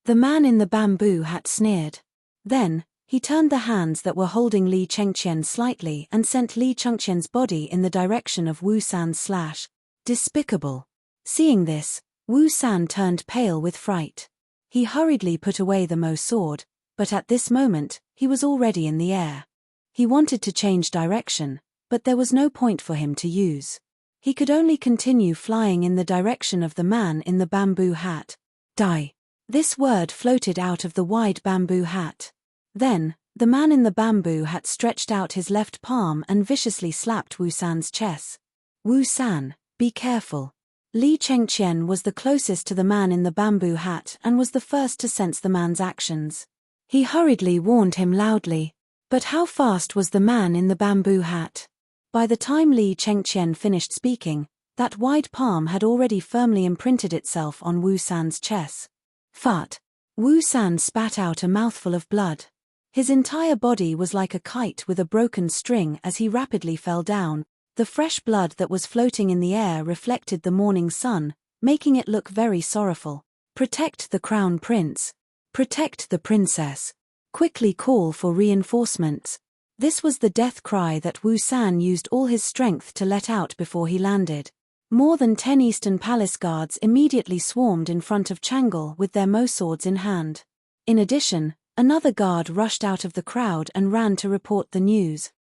The man in the bamboo hat sneered. Then, he turned the hands that were holding Li Chengqian slightly and sent Li Chengqian's body in the direction of Wu San's slash. Despicable. Seeing this, Wu San turned pale with fright. He hurriedly put away the Mo sword, but at this moment, he was already in the air. He wanted to change direction, but there was no point for him to use. He could only continue flying in the direction of the man in the bamboo hat. Die. This word floated out of the wide bamboo hat. Then, the man in the bamboo hat stretched out his left palm and viciously slapped Wu San's chest. Wu San, be careful. Li Chengqian was the closest to the man in the bamboo hat and was the first to sense the man's actions. He hurriedly warned him loudly. But how fast was the man in the bamboo hat? By the time Li Chengqian finished speaking, that wide palm had already firmly imprinted itself on Wu San's chest. Fart! Wu San spat out a mouthful of blood. His entire body was like a kite with a broken string as he rapidly fell down. The fresh blood that was floating in the air reflected the morning sun, making it look very sorrowful. Protect the Crown Prince. Protect the princess. Quickly call for reinforcements. This was the death cry that Wu San used all his strength to let out before he landed. More than 10 Eastern Palace guards immediately swarmed in front of Changle with their Mo swords in hand. In addition, another guard rushed out of the crowd and ran to report the news.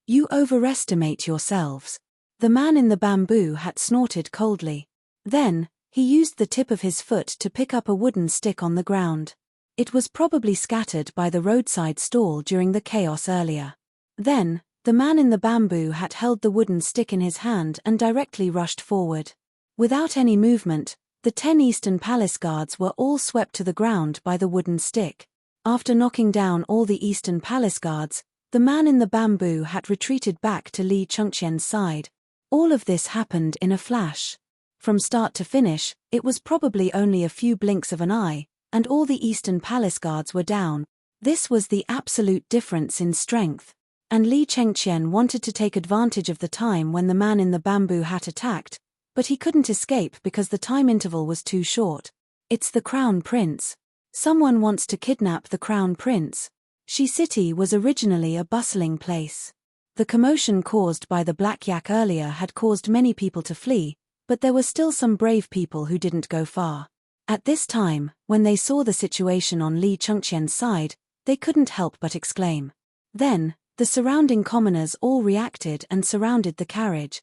You overestimate yourselves. The man in the bamboo hat snorted coldly. Then, he used the tip of his foot to pick up a wooden stick on the ground. It was probably scattered by the roadside stall during the chaos earlier. Then, the man in the bamboo hat held the wooden stick in his hand and directly rushed forward. Without any movement, the 10 Eastern Palace guards were all swept to the ground by the wooden stick. After knocking down all the Eastern Palace guards, the man in the bamboo hat retreated back to Li Chengqian's side. All of this happened in a flash. From start to finish, it was probably only a few blinks of an eye, and all the Eastern Palace guards were down. This was the absolute difference in strength. And Li Chengqian wanted to take advantage of the time when the man in the bamboo hat attacked, but he couldn't escape because the time interval was too short. It's the Crown Prince. Someone wants to kidnap the Crown Prince. Shi City was originally a bustling place. The commotion caused by the Black Yak earlier had caused many people to flee, but there were still some brave people who didn't go far. At this time, when they saw the situation on Li Chengqian's side, they couldn't help but exclaim. Then, the surrounding commoners all reacted and surrounded the carriage.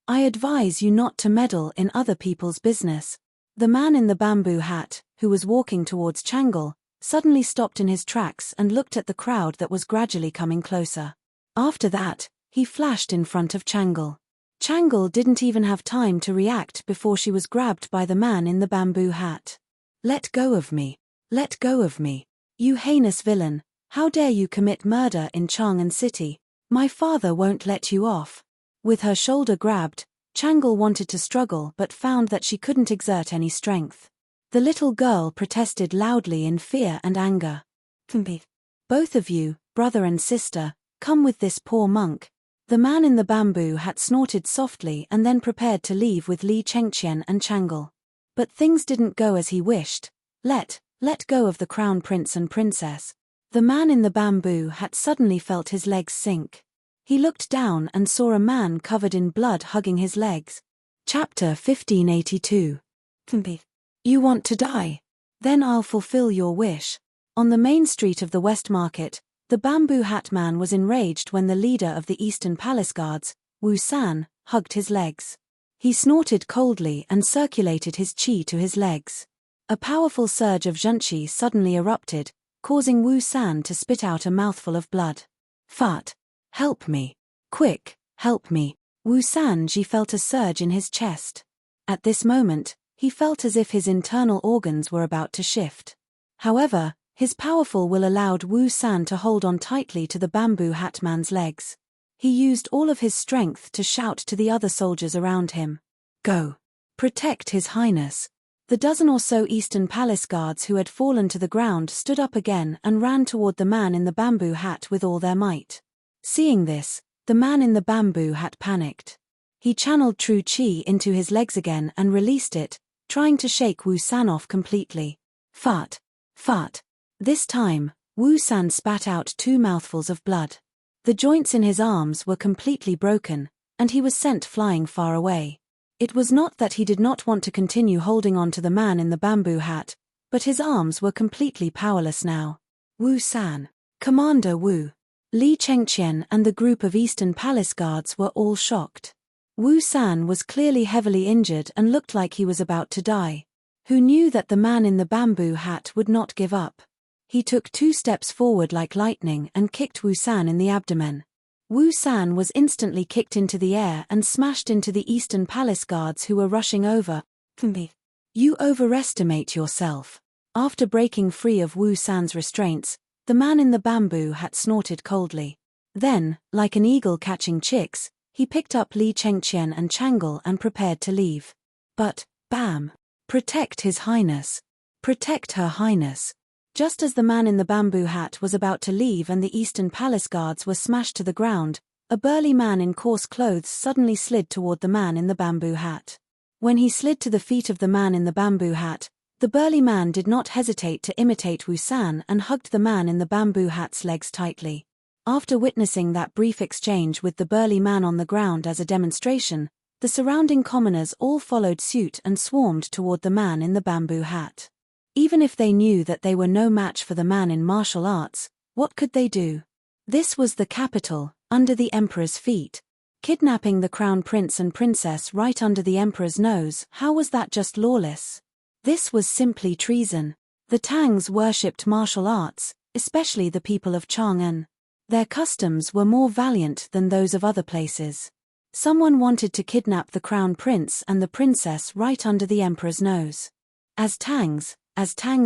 I advise you not to meddle in other people's business. The man in the bamboo hat, who was walking towards Changle, suddenly stopped in his tracks and looked at the crowd that was gradually coming closer. After that, he flashed in front of Changle. Changle didn't even have time to react before she was grabbed by the man in the bamboo hat. Let go of me. Let go of me. You heinous villain, how dare you commit murder in Chang'an City? My father won't let you off. With her shoulder grabbed, Changle wanted to struggle but found that she couldn't exert any strength. The little girl protested loudly in fear and anger. Both of you, brother and sister, come with this poor monk. The man in the bamboo hat snorted softly and then prepared to leave with Li Chengqian and Changle. But things didn't go as he wished. Let go of the crown prince and princess. The man in the bamboo hat suddenly felt his legs sink. He looked down and saw a man covered in blood hugging his legs. Chapter 1582. You want to die? Then I'll fulfill your wish. On the main street of the West Market, the bamboo hat man was enraged when the leader of the Eastern Palace Guards, Wu San, hugged his legs. He snorted coldly and circulated his qi to his legs. A powerful surge of zhenqi suddenly erupted, causing Wu San to spit out a mouthful of blood. Fart! Help me! Quick, help me! Wu Sanji felt a surge in his chest. At this moment, he felt as if his internal organs were about to shift. However, his powerful will allowed Wu San to hold on tightly to the bamboo hat man's legs. He used all of his strength to shout to the other soldiers around him. Go! Protect His Highness! The dozen or so Eastern Palace guards who had fallen to the ground stood up again and ran toward the man in the bamboo hat with all their might. Seeing this, the man in the bamboo hat panicked. He channeled true qi into his legs again and released it, trying to shake Wu San off completely. Fart! Fart! This time, Wu San spat out 2 mouthfuls of blood. The joints in his arms were completely broken, and he was sent flying far away. It was not that he did not want to continue holding on to the man in the bamboo hat, but his arms were completely powerless now. Wu San, Commander Wu, Li Chengqian and the group of Eastern Palace guards were all shocked. Wu San was clearly heavily injured and looked like he was about to die. Who knew that the man in the bamboo hat would not give up? He took 2 steps forward like lightning and kicked Wu San in the abdomen. Wu San was instantly kicked into the air and smashed into the Eastern Palace guards who were rushing over. You overestimate yourself. After breaking free of Wu San's restraints, the man in the bamboo hat snorted coldly. Then, like an eagle catching chicks, he picked up Li Chengqian and Changle and prepared to leave. But, bam! Protect His Highness! Protect Her Highness! Just as the man in the bamboo hat was about to leave and the Eastern Palace guards were smashed to the ground, a burly man in coarse clothes suddenly slid toward the man in the bamboo hat. When he slid to the feet of the man in the bamboo hat, the burly man did not hesitate to imitate Wu San and hugged the man in the bamboo hat's legs tightly. After witnessing that brief exchange with the burly man on the ground as a demonstration, the surrounding commoners all followed suit and swarmed toward the man in the bamboo hat. Even if they knew that they were no match for the man in martial arts, what could they do? This was the capital, under the emperor's feet. Kidnapping the crown prince and princess right under the emperor's nose, how was that just lawless? This was simply treason. The Tangs worshipped martial arts, especially the people of Chang'an. Their customs were more valiant than those of other places. Someone wanted to kidnap the crown prince and the princess right under the emperor's nose. As Tangs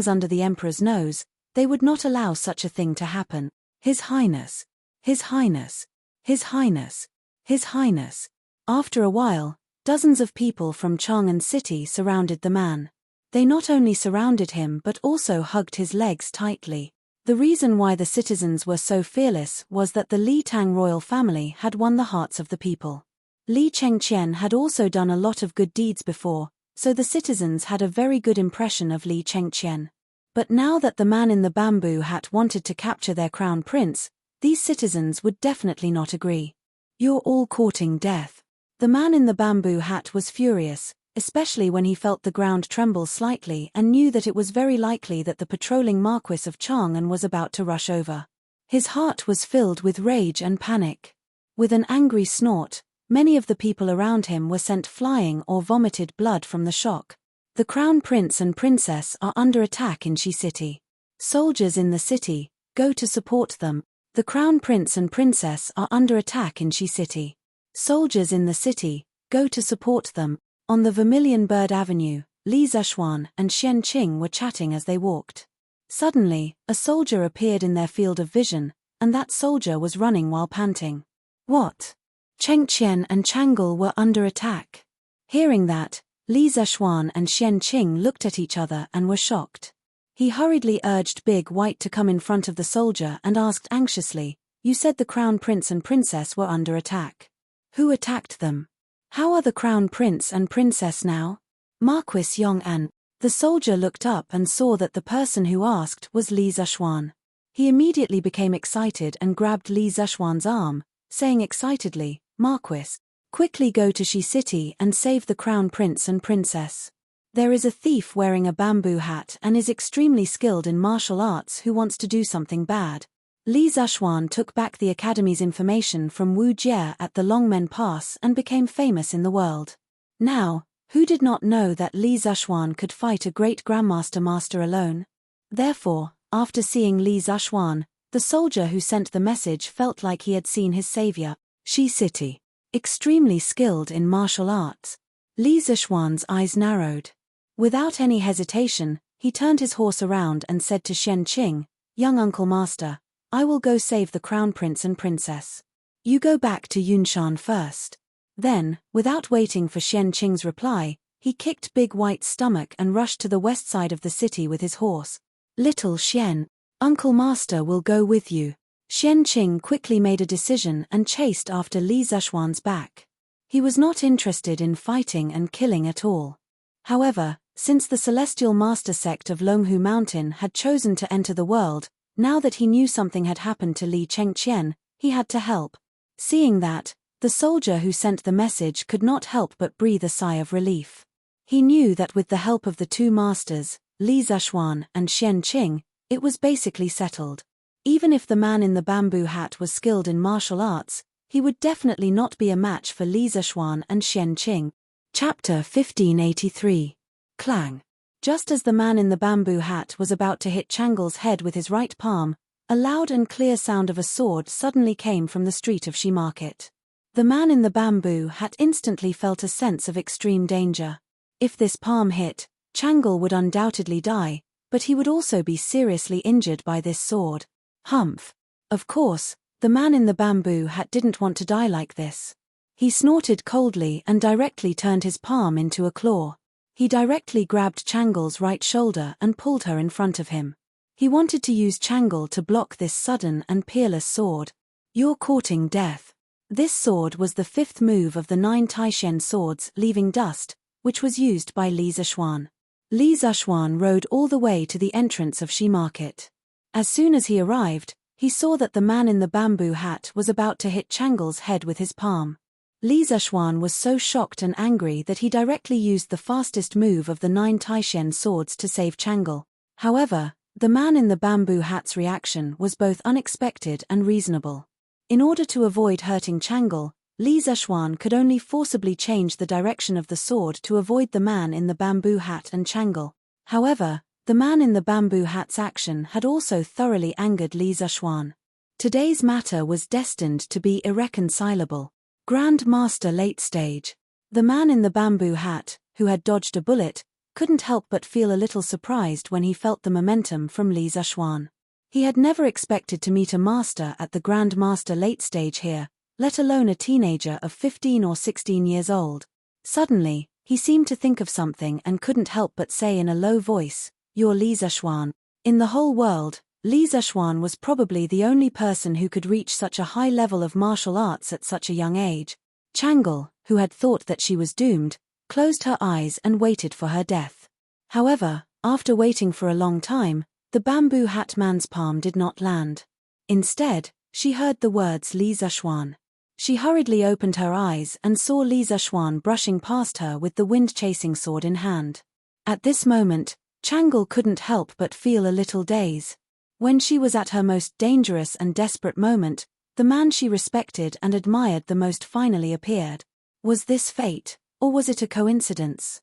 under the emperor's nose, they would not allow such a thing to happen. His Highness, His Highness, His Highness, His Highness. After a while, dozens of people from Chang'an City surrounded the man. They not only surrounded him but also hugged his legs tightly. The reason why the citizens were so fearless was that the Li Tang royal family had won the hearts of the people. Li Chengqian had also done a lot of good deeds before, so the citizens had a very good impression of Li Chengqian. But now that the man in the bamboo hat wanted to capture their crown prince, these citizens would definitely not agree. You're all courting death. The man in the bamboo hat was furious, especially when he felt the ground tremble slightly and knew that it was very likely that the patrolling Marquis of Chang'an was about to rush over. His heart was filled with rage and panic. With an angry snort, many of the people around him were sent flying or vomited blood from the shock. The Crown Prince and Princess are under attack in Shi City. Soldiers in the city, go to support them. The Crown Prince and Princess are under attack in Shi City. Soldiers in the city, go to support them. On the Vermilion Bird Avenue, Li Zishuan and Xian Qing were chatting as they walked. Suddenly, a soldier appeared in their field of vision, and that soldier was running while panting. What? Cheng Qian and Chang'e were under attack. Hearing that, Li Zishuan and Xian Qing looked at each other and were shocked. He hurriedly urged Big White to come in front of the soldier and asked anxiously, "You said the Crown Prince and Princess were under attack. Who attacked them? How are the Crown Prince and Princess now?" Marquis Yong'an. The soldier looked up and saw that the person who asked was Li Zishuan. He immediately became excited and grabbed Li Zishuan's arm, saying excitedly, "Marquis, quickly go to Shi City and save the Crown Prince and Princess. There is a thief wearing a bamboo hat and is extremely skilled in martial arts who wants to do something bad." Li Zishuan took back the academy's information from Wu Jie at the Longmen Pass and became famous in the world. Now, who did not know that Li Zishuan could fight a great Grandmaster Master alone? Therefore, after seeing Li Zishuan, the soldier who sent the message felt like he had seen his savior. Shi City. Extremely skilled in martial arts. Li Zishuan's eyes narrowed. Without any hesitation, he turned his horse around and said to Xian Qing, "Young Uncle Master, I will go save the Crown Prince and Princess. You go back to Yunshan first." Then, without waiting for Xian Qing's reply, he kicked Big White's stomach and rushed to the west side of the city with his horse. "Little Xian, Uncle Master will go with you." Xian Qing quickly made a decision and chased after Li Zishuan's back. He was not interested in fighting and killing at all. However, since the Celestial Master sect of Longhu Mountain had chosen to enter the world, now that he knew something had happened to Li Chengqian, he had to help. Seeing that, the soldier who sent the message could not help but breathe a sigh of relief. He knew that with the help of the two masters, Li Zishuan and Xian Qing, it was basically settled. Even if the man in the bamboo hat was skilled in martial arts, he would definitely not be a match for Li Zishuan and Xian Qing. Chapter 1583. Clang. Just as the man in the bamboo hat was about to hit Chang'e's head with his right palm, a loud and clear sound of a sword suddenly came from the street of Shi Market. The man in the bamboo hat instantly felt a sense of extreme danger. If this palm hit, Chang'e would undoubtedly die, but he would also be seriously injured by this sword. Humph. Of course, the man in the bamboo hat didn't want to die like this. He snorted coldly and directly turned his palm into a claw. He directly grabbed Chang'e's right shoulder and pulled her in front of him. He wanted to use Chang'e to block this sudden and peerless sword. "You're courting death." This sword was the fifth move of the 9 Taishen swords leaving dust, which was used by Li Zishuan. Li Zishuan rode all the way to the entrance of Shi Market. As soon as he arrived, he saw that the man in the bamboo hat was about to hit Chang'e's head with his palm. Li Zishuan was so shocked and angry that he directly used the fastest move of the 9 Taishen swords to save Chang'e. However, the man in the bamboo hat's reaction was both unexpected and reasonable. In order to avoid hurting Chang'e, Li Zishuan could only forcibly change the direction of the sword to avoid the man in the bamboo hat and Chang'e. However, the man in the bamboo hat's action had also thoroughly angered Li Zishuan. Today's matter was destined to be irreconcilable. Grand Master late stage. The man in the bamboo hat, who had dodged a bullet, couldn't help but feel a little surprised when he felt the momentum from Li Zishuan. He had never expected to meet a master at the Grand Master late stage here, let alone a teenager of 15 or 16 years old. Suddenly, he seemed to think of something and couldn't help but say in a low voice, "You're Li Zishuan." In the whole world, Li Zishuan was probably the only person who could reach such a high level of martial arts at such a young age. Chang'e, who had thought that she was doomed, closed her eyes and waited for her death. However, after waiting for a long time, the bamboo hat man's palm did not land. Instead, she heard the words Li Zishuan. She hurriedly opened her eyes and saw Li Zishuan brushing past her with the wind-chasing sword in hand. At this moment, Changle couldn't help but feel a little daze. When she was at her most dangerous and desperate moment, the man she respected and admired the most finally appeared. Was this fate, or was it a coincidence?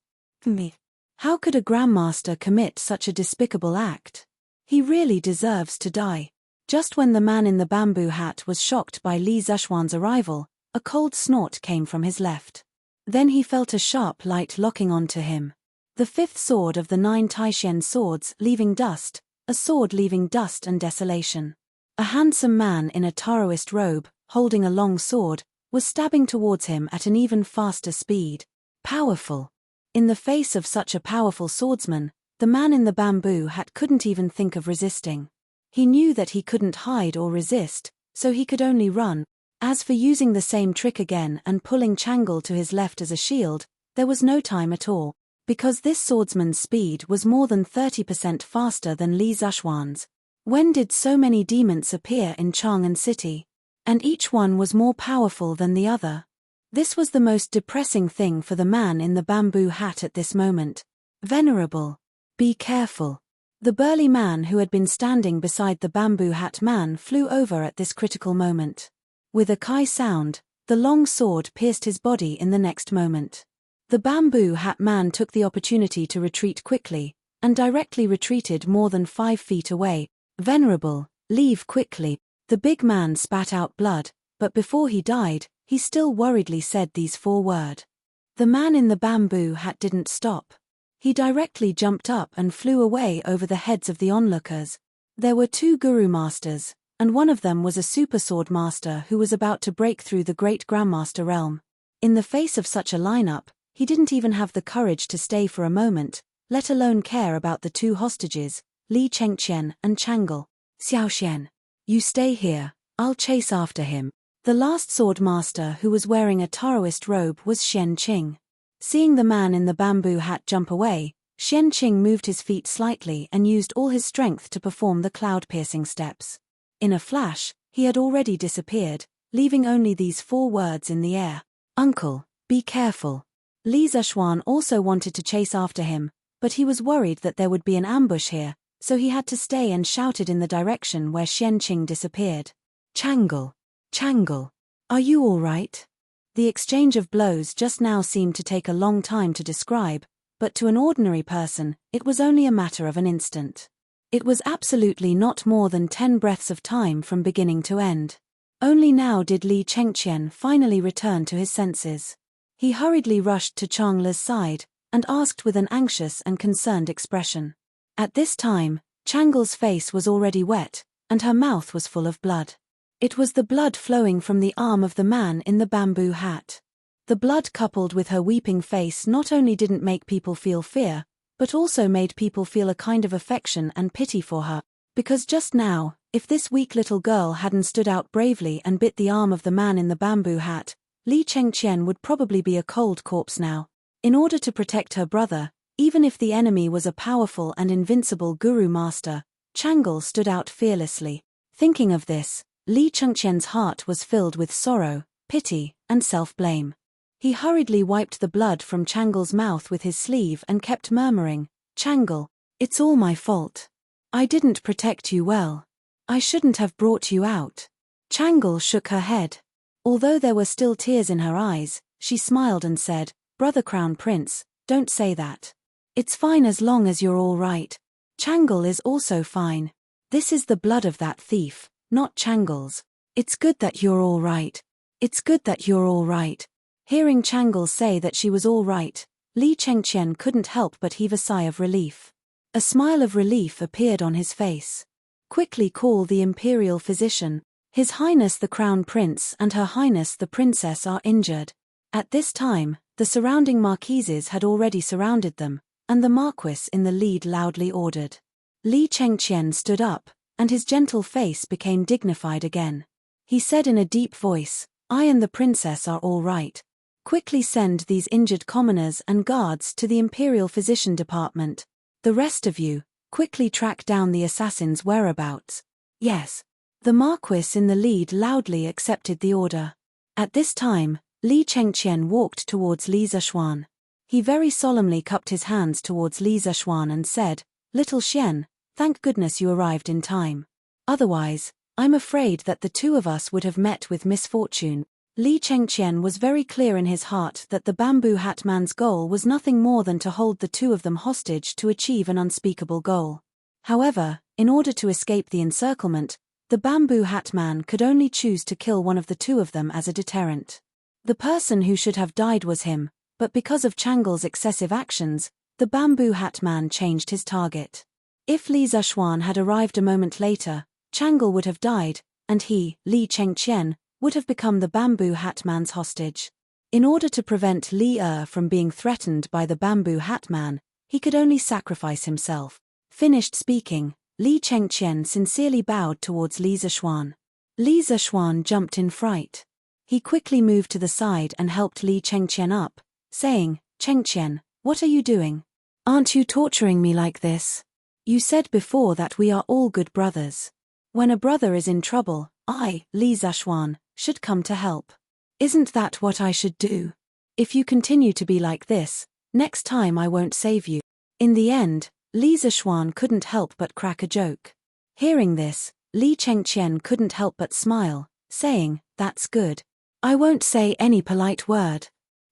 How could a Grandmaster commit such a despicable act? He really deserves to die. Just when the man in the bamboo hat was shocked by Li Zishuan's arrival, a cold snort came from his left. Then he felt a sharp light locking onto him. The fifth sword of the 9 Taishen swords leaving dust, a sword leaving dust and desolation. A handsome man in a Taoist robe, holding a long sword, was stabbing towards him at an even faster speed. Powerful. In the face of such a powerful swordsman, the man in the bamboo hat couldn't even think of resisting. He knew that he couldn't hide or resist, so he could only run. As for using the same trick again and pulling Changle to his left as a shield, there was no time at all, because this swordsman's speed was more than 30% faster than Li Zishuan's. When did so many demons appear in Chang'an City? And each one was more powerful than the other. This was the most depressing thing for the man in the bamboo hat at this moment. Venerable. Be careful. The burly man who had been standing beside the bamboo hat man flew over at this critical moment. With a kai sound, the long sword pierced his body in the next moment. The bamboo hat man took the opportunity to retreat quickly, and directly retreated more than 5 feet away. Venerable, leave quickly. The big man spat out blood, but before he died, he still worriedly said these 4 words. The man in the bamboo hat didn't stop. He directly jumped up and flew away over the heads of the onlookers. There were 2 Guru Masters, and one of them was a super sword master who was about to break through the great Grandmaster realm. In the face of such a lineup, he didn't even have the courage to stay for a moment, let alone care about the 2 hostages, Li Chengqian and Changle. Xiaoxian. You stay here, I'll chase after him. The last sword master who was wearing a Taoist robe was Xian Qing. Seeing the man in the bamboo hat jump away, Xian Qing moved his feet slightly and used all his strength to perform the cloud-piercing steps. In a flash, he had already disappeared, leaving only these 4 words in the air. Uncle, be careful. Li Zishuan also wanted to chase after him, but he was worried that there would be an ambush here, so he had to stay and shouted in the direction where Xian Qing disappeared. Changle. Changle. Are you all right? The exchange of blows just now seemed to take a long time to describe, but to an ordinary person, it was only a matter of an instant. It was absolutely not more than 10 breaths of time from beginning to end. Only now did Li Chengqian finally return to his senses. He hurriedly rushed to Changle's side, and asked with an anxious and concerned expression. At this time, Changle's face was already wet, and her mouth was full of blood. It was the blood flowing from the arm of the man in the bamboo hat. The blood coupled with her weeping face not only didn't make people feel fear, but also made people feel a kind of affection and pity for her, because just now, if this weak little girl hadn't stood out bravely and bit the arm of the man in the bamboo hat, Li Chengqian would probably be a cold corpse now. In order to protect her brother, even if the enemy was a powerful and invincible Guru Master, Changle stood out fearlessly. Thinking of this, Li Chengqian's heart was filled with sorrow, pity, and self-blame. He hurriedly wiped the blood from Changle's mouth with his sleeve and kept murmuring, Changle, it's all my fault. I didn't protect you well. I shouldn't have brought you out. Changle shook her head. Although there were still tears in her eyes, she smiled and said, Brother Crown Prince, don't say that. It's fine as long as you're all right. Changle is also fine. This is the blood of that thief, not Changle's. It's good that you're all right. It's good that you're all right. Hearing Changle say that she was all right, Li Chengqian couldn't help but heave a sigh of relief. A smile of relief appeared on his face. Quickly call the imperial physician. His Highness the Crown Prince and Her Highness the Princess are injured. At this time, the surrounding marquises had already surrounded them, and the Marquis in the lead loudly ordered. Li Chengqian stood up, and his gentle face became dignified again. He said in a deep voice, I and the princess are all right. Quickly send these injured commoners and guards to the Imperial Physician Department. The rest of you, quickly track down the assassin's whereabouts. Yes. The Marquis in the lead loudly accepted the order. At this time, Li Chengqian walked towards Li Zishuan. He very solemnly cupped his hands towards Li Zishuan and said, "Little Xian, thank goodness you arrived in time. Otherwise, I'm afraid that the two of us would have met with misfortune." Li Chengqian was very clear in his heart that the bamboo hat man's goal was nothing more than to hold the two of them hostage to achieve an unspeakable goal. However, in order to escape the encirclement, the bamboo hat man could only choose to kill one of the two of them as a deterrent. The person who should have died was him, but because of Changle's excessive actions, the bamboo hat man changed his target. If Li Zishuan had arrived a moment later, Changle would have died, and he, Li Chengqian, would have become the bamboo hat man's hostage. In order to prevent Li from being threatened by the bamboo hat man, he could only sacrifice himself. Finished speaking, Li Chengqian sincerely bowed towards Li Zishuan. Li Zishuan jumped in fright. He quickly moved to the side and helped Li Chengqian up, saying, "Chengqian, what are you doing? Aren't you torturing me like this? You said before that we are all good brothers. When a brother is in trouble, I, Li Zishuan, should come to help. Isn't that what I should do? If you continue to be like this, next time I won't save you." In the end, Li Zishuan couldn't help but crack a joke. Hearing this, Li Chengqian couldn't help but smile, saying, "That's good. I won't say any polite word.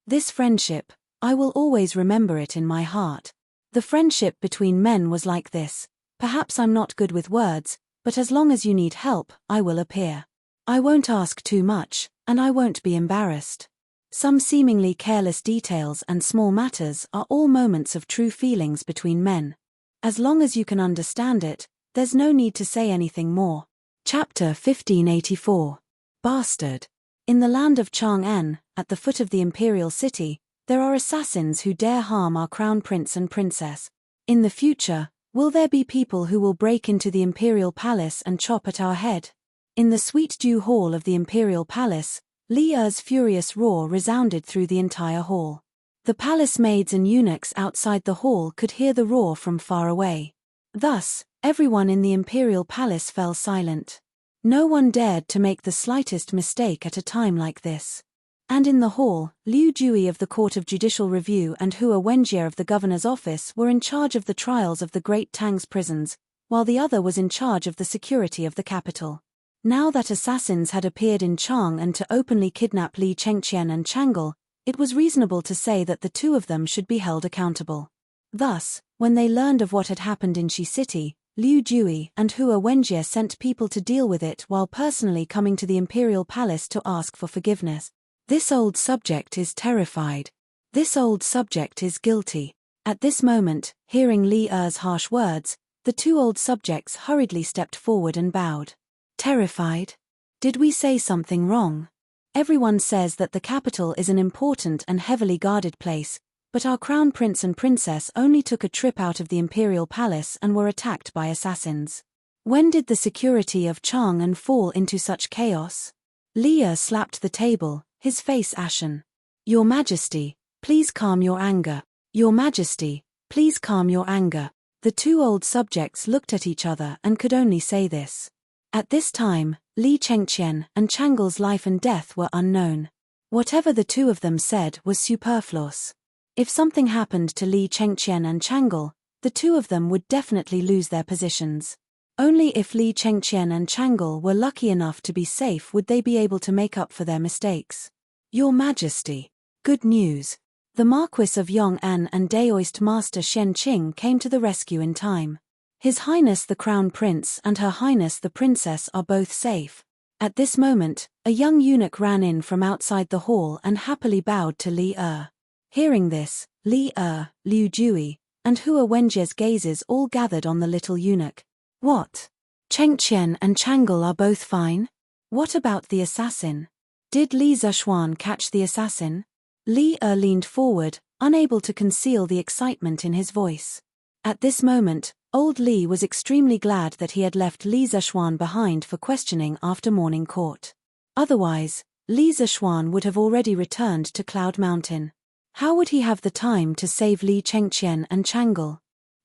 This friendship, I will always remember it in my heart. The friendship between men was like this. Perhaps I'm not good with words, but as long as you need help, I will appear. I won't ask too much, and I won't be embarrassed. Some seemingly careless details and small matters are all moments of true feelings between men. As long as you can understand it, there's no need to say anything more." Chapter 1584. Bastard. In the land of Chang'an, at the foot of the imperial city, there are assassins who dare harm our crown prince and princess. In the future, will there be people who will break into the imperial palace and chop at our head? In the sweet dew hall of the imperial palace, Li Er's furious roar resounded through the entire hall. The palace maids and eunuchs outside the hall could hear the roar from far away. Thus, everyone in the imperial palace fell silent. No one dared to make the slightest mistake at a time like this. And in the hall, Liu Jui of the Court of Judicial Review and Hua Wenjie of the governor's office were in charge of the trials of the Great Tang's prisons, while the other was in charge of the security of the capital. Now that assassins had appeared in Chang'an to openly kidnap Li Chengqian and Changle, it was reasonable to say that the two of them should be held accountable. Thus, when they learned of what had happened in Shi City, Liu Jui and Hua Wenjie sent people to deal with it while personally coming to the imperial palace to ask for forgiveness. This old subject is terrified. This old subject is guilty. At this moment, hearing Li Er's harsh words, the two old subjects hurriedly stepped forward and bowed. Terrified? Did we say something wrong? Everyone says that the capital is an important and heavily guarded place, but our crown prince and princess only took a trip out of the imperial palace and were attacked by assassins. When did the security of Chang'an fall into such chaos? Li Er slapped the table, his face ashen. "Your Majesty, please calm your anger. Your Majesty, please calm your anger." The two old subjects looked at each other and could only say this. At this time, Li Chengqian and Changle's life and death were unknown. Whatever the two of them said was superfluous. If something happened to Li Chengqian and Changle, the two of them would definitely lose their positions. Only if Li Chengqian and Changle were lucky enough to be safe would they be able to make up for their mistakes. "Your Majesty, good news. The Marquis of Yong'an and Daoist Master Shen Qing came to the rescue in time. His Highness the Crown Prince and Her Highness the Princess are both safe." At this moment, a young eunuch ran in from outside the hall and happily bowed to Li Er. Hearing this, Li Er, Liu Jui, and Hua Wenjie's gazes all gathered on the little eunuch. "What? Chengqian and Changle are both fine? What about the assassin? Did Li Zishuan catch the assassin?" Li Er leaned forward, unable to conceal the excitement in his voice. At this moment, old Li was extremely glad that he had left Li Zishuan behind for questioning after morning court. Otherwise, Li Zishuan would have already returned to Cloud Mountain. How would he have the time to save Li Chengqian and Changle?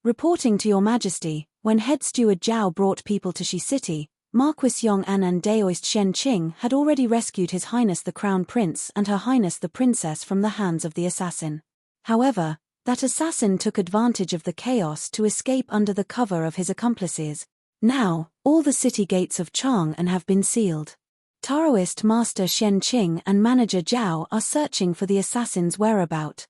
"Reporting to Your Majesty, when head steward Zhao brought people to Shi City, Marquis Yong'an and Daoist Shenqing had already rescued His Highness the Crown Prince and Her Highness the Princess from the hands of the assassin. However, that assassin took advantage of the chaos to escape under the cover of his accomplices. Now, all the city gates of Chang'an have been sealed. Taoist Master Shenqing and Manager Zhao are searching for the assassin's whereabout.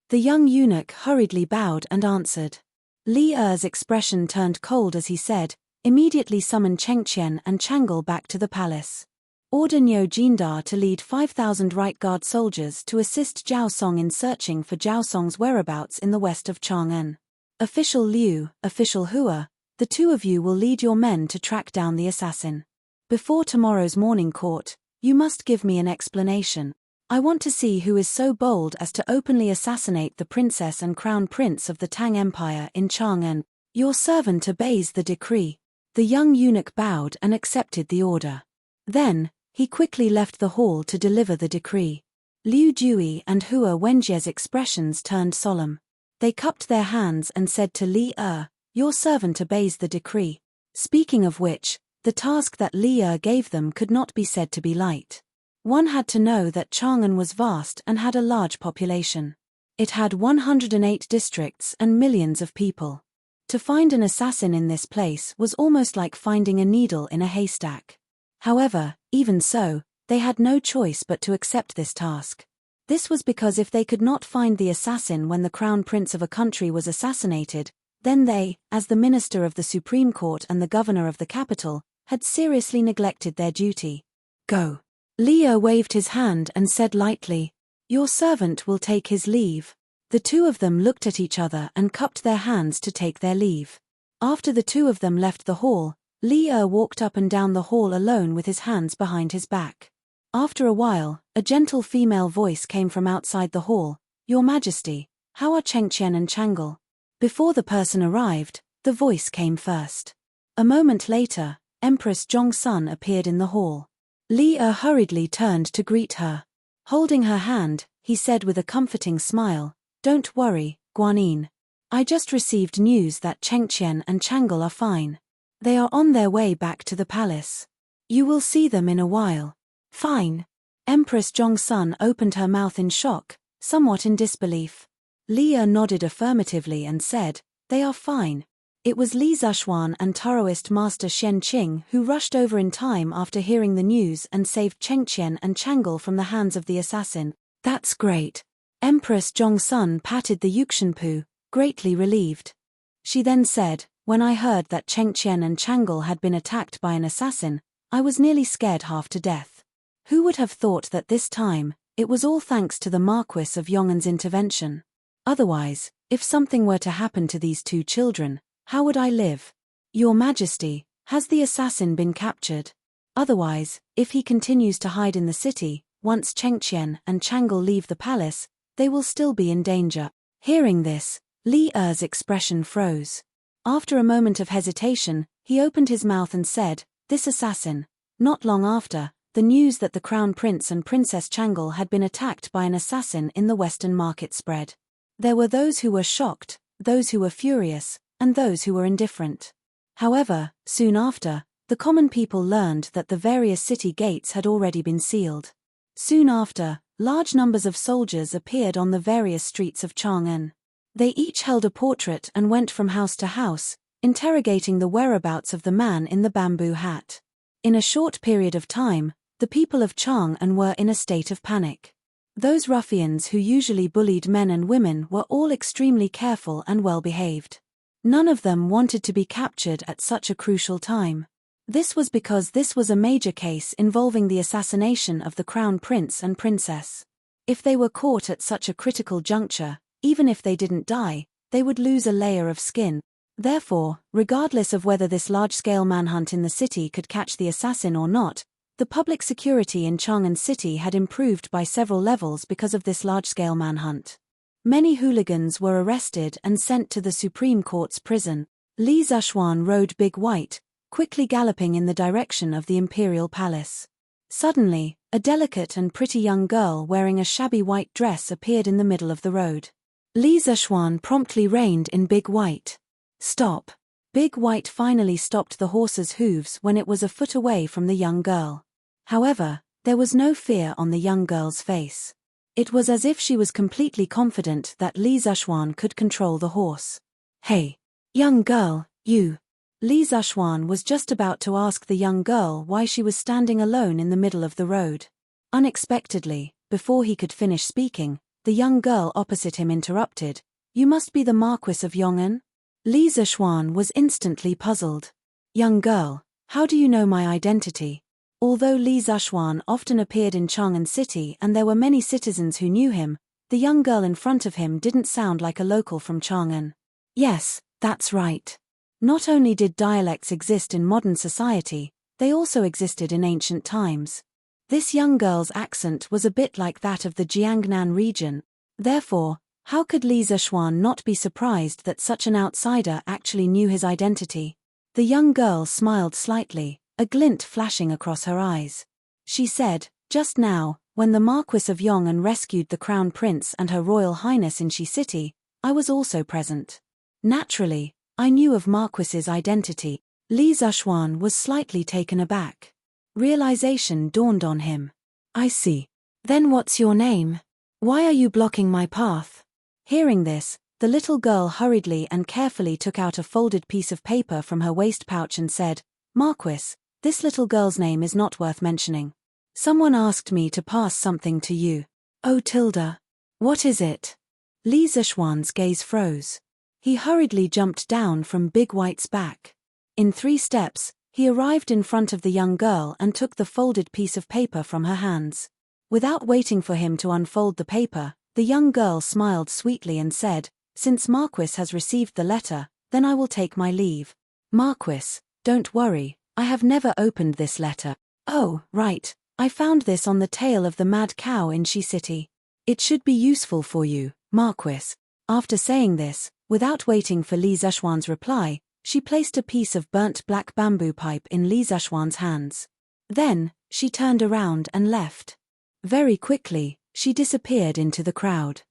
The young eunuch hurriedly bowed and answered. Li Er's expression turned cold as he said, "Immediately summon Chengqian and Chang'e back to the palace. Order Niu Jindar to lead 5,000 right guard soldiers to assist Zhao Song in searching for Zhao Song's whereabouts in the west of Chang'an. Official Liu, Official Hua, the two of you will lead your men to track down the assassin. Before tomorrow's morning court, you must give me an explanation. I want to see who is so bold as to openly assassinate the princess and crown prince of the Tang Empire in Chang'an. Your servant obeys the decree." The young eunuch bowed and accepted the order. Then, he quickly left the hall to deliver the decree. Liu Jui and Hua Wenjie's expressions turned solemn. They cupped their hands and said to Li Er, "Your servant obeys the decree." Speaking of which, the task that Li Er gave them could not be said to be light. One had to know that Chang'an was vast and had a large population. It had 108 districts and millions of people. To find an assassin in this place was almost like finding a needle in a haystack. However, even so, they had no choice but to accept this task. This was because if they could not find the assassin when the crown prince of a country was assassinated, then they, as the minister of the Supreme Court and the governor of the capital, had seriously neglected their duty. "Go." Leo waved his hand and said lightly, "Your servant will take his leave." The two of them looked at each other and cupped their hands to take their leave. After the two of them left the hall, Leo walked up and down the hall alone with his hands behind his back. After a while, a gentle female voice came from outside the hall, "Your Majesty, how are Chengqian and Chang'e?" Before the person arrived, the voice came first. A moment later, Empress Zhongsun appeared in the hall. Li Er hurriedly turned to greet her. Holding her hand, he said with a comforting smile, "Don't worry, Guanyin. I just received news that Chengqian and Chang'e are fine. They are on their way back to the palace. You will see them in a while." "Fine?" Empress Zhongsun opened her mouth in shock, somewhat in disbelief. Li Er nodded affirmatively and said, "They are fine." It was Li Zishuan and Taoist Master Shenqing who rushed over in time after hearing the news and saved Chengqian and Chang'e from the hands of the assassin. "That's great." Empress Zhongsun patted the Yukshanpu, greatly relieved. She then said, "When I heard that Chengqian and Chang'e had been attacked by an assassin, I was nearly scared half to death. Who would have thought that this time, it was all thanks to the Marquis of Yong'an's intervention? Otherwise, if something were to happen to these two children, how would I live? Your Majesty, has the assassin been captured? Otherwise, if he continues to hide in the city, once Chengqian and Chang'e leave the palace, they will still be in danger." Hearing this, Li Er's expression froze. After a moment of hesitation, he opened his mouth and said, "This assassin." Not long after, the news that the Crown Prince and Princess Chang'e had been attacked by an assassin in the Western market spread. There were those who were shocked, those who were furious, and those who were indifferent. However, soon after, the common people learned that the various city gates had already been sealed. Soon after, large numbers of soldiers appeared on the various streets of Chang'an. They each held a portrait and went from house to house, interrogating the whereabouts of the man in the bamboo hat. In a short period of time, the people of Chang'an were in a state of panic. Those ruffians who usually bullied men and women were all extremely careful and well-behaved. None of them wanted to be captured at such a crucial time. This was because this was a major case involving the assassination of the Crown Prince and Princess. If they were caught at such a critical juncture, even if they didn't die, they would lose a layer of skin. Therefore, regardless of whether this large-scale manhunt in the city could catch the assassin or not, the public security in Chang'an City had improved by several levels because of this large-scale manhunt. Many hooligans were arrested and sent to the Supreme Court's prison. Li Zishuan rode Big White, quickly galloping in the direction of the imperial palace. Suddenly, a delicate and pretty young girl wearing a shabby white dress appeared in the middle of the road. Li Zishuan promptly reined in Big White. "Stop." Big White finally stopped the horse's hooves when it was a foot away from the young girl. However, there was no fear on the young girl's face. It was as if she was completely confident that Li Zuxuan could control the horse. "Hey, young girl, you." Li Zuxuan was just about to ask the young girl why she was standing alone in the middle of the road. Unexpectedly, before he could finish speaking, the young girl opposite him interrupted. "You must be the Marquis of Yong'an?" Li Zuxuan was instantly puzzled. "Young girl, how do you know my identity?" Although Li Zuxuan often appeared in Chang'an City and there were many citizens who knew him, the young girl in front of him didn't sound like a local from Chang'an. Yes, that's right. Not only did dialects exist in modern society, they also existed in ancient times. This young girl's accent was a bit like that of the Jiangnan region. Therefore, how could Li Zuxuan not be surprised that such an outsider actually knew his identity? The young girl smiled slightly, a glint flashing across her eyes. She said, "Just now, when the Marquis of Yong'an rescued the Crown Prince and Her Royal Highness in Shi City, I was also present. Naturally, I knew of Marquis's identity." Li Zuxuan was slightly taken aback. Realization dawned on him. "I see. Then what's your name? Why are you blocking my path?" Hearing this, the little girl hurriedly and carefully took out a folded piece of paper from her waist pouch and said, "Marquis, this little girl's name is not worth mentioning. Someone asked me to pass something to you." "Oh Tilda. What is it?" Li Zuxuan's gaze froze. He hurriedly jumped down from Big White's back. In 3 steps, he arrived in front of the young girl and took the folded piece of paper from her hands. Without waiting for him to unfold the paper, the young girl smiled sweetly and said, "Since Marquis has received the letter, then I will take my leave." "Marquis, don't worry, I have never opened this letter." "Oh, right, I found this on the tail of the mad cow in Shi City. It should be useful for you, Marquis." After saying this, without waiting for Li Zuxuan's reply, she placed a piece of burnt black bamboo pipe in Li Zuxuan's hands. Then, she turned around and left. Very quickly, she disappeared into the crowd.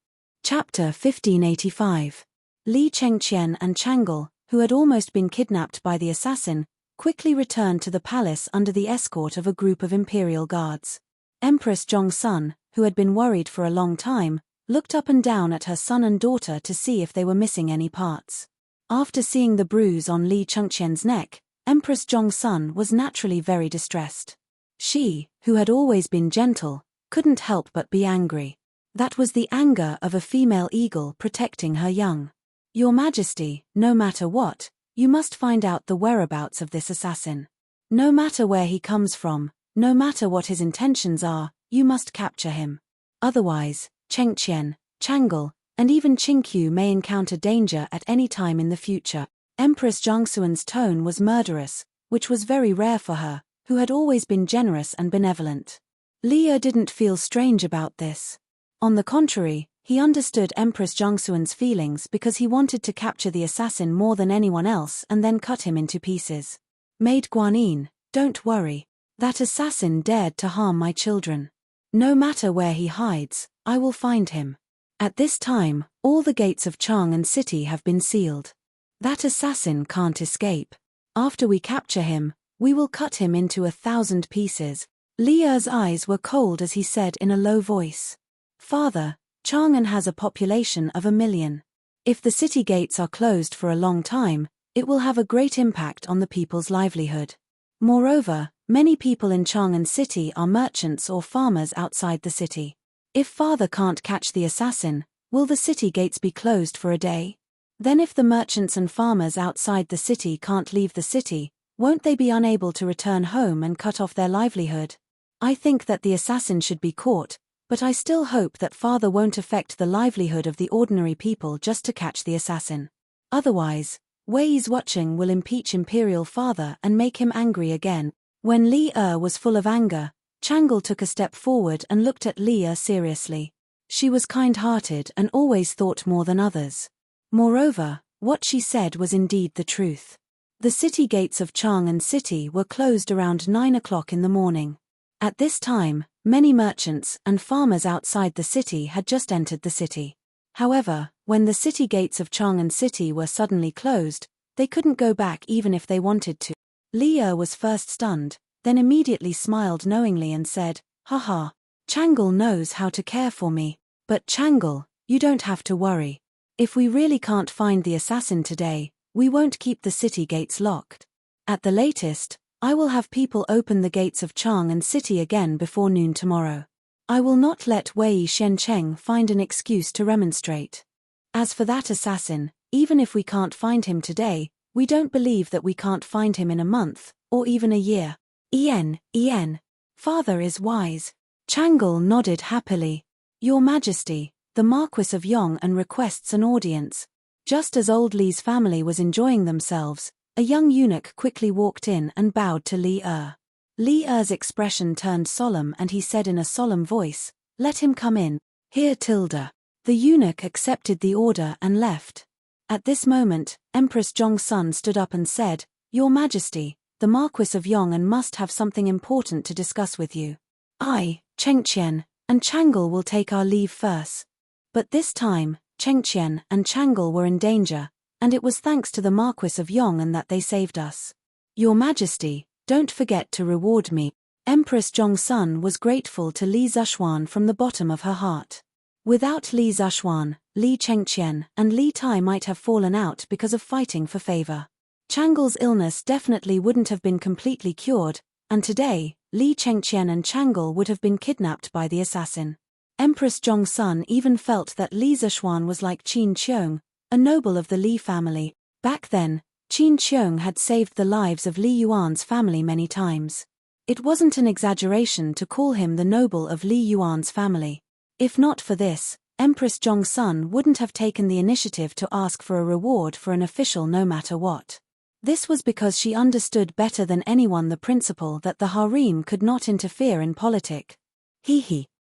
Chapter 1585. Li Chengqian and Changle, who had almost been kidnapped by the assassin, quickly returned to the palace under the escort of a group of imperial guards. Empress Zhongsun, who had been worried for a long time, looked up and down at her son and daughter to see if they were missing any parts. After seeing the bruise on Li Chengqian's neck, Empress Zhongsun was naturally very distressed. She, who had always been gentle, couldn't help but be angry. That was the anger of a female eagle protecting her young. "Your Majesty, no matter what, you must find out the whereabouts of this assassin. No matter where he comes from, no matter what his intentions are, you must capture him. Otherwise, Chengqian, Changle, and even Qingqiu may encounter danger at any time in the future." Empress Zhongsuan's tone was murderous, which was very rare for her, who had always been generous and benevolent. Li Er didn't feel strange about this. On the contrary, he understood Empress Zhongsuan's feelings because he wanted to capture the assassin more than anyone else and then cut him into pieces. "Maid Guanyin, don't worry. That assassin dared to harm my children. No matter where he hides, I will find him. At this time, all the gates of Chang'an City have been sealed. That assassin can't escape. After we capture him, we will cut him into 1,000 pieces." Li Er's eyes were cold as he said in a low voice, "Father, Chang'an has a population of 1 million. If the city gates are closed for a long time, it will have a great impact on the people's livelihood. Moreover, many people in Chang'an City are merchants or farmers outside the city. If father can't catch the assassin, will the city gates be closed for a day? Then if the merchants and farmers outside the city can't leave the city, won't they be unable to return home and cut off their livelihood? I think that the assassin should be caught, but I still hope that father won't affect the livelihood of the ordinary people just to catch the assassin. Otherwise, Wei's watching will impeach imperial father and make him angry again." When Li Er was full of anger, Changle took a step forward and looked at Li Er seriously. She was kind-hearted and always thought more than others. Moreover, what she said was indeed the truth. The city gates of Chang'an City were closed around 9 o'clock in the morning. At this time, many merchants and farmers outside the city had just entered the city. However, when the city gates of Chang'an City were suddenly closed, They couldn't go back even if they wanted to. Li Er was first stunned, then immediately smiled knowingly and said, "Haha, Changle knows how to care for me. But Changle, you don't have to worry. If we really can't find the assassin today, we won't keep the city gates locked. At the latest, I will have people open the gates of Chang'an City again before noon tomorrow. I will not let Wei Shencheng find an excuse to remonstrate. As for that assassin, even if we can't find him today, we don't believe that we can't find him in a month, or even a year." Ien. Father is wise. Changle nodded happily. "Your Majesty, the Marquis of Yong'an requests an audience." Just as old Li's family was enjoying themselves, a young eunuch quickly walked in and bowed to Li Er. Li Er's expression turned solemn and he said in a solemn voice, "Let him come in." "Here, Tilda." The eunuch accepted the order and left. At this moment, Empress Zhongsun stood up and said, "Your Majesty, the Marquis of Yong'an must have something important to discuss with you. I, Chengqian, and Changle will take our leave first." But this time, Chengqian and Changle were in danger, and it was thanks to the Marquis of Yong'an that they saved us. "Your Majesty, don't forget to reward me." Empress Zhongsun was grateful to Li Zishuan from the bottom of her heart. Without Li Zishuan, Li Chengqian and Li Tai might have fallen out because of fighting for favor. Changle's illness definitely wouldn't have been completely cured, and today, Li Chengqian and Changle would have been kidnapped by the assassin. Empress Zhongsun even felt that Li Zishuan was like Qin Qiong, a noble of the Li family. Back then, Qin Qiong had saved the lives of Li Yuan's family many times. It wasn't an exaggeration to call him the noble of Li Yuan's family. If not for this, Empress Zhongsun wouldn't have taken the initiative to ask for a reward for an official no matter what. This was because she understood better than anyone the principle that the harem could not interfere in politics.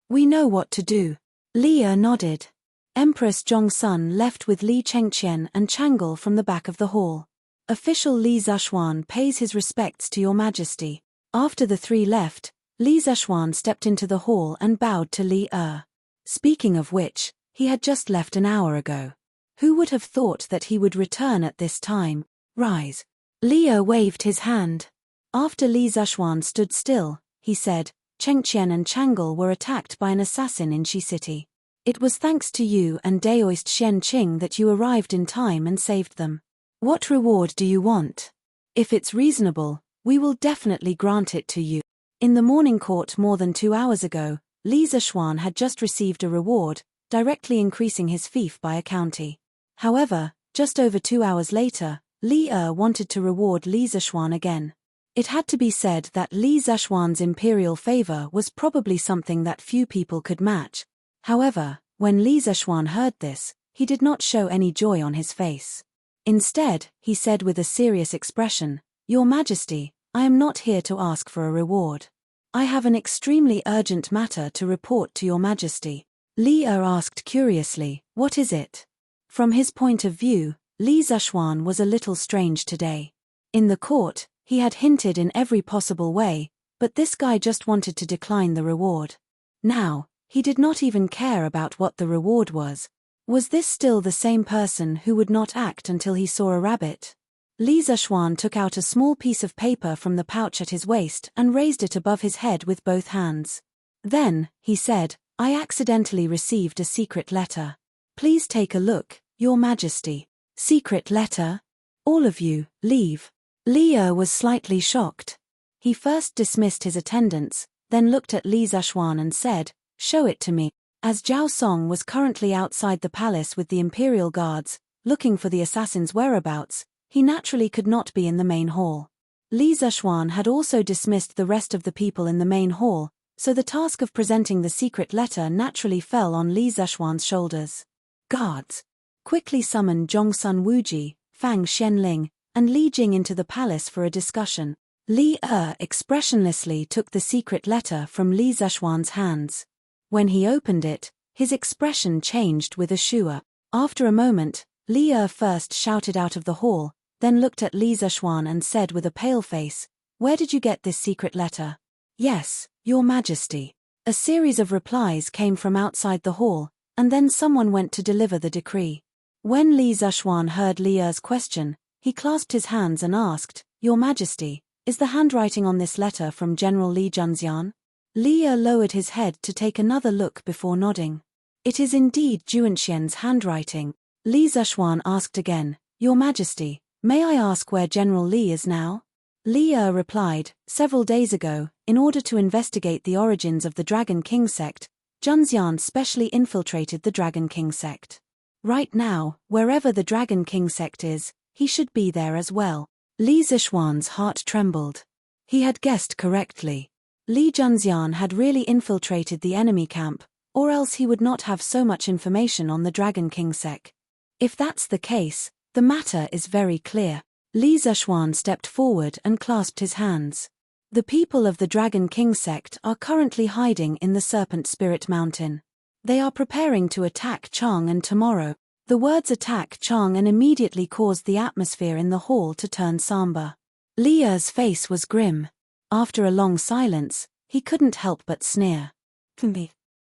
We know what to do." Li Er nodded. Empress Zhongsun left with Li Chengqian and Changle from the back of the hall. "Official Li Zishuan pays his respects to your Majesty." After the three left, Li Zishuan stepped into the hall and bowed to Li Er. Speaking of which, he had just left an hour ago. Who would have thought that he would return at this time? "Rise." Li Er waved his hand. After Li Zishuan stood still, he said, "Chengqian and Changle were attacked by an assassin in Shi City. It was thanks to you and Daoist Shen Qing that you arrived in time and saved them. What reward do you want? If it's reasonable, we will definitely grant it to you." In the morning court more than 2 hours ago, Li Zishuan had just received a reward, directly increasing his fief by a county. However, just over 2 hours later, Li Er wanted to reward Li Zishuan again. It had to be said that Li Zishuan's imperial favor was probably something that few people could match. However, when Li Zishuan heard this, he did not show any joy on his face. Instead, he said with a serious expression, "Your Majesty, I am not here to ask for a reward. I have an extremely urgent matter to report to your Majesty." Li Er asked curiously, "What is it?" From his point of view, Li Zishuan was a little strange today. In the court, he had hinted in every possible way, but this guy just wanted to decline the reward. Now, he did not even care about what the reward was. Was this still the same person who would not act until he saw a rabbit? Li Zishuan took out a small piece of paper from the pouch at his waist and raised it above his head with both hands. Then, he said, "I accidentally received a secret letter. Please take a look, Your Majesty." "Secret letter? All of you, leave." Li Er was slightly shocked. He first dismissed his attendants, then looked at Li Zishuan and said, "Show it to me." As Zhao Song was currently outside the palace with the imperial guards, looking for the assassin's whereabouts, he naturally could not be in the main hall. Li Zishuan had also dismissed the rest of the people in the main hall, so the task of presenting the secret letter naturally fell on Li Zishuan's shoulders. "Guards! Quickly summon Zhongsun Wuji, Fang Shenling, and Li Jing into the palace for a discussion." Li Er expressionlessly took the secret letter from Li Zishuan's hands. When he opened it, his expression changed with a shua. After a moment, Li Er first shouted out of the hall, then looked at Li Zishuan and said with a pale face, "Where did you get this secret letter?" "Yes, Your Majesty." A series of replies came from outside the hall, and then someone went to deliver the decree. When Li Zishuan heard Li Er's question, He clasped his hands and asked, "Your Majesty, is the handwriting on this letter from General Li Junxian?" Li Er lowered his head to take another look before nodding. "It is indeed Juanxian's handwriting." Li Zishuan asked again, "Your Majesty, may I ask where General Li is now?" Li Er replied, "Several days ago, in order to investigate the origins of the Dragon King sect, Junxian specially infiltrated the Dragon King sect. Right now, wherever the Dragon King sect is, he should be there as well." Li Zishuan's heart trembled. He had guessed correctly. Li Junxian had really infiltrated the enemy camp, or else he would not have so much information on the Dragon King sect. If that's the case, the matter is very clear. Li Zishuan stepped forward and clasped his hands. "The people of the Dragon King sect are currently hiding in the Serpent Spirit Mountain. They are preparing to attack Chang'an tomorrow." The words attack Chang'an immediately caused the atmosphere in the hall to turn somber. Li Er's face was grim. After a long silence, he couldn't help but sneer.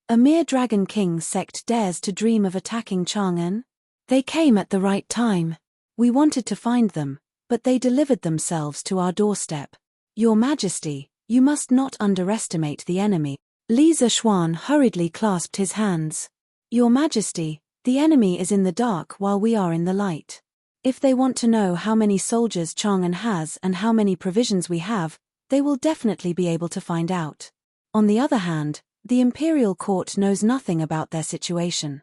"A mere Dragon King sect dares to dream of attacking Chang'an? They came at the right time. We wanted to find them, but they delivered themselves to our doorstep. Your Majesty, you must not underestimate the enemy." Li Zishuan hurriedly clasped his hands. "Your Majesty, the enemy is in the dark while we are in the light. If they want to know how many soldiers Chang'an has and how many provisions we have, they will definitely be able to find out. On the other hand, the Imperial Court knows nothing about their situation.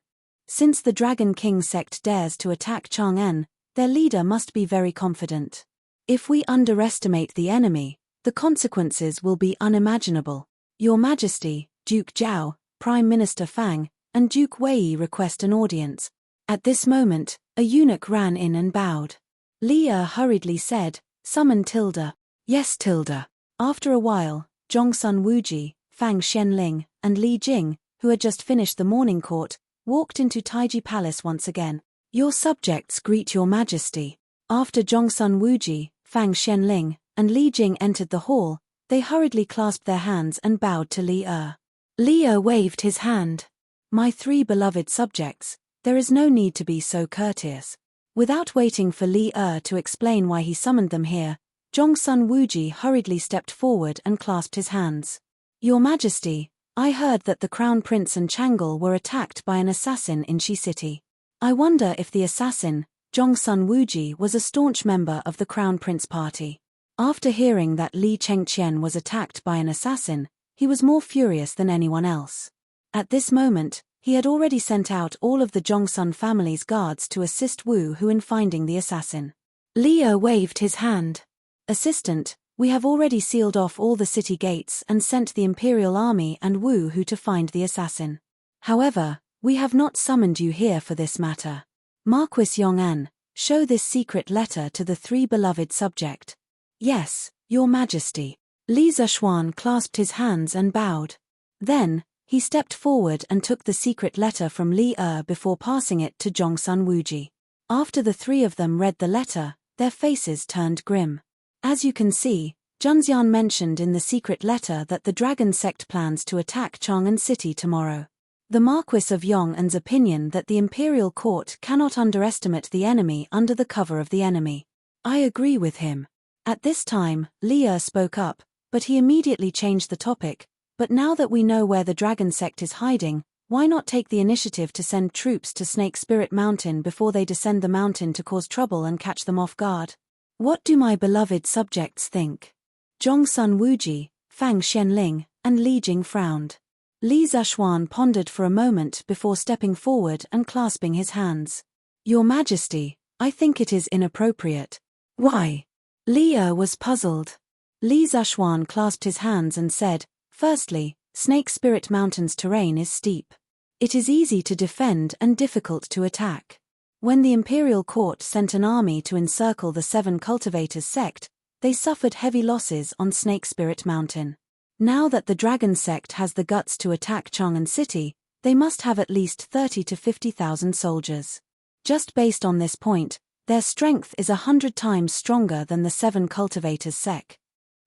Since the Dragon King sect dares to attack Chang'an, their leader must be very confident. If we underestimate the enemy, the consequences will be unimaginable. Your Majesty, Duke Zhao, Prime Minister Fang, and Duke Wei request an audience." At this moment, a eunuch ran in and bowed. Li Er hurriedly said, "Summon Tilda." "Yes, Tilda." After a while, Zhongsun Wuji, Fang Xianling, and Li Jing, who had just finished the morning court, walked into Taiji Palace once again. "Your subjects greet your Majesty." After Zhongsun Wuji, Fang Xianling, and Li Jing entered the hall, they hurriedly clasped their hands and bowed to Li Er. Li Er waved his hand. "My three beloved subjects, there is no need to be so courteous." Without waiting for Li Er to explain why he summoned them here, Zhongsun Wuji hurriedly stepped forward and clasped his hands. "Your Majesty, I heard that the Crown Prince and Chang'an were attacked by an assassin in Shi City. I wonder if the assassin, Zhongsun Wuji, was a staunch member of the Crown Prince party." After hearing that Li Chengqian was attacked by an assassin, he was more furious than anyone else. At this moment, he had already sent out all of the Zhongsun family's guards to assist Wu Hu in finding the assassin. Li Er waved his hand. "Assistant, we have already sealed off all the city gates and sent the Imperial Army and Wu Hu to find the assassin. However, we have not summoned you here for this matter. Marquis Yong'an, show this secret letter to the three beloved subject." "Yes, Your Majesty." Li Zishuan clasped his hands and bowed. Then, he stepped forward and took the secret letter from Li Er before passing it to Zhongsun Wuji. After the three of them read the letter, their faces turned grim. As you can see, Junxian mentioned in the secret letter that the Dragon Sect plans to attack Chang'an City tomorrow. The Marquis of Yong'an's opinion that the Imperial Court cannot underestimate the enemy under the cover of the enemy. I agree with him. At this time, Li Er spoke up, but he immediately changed the topic. "But now that we know where the Dragon Sect is hiding, why not take the initiative to send troops to Snake Spirit Mountain before they descend the mountain to cause trouble and catch them off guard? What do my beloved subjects think?" Zhongsun Wuji, Fang Xianling, and Li Jing frowned. Li Zishuan pondered for a moment before stepping forward and clasping his hands. "Your Majesty, I think it is inappropriate." "Why?" Li Er was puzzled. Li Zishuan clasped his hands and said, "Firstly, Snake Spirit Mountain's terrain is steep. It is easy to defend and difficult to attack. When the Imperial Court sent an army to encircle the Seven Cultivators sect, they suffered heavy losses on Snake Spirit Mountain. Now that the Dragon Sect has the guts to attack Chang'an City, they must have at least 30 to 50,000 soldiers. Just based on this point, their strength is 100 times stronger than the Seven Cultivators sect.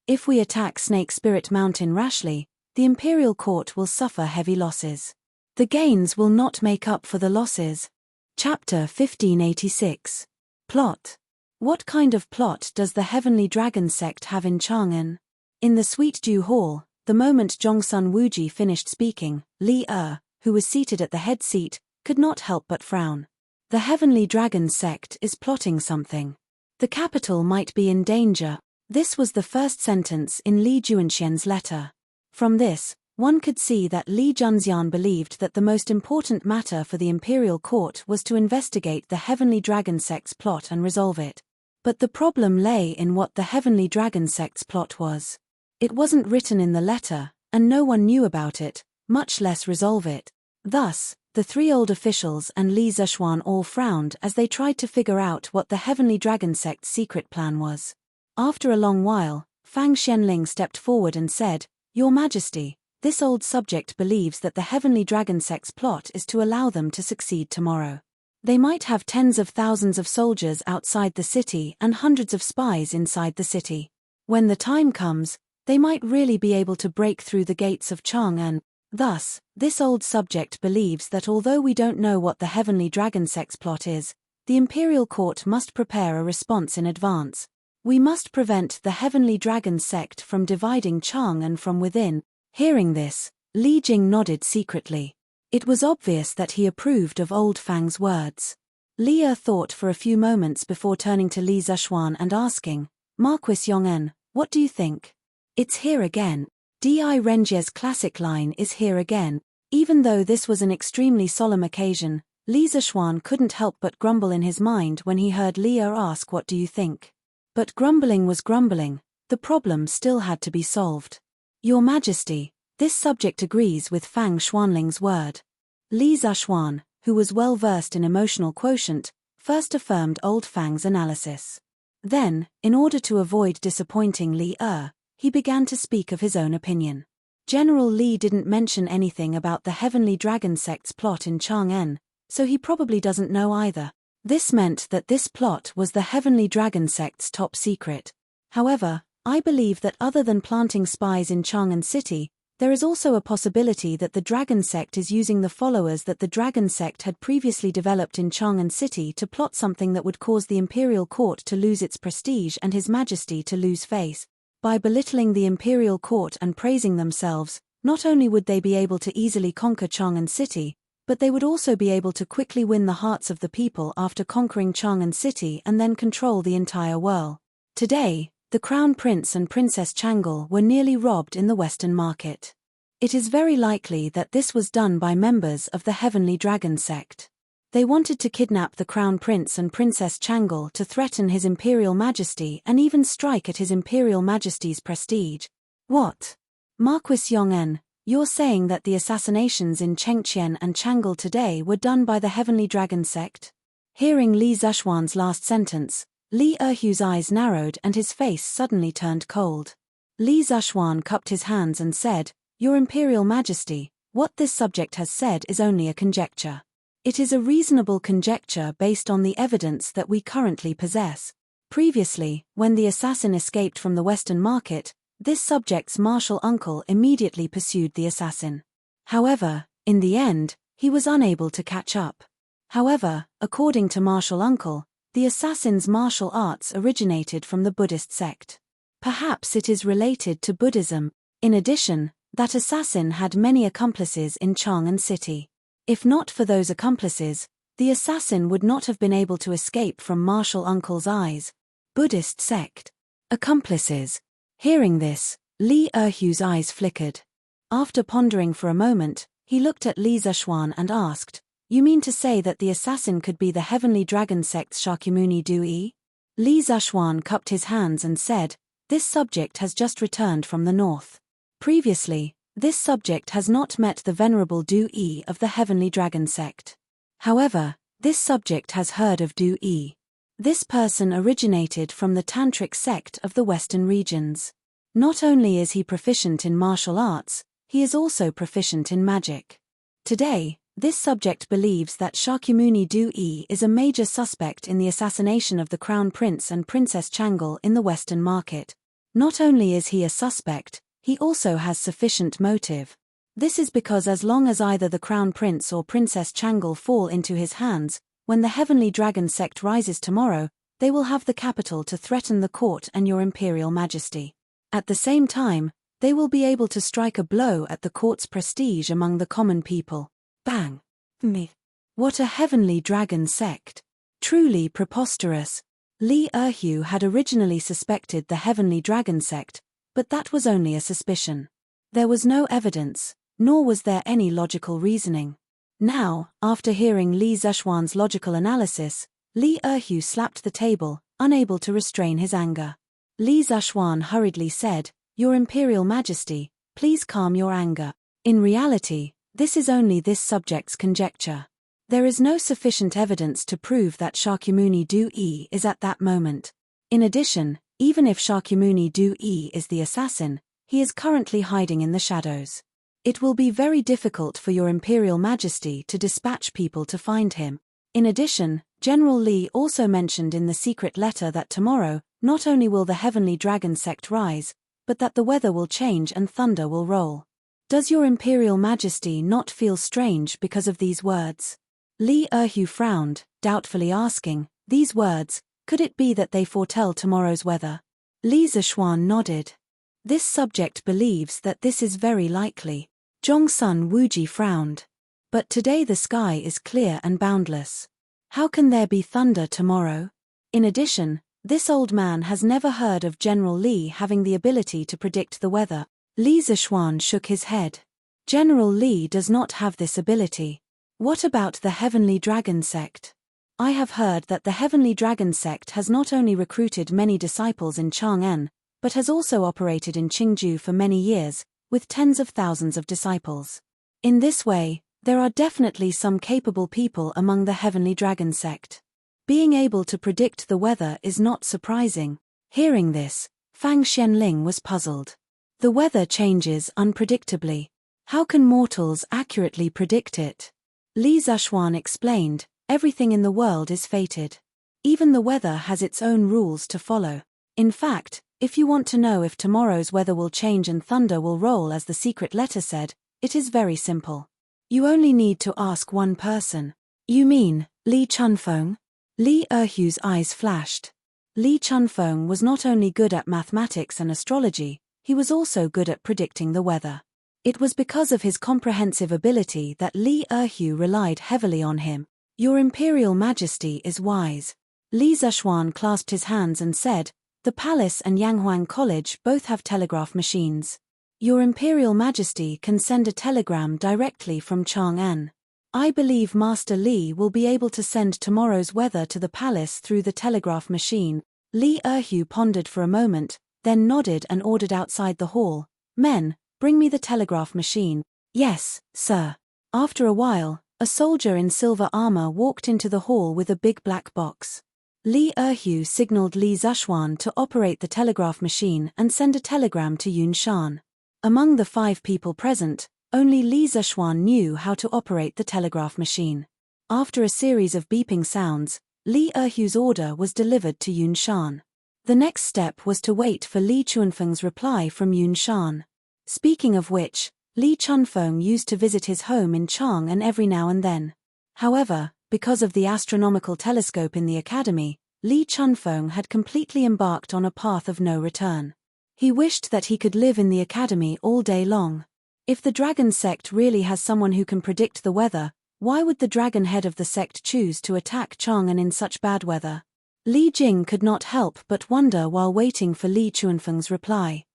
If we attack Snake Spirit Mountain rashly, the Imperial Court will suffer heavy losses. The gains will not make up for the losses." Chapter 1586. Plot. What kind of plot does the Heavenly Dragon sect have in Chang'an? In the Sweet Dew Hall, the moment Zhongsun Wuji finished speaking, Li Er, who was seated at the head seat, could not help but frown. The Heavenly Dragon sect is plotting something. The capital might be in danger. This was the first sentence in Li Juanxian's letter. From this, one could see that Li Junxian believed that the most important matter for the imperial court was to investigate the Heavenly Dragon sect's plot and resolve it. But the problem lay in what the Heavenly Dragon sect's plot was. It wasn't written in the letter, and no one knew about it, much less resolve it. Thus, the three old officials and Li Zishuan all frowned as they tried to figure out what the Heavenly Dragon sect's secret plan was. After a long while, Fang Xianling stepped forward and said, "Your Majesty, this old subject believes that the Heavenly Dragon sect's plot is to allow them to succeed tomorrow. They might have tens of thousands of soldiers outside the city and hundreds of spies inside the city. When the time comes, they might really be able to break through the gates of Chang'an. Thus, this old subject believes that although we don't know what the Heavenly Dragon sect's plot is, the imperial court must prepare a response in advance. We must prevent the Heavenly Dragon sect from dividing Chang'an from within." Hearing this, Li Jing nodded secretly. It was obvious that he approved of old Fang's words. Li Er thought for a few moments before turning to Li Zishuan and asking, "Marquis Yong'en, what do you think?" "It's here again. Di Renjie's classic line is here again." Even though this was an extremely solemn occasion, Li Zishuan couldn't help but grumble in his mind when he heard Li Er ask, "What do you think?" But grumbling was grumbling, the problem still had to be solved. "Your Majesty, this subject agrees with Fang Xuanling's word." Li Zishuan, who was well versed in emotional quotient, first affirmed old Fang's analysis. Then, in order to avoid disappointing Li Er, he began to speak of his own opinion. General Li didn't mention anything about the Heavenly Dragon sect's plot in Chang'an, so he probably doesn't know either. This meant that this plot was the Heavenly Dragon sect's top secret. However, I believe that other than planting spies in Chang'an City, there is also a possibility that the Dragon sect is using the followers that the Dragon sect had previously developed in Chang'an City to plot something that would cause the imperial court to lose its prestige and His Majesty to lose face. By belittling the imperial court and praising themselves, not only would they be able to easily conquer Chang'an City, but they would also be able to quickly win the hearts of the people after conquering Chang'an City and then control the entire world. Today, the Crown Prince and Princess Chang'e were nearly robbed in the Western market. It is very likely that this was done by members of the Heavenly Dragon sect. They wanted to kidnap the Crown Prince and Princess Chang'e to threaten His Imperial Majesty and even strike at His Imperial Majesty's prestige. What? Marquis Yong'en, you're saying that the assassinations in Chengqian and Chang'e today were done by the Heavenly Dragon sect? Hearing Li Zishuan's last sentence, Li Erhu's eyes narrowed and his face suddenly turned cold. Li Zishuan cupped his hands and said, "Your Imperial Majesty, what this subject has said is only a conjecture. It is a reasonable conjecture based on the evidence that we currently possess. Previously, when the assassin escaped from the Western market, this subject's martial uncle immediately pursued the assassin. However, in the end, he was unable to catch up. However, according to martial uncle, the assassin's martial arts originated from the Buddhist sect. Perhaps it is related to Buddhism. In addition, that assassin had many accomplices in Chang'an City. If not for those accomplices, the assassin would not have been able to escape from martial uncle's eyes. Buddhist sect. Accomplices." Hearing this, Li Erhu's eyes flickered. After pondering for a moment, he looked at Li Zishuan and asked, "You mean to say that the assassin could be the Heavenly Dragon sect's Shakyamuni Dui?" Li Zishuan cupped his hands and said, "This subject has just returned from the north. Previously, this subject has not met the Venerable Dui of the Heavenly Dragon sect. However, this subject has heard of Dui. This person originated from the Tantric sect of the Western regions. Not only is he proficient in martial arts, he is also proficient in magic. Today, this subject believes that Shakyamuni Dui is a major suspect in the assassination of the Crown Prince and Princess Chang'e in the Western market. Not only is he a suspect, he also has sufficient motive. This is because as long as either the Crown Prince or Princess Chang'e fall into his hands, when the Heavenly Dragon sect rises tomorrow, they will have the capital to threaten the court and your Imperial Majesty. At the same time, they will be able to strike a blow at the court's prestige among the common people. Bang! Me. What a heavenly dragon sect! Truly preposterous. Li Erhu had originally suspected the heavenly dragon sect, but that was only a suspicion. There was no evidence, nor was there any logical reasoning. Now, after hearing Li Zishuan's logical analysis, Li Erhu slapped the table, unable to restrain his anger. Li Zishuan hurriedly said, "Your Imperial Majesty, please calm your anger. In reality, this is only this subject's conjecture. There is no sufficient evidence to prove that Shakyamuni Du-yi is at that moment. In addition, even if Shakyamuni Du-yi is the assassin, he is currently hiding in the shadows. It will be very difficult for your Imperial Majesty to dispatch people to find him. In addition, General Li also mentioned in the secret letter that tomorrow, not only will the Heavenly Dragon sect rise, but that the weather will change and thunder will roll. Does your Imperial Majesty not feel strange because of these words?" Li Erhu frowned, doubtfully asking, "These words, could it be that they foretell tomorrow's weather?" Li Zishuan nodded. "This subject believes that this is very likely." Zhongsun Wuji frowned. "But today the sky is clear and boundless. How can there be thunder tomorrow? In addition, this old man has never heard of General Li having the ability to predict the weather." Li Zishuan shook his head. "General Li does not have this ability. What about the Heavenly Dragon sect? I have heard that the Heavenly Dragon sect has not only recruited many disciples in Chang'an, but has also operated in Qingju for many years, with tens of thousands of disciples. In this way, there are definitely some capable people among the Heavenly Dragon sect. Being able to predict the weather is not surprising." Hearing this, Fang Xianling was puzzled. The weather changes unpredictably. How can mortals accurately predict it? Li Zishuan explained, "Everything in the world is fated. Even the weather has its own rules to follow. In fact, if you want to know if tomorrow's weather will change and thunder will roll as the secret letter said, it is very simple. You only need to ask one person." "You mean, Li Chunfeng?" Li Erhu's eyes flashed. Li Chunfeng was not only good at mathematics and astrology, he was also good at predicting the weather. It was because of his comprehensive ability that Li Erhu relied heavily on him. "Your Imperial Majesty is wise." Li Zishuan clasped his hands and said, "The palace and Yanghuang College both have telegraph machines. Your Imperial Majesty can send a telegram directly from Chang'an. I believe Master Li will be able to send tomorrow's weather to the palace through the telegraph machine." Li Erhu pondered for a moment, then nodded and ordered outside the hall, "Men, bring me the telegraph machine." "Yes, sir." After a while, a soldier in silver armor walked into the hall with a big black box. Li Erhu signaled Li Zishuan to operate the telegraph machine and send a telegram to Yunshan. Among the 5 people present, only Li Zishuan knew how to operate the telegraph machine. After a series of beeping sounds, Li Erhu's order was delivered to Yunshan. The next step was to wait for Li Chunfeng's reply from Yunshan. Speaking of which, Li Chunfeng used to visit his home in Chang'an every now and then. However, because of the astronomical telescope in the academy, Li Chunfeng had completely embarked on a path of no return. He wished that he could live in the academy all day long. If the dragon sect really has someone who can predict the weather, why would the dragon head of the sect choose to attack Chang'an in such bad weather? Li Jing could not help but wonder while waiting for Li Chunfeng's reply.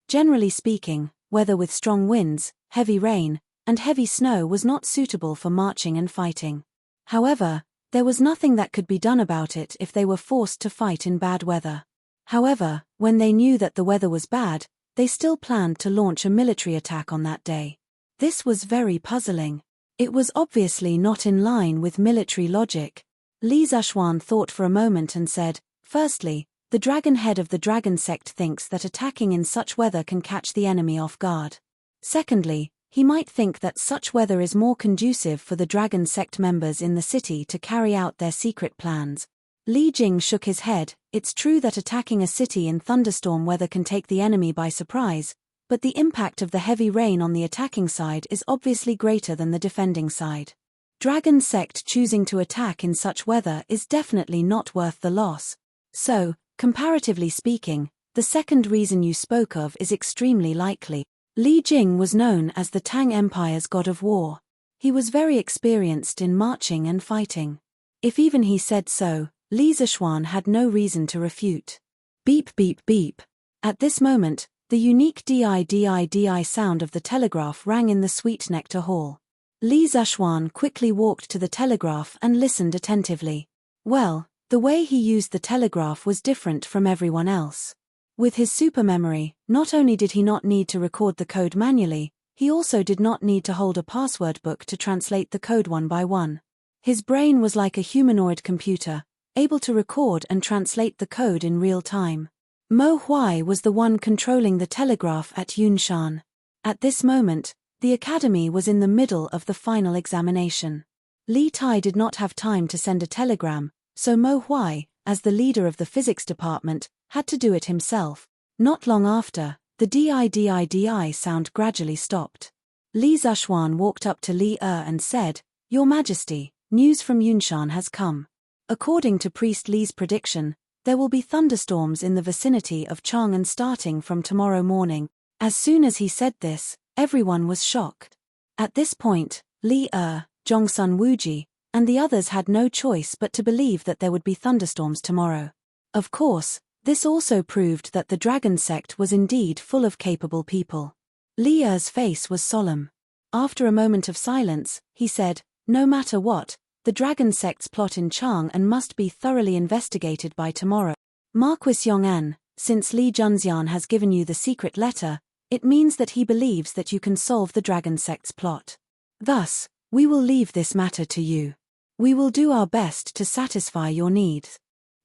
Generally speaking, weather with strong winds, heavy rain, and heavy snow was not suitable for marching and fighting. However, there was nothing that could be done about it if they were forced to fight in bad weather. However, when they knew that the weather was bad, they still planned to launch a military attack on that day. This was very puzzling. It was obviously not in line with military logic. Li Zishuan thought for a moment and said, "Firstly, the dragon head of the dragon sect thinks that attacking in such weather can catch the enemy off guard. Secondly, he might think that such weather is more conducive for the dragon sect members in the city to carry out their secret plans." Li Jing shook his head. "It's true that attacking a city in thunderstorm weather can take the enemy by surprise, but the impact of the heavy rain on the attacking side is obviously greater than the defending side. Dragon sect choosing to attack in such weather is definitely not worth the loss. So, comparatively speaking, the second reason you spoke of is extremely likely. Li Jing was known as the Tang Empire's god of war. He was very experienced in marching and fighting. If even he said so, Li Zishuan had no reason to refute. Beep beep beep. At this moment, the unique di-di-di sound of the telegraph rang in the Sweet Nectar Hall. Li Zishuan quickly walked to the telegraph and listened attentively. Well, the way he used the telegraph was different from everyone else. With his supermemory, not only did he not need to record the code manually, he also did not need to hold a password book to translate the code one by one. His brain was like a humanoid computer, able to record and translate the code in real time. Mo Huai was the one controlling the telegraph at Yunshan. At this moment, the academy was in the middle of the final examination. Li Tai did not have time to send a telegram, so Mo Huai, as the leader of the physics department, had to do it himself. Not long after, the di-di-di sound gradually stopped. Li Zishuan walked up to Li and said, "Your Majesty, news from Yunshan has come. According to Priest Li's prediction, there will be thunderstorms in the vicinity of Chang'an starting from tomorrow morning." As soon as he said this, everyone was shocked. At this point, Li Zhongsun Wuji, and the others had no choice but to believe that there would be thunderstorms tomorrow. Of course, this also proved that the dragon sect was indeed full of capable people. Li's face was solemn. After a moment of silence, he said, "No matter what, the dragon sect's plot in Chang'an must be thoroughly investigated by tomorrow. Marquis Yong'an, since Li Junxian has given you the secret letter, it means that he believes that you can solve the dragon sect's plot. Thus, we will leave this matter to you. We will do our best to satisfy your needs."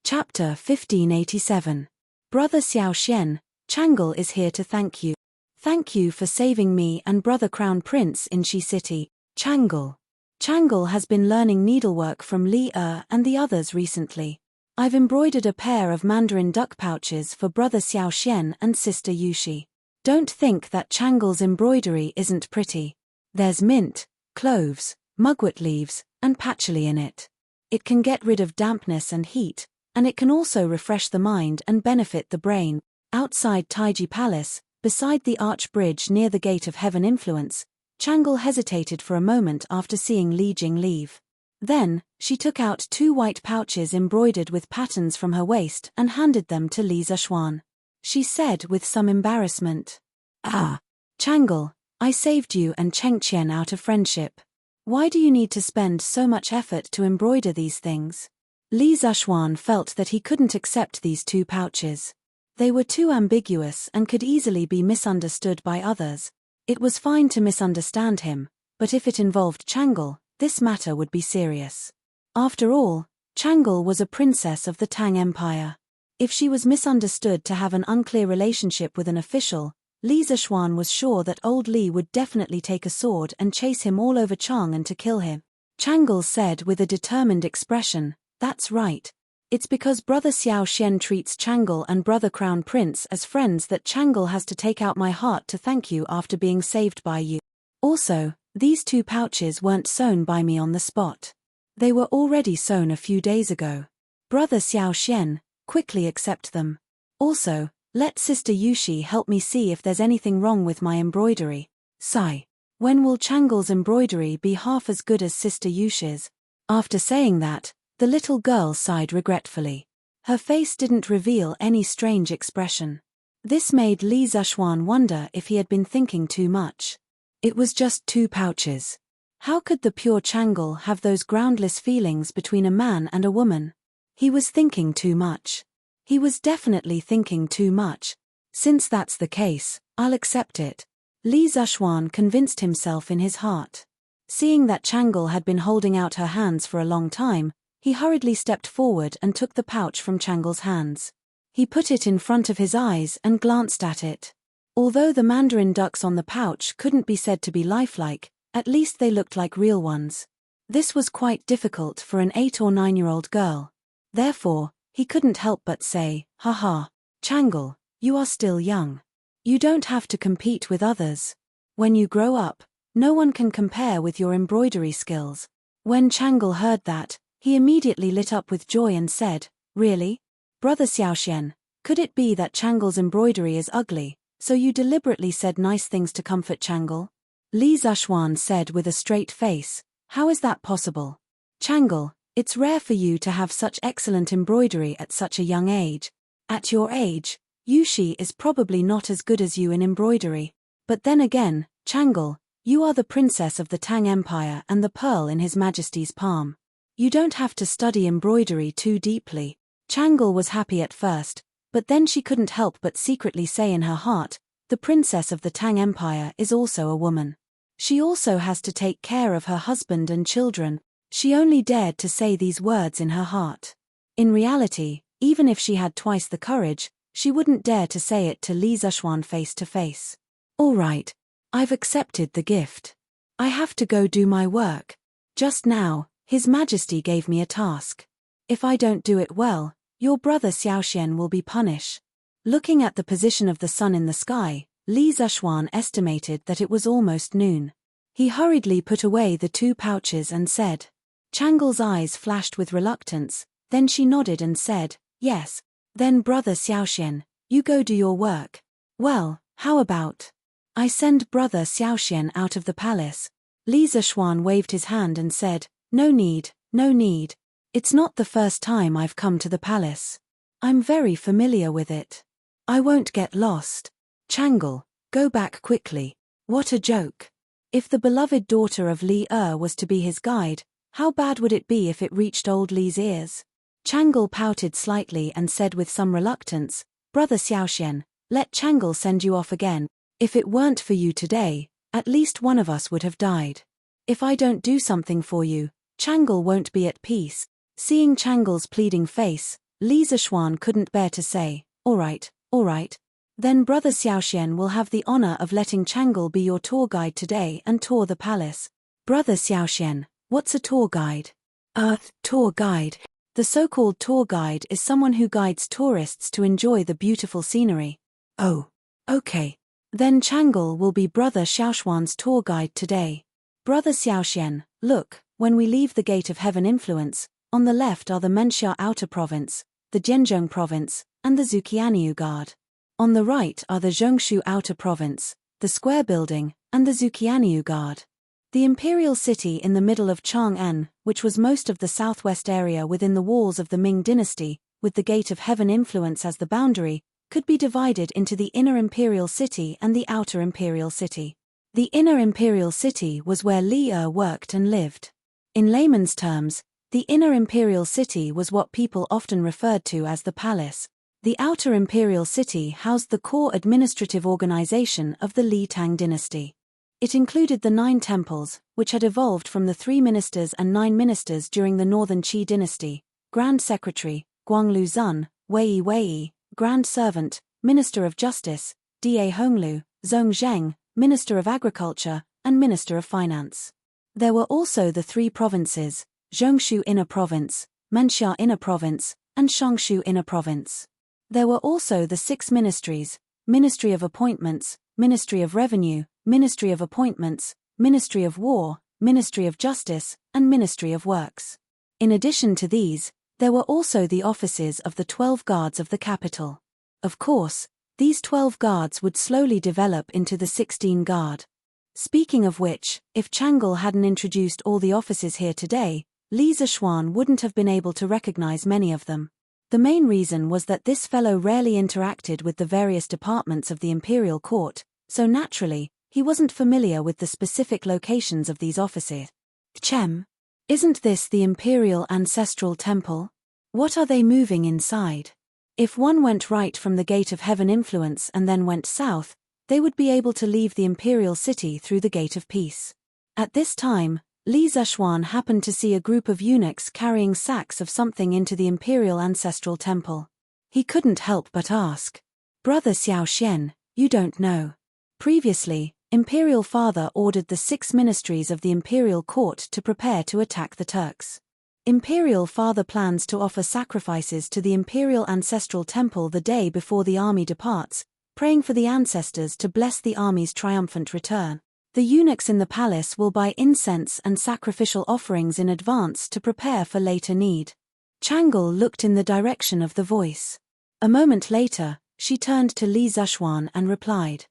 Chapter 1587. Brother Xiao Xian, Chang'e is here to thank you. Thank you for saving me and Brother Crown Prince in Shi City, Chang'e. Chang'e has been learning needlework from Li and the others recently. I've embroidered a pair of mandarin duck pouches for Brother Xiao Xian and Sister Yushi. Don't think that Chang'e's embroidery isn't pretty. There's mint, cloves, mugwort leaves, and patchouli in it. It can get rid of dampness and heat, and it can also refresh the mind and benefit the brain. Outside Taiji Palace, beside the arch bridge near the Gate of Heaven Influence, Chang'e hesitated for a moment after seeing Li Jing leave. Then, she took out 2 white pouches embroidered with patterns from her waist and handed them to Li Zishuan. She said with some embarrassment, "Ah, Chang'e, I saved you and Chengqian out of friendship. Why do you need to spend so much effort to embroider these things?" Li Zishuan felt that he couldn't accept these 2 pouches. They were too ambiguous and could easily be misunderstood by others. It was fine to misunderstand him, but if it involved Chang'e, this matter would be serious. After all, Chang'e was a princess of the Tang Empire. If she was misunderstood to have an unclear relationship with an official, Li Zishuan was sure that old Li would definitely take a sword and chase him all over Chang'an to kill him. Chang'e said with a determined expression, "That's right. It's because Brother Xiao Xian treats Chang'e and Brother Crown Prince as friends that Chang'e has to take out my heart to thank you after being saved by you. Also, these 2 pouches weren't sewn by me on the spot. They were already sewn a few days ago. Brother Xiao Xian, quickly accept them. Also, let Sister Yushi help me see if there's anything wrong with my embroidery. Sigh. When will Chang'e's embroidery be half as good as Sister Yushi's?" After saying that, the little girl sighed regretfully. Her face didn't reveal any strange expression. This made Li Zishuan wonder if he had been thinking too much. It was just 2 pouches. How could the pure Chang'e have those groundless feelings between a man and a woman? He was thinking too much. He was definitely thinking too much. Since that's the case, I'll accept it. Li Zishuan convinced himself in his heart. Seeing that Chang'e had been holding out her hands for a long time, he hurriedly stepped forward and took the pouch from Chang'e's hands. He put it in front of his eyes and glanced at it. Although the mandarin ducks on the pouch couldn't be said to be lifelike, at least they looked like real ones. This was quite difficult for an 8 or 9-year-old girl. Therefore, he couldn't help but say, "Haha, Chang'e, you are still young. You don't have to compete with others. When you grow up, no one can compare with your embroidery skills." When Chang'e heard that, he immediately lit up with joy and said, "Really? Brother Xiaoxian, could it be that Chang'el's embroidery is ugly, so you deliberately said nice things to comfort Chang'el? Li Zishuan said with a straight face, how is that possible? Chang'el, it's rare for you to have such excellent embroidery at such a young age. At your age, Yushi is probably not as good as you in embroidery. But then again, Chang'el, you are the princess of the Tang Empire and the pearl in His Majesty's palm. You don't have to study embroidery too deeply. Chang'el was happy at first, but then she couldn't help but secretly say in her heart, the princess of the Tang Empire is also a woman. She also has to take care of her husband and children. She only dared to say these words in her heart. In reality, even if she had twice the courage, she wouldn't dare to say it to Li Zishuan face to face. All right, I've accepted the gift. I have to go do my work. Just now, His Majesty gave me a task. If I don't do it well, your brother Xiaoxian will be punished. Looking at the position of the sun in the sky, Li Zishuan estimated that it was almost noon. He hurriedly put away the 2 pouches and said. Chang'el's eyes flashed with reluctance, then she nodded and said, yes. Then Brother Xiaoxian, you go do your work. Well, how about I send Brother Xiaoxian out of the palace? Li Zishuan waved his hand and said, no need, no need. It's not the first time I've come to the palace. I'm very familiar with it. I won't get lost. Chang'el, go back quickly. What a joke. If the beloved daughter of Li was to be his guide, how bad would it be if it reached old Li's ears? Chang'el pouted slightly and said with some reluctance, Brother Xiaoxian, let Chang'el send you off again. If it weren't for you today, at least one of us would have died. If I don't do something for you, Chang'el won't be at peace. Seeing Chang'el's pleading face, Li Zishuan couldn't bear to say, all right. Then Brother Xiaoxian will have the honor of letting Chang'el be your tour guide today and tour the palace. Brother Xiaoxian, what's a tour guide? Tour guide. The so-called tour guide is someone who guides tourists to enjoy the beautiful scenery. Oh, okay. Then Chang'el will be Brother Xiaoxuan's tour guide today. Brother Xiaoxian, look, when we leave the Gate of Heaven Influence, on the left are the Menxia Outer Province, the Zhenjiang Province, and the Zuqianiu Guard. On the right are the Zhongshu Outer Province, the Square Building, and the Zuqianiu Guard. The imperial city in the middle of Chang'an, which was most of the southwest area within the walls of the Ming dynasty, with the Gate of Heaven Influence as the boundary, could be divided into the inner imperial city and the outer imperial city. The inner imperial city was where Li worked and lived. In layman's terms, the inner imperial city was what people often referred to as the palace. The outer imperial city housed the core administrative organization of the Li Tang dynasty. It included the 9 temples, which had evolved from the 3 ministers and 9 ministers during the Northern Qi dynasty, Grand Secretary, Guanglu Zun, Wei, Grand Servant, Minister of Justice, Da Honglu, Zhong Zheng, Minister of Agriculture, and Minister of Finance. There were also the 3 provinces, Zhongshu Inner Province, Menxia Inner Province, and Shangshu Inner Province. There were also the 6 ministries, Ministry of Appointments, Ministry of Revenue, Ministry of Appointments, Ministry of War, Ministry of Justice, and Ministry of Works. In addition to these, there were also the offices of the 12 guards of the capital. Of course, these 12 guards would slowly develop into the 16 guard. Speaking of which, if Chang'el hadn't introduced all the offices here today, Li Zishuan wouldn't have been able to recognize many of them. The main reason was that this fellow rarely interacted with the various departments of the imperial court, so naturally, he wasn't familiar with the specific locations of these offices. Chem? Isn't this the Imperial Ancestral Temple? What are they moving inside? If one went right from the Gate of Heaven Influence and then went south, they would be able to leave the Imperial City through the Gate of Peace. At this time, Li Zishuan happened to see a group of eunuchs carrying sacks of something into the Imperial Ancestral Temple. He couldn't help but ask, Brother Xiaoxian, you don't know. Previously, Imperial Father ordered the 6 ministries of the Imperial Court to prepare to attack the Turks. Imperial Father plans to offer sacrifices to the Imperial Ancestral Temple the day before the army departs, praying for the ancestors to bless the army's triumphant return. The eunuchs in the palace will buy incense and sacrificial offerings in advance to prepare for later need. Changle looked in the direction of the voice. A moment later, she turned to Li Zuxuan and replied.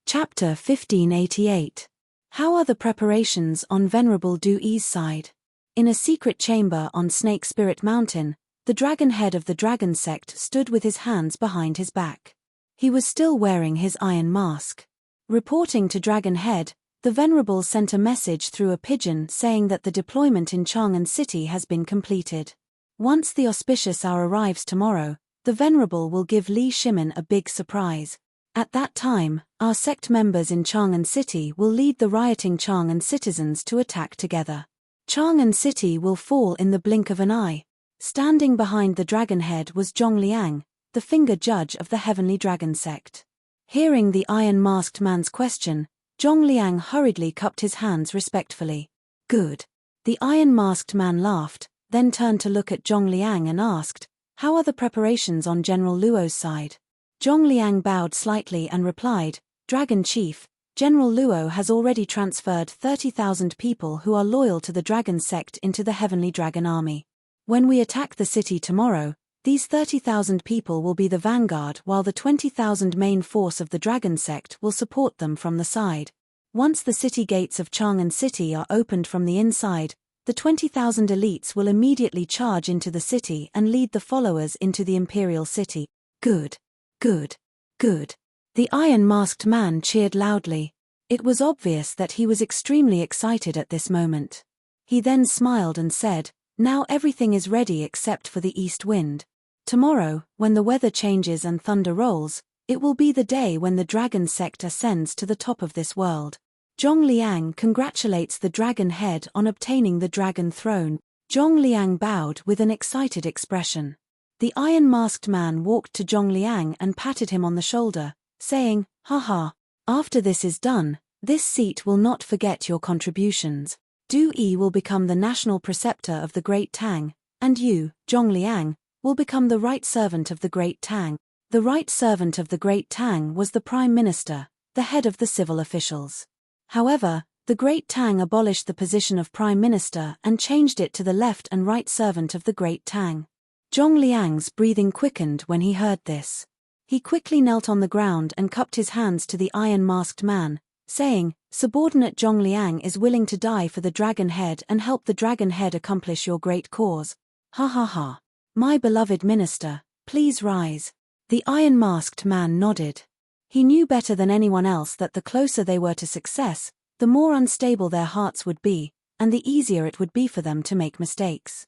Chapter 1588. How are the preparations on Venerable Du Yi's side? In a secret chamber on Snake Spirit Mountain, the dragon head of the dragon sect stood with his hands behind his back. He was still wearing his iron mask. Reporting to Dragon Head, the Venerable sent a message through a pigeon saying that the deployment in Chang'an City has been completed. Once the auspicious hour arrives tomorrow, the Venerable will give Li Shimin a big surprise. At that time, our sect members in Chang'an City will lead the rioting Chang'an citizens to attack together. Chang'an City will fall in the blink of an eye. Standing behind the dragon head was Zhongliang, the finger judge of the Heavenly Dragon sect. Hearing the iron-masked man's question, Zhongliang hurriedly cupped his hands respectfully. Good. The iron-masked man laughed, then turned to look at Zhongliang and asked, how are the preparations on General Luo's side? Zhongliang bowed slightly and replied, Dragon Chief, General Luo has already transferred 30,000 people who are loyal to the Dragon sect into the Heavenly Dragon army. When we attack the city tomorrow, these 30,000 people will be the vanguard while the 20,000 main force of the Dragon sect will support them from the side. Once the city gates of Chang'an City are opened from the inside, the 20,000 elites will immediately charge into the city and lead the followers into the Imperial City. Good. Good. Good. The iron-masked man cheered loudly. It was obvious that he was extremely excited at this moment. He then smiled and said, now everything is ready except for the east wind. Tomorrow, when the weather changes and thunder rolls, it will be the day when the dragon sect ascends to the top of this world. Zhongliang congratulates the dragon head on obtaining the dragon throne. Zhongliang bowed with an excited expression. The iron-masked man walked to Zhongliang and patted him on the shoulder, saying, haha, after this is done, this seat will not forget your contributions. Du Yi will become the national preceptor of the Great Tang, and you, Zhongliang, will become the right servant of the Great Tang. The right servant of the Great Tang was the Prime Minister, the head of the civil officials. However, the Great Tang abolished the position of Prime Minister and changed it to the left and right servant of the Great Tang. Zhongliang's breathing quickened when he heard this. He quickly knelt on the ground and cupped his hands to the iron-masked man, saying, Subordinate Zhongliang is willing to die for the dragon head and help the dragon head accomplish your great cause. Ha ha ha. My beloved minister, please rise. The iron-masked man nodded. He knew better than anyone else that the closer they were to success, the more unstable their hearts would be, and the easier it would be for them to make mistakes.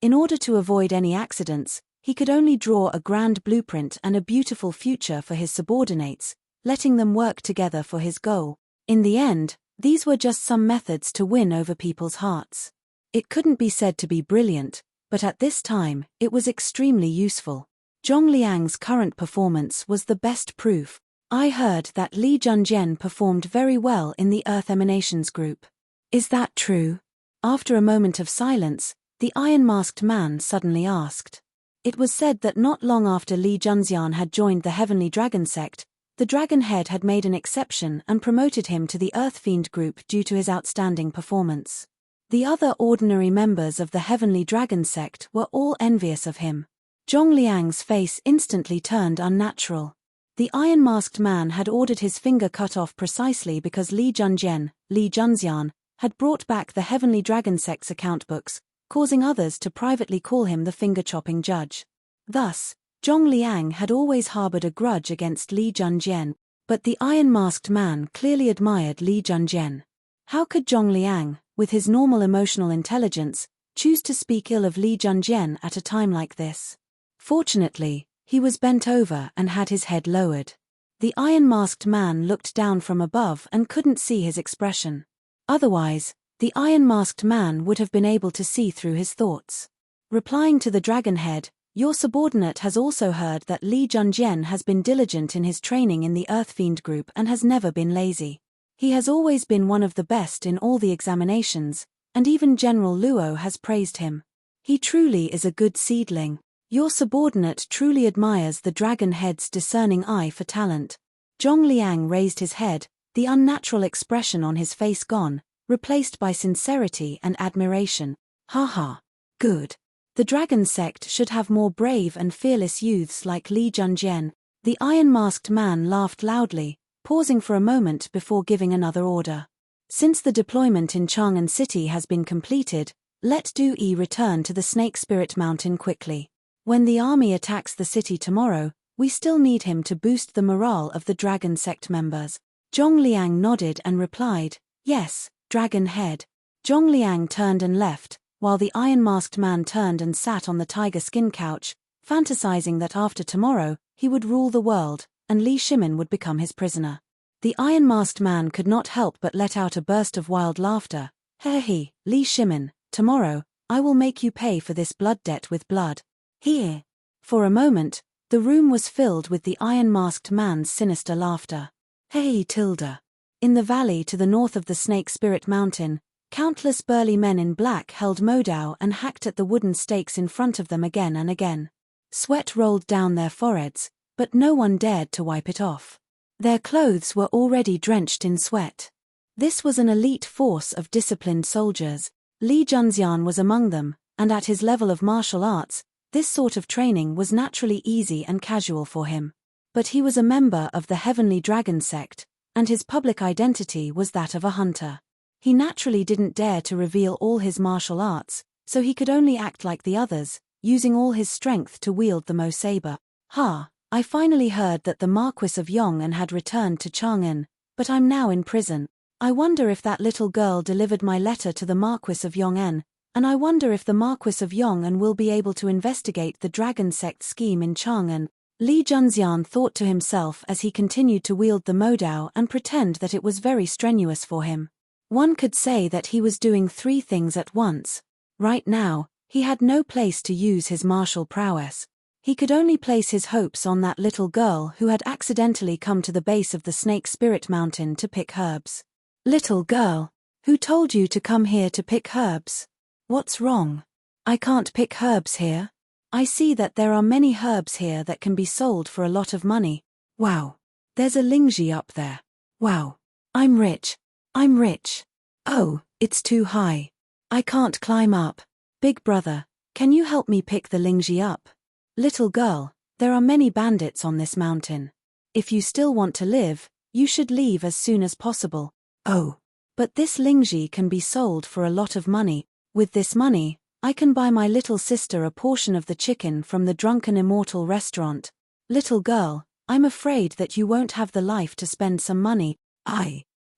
In order to avoid any accidents, he could only draw a grand blueprint and a beautiful future for his subordinates, letting them work together for his goal. In the end, these were just some methods to win over people's hearts. It couldn't be said to be brilliant, but at this time, it was extremely useful. Zhongliang's current performance was the best proof. I heard that Li Junjian performed very well in the Earth Emanations group. Is that true? After a moment of silence, the iron-masked man suddenly asked. It was said that not long after Li Junjian had joined the Heavenly Dragon sect, the Dragon Head had made an exception and promoted him to the Earth Fiend group due to his outstanding performance. The other ordinary members of the Heavenly Dragon sect were all envious of him. Zhongliang's face instantly turned unnatural. The iron-masked man had ordered his finger cut off precisely because Li Junjian, Li Junxian, had brought back the Heavenly Dragon sect's account books, causing others to privately call him the finger-chopping judge. Thus, Zhongliang had always harbored a grudge against Li Junjian, but the iron-masked man clearly admired Li Junjian. How could Zhongliang, with his normal emotional intelligence, choose to speak ill of Li Junjian at a time like this? Fortunately, he was bent over and had his head lowered. The iron-masked man looked down from above and couldn't see his expression. Otherwise, the iron-masked man would have been able to see through his thoughts. Replying to the dragon head, your subordinate has also heard that Li Junjian has been diligent in his training in the Earth Fiend group and has never been lazy. He has always been one of the best in all the examinations, and even General Luo has praised him. He truly is a good seedling. Your subordinate truly admires the dragon head's discerning eye for talent. Zhongliang raised his head, the unnatural expression on his face gone, replaced by sincerity and admiration. Ha ha. Good. The dragon sect should have more brave and fearless youths like Li Junjian. The iron-masked man laughed loudly, pausing for a moment before giving another order. Since the deployment in Chang'an City has been completed, let Du Yi return to the Snake Spirit Mountain quickly. When the army attacks the city tomorrow, we still need him to boost the morale of the dragon sect members. Zhong Liang nodded and replied, "Yes, Dragon Head." Zhong Liang turned and left, while the iron-masked man turned and sat on the tiger skin couch, fantasizing that after tomorrow, he would rule the world, and Li Shimin would become his prisoner. The iron-masked man could not help but let out a burst of wild laughter. "He, Li Shimin, tomorrow, I will make you pay for this blood debt with blood." Here. For a moment, the room was filled with the iron-masked man's sinister laughter. Hey Tilda. In the valley to the north of the Snake Spirit Mountain, countless burly men in black held modao and hacked at the wooden stakes in front of them again and again. Sweat rolled down their foreheads, but no one dared to wipe it off. Their clothes were already drenched in sweat. This was an elite force of disciplined soldiers. Li Junxian was among them, and at his level of martial arts, this sort of training was naturally easy and casual for him. But he was a member of the Heavenly Dragon sect, and his public identity was that of a hunter. He naturally didn't dare to reveal all his martial arts, so he could only act like the others, using all his strength to wield the Mo saber. I finally heard that the Marquis of Yong'an had returned to Chang'an, but I'm now in prison. I wonder if that little girl delivered my letter to the Marquis of Yong'an, and I wonder if the Marquis of Yong'an will be able to investigate the dragon sect scheme in Chang'an. Li Junxian thought to himself as he continued to wield the modao and pretend that it was very strenuous for him. One could say that he was doing 3 things at once. Right now, he had no place to use his martial prowess. He could only place his hopes on that little girl who had accidentally come to the base of the Snake Spirit Mountain to pick herbs. Little girl, who told you to come here to pick herbs? What's wrong? I can't pick herbs here. I see that there are many herbs here that can be sold for a lot of money. Wow. There's a lingji up there. Wow. I'm rich. I'm rich. Oh, it's too high. I can't climb up. Big brother, can you help me pick the lingji up? Little girl, there are many bandits on this mountain. If you still want to live, you should leave as soon as possible. Oh. But this lingji can be sold for a lot of money. With this money, I can buy my little sister a portion of the chicken from the Drunken Immortal restaurant. Little girl, I'm afraid that you won't have the life to spend some money.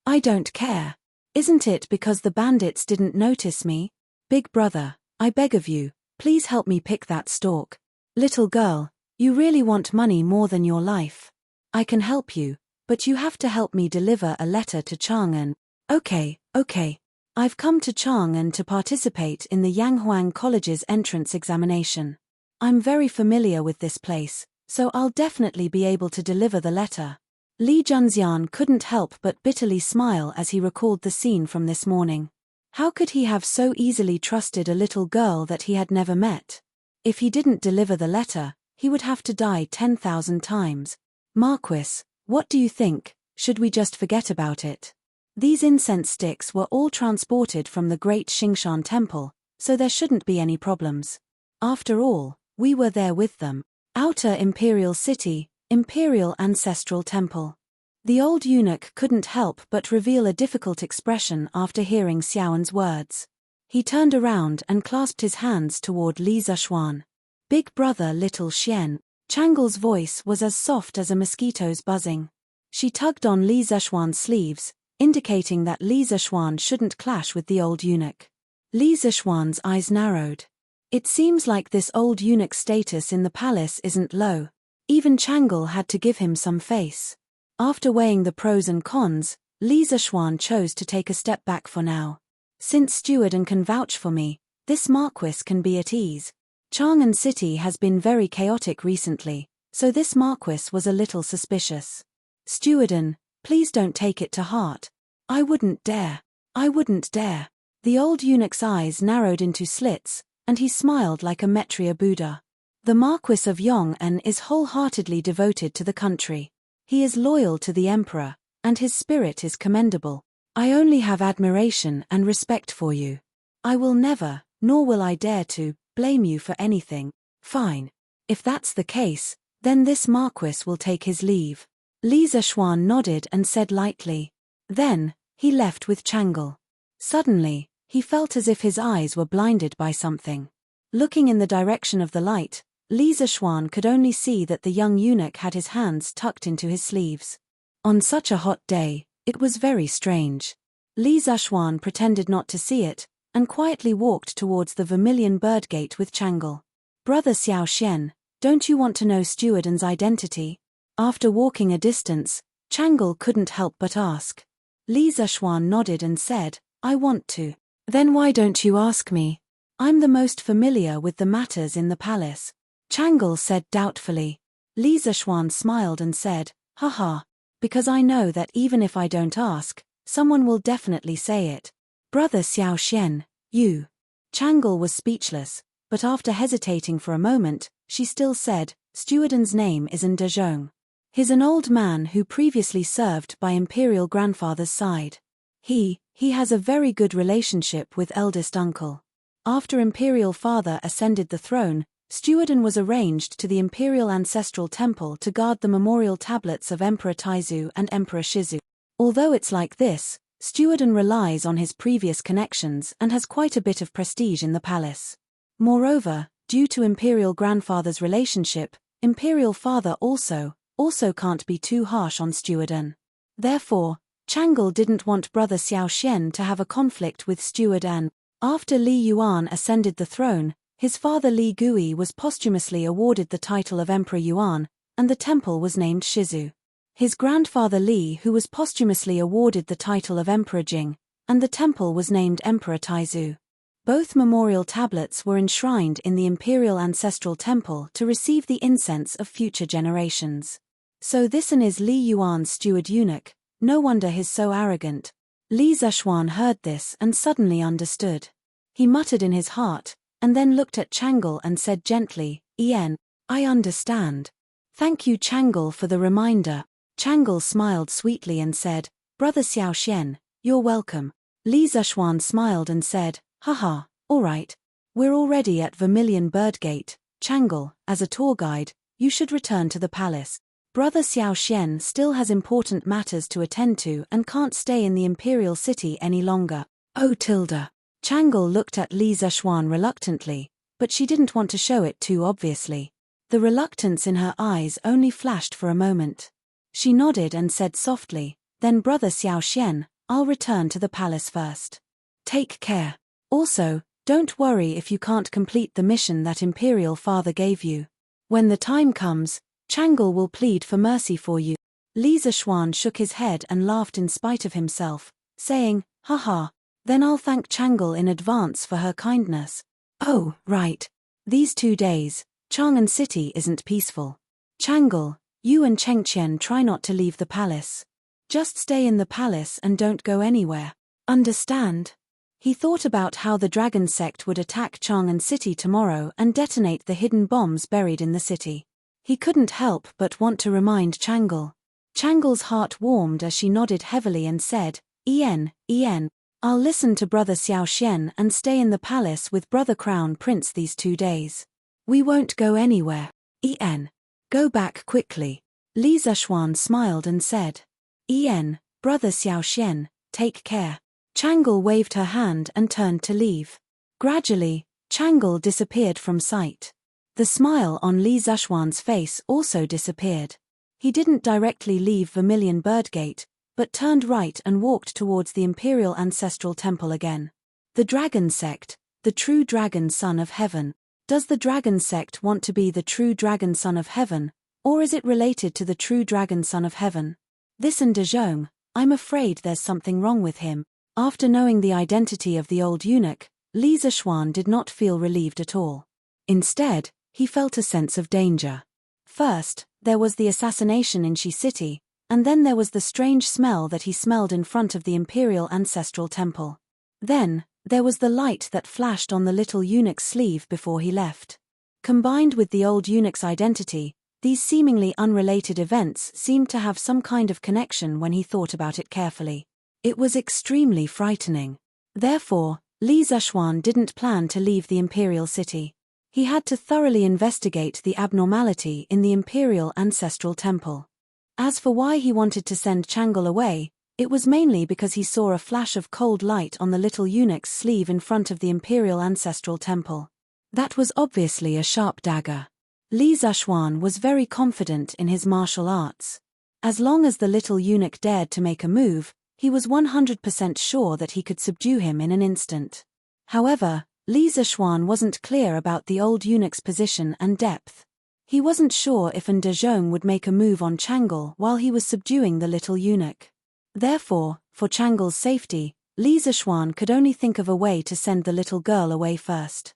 I don't care. Isn't it because the bandits didn't notice me? Big brother, I beg of you, please help me pick that stalk. Little girl, you really want money more than your life. I can help you, but you have to help me deliver a letter to Chang'an. Okay. I've come to Chang'an to participate in the Yanghuang College's entrance examination. I'm very familiar with this place, so I'll definitely be able to deliver the letter. Li Junxian couldn't help but bitterly smile as he recalled the scene from this morning. How could he have so easily trusted a little girl that he had never met? If he didn't deliver the letter, he would have to die 10,000 times. Marquis, what do you think? Should we just forget about it? These incense sticks were all transported from the great Xingshan temple, so there shouldn't be any problems. After all, we were there with them. Outer Imperial City, Imperial Ancestral Temple. The old eunuch couldn't help but reveal a difficult expression after hearing Xiaoan's words. He turned around and clasped his hands toward Li Zishuan. Big brother little Xian. Chang'el's voice was as soft as a mosquito's buzzing. She tugged on Li Zishuan's sleeves, indicating that Li Zishuan shouldn't clash with the old eunuch. Li Zishuan's eyes narrowed. It seems like this old eunuch's status in the palace isn't low. Even Chang'el had to give him some face. After weighing the pros and cons, Li Zishuan chose to take a step back for now. Since Steward can vouch for me, this Marquis can be at ease. Chang'an City has been very chaotic recently, so this Marquis was a little suspicious. Steward, please don't take it to heart. I wouldn't dare. The old eunuch's eyes narrowed into slits, and he smiled like a Maitreya Buddha. The Marquis of Yong'an is wholeheartedly devoted to the country. He is loyal to the Emperor, and his spirit is commendable. I only have admiration and respect for you. I will never, nor will I dare to, blame you for anything. Fine. If that's the case, then this Marquis will take his leave. Li Zishuan nodded and said lightly. Then, he left with Changle. Suddenly, he felt as if his eyes were blinded by something. Looking in the direction of the light, Li Zishuan could only see that the young eunuch had his hands tucked into his sleeves. On such a hot day, it was very strange. Li Zishuan pretended not to see it, and quietly walked towards the vermilion bird gate with Changle. Brother Xiao Xian, don't you want to know Stewardon's identity? After walking a distance, Changle couldn't help but ask. Li Zishuan nodded and said, I want to. Then why don't you ask me? I'm the most familiar with the matters in the palace. Changle said doubtfully. Li Zishuan smiled and said, haha, because I know that even if I don't ask, someone will definitely say it. Brother Xiao Xian, you. Changle was speechless, but after hesitating for a moment, she still said, Stewardon's name is Dezhong. He's an old man who previously served by Imperial Grandfather's side. He has a very good relationship with eldest uncle. After Imperial Father ascended the throne, Stewardon was arranged to the Imperial Ancestral Temple to guard the memorial tablets of Emperor Taizu and Emperor Shizu. Although it's like this, Stewardon relies on his previous connections and has quite a bit of prestige in the palace. Moreover, due to Imperial Grandfather's relationship, Imperial Father also can't be too harsh on Stewardon. Therefore, Changle didn't want Brother Xiao Xian to have a conflict with Stewardon. After Li Yuan ascended the throne, his father Li Gui was posthumously awarded the title of Emperor Yuan, and the temple was named Shizu. His grandfather Li who was posthumously awarded the title of Emperor Jing, and the temple was named Emperor Taizu. Both memorial tablets were enshrined in the Imperial Ancestral Temple to receive the incense of future generations. So this is Li Yuan's steward eunuch, no wonder he's so arrogant. Li Zishuan heard this and suddenly understood. He muttered in his heart, and then looked at Changle and said gently, I understand. Thank you Changle for the reminder. Changle smiled sweetly and said, Brother Xiao Xian, you're welcome. Li Zishuan smiled and said, haha, alright. We're already at Vermilion Bird Gate. Changle, as a tour guide, you should return to the palace. Brother Xiao Xian still has important matters to attend to and can't stay in the Imperial City any longer. Oh Tilda. Changle looked at Li Zishuan reluctantly, but she didn't want to show it too obviously. The reluctance in her eyes only flashed for a moment. She nodded and said softly, then Brother Xiao Xian, I'll return to the palace first. Take care. Also, don't worry if you can't complete the mission that Imperial Father gave you. When the time comes, Changle will plead for mercy for you. Li Zishuan shook his head and laughed in spite of himself, saying, haha, then I'll thank Changle in advance for her kindness. Oh, right. These 2 days, Chang'an City isn't peaceful. Changle, you and Chengqian try not to leave the palace. Just stay in the palace and don't go anywhere. Understand? He thought about how the dragon sect would attack Chang'an City tomorrow and detonate the hidden bombs buried in the city. He couldn't help but want to remind Changle. Changle's heart warmed as she nodded heavily and said, I'll listen to Brother Xiao Xian and stay in the palace with Brother Crown Prince these 2 days. We won't go anywhere. Go back quickly. Li Zishuan smiled and said, Brother Xiao Xian, take care. Changle waved her hand and turned to leave. Gradually, Changle disappeared from sight. The smile on Li Zishuan's face also disappeared. He didn't directly leave Vermilion Bird Gate, but turned right and walked towards the Imperial Ancestral Temple again. The Dragon Sect, the true Dragon Son of Heaven. Does the Dragon Sect want to be the true Dragon Son of Heaven, or is it related to the true Dragon Son of Heaven? This Dezhong, I'm afraid there's something wrong with him. After knowing the identity of the old eunuch, Li Zishuan did not feel relieved at all. Instead, he felt a sense of danger. First, there was the assassination in Shi City, and then there was the strange smell that he smelled in front of the Imperial Ancestral Temple. Then, there was the light that flashed on the little eunuch's sleeve before he left. Combined with the old eunuch's identity, these seemingly unrelated events seemed to have some kind of connection when he thought about it carefully. It was extremely frightening. Therefore, Li Zishuan didn't plan to leave the Imperial City. He had to thoroughly investigate the abnormality in the Imperial Ancestral Temple. As for why he wanted to send Chang'e away, it was mainly because he saw a flash of cold light on the little eunuch's sleeve in front of the Imperial Ancestral Temple. That was obviously a sharp dagger. Li Zishuan was very confident in his martial arts. As long as the little eunuch dared to make a move, he was 100% sure that he could subdue him in an instant. However, Li Zishuan wasn't clear about the old eunuch's position and depth. He wasn't sure if An Dezhong would make a move on Chang'e while he was subduing the little eunuch. Therefore, for Chang'e's safety, Li Zishuan could only think of a way to send the little girl away first.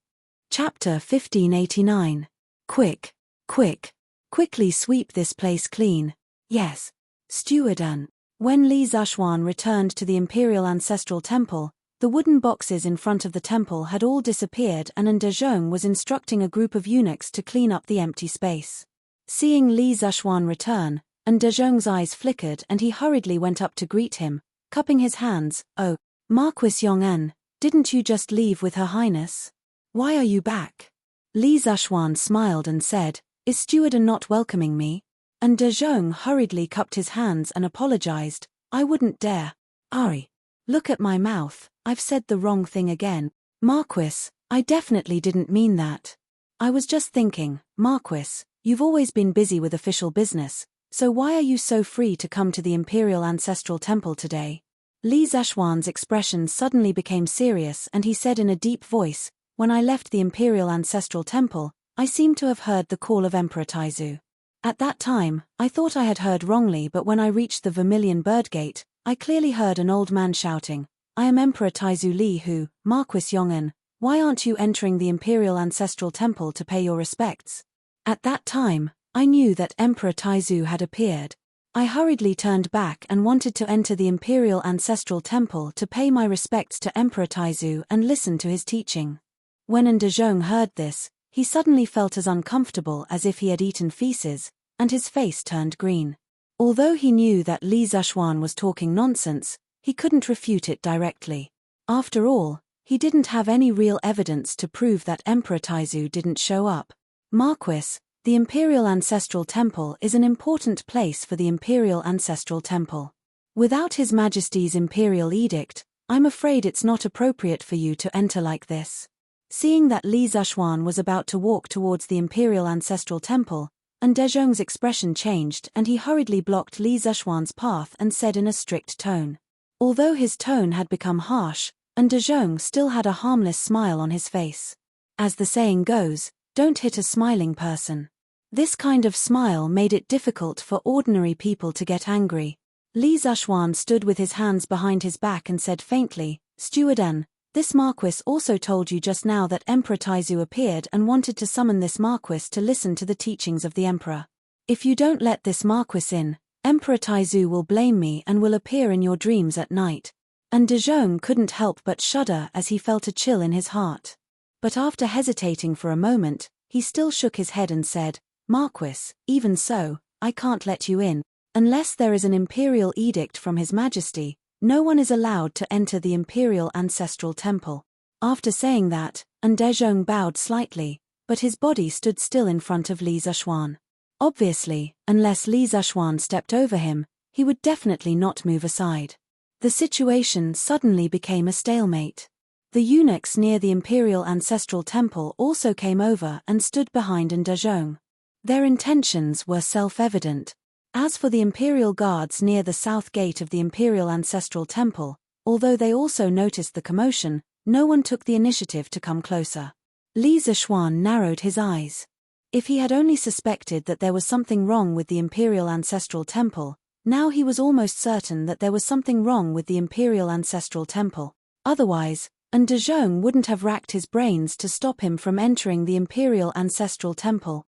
Chapter 1589. Quick, quick, quickly sweep this place clean. Yes. Steward An. When Li Zishuan returned to the Imperial Ancestral Temple, the wooden boxes in front of the temple had all disappeared and An Dezhong was instructing a group of eunuchs to clean up the empty space. Seeing Li Zishuan return, An Dezhong's eyes flickered and he hurriedly went up to greet him, cupping his hands. "Oh, Marquis Yong'an, didn't you just leave with Her Highness? Why are you back?" Li Zishuan smiled and said, "Is Steward An not welcoming me?" An Dezhong hurriedly cupped his hands and apologized. "I wouldn't dare. Ari. Look at my mouth, I've said the wrong thing again. Marquis, I definitely didn't mean that. I was just thinking, Marquis, you've always been busy with official business, so why are you so free to come to the Imperial Ancestral Temple today?" Li Zishuan's expression suddenly became serious and he said in a deep voice, "When I left the Imperial Ancestral Temple, I seemed to have heard the call of Emperor Taizu. At that time, I thought I had heard wrongly, but when I reached the Vermilion Bird Gate, I clearly heard an old man shouting, 'I am Emperor Taizu Li Hu, Marquis Yong'an, why aren't you entering the Imperial Ancestral Temple to pay your respects?' At that time, I knew that Emperor Taizu had appeared. I hurriedly turned back and wanted to enter the Imperial Ancestral Temple to pay my respects to Emperor Taizu and listen to his teaching." When An Dezhong heard this, he suddenly felt as uncomfortable as if he had eaten feces, and his face turned green. Although he knew that Li Zishuan was talking nonsense, he couldn't refute it directly. After all, he didn't have any real evidence to prove that Emperor Taizu didn't show up. "Marquis, the Imperial Ancestral Temple is an important place for the Imperial Ancestral Temple. Without His Majesty's Imperial Edict, I'm afraid it's not appropriate for you to enter like this." Seeing that Li Zishuan was about to walk towards the Imperial Ancestral Temple, An Dezhong's expression changed and he hurriedly blocked Li Zishuan's path and said in a strict tone. Although his tone had become harsh, An Dezhong still had a harmless smile on his face. As the saying goes, don't hit a smiling person. This kind of smile made it difficult for ordinary people to get angry. Li Zishuan stood with his hands behind his back and said faintly, "Steward An, this Marquis also told you just now that Emperor Taizu appeared and wanted to summon this Marquis to listen to the teachings of the Emperor. If you don't let this Marquis in, Emperor Taizu will blame me and will appear in your dreams at night." And Dezhong couldn't help but shudder as he felt a chill in his heart. But after hesitating for a moment, he still shook his head and said, "Marquis, even so, I can't let you in. Unless there is an imperial edict from His Majesty, no one is allowed to enter the Imperial Ancestral Temple." After saying that, An Dezhong bowed slightly, but his body stood still in front of Li Zishuan. Obviously, unless Li Zishuan stepped over him, he would definitely not move aside. The situation suddenly became a stalemate. The eunuchs near the Imperial Ancestral Temple also came over and stood behind An Dezhong. Their intentions were self-evident. As for the Imperial Guards near the south gate of the Imperial Ancestral Temple, although they also noticed the commotion, no one took the initiative to come closer. Li Zishuan narrowed his eyes. If he had only suspected that there was something wrong with the Imperial Ancestral Temple, now he was almost certain that there was something wrong with the Imperial Ancestral Temple. Otherwise, An Dezhong wouldn't have racked his brains to stop him from entering the Imperial Ancestral Temple.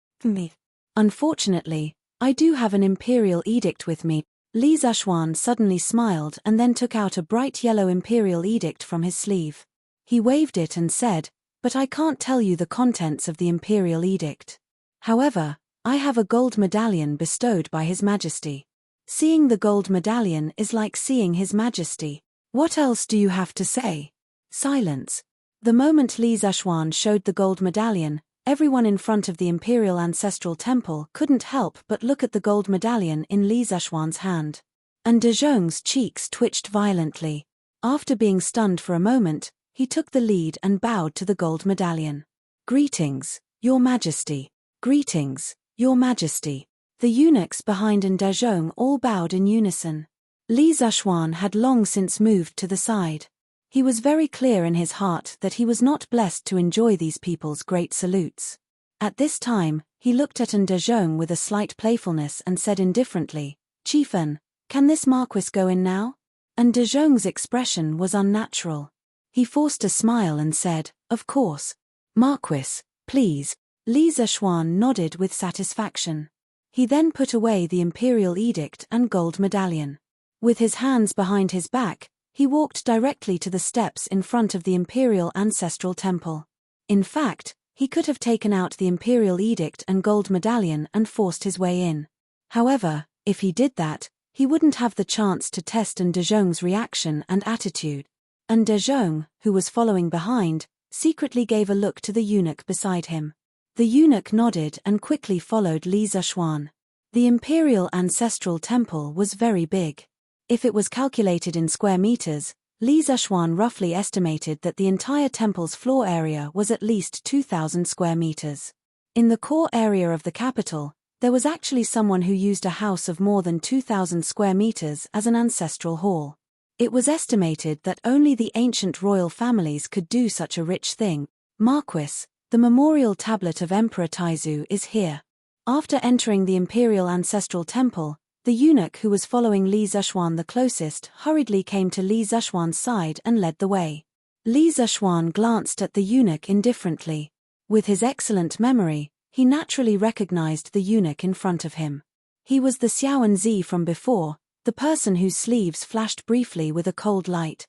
"Unfortunately, I do have an imperial edict with me." Li Zishuan suddenly smiled and then took out a bright yellow imperial edict from his sleeve. He waved it and said, "But I can't tell you the contents of the imperial edict. However, I have a gold medallion bestowed by His Majesty. Seeing the gold medallion is like seeing His Majesty. What else do you have to say?" Silence. The moment Li Zishuan showed the gold medallion, Everyone in front of the imperial ancestral temple couldn't help but look at the gold medallion in Li Zexuan's hand. And De Zhong's cheeks twitched violently. After being stunned for a moment, he took the lead and bowed to the gold medallion. "Greetings, Your Majesty. Greetings, Your Majesty." The eunuchs behind and De Zhong all bowed in unison. Li Zexuan had long since moved to the side. He was very clear in his heart that he was not blessed to enjoy these people's great salutes. At this time, he looked at De Zhong with a slight playfulness and said indifferently, "Chieftain, can this Marquis go in now?" And De Zhong's expression was unnatural. He forced a smile and said, "Of course. Marquis, please." Li Zexuan nodded with satisfaction. He then put away the imperial edict and gold medallion. With his hands behind his back, he walked directly to the steps in front of the imperial ancestral temple. In fact, he could have taken out the imperial edict and gold medallion and forced his way in. However, if he did that, he wouldn't have the chance to test De Zhong's reaction and attitude. And De Zhong, who was following behind, secretly gave a look to the eunuch beside him. The eunuch nodded and quickly followed Li Zexuan. The imperial ancestral temple was very big. If it was calculated in square meters, Li Zexuan roughly estimated that the entire temple's floor area was at least 2,000 square meters. In the core area of the capital, there was actually someone who used a house of more than 2,000 square meters as an ancestral hall. It was estimated that only the ancient royal families could do such a rich thing. "Marquis, the memorial tablet of Emperor Taizu is here." After entering the imperial ancestral temple, the eunuch who was following Li Zexuan the closest hurriedly came to Li Zexuan's side and led the way. Li Zexuan glanced at the eunuch indifferently. With his excellent memory, he naturally recognized the eunuch in front of him. He was the Xiaoan Zi from before, the person whose sleeves flashed briefly with a cold light.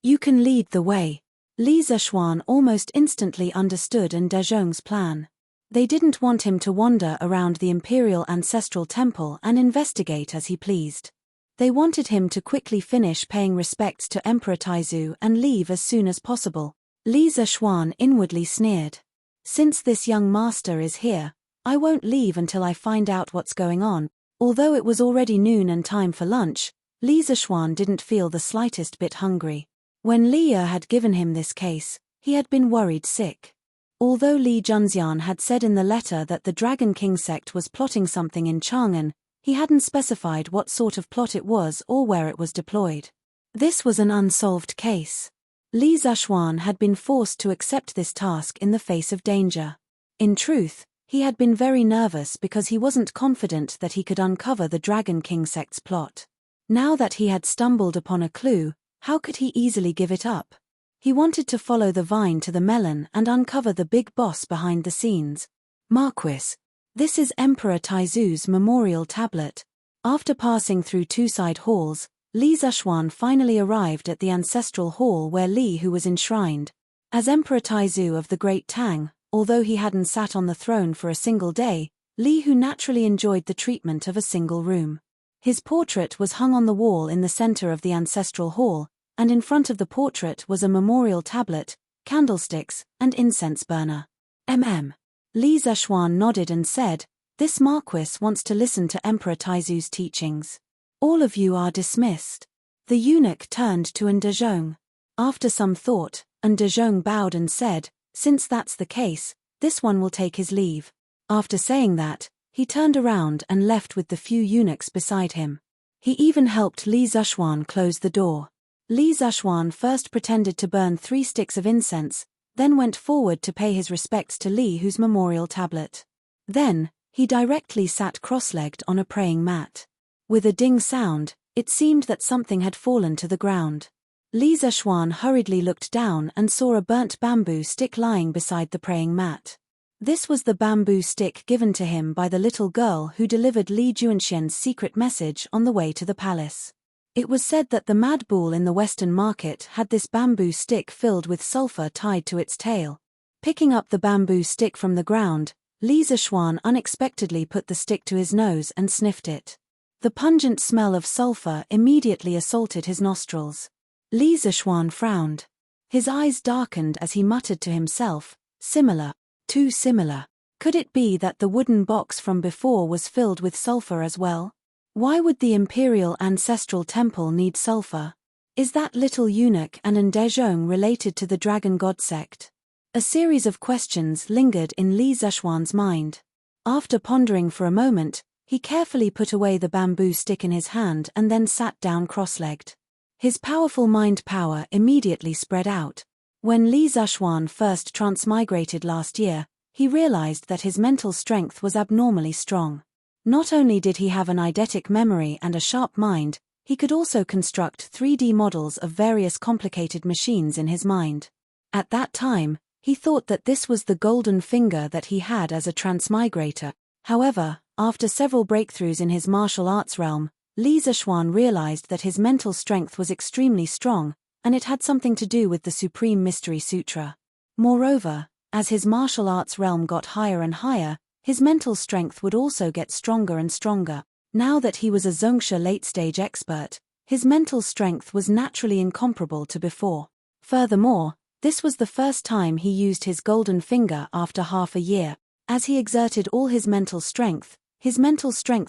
You can lead the way." Li Zexuan almost instantly understood De Zhong's plan. They didn't want him to wander around the imperial ancestral temple and investigate as he pleased. They wanted him to quickly finish paying respects to Emperor Taizu and leave as soon as possible. Li Zexuan inwardly sneered. "Since this young master is here, I won't leave until I find out what's going on." Although it was already noon and time for lunch, Li Zexuan didn't feel the slightest bit hungry. When Li Ye had given him this case, he had been worried sick. Although Li Junxian had said in the letter that the Dragon King sect was plotting something in Chang'an, he hadn't specified what sort of plot it was or where it was deployed. This was an unsolved case. Li Zexuan had been forced to accept this task in the face of danger. In truth, he had been very nervous because he wasn't confident that he could uncover the Dragon King sect's plot. Now that he had stumbled upon a clue, how could he easily give it up? He wanted to follow the vine to the melon and uncover the big boss behind the scenes. "Marquis, this is Emperor Taizu's memorial tablet." After passing through two side halls, Li Zexuan finally arrived at the ancestral hall where Li Hu was enshrined. As Emperor Taizu of the Great Tang, although he hadn't sat on the throne for a single day, Li Hu naturally enjoyed the treatment of a single room. His portrait was hung on the wall in the center of the ancestral hall, and in front of the portrait was a memorial tablet, candlesticks, and incense burner. Li Zexuan nodded and said, "This Marquis wants to listen to Emperor Taizu's teachings. All of you are dismissed." The eunuch turned to De Zhong. After some thought, De Zhong bowed and said, "Since that's the case, this one will take his leave." After saying that, he turned around and left with the few eunuchs beside him. He even helped Li Zexuan close the door. Li Zexuan first pretended to burn 3 sticks of incense, then went forward to pay his respects to Li Hu's memorial tablet. Then, he directly sat cross-legged on a praying mat. With a ding sound, it seemed that something had fallen to the ground. Li Zexuan hurriedly looked down and saw a burnt bamboo stick lying beside the praying mat. This was the bamboo stick given to him by the little girl who delivered Li Junxian's secret message on the way to the palace. It was said that the mad bull in the Western market had this bamboo stick filled with sulfur tied to its tail. Picking up the bamboo stick from the ground, Li Zexuan unexpectedly put the stick to his nose and sniffed it. The pungent smell of sulfur immediately assaulted his nostrils. Li Zexuan frowned. His eyes darkened as he muttered to himself, "Similar too similar. Could it be that the wooden box from before was filled with sulfur as well? Why would the imperial ancestral temple need sulfur? Is that little eunuch and Ndejong related to the dragon god sect? A series of questions lingered in Li Zishuan's mind. After pondering for a moment, he carefully put away the bamboo stick in his hand and then sat down cross-legged. His powerful mind power immediately spread out. When Li Zishuan first transmigrated last year, he realized that his mental strength was abnormally strong. Not only did he have an eidetic memory and a sharp mind, he could also construct 3D models of various complicated machines in his mind. At that time, he thought that this was the golden finger that he had as a transmigrator. However, after several breakthroughs in his martial arts realm, Li Zishuan realized that his mental strength was extremely strong, and it had something to do with the Supreme Mystery Sutra. Moreover, as his martial arts realm got higher and higher, his mental strength would also get stronger and stronger. Now that he was a Zhongsha late-stage expert, his mental strength was naturally incomparable to before. Furthermore, this was the first time he used his golden finger after half a year. As he exerted all his mental strength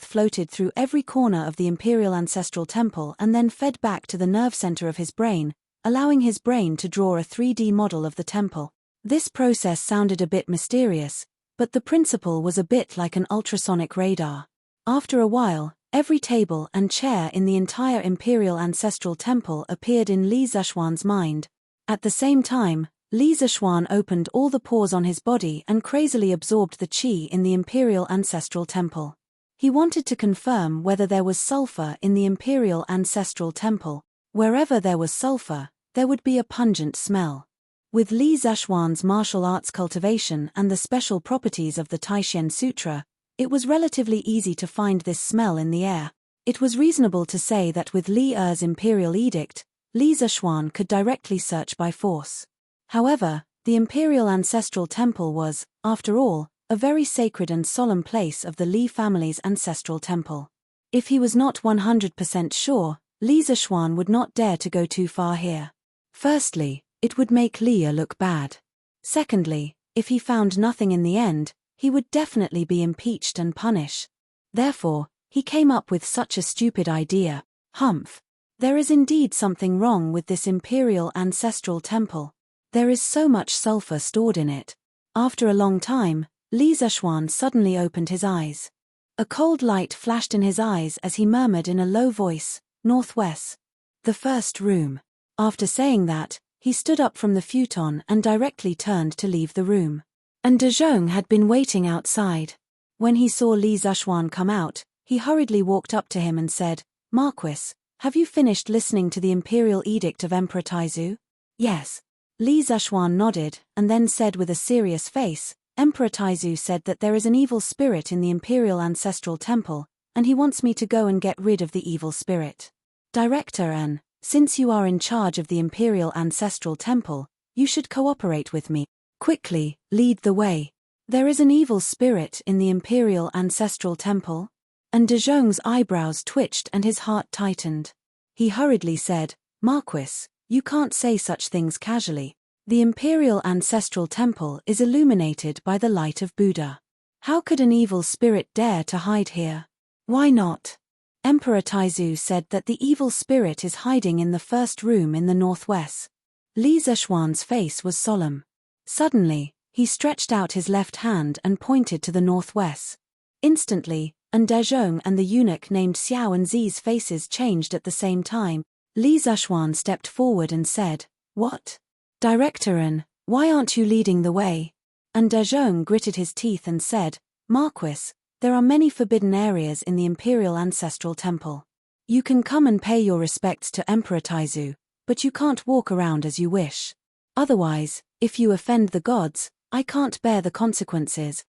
floated through every corner of the Imperial Ancestral Temple and then fed back to the nerve center of his brain, allowing his brain to draw a 3D model of the temple. This process sounded a bit mysterious, but the principle was a bit like an ultrasonic radar. After a while, every table and chair in the entire Imperial Ancestral Temple appeared in Li Zishuan's mind. At the same time, Li Zishuan opened all the pores on his body and crazily absorbed the qi in the Imperial Ancestral Temple. He wanted to confirm whether there was sulfur in the Imperial Ancestral Temple. Wherever there was sulfur, there would be a pungent smell. With Li Zishuan's martial arts cultivation and the special properties of the Taishen Sutra, it was relatively easy to find this smell in the air. It was reasonable to say that with Li Er's imperial edict, Li Zishuan could directly search by force. However, the Imperial Ancestral Temple was, after all, a very sacred and solemn place of the Li family's ancestral temple. If he was not 100% sure, Li Zishuan would not dare to go too far here. Firstly, it would make Li Er look bad. Secondly, if he found nothing in the end, he would definitely be impeached and punished. Therefore, he came up with such a stupid idea. Humph. There is indeed something wrong with this Imperial Ancestral Temple. There is so much sulfur stored in it. After a long time, Li Zishuan suddenly opened his eyes. A cold light flashed in his eyes as he murmured in a low voice, "Northwest. The first room." After saying that, he stood up from the futon and directly turned to leave the room. And Ndejong had been waiting outside. When he saw Li Zishuan come out, he hurriedly walked up to him and said, "Marquis, have you finished listening to the imperial edict of Emperor Taizu?" "Yes." Li Zishuan nodded, and then said with a serious face, "Emperor Taizu said that there is an evil spirit in the Imperial Ancestral Temple, and he wants me to go and get rid of the evil spirit. Director N, since you are in charge of the Imperial Ancestral Temple, you should cooperate with me. Quickly, lead the way. There is an evil spirit in the Imperial Ancestral Temple?" And Ndejong's eyebrows twitched and his heart tightened. He hurriedly said, "Marquis, you can't say such things casually. The Imperial Ancestral Temple is illuminated by the light of Buddha. How could an evil spirit dare to hide here? Why not? Emperor Taizu said that the evil spirit is hiding in the first room in the northwest." Li Zishuan's face was solemn. Suddenly, he stretched out his left hand and pointed to the northwest. Instantly, Ndejong and the eunuch named Xiao and Zi's faces changed at the same time. Li Zishuan stepped forward and said, "What? Director N, why aren't you leading the way?" Ndejong gritted his teeth and said, "Marquis, there are many forbidden areas in the Imperial Ancestral Temple. You can come and pay your respects to Emperor Taizu, but you can't walk around as you wish. Otherwise, if you offend the gods, I can't bear the consequences."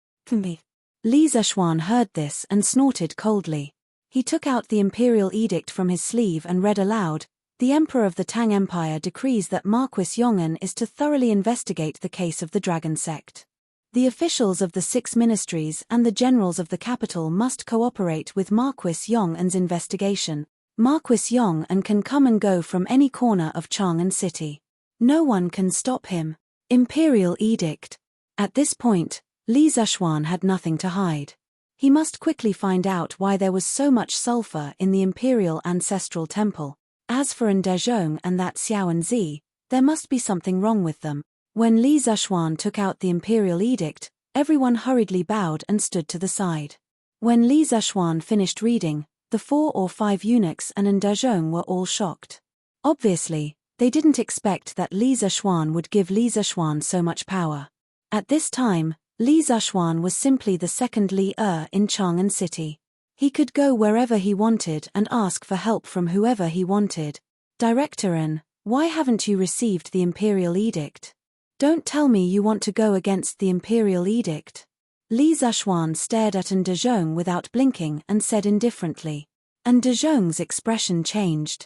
Li Zishuan heard this and snorted coldly. He took out the imperial edict from his sleeve and read aloud, "The Emperor of the Tang Empire decrees that Marquis Yong'an is to thoroughly investigate the case of the Dragon Sect. The officials of the 6 ministries and the generals of the capital must cooperate with Marquis Yong'an's investigation. Marquis Yong'an can come and go from any corner of Chang'an City. No one can stop him. Imperial Edict." At this point, Li Zishuan had nothing to hide. He must quickly find out why there was so much sulfur in the Imperial Ancestral Temple. As for Dezhong and that Xiaoanzi, there must be something wrong with them. When Li Zishuan took out the Imperial Edict, everyone hurriedly bowed and stood to the side. When Li Zishuan finished reading, the 4 or 5 eunuchs and Dezhong were all shocked. Obviously, they didn't expect that Li Zishuan would give Li Zishuan so much power. At this time, Li Zishuan was simply the second Li in Chang'an City. He could go wherever he wanted and ask for help from whoever he wanted. Director An, why haven't you received the Imperial Edict? Don't tell me you want to go against the Imperial Edict. Li Zishuan stared at Dezhong without blinking and said indifferently. Dezhong's expression changed.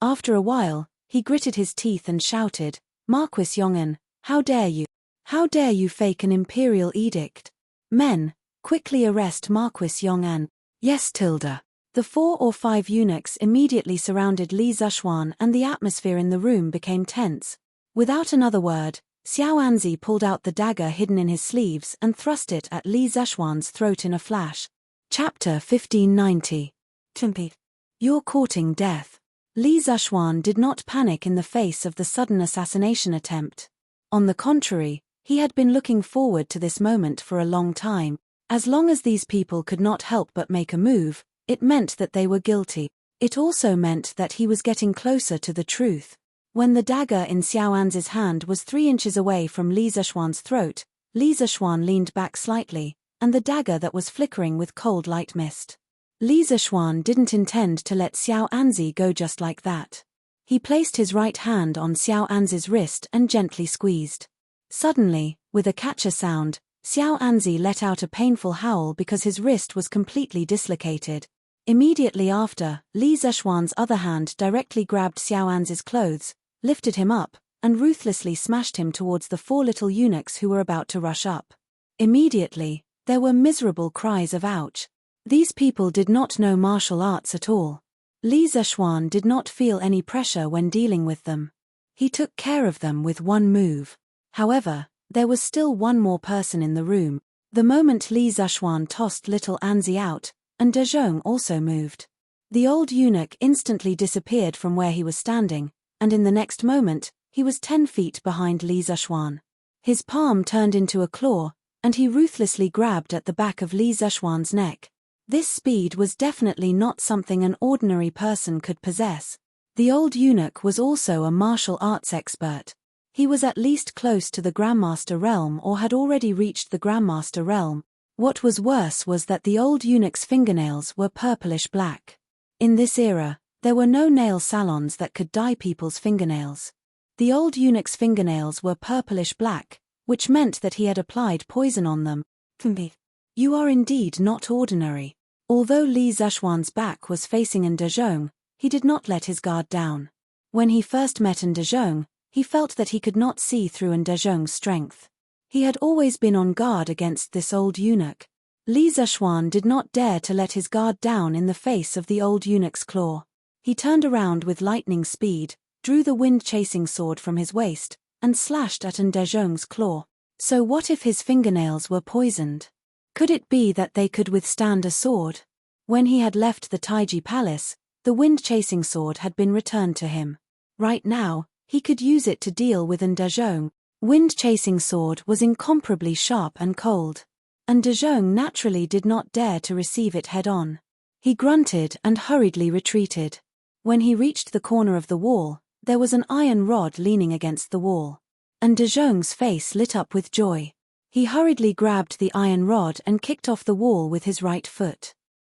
After a while, he gritted his teeth and shouted, Marquis Yong'an, how dare you? How dare you fake an Imperial Edict? Men, quickly arrest Marquis Yong'an. Yes, Tilda. The 4 or 5 eunuchs immediately surrounded Li Zishuan and the atmosphere in the room became tense. Without another word, Xiaoanzi pulled out the dagger hidden in his sleeves and thrust it at Li Zishuan's throat in a flash. Chapter 1590. Timpi. You're courting death. Li Zishuan did not panic in the face of the sudden assassination attempt. On the contrary, he had been looking forward to this moment for a long time. As long as these people could not help but make a move, it meant that they were guilty. It also meant that he was getting closer to the truth. When the dagger in Xiaoanzi's hand was 3 inches away from Li Zishuan's throat, Li Zishuan leaned back slightly, and the dagger that was flickering with cold light missed. Li Zishuan didn't intend to let Xiaoanzi go just like that. He placed his right hand on Xiaoanzi's wrist and gently squeezed. Suddenly, with a catcher sound, Xiaoanzi let out a painful howl because his wrist was completely dislocated. Immediately after, Li Zishuan's other hand directly grabbed Xiaoanzi's clothes, lifted him up, and ruthlessly smashed him towards the 4 little eunuchs who were about to rush up. Immediately, there were miserable cries of ouch. These people did not know martial arts at all. Li Zishuan did not feel any pressure when dealing with them. He took care of them with one move. However, there was still one more person in the room. The moment Li Zishuan tossed little Anzi out, Dezhong also moved. The old eunuch instantly disappeared from where he was standing, and in the next moment, he was 10 feet behind Li Zishuan. His palm turned into a claw, and he ruthlessly grabbed at the back of Li Zishuan's neck. This speed was definitely not something an ordinary person could possess. The old eunuch was also a martial arts expert. He was at least close to the Grandmaster realm or had already reached the Grandmaster realm. What was worse was that the old eunuch's fingernails were purplish black. In this era, there were no nail salons that could dye people's fingernails. The old eunuch's fingernails were purplish black, which meant that he had applied poison on them. You are indeed not ordinary. Although Li Zishuan's back was facing Dezhong, he did not let his guard down. When he first met Dezhong, he felt that he could not see through Dezhong's strength. He had always been on guard against this old eunuch. Li Zishuan did not dare to let his guard down in the face of the old eunuch's claw. He turned around with lightning speed, drew the wind-chasing sword from his waist, and slashed at Dezhong's claw. So what if his fingernails were poisoned? Could it be that they could withstand a sword? When he had left the Taiji Palace, the wind-chasing sword had been returned to him. Right now, he could use it to deal with Dezhong. Wind-chasing sword was incomparably sharp and cold. Dezhong naturally did not dare to receive it head-on. He grunted and hurriedly retreated. When he reached the corner of the wall, there was an iron rod leaning against the wall. Dezhong's face lit up with joy. He hurriedly grabbed the iron rod and kicked off the wall with his right foot.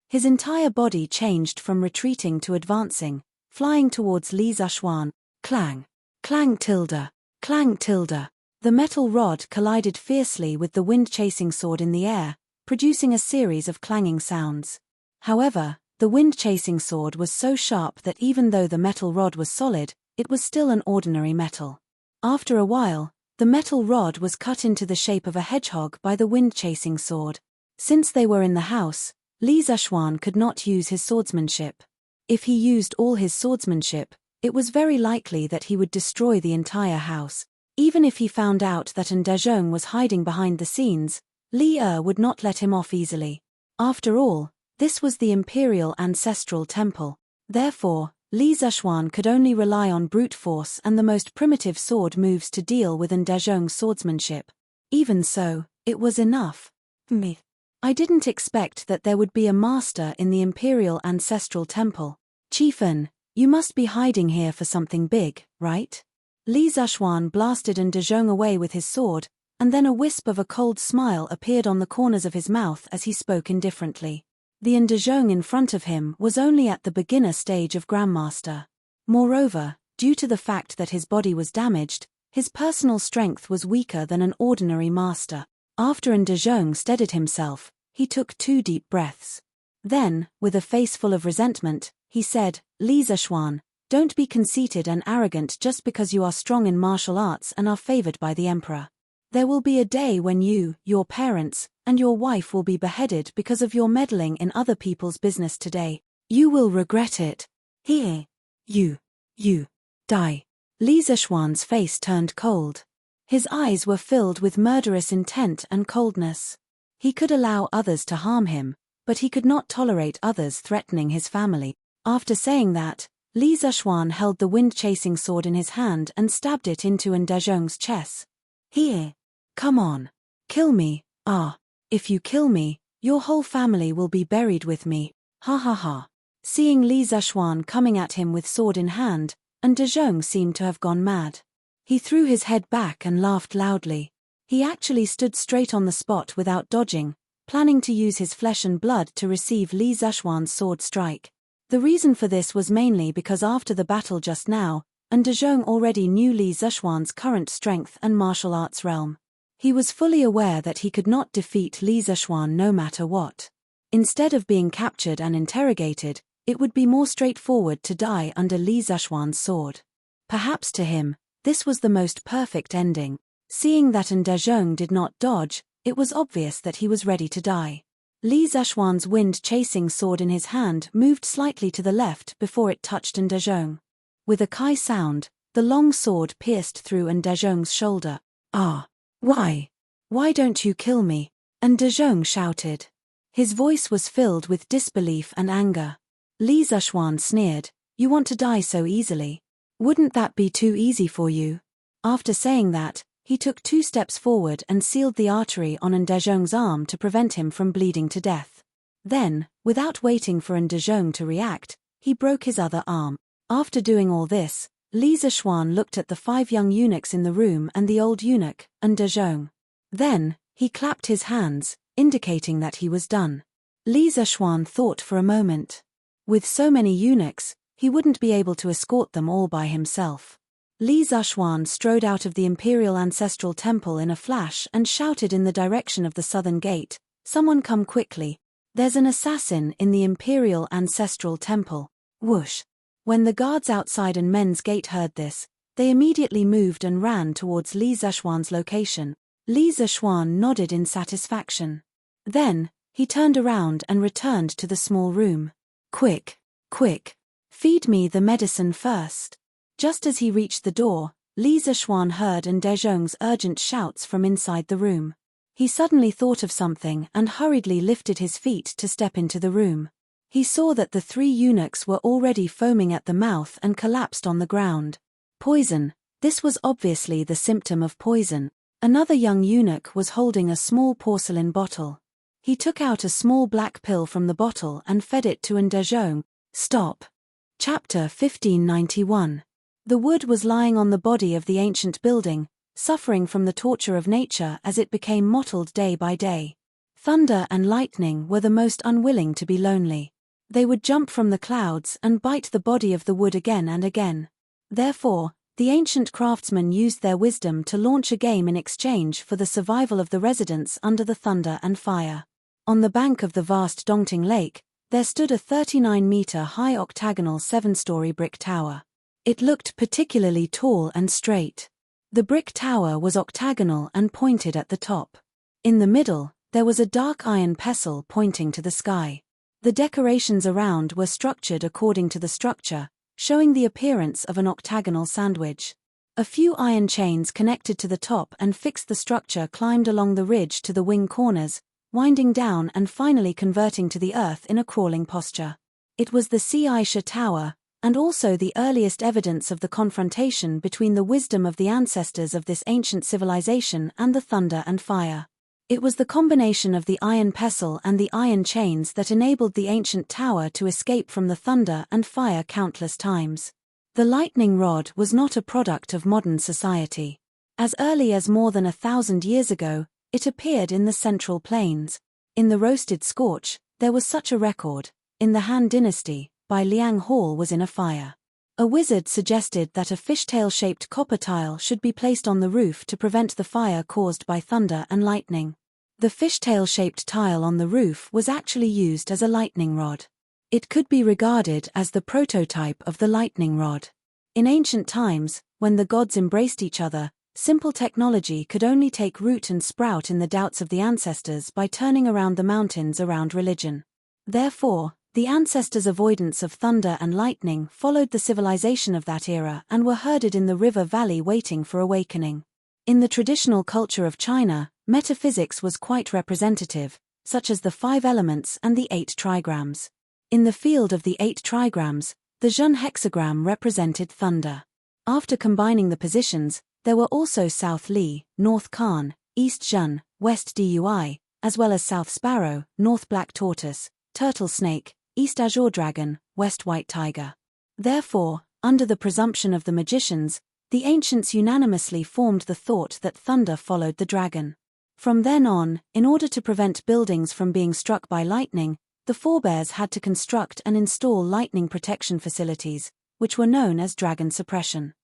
His entire body changed from retreating to advancing, flying towards Li Zishuan. Clang! Clang tilde! Clang tilde! The metal rod collided fiercely with the wind-chasing sword in the air, producing a series of clanging sounds. However, the wind-chasing sword was so sharp that even though the metal rod was solid, it was still an ordinary metal. After a while, the metal rod was cut into the shape of a hedgehog by the wind-chasing sword. Since they were in the house, Li Zishuan could not use his swordsmanship. If he used all his swordsmanship, it was very likely that he would destroy the entire house. Even if he found out that Ndejong was hiding behind the scenes, Li would not let him off easily. After all, this was the imperial ancestral temple. Therefore, Li Zishuan could only rely on brute force and the most primitive sword moves to deal with Ndejong's swordsmanship. Even so, it was enough. Me. I didn't expect that there would be a master in the imperial ancestral temple. Chieftain, you must be hiding here for something big, right? Li Zishuan blasted Ndejong away with his sword, and then a wisp of a cold smile appeared on the corners of his mouth as he spoke indifferently. The Ndejong in front of him was only at the beginner stage of Grandmaster. Moreover, due to the fact that his body was damaged, his personal strength was weaker than an ordinary master. After Ndejong steadied himself, he took 2 deep breaths. Then, with a face full of resentment, he said, Li Zishuan, don't be conceited and arrogant just because you are strong in martial arts and are favored by the emperor. There will be a day when you, your parents, and your wife will be beheaded because of your meddling in other people's business today. You will regret it. Here. You. Die. Li Zishuan's face turned cold. His eyes were filled with murderous intent and coldness. He could allow others to harm him, but he could not tolerate others threatening his family. After saying that, Li Zishuan held the wind-chasing sword in his hand and stabbed it into Ndejong's chest. Here. Come on. Kill me. If you kill me, your whole family will be buried with me. Ha ha ha. Seeing Li Zishuan coming at him with sword in hand, Ndejong seemed to have gone mad. He threw his head back and laughed loudly. He actually stood straight on the spot without dodging, planning to use his flesh and blood to receive Li Zishuan's sword strike. The reason for this was mainly because after the battle just now, Ndejong already knew Li Zishuan's current strength and martial arts realm. He was fully aware that he could not defeat Li Zishuan no matter what. Instead of being captured and interrogated, it would be more straightforward to die under Li Zishuan's sword. Perhaps to him, this was the most perfect ending. Seeing that Ndejong did not dodge, it was obvious that he was ready to die. Li Zishuan's wind-chasing sword in his hand moved slightly to the left before it touched Ndejong. With a kai sound, the long sword pierced through Ndejong's shoulder. Why? Why don't you kill me? Ndejong shouted. His voice was filled with disbelief and anger. Li Zishuan sneered, you want to die so easily? Wouldn't that be too easy for you? After saying that, he took 2 steps forward and sealed the artery on Ndejong's arm to prevent him from bleeding to death. Then, without waiting for Ndejong to react, he broke his other arm. After doing all this, Li Zishuan looked at the 5 young eunuchs in the room and the old eunuch, Ndejong. Then, he clapped his hands, indicating that he was done. Li Zishuan thought for a moment. With so many eunuchs, he wouldn't be able to escort them all by himself. Li Zishuan strode out of the Imperial Ancestral Temple in a flash and shouted in the direction of the southern gate, someone come quickly. There's an assassin in the Imperial Ancestral Temple. Whoosh. When the guards outside and men's gate heard this, they immediately moved and ran towards Li Zishuan's location. Li Zishuan nodded in satisfaction. Then, he turned around and returned to the small room. Quick. Feed me the medicine first. Just as he reached the door, Li Zishuan heard Ndejong's urgent shouts from inside the room. He suddenly thought of something and hurriedly lifted his feet to step into the room. He saw that the 3 eunuchs were already foaming at the mouth and collapsed on the ground. Poison. This was obviously the symptom of poison. Another young eunuch was holding a small porcelain bottle. He took out a small black pill from the bottle and fed it to Ndejong. Stop. Chapter 1591. The wood was lying on the body of the ancient building, suffering from the torture of nature as it became mottled day by day. Thunder and lightning were the most unwilling to be lonely. They would jump from the clouds and bite the body of the wood again and again. Therefore, the ancient craftsmen used their wisdom to launch a game in exchange for the survival of the residents under the thunder and fire. On the bank of the vast Dongting Lake, there stood a 39-meter-high octagonal 7-story brick tower. It looked particularly tall and straight. The brick tower was octagonal and pointed at the top. In the middle, there was a dark iron pestle pointing to the sky. The decorations around were structured according to the structure, showing the appearance of an octagonal sandwich. A few iron chains connected to the top and fixed the structure climbed along the ridge to the wing corners, winding down and finally converting to the earth in a crawling posture. It was the Aisha Tower, and also the earliest evidence of the confrontation between the wisdom of the ancestors of this ancient civilization and the thunder and fire. It was the combination of the iron pestle and the iron chains that enabled the ancient tower to escape from the thunder and fire countless times. The lightning rod was not a product of modern society. As early as more than 1,000 years ago, it appeared in the Central Plains. In the roasted scorch, there was such a record. In the Han Dynasty, by Liang Hall was in a fire. A wizard suggested that a fishtail-shaped copper tile should be placed on the roof to prevent the fire caused by thunder and lightning. The fishtail-shaped tile on the roof was actually used as a lightning rod. It could be regarded as the prototype of the lightning rod. In ancient times, when the gods embraced each other, simple technology could only take root and sprout in the doubts of the ancestors by turning around the mountains around religion. Therefore, the ancestors' avoidance of thunder and lightning followed the civilization of that era and were herded in the river valley waiting for awakening. In the traditional culture of China, metaphysics was quite representative, such as the 5 elements and the 8 trigrams. In the field of the 8 trigrams, the Zhun hexagram represented thunder. After combining the positions, there were also South Li, North Khan, East Zhun, West Dui, as well as South Sparrow, North Black Tortoise, Turtle Snake, East Azure Dragon, West White Tiger. Therefore, under the presumption of the magicians, the ancients unanimously formed the thought that thunder followed the dragon. From then on, in order to prevent buildings from being struck by lightning, the forebears had to construct and install lightning protection facilities, which were known as dragon suppression.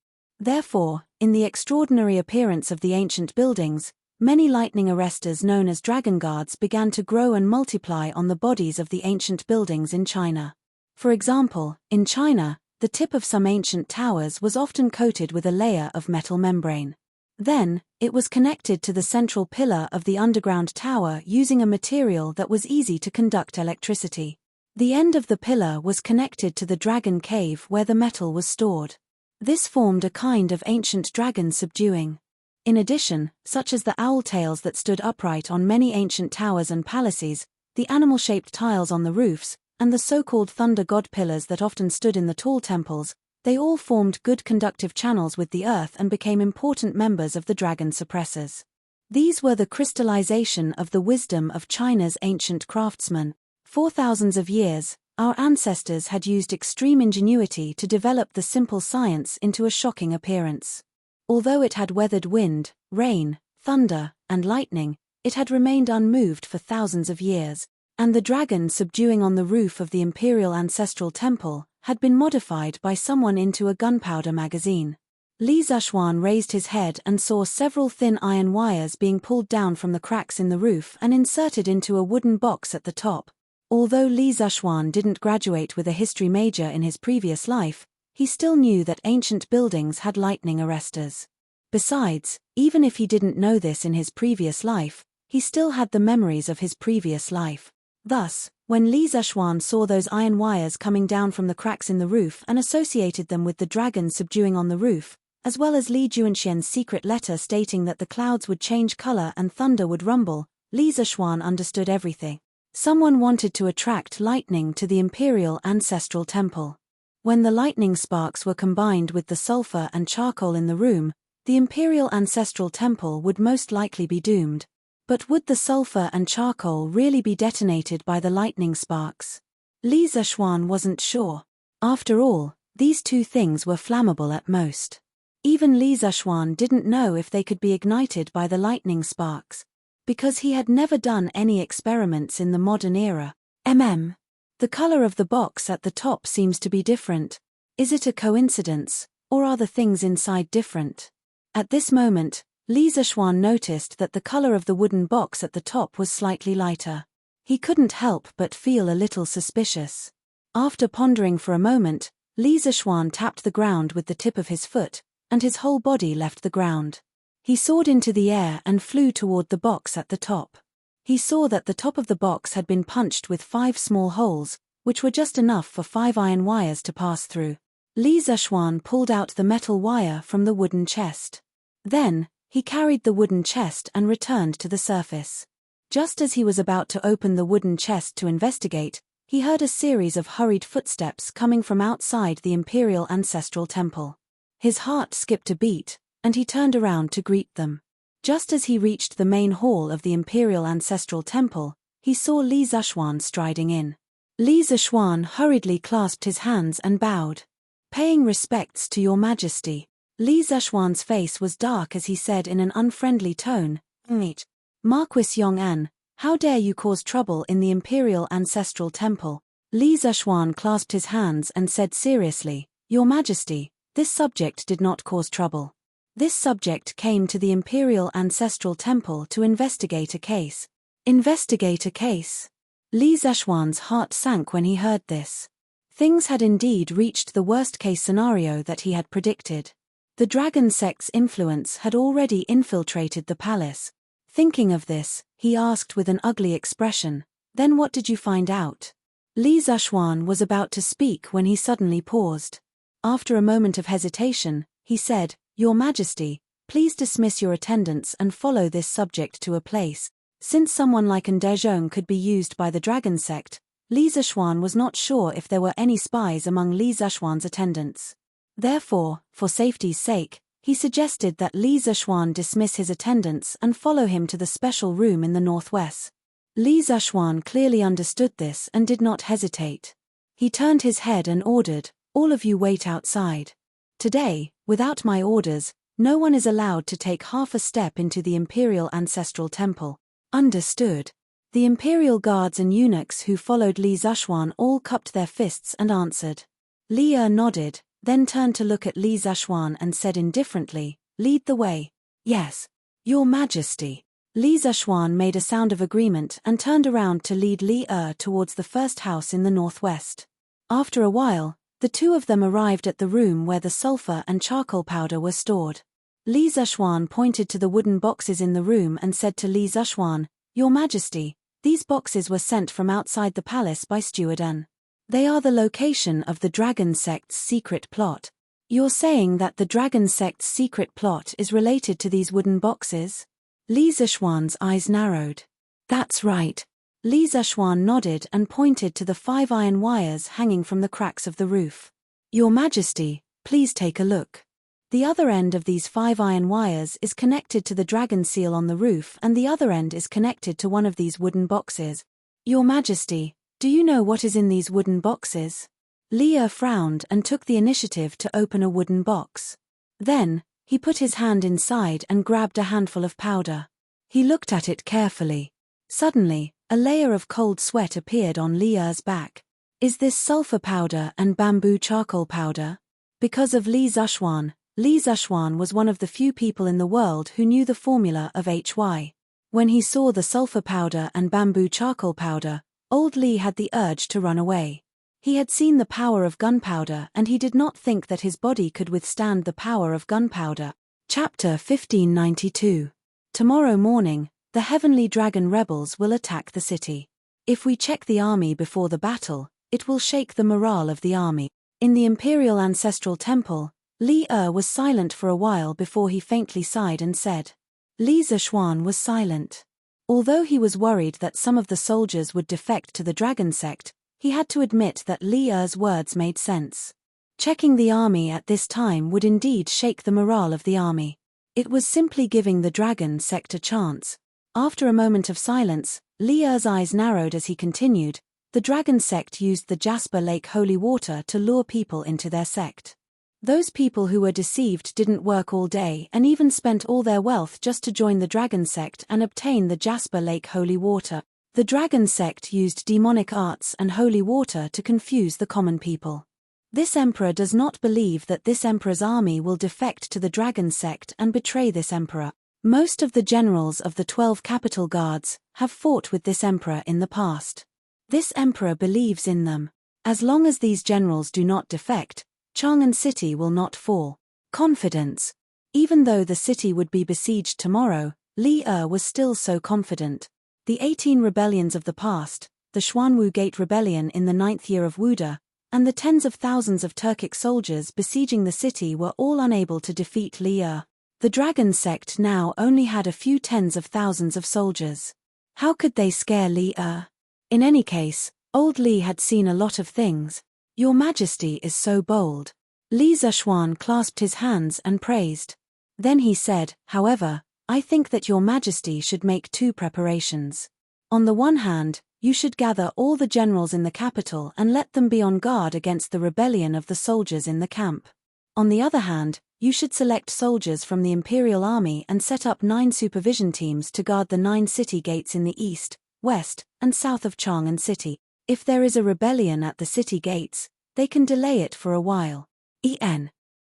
Therefore, in the extraordinary appearance of the ancient buildings, many lightning arresters known as dragon guards began to grow and multiply on the bodies of the ancient buildings in China. For example, in China, the tip of some ancient towers was often coated with a layer of metal membrane. Then, it was connected to the central pillar of the underground tower using a material that was easy to conduct electricity. The end of the pillar was connected to the dragon cave where the metal was stored. This formed a kind of ancient dragon subduing. In addition, such as the owl tails that stood upright on many ancient towers and palaces, the animal-shaped tiles on the roofs, and the so-called thunder god pillars that often stood in the tall temples, they all formed good conductive channels with the earth and became important members of the dragon suppressors. These were the crystallization of the wisdom of China's ancient craftsmen. For thousands of years, our ancestors had used extreme ingenuity to develop the simple science into a shocking appearance. Although it had weathered wind, rain, thunder, and lightning, it had remained unmoved for thousands of years, and the dragon subduing on the roof of the imperial ancestral temple had been modified by someone into a gunpowder magazine. Li Zishuan raised his head and saw several thin iron wires being pulled down from the cracks in the roof and inserted into a wooden box at the top. Although Li Zishuan didn't graduate with a history major in his previous life, he still knew that ancient buildings had lightning arresters. Besides, even if he didn't know this in his previous life, he still had the memories of his previous life. Thus, when Li Zishuan saw those iron wires coming down from the cracks in the roof and associated them with the dragon subduing on the roof, as well as Li Juanxian's secret letter stating that the clouds would change color and thunder would rumble, Li Zishuan understood everything. Someone wanted to attract lightning to the imperial ancestral temple. When the lightning sparks were combined with the sulfur and charcoal in the room, the imperial ancestral temple would most likely be doomed. But would the sulfur and charcoal really be detonated by the lightning sparks? Li Zishuan wasn't sure. After all, these two things were flammable at most. Even Li Zishuan didn't know if they could be ignited by the lightning sparks, because he had never done any experiments in the modern era. The color of the box at the top seems to be different. Is it a coincidence, or are the things inside different? At this moment, Li Zishuan noticed that the color of the wooden box at the top was slightly lighter. He couldn't help but feel a little suspicious. After pondering for a moment, Li Zishuan tapped the ground with the tip of his foot, and his whole body left the ground. He soared into the air and flew toward the box at the top. He saw that the top of the box had been punched with 5 small holes, which were just enough for 5 iron wires to pass through. Li Zishuan pulled out the metal wire from the wooden chest. Then, he carried the wooden chest and returned to the surface. Just as he was about to open the wooden chest to investigate, he heard a series of hurried footsteps coming from outside the Imperial Ancestral Temple. His heart skipped a beat, and he turned around to greet them. Just as he reached the main hall of the Imperial Ancestral Temple, he saw Li Zishuan striding in. Li Zishuan hurriedly clasped his hands and bowed. "Paying respects to your majesty." Li Zishuan's face was dark as he said in an unfriendly tone, "Meet. Marquis Yong'an, how dare you cause trouble in the Imperial Ancestral Temple?" Li Zishuan clasped his hands and said seriously, "Your Majesty, this subject did not cause trouble. This subject came to the Imperial Ancestral Temple to investigate a case." Investigate a case? Li Zishuan's heart sank when he heard this. Things had indeed reached the worst-case scenario that he had predicted. The dragon sect's influence had already infiltrated the palace. Thinking of this, he asked with an ugly expression, "Then what did you find out?" Li Zishuan was about to speak when he suddenly paused. After a moment of hesitation, he said, "Your Majesty, please dismiss your attendants and follow this subject to a place." Since someone like An Dezhong could be used by the dragon sect, Li Zishuan was not sure if there were any spies among Li Zishuan's attendants. Therefore, for safety's sake, he suggested that Li Zishuan dismiss his attendants and follow him to the special room in the northwest. Li Zishuan clearly understood this and did not hesitate. He turned his head and ordered, "All of you wait outside. Today, without my orders, no one is allowed to take half a step into the Imperial Ancestral Temple." Understood. The Imperial guards and eunuchs who followed Li Zishuan all cupped their fists and answered. Li nodded, then turned to look at Li Zishuan and said indifferently, "Lead the way." "Yes, Your Majesty." Li Zishuan made a sound of agreement and turned around to lead Li towards the first house in the northwest. After a while, the two of them arrived at the room where the sulfur and charcoal powder were stored. Li Zishuan pointed to the wooden boxes in the room and said to Li Zishuan, "Your Majesty, these boxes were sent from outside the palace by Steward An. They are the location of the Dragon Sect's secret plot." "You're saying that the Dragon Sect's secret plot is related to these wooden boxes?" Li Zishuan's eyes narrowed. "That's right." Li Zishuan nodded and pointed to the 5 iron wires hanging from the cracks of the roof. "Your Majesty, please take a look. The other end of these 5 iron wires is connected to the dragon seal on the roof and the other end is connected to one of these wooden boxes. Your Majesty, do you know what is in these wooden boxes?" Li frowned and took the initiative to open a wooden box. Then, he put his hand inside and grabbed a handful of powder. He looked at it carefully. Suddenly, a layer of cold sweat appeared on Li's back. "Is this sulfur powder and bamboo charcoal powder?" Because of Li Zishuan, Li Zishuan was one of the few people in the world who knew the formula of HY. When he saw the sulfur powder and bamboo charcoal powder, old Li had the urge to run away. He had seen the power of gunpowder and he did not think that his body could withstand the power of gunpowder. Chapter 1592. Tomorrow morning, the Heavenly Dragon rebels will attack the city. If we check the army before the battle, it will shake the morale of the army. In the Imperial Ancestral Temple, Li was silent for a while before he faintly sighed and said. Li Zishuan was silent. Although he was worried that some of the soldiers would defect to the Dragon Sect, he had to admit that Li's words made sense. Checking the army at this time would indeed shake the morale of the army. It was simply giving the Dragon Sect a chance. After a moment of silence, Li's eyes narrowed as he continued, "The Dragon Sect used the Jasper Lake holy water to lure people into their sect. Those people who were deceived didn't work all day and even spent all their wealth just to join the Dragon Sect and obtain the Jasper Lake holy water. The Dragon Sect used demonic arts and holy water to confuse the common people. This emperor does not believe that this emperor's army will defect to the Dragon Sect and betray this emperor. Most of the generals of the 12 capital guards have fought with this emperor in the past. This emperor believes in them. As long as these generals do not defect, Chang'an City will not fall." Confidence. Even though the city would be besieged tomorrow, Li was still so confident. The 18 rebellions of the past, the Xuanwu Gate Rebellion in the 9th year of Wuda, and the tens of thousands of Turkic soldiers besieging the city were all unable to defeat Li Er. The dragon sect now only had a few tens of thousands of soldiers. How could they scare Li Er? In any case, old Li had seen a lot of things. Your Majesty is so bold. Li Zishuan clasped his hands and praised. Then he said, however, I think that your Majesty should make two preparations. On the one hand, you should gather all the generals in the capital and let them be on guard against the rebellion of the soldiers in the camp. On the other hand, you should select soldiers from the Imperial Army and set up 9 supervision teams to guard the 9 city gates in the east, west, and south of Chang'an City. If there is a rebellion at the city gates, they can delay it for a while.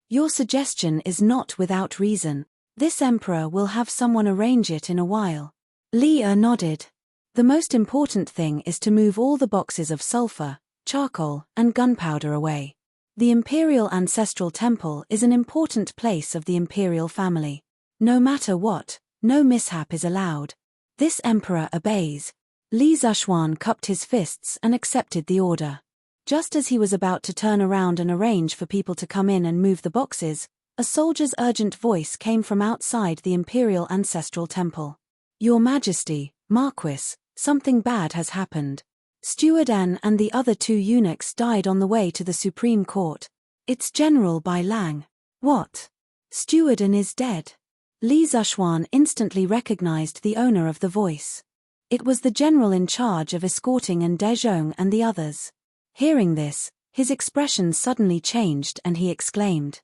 Your suggestion is not without reason. This emperor will have someone arrange it in a while. Li Er nodded. The most important thing is to move all the boxes of sulfur, charcoal, and gunpowder away. The Imperial Ancestral Temple is an important place of the imperial family. No matter what, no mishap is allowed. This emperor obeys. Li Zishuan cupped his fists and accepted the order. Just as he was about to turn around and arrange for people to come in and move the boxes, a soldier's urgent voice came from outside the Imperial Ancestral Temple. Your Majesty, Marquis, something bad has happened. Steward An and the other 2 eunuchs died on the way to the Supreme Court. It's General Bai Lang. What? Steward An is dead. Li Zishuan instantly recognized the owner of the voice. It was the general in charge of escorting An Dezhong and the others. Hearing this, his expression suddenly changed and he exclaimed.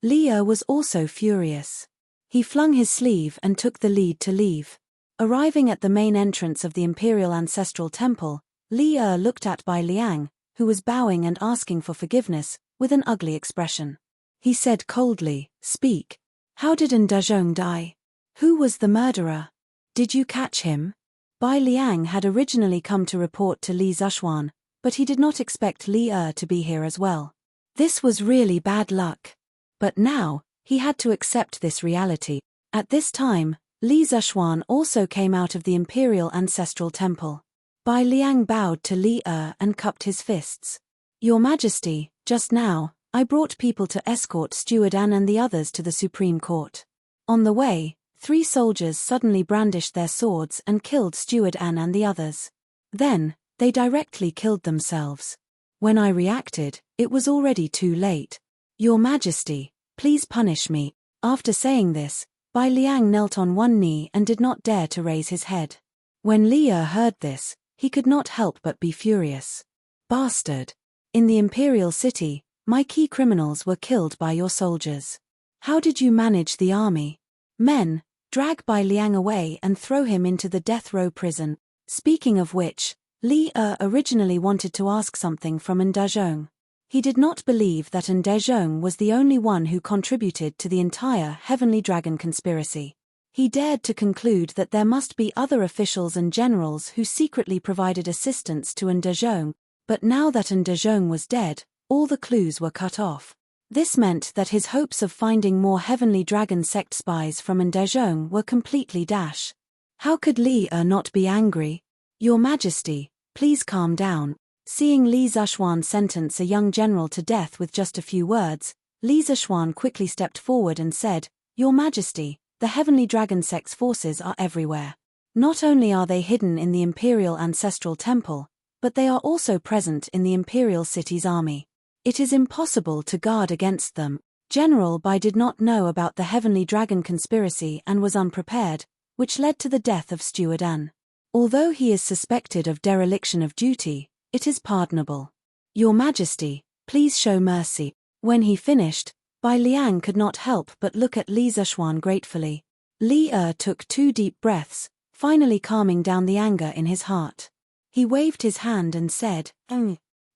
Li Er was also furious. He flung his sleeve and took the lead to leave. Arriving at the main entrance of the Imperial Ancestral Temple, Li Er looked at Bai Liang, who was bowing and asking for forgiveness, with an ugly expression. He said coldly, Speak. How did An Dezhong die? Who was the murderer? Did you catch him? Bai Liang had originally come to report to Li Zishuan, but he did not expect Li Er to be here as well. This was really bad luck. But now, he had to accept this reality. At this time, Li Zishuan also came out of the Imperial Ancestral Temple. Bai Liang bowed to Li Er and cupped his fists. Your Majesty, just now, I brought people to escort Steward An and the others to the Supreme Court. On the way, 3 soldiers suddenly brandished their swords and killed Steward An and the others. Then, they directly killed themselves. When I reacted, it was already too late. Your Majesty, please punish me. After saying this, Bai Liang knelt on one knee and did not dare to raise his head. When Li Er heard this, he could not help but be furious. Bastard! In the imperial city, my key criminals were killed by your soldiers. How did you manage the army? Men, drag Bai Liang away and throw him into the death row prison. Speaking of which, Li Er originally wanted to ask something from An Dezhong. He did not believe that An Dezhong was the only one who contributed to the entire Heavenly Dragon conspiracy. He dared to conclude that there must be other officials and generals who secretly provided assistance to An Dezhong, but now that An Dezhong was dead, all the clues were cut off. This meant that his hopes of finding more Heavenly Dragon sect spies from An Dezhong were completely dashed. How could Li Er not be angry? Your Majesty, please calm down. Seeing Li Zishuan sentence a young general to death with just a few words, Li Zishuan quickly stepped forward and said, Your Majesty, the Heavenly Dragon sect's forces are everywhere. Not only are they hidden in the Imperial Ancestral Temple, but they are also present in the Imperial City's army. It is impossible to guard against them. General Bai did not know about the Heavenly Dragon conspiracy and was unprepared, which led to the death of Steward An. Although he is suspected of dereliction of duty, it is pardonable. Your Majesty, please show mercy. When he finished, Bai Liang could not help but look at Li Zishuan gratefully. Li Er took 2 deep breaths, finally calming down the anger in his heart. He waved his hand and said,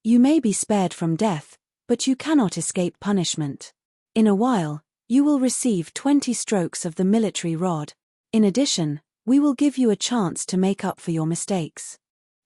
You may be spared from death, but you cannot escape punishment. In a while, you will receive 20 strokes of the military rod. In addition, we will give you a chance to make up for your mistakes.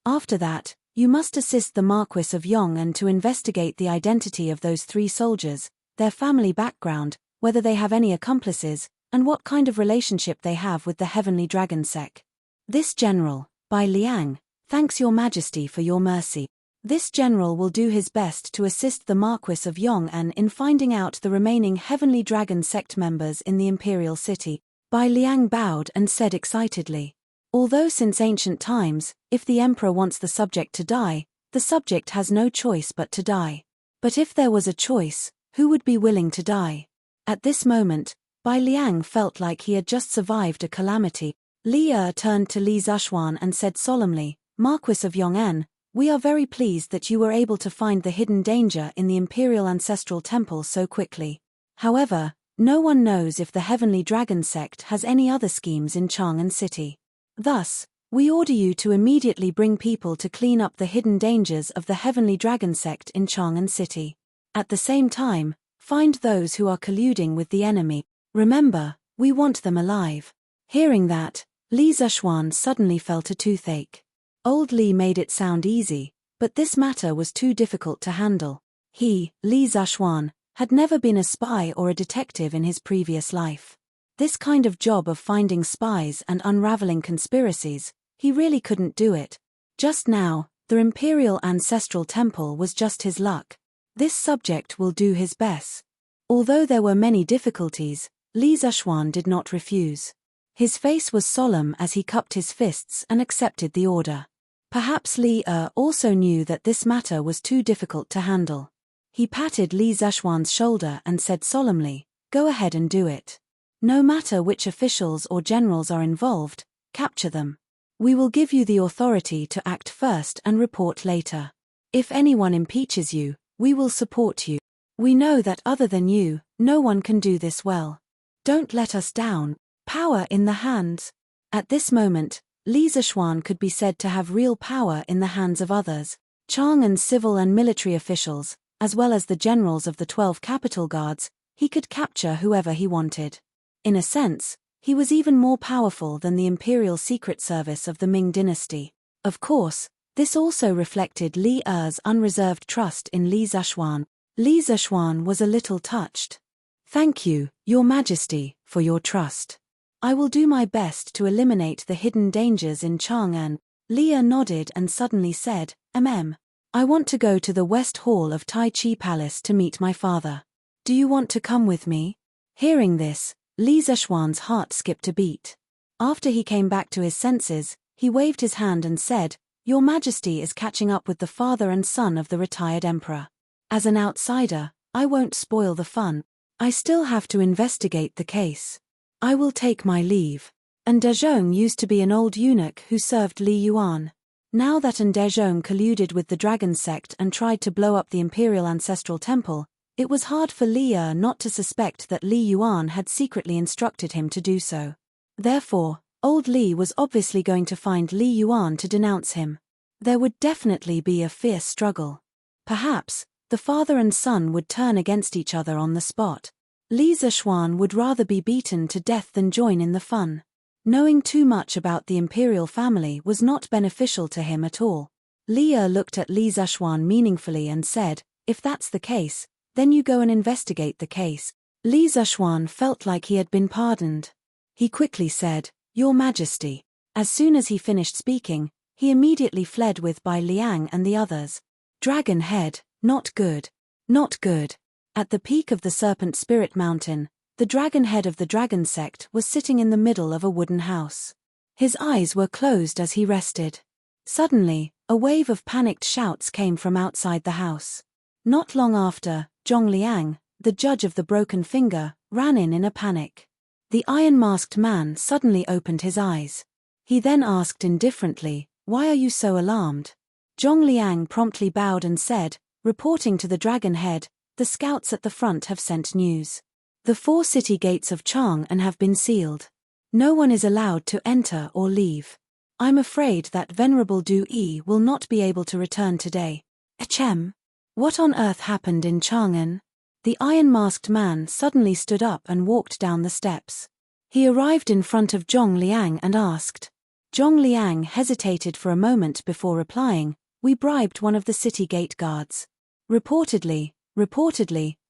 After that, you must assist the Marquis of Yong'an to investigate the identity of those 3 soldiers, their family background, whether they have any accomplices, and what kind of relationship they have with the Heavenly Dragon sect. This general, Bai Liang, thanks your Majesty for your mercy. This general will do his best to assist the Marquis of Yong'an in finding out the remaining Heavenly Dragon sect members in the Imperial City. Bai Liang bowed and said excitedly. Although since ancient times, if the emperor wants the subject to die, the subject has no choice but to die. But if there was a choice, who would be willing to die? At this moment, Bai Liang felt like he had just survived a calamity. Li Er turned to Li Zhuan and said solemnly, Marquis of Yong'an, we are very pleased that you were able to find the hidden danger in the Imperial Ancestral Temple so quickly. However, no one knows if the Heavenly Dragon sect has any other schemes in Chang'an City. Thus, we order you to immediately bring people to clean up the hidden dangers of the Heavenly Dragon sect in Chang'an City. At the same time, find those who are colluding with the enemy. Remember, we want them alive. Hearing that, Li Zhuan suddenly felt a toothache. Old Li made it sound easy, but this matter was too difficult to handle. He, Li Zhuan, had never been a spy or a detective in his previous life. This kind of job of finding spies and unraveling conspiracies, he really couldn't do it. Just now, the Imperial Ancestral Temple was just his luck. This subject will do his best. Although there were many difficulties, Li Zhuan did not refuse. His face was solemn as he cupped his fists and accepted the order. Perhaps Li Er also knew that this matter was too difficult to handle. He patted Li Zhuan's shoulder and said solemnly, go ahead and do it. No matter which officials or generals are involved, capture them. We will give you the authority to act first and report later. If anyone impeaches you, we will support you. We know that other than you, no one can do this well. Don't let us down. Power in the hands. At this moment, Li Zhuan could be said to have real power in the hands of others. Chang'an's civil and military officials, as well as the generals of the 12 capital guards, he could capture whoever he wanted. In a sense, he was even more powerful than the Imperial Secret Service of the Ming dynasty. Of course, this also reflected Li Er's unreserved trust in Li Zhuan. Li Zhuan was a little touched. Thank you, Your Majesty, for your trust. I will do my best to eliminate the hidden dangers in Chang'an. Li Er nodded and suddenly said, I want to go to the West Hall of Tai Chi Palace to meet my father. Do you want to come with me? Hearing this, Li Zhuan's heart skipped a beat. After he came back to his senses, he waved his hand and said, Your Majesty is catching up with the father and son of the retired emperor. As an outsider, I won't spoil the fun. I still have to investigate the case. I will take my leave. An Dezhong used to be an old eunuch who served Li Yuan. Now that An Dezhong colluded with the Dragon sect and tried to blow up the Imperial Ancestral Temple, it was hard for Li Er not to suspect that Li Yuan had secretly instructed him to do so. Therefore, old Li was obviously going to find Li Yuan to denounce him. There would definitely be a fierce struggle. Perhaps, the father and son would turn against each other on the spot. Li Zhuan would rather be beaten to death than join in the fun. Knowing too much about the imperial family was not beneficial to him at all. Li Er looked at Li Zhuan meaningfully and said, if that's the case, then you go and investigate the case. Li Zhuan felt like he had been pardoned. He quickly said, Your Majesty. As soon as he finished speaking, he immediately fled with Bai Liang and the others. Dragon head, not good. Not good. At the peak of the Serpent Spirit Mountain, the dragon head of the dragon sect was sitting in the middle of a wooden house. His eyes were closed as he rested. Suddenly, a wave of panicked shouts came from outside the house. Not long after, Zhong Liang, the judge of the broken finger, ran in a panic. The iron-masked man suddenly opened his eyes. He then asked indifferently, Why are you so alarmed? Zhong Liang promptly bowed and said, reporting to the dragon head, the scouts at the front have sent news. The 4 city gates of Chang'an have been sealed. No one is allowed to enter or leave. I'm afraid that Venerable Du Yi will not be able to return today. Achem. What on earth happened in Chang'an? The iron-masked man suddenly stood up and walked down the steps. He arrived in front of Zhong Liang and asked. Zhong Liang hesitated for a moment before replying, We bribed one of the city gate guards. Reportedly,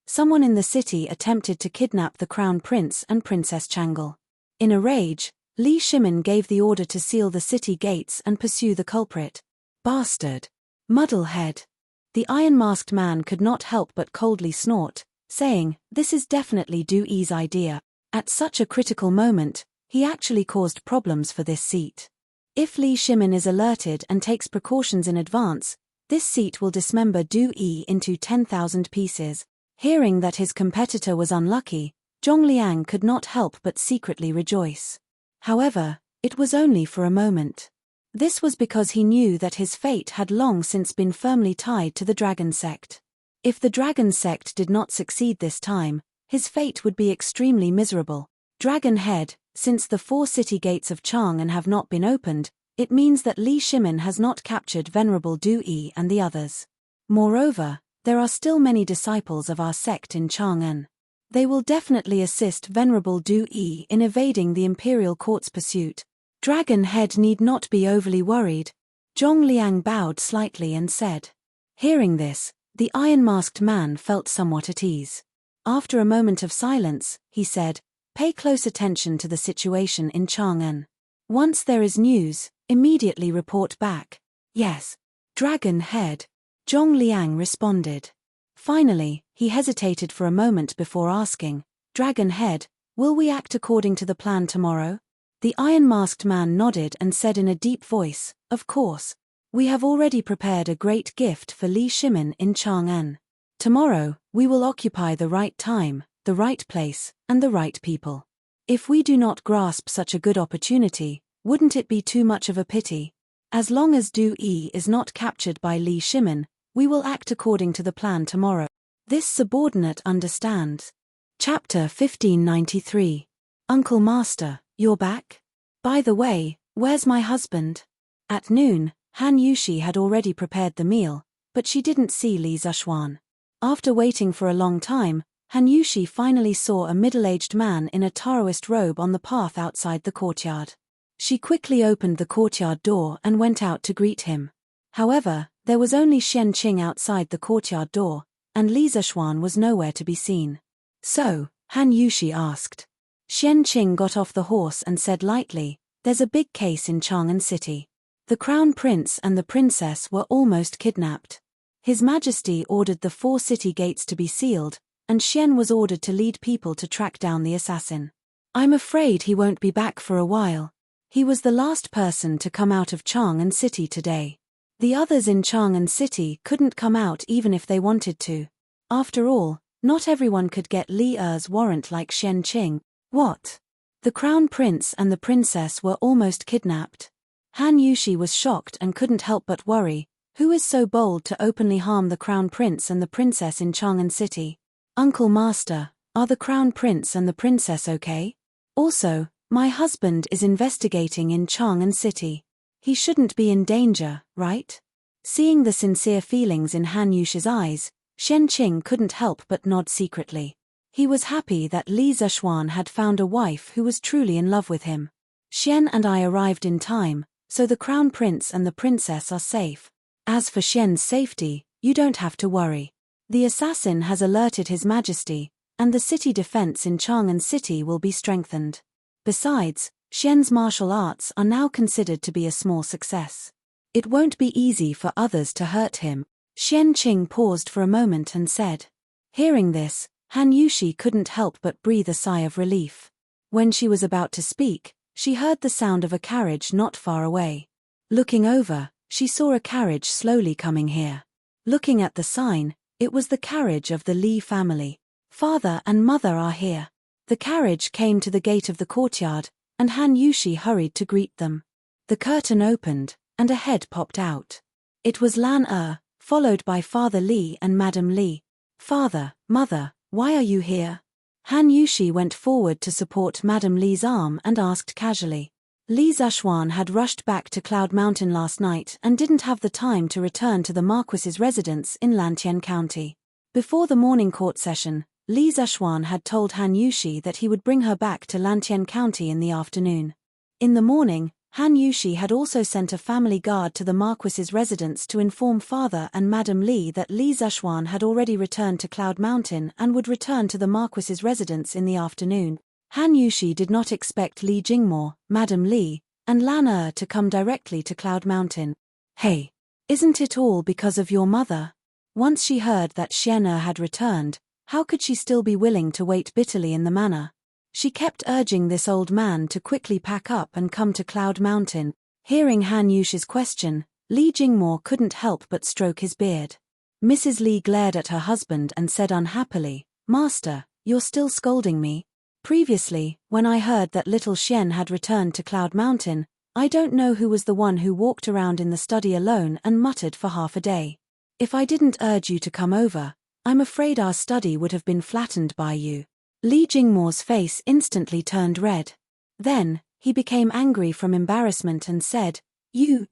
someone in the city attempted to kidnap the Crown Prince and Princess Changle. In a rage, Li Shimin gave the order to seal the city gates and pursue the culprit. Bastard! Muddlehead. The iron-masked man could not help but coldly snort, saying, "This is definitely Du-Yi's idea. At such a critical moment, he actually caused problems for this seat. If Li Shimin is alerted and takes precautions in advance, this seat will dismember Du-Yi into 10,000 pieces." Hearing that his competitor was unlucky, Zhongliang could not help but secretly rejoice. However, it was only for a moment. This was because he knew that his fate had long since been firmly tied to the Dragon Sect. If the Dragon Sect did not succeed this time, his fate would be extremely miserable. Dragon Head, since the 4 city gates of Chang'an have not been opened, it means that Li Shimin has not captured Venerable Du-Yi and the others. Moreover, there are still many disciples of our sect in Chang'an. They will definitely assist Venerable Du-Yi in evading the Imperial Court's pursuit. Dragon Head need not be overly worried. Zhongliang bowed slightly and said. Hearing this, the iron-masked man felt somewhat at ease. After a moment of silence, he said, "Pay close attention to the situation in Chang'an. Once there is news, immediately report back." "Yes, Dragon Head," Zhongliang responded. Finally, he hesitated for a moment before asking, "Dragon Head, will we act according to the plan tomorrow?" The iron-masked man nodded and said in a deep voice, "Of course. We have already prepared a great gift for Li Shimin in Chang'an. Tomorrow, we will occupy the right time, the right place, and the right people. If we do not grasp such a good opportunity, wouldn't it be too much of a pity? As long as Du-Yi is not captured by Li Shimin, we will act according to the plan tomorrow." This subordinate understands. Chapter 1593. Uncle Master, you're back? By the way, where's my husband? At noon, Han Yushi had already prepared the meal, but she didn't see Li Zishuan. After waiting for a long time, Han Yushi finally saw a middle-aged man in a Taoist robe on the path outside the courtyard. She quickly opened the courtyard door and went out to greet him. However, there was only Xianqing outside the courtyard door, and Li Zishuan was nowhere to be seen. "So," Han Yushi asked. Xianqing got off the horse and said lightly, "There's a big case in Chang'an City. The Crown Prince and the Princess were almost kidnapped. His Majesty ordered the 4 city gates to be sealed, and Xian was ordered to lead people to track down the assassin. I'm afraid he won't be back for a while. He was the last person to come out of Chang'an City today. The others in Chang'an City couldn't come out even if they wanted to. After all, not everyone could get Li Er's warrant like Xianqing." "What? The Crown Prince and the Princess were almost kidnapped?" Han Yushi was shocked and couldn't help but worry. Who is so bold to openly harm the Crown Prince and the Princess in Chang'an City? "Uncle Master, are the Crown Prince and the Princess okay? Also, my husband is investigating in Chang'an City. He shouldn't be in danger, right?" Seeing the sincere feelings in Han Yushi's eyes, Xianqing couldn't help but nod secretly. He was happy that Li Zishuan had found a wife who was truly in love with him. "Xian and I arrived in time, so the Crown Prince and the Princess are safe. As for Xian's safety, you don't have to worry. The assassin has alerted His Majesty, and the city defense in Chang'an City will be strengthened. Besides, Xian's martial arts are now considered to be a small success. It won't be easy for others to hurt him." Xianqing paused for a moment and said. Hearing this, Han Yushi couldn't help but breathe a sigh of relief. When she was about to speak, she heard the sound of a carriage not far away. Looking over, she saw a carriage slowly coming here. Looking at the sign, it was the carriage of the Li family. "Father and mother are here." The carriage came to the gate of the courtyard, and Han Yushi hurried to greet them. The curtain opened, and a head popped out. It was Lan followed by Father Li and Madam Li. "Father, mother, why are you here?" Han Yushi went forward to support Madam Li's arm and asked casually. Li Zishuan had rushed back to Cloud Mountain last night and didn't have the time to return to the Marquis's residence in Lantian County. Before the morning court session, Li Zishuan had told Han Yushi that he would bring her back to Lantian County in the afternoon. In the morning, Han Yushi had also sent a family guard to the Marquis's residence to inform Father and Madam Li that Li Zishuan had already returned to Cloud Mountain and would return to the Marquis's residence in the afternoon. Han Yushi did not expect Li Jingmo, Madam Li, and Lan to come directly to Cloud Mountain. "Hey, Isn't it all because of your mother? Once she heard that Xian'er had returned, how could she still be willing to wait bitterly in the manor? She kept urging this old man to quickly pack up and come to Cloud Mountain. Hearing Han Yushi's question, Li Jingmo couldn't help but stroke his beard. Mrs. Li glared at her husband and said unhappily, "Master, you're still scolding me? Previously, when I heard that little Xian had returned to Cloud Mountain, I don't know who was the one who walked around in the study alone and muttered for half a day. If I didn't urge you to come over, I'm afraid our study would have been flattened by you." Li Jingmo's face instantly turned red. Then, he became angry from embarrassment and said, You.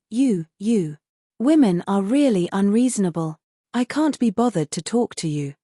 Women are really unreasonable. I can't be bothered to talk to you.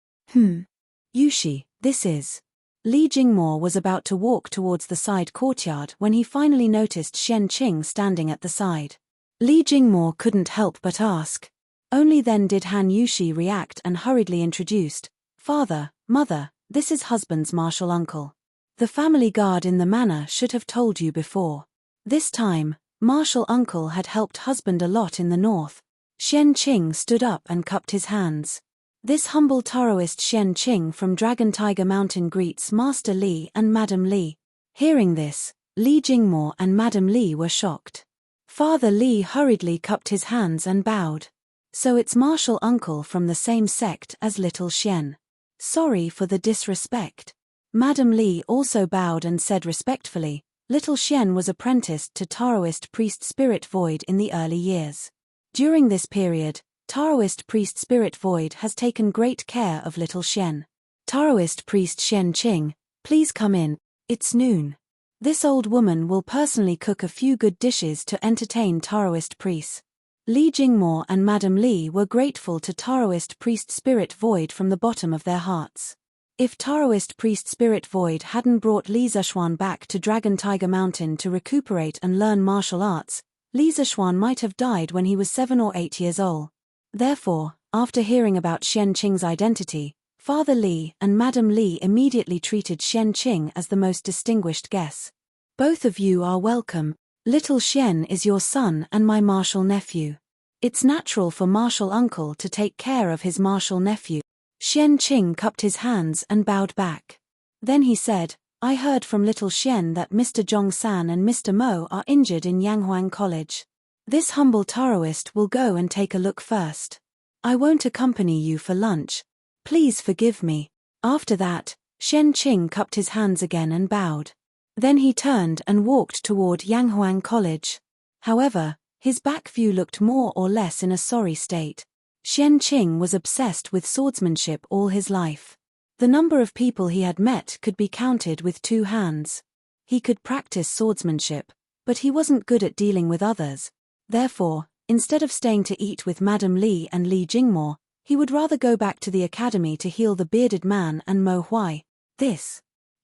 Yushi, this is. Li Jingmo was about to walk towards the side courtyard when he finally noticed Shen Qing standing at the side. Li Jingmo couldn't help but ask. Only then did Han Yushi react and hurriedly introduced, "Father, mother, this is husband's martial uncle. The family guard in the manor should have told you before." This time, martial uncle had helped husband a lot in the north. Shen Qing stood up and cupped his hands. This humble Taoist Shen Qing from Dragon Tiger Mountain greets Master Li and Madam Li. Hearing this, Li Jingmo and Madam Li were shocked. Father Li hurriedly cupped his hands and bowed. So it's martial uncle from the same sect as little Xian. Sorry for the disrespect. Madam Li also bowed and said respectfully, little Xian was apprenticed to Taoist priest Spirit Void in the early years. During this period, Taoist priest Spirit Void has taken great care of little Xian. Taoist priest Shen Qing, please come in, it's noon. This old woman will personally cook a few good dishes to entertain Taoist priests. Li Jingmo and Madam Li were grateful to Taoist priest Spirit Void from the bottom of their hearts. If Taoist priest Spirit Void hadn't brought Li Zishuan back to Dragon Tiger Mountain to recuperate and learn martial arts, Li Zishuan might have died when he was 7 or 8 years old. Therefore, after hearing about Shen Qing's identity, Father Li and Madam Li immediately treated Shen Qing as the most distinguished guest. Both of you are welcome. Little Xian is your son and my martial nephew. It's natural for martial uncle to take care of his martial nephew. Shen Qing cupped his hands and bowed back. Then he said, I heard from little Xian that Mr. Zhongsan and Mr. Mo are injured in Yanghuang College. This humble Taoist will go and take a look first. I won't accompany you for lunch. Please forgive me. After that, Shen Qing cupped his hands again and bowed. Then he turned and walked toward Yanghuang College. However, his back view looked more or less in a sorry state. Shen Qing was obsessed with swordsmanship all his life. The number of people he had met could be counted with 2 hands. He could practice swordsmanship, but he wasn't good at dealing with others. Therefore, instead of staying to eat with Madam Li and Li Jingmo, he would rather go back to the academy to heal the bearded man and Mo Huai.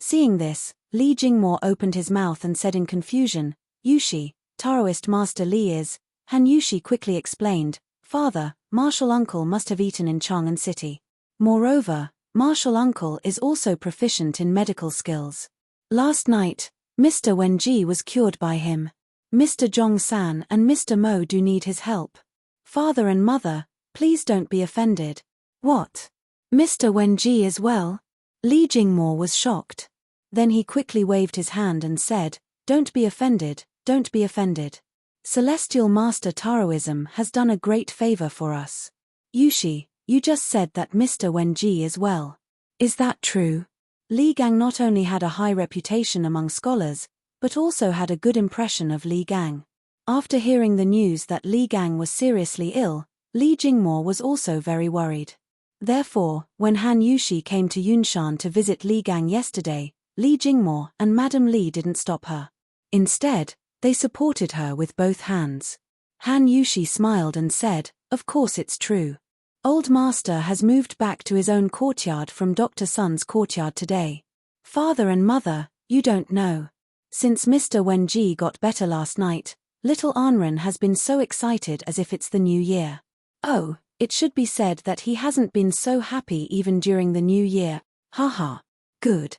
Seeing this, Li Jingmo opened his mouth and said in confusion, Yushi, Taoist Master Li is. Han Yushi quickly explained, Father, martial uncle must have eaten in Chang'an City. Moreover, martial uncle is also proficient in medical skills. Last night, Mr. Wenji was cured by him. Mr. Zhongsan and Mr. Mo do need his help. Father and mother, please don't be offended. What? Mr. Wenji as well? Li Jingmo was shocked. Then he quickly waved his hand and said, Don't be offended, don't be offended. Celestial Master Taoism has done a great favor for us. Yushi, you just said that Mr. Wenji is well. Is that true? Li Gang not only had a high reputation among scholars, but also had a good impression of Li Gang. After hearing the news that Li Gang was seriously ill, Li Jingmo was also very worried. Therefore, when Han Yushi came to Yunshan to visit Li Gang yesterday, Li Jingmo and Madam Li didn't stop her. Instead, they supported her with both hands. Han Yushi smiled and said, Of course it's true. Old Master has moved back to his own courtyard from Dr. Sun's courtyard today. Father and mother, you don't know. Since Mr. Wenji got better last night, little Anren has been so excited as if it's the new year. Oh, it should be said that he hasn't been so happy even during the new year. Haha. Good.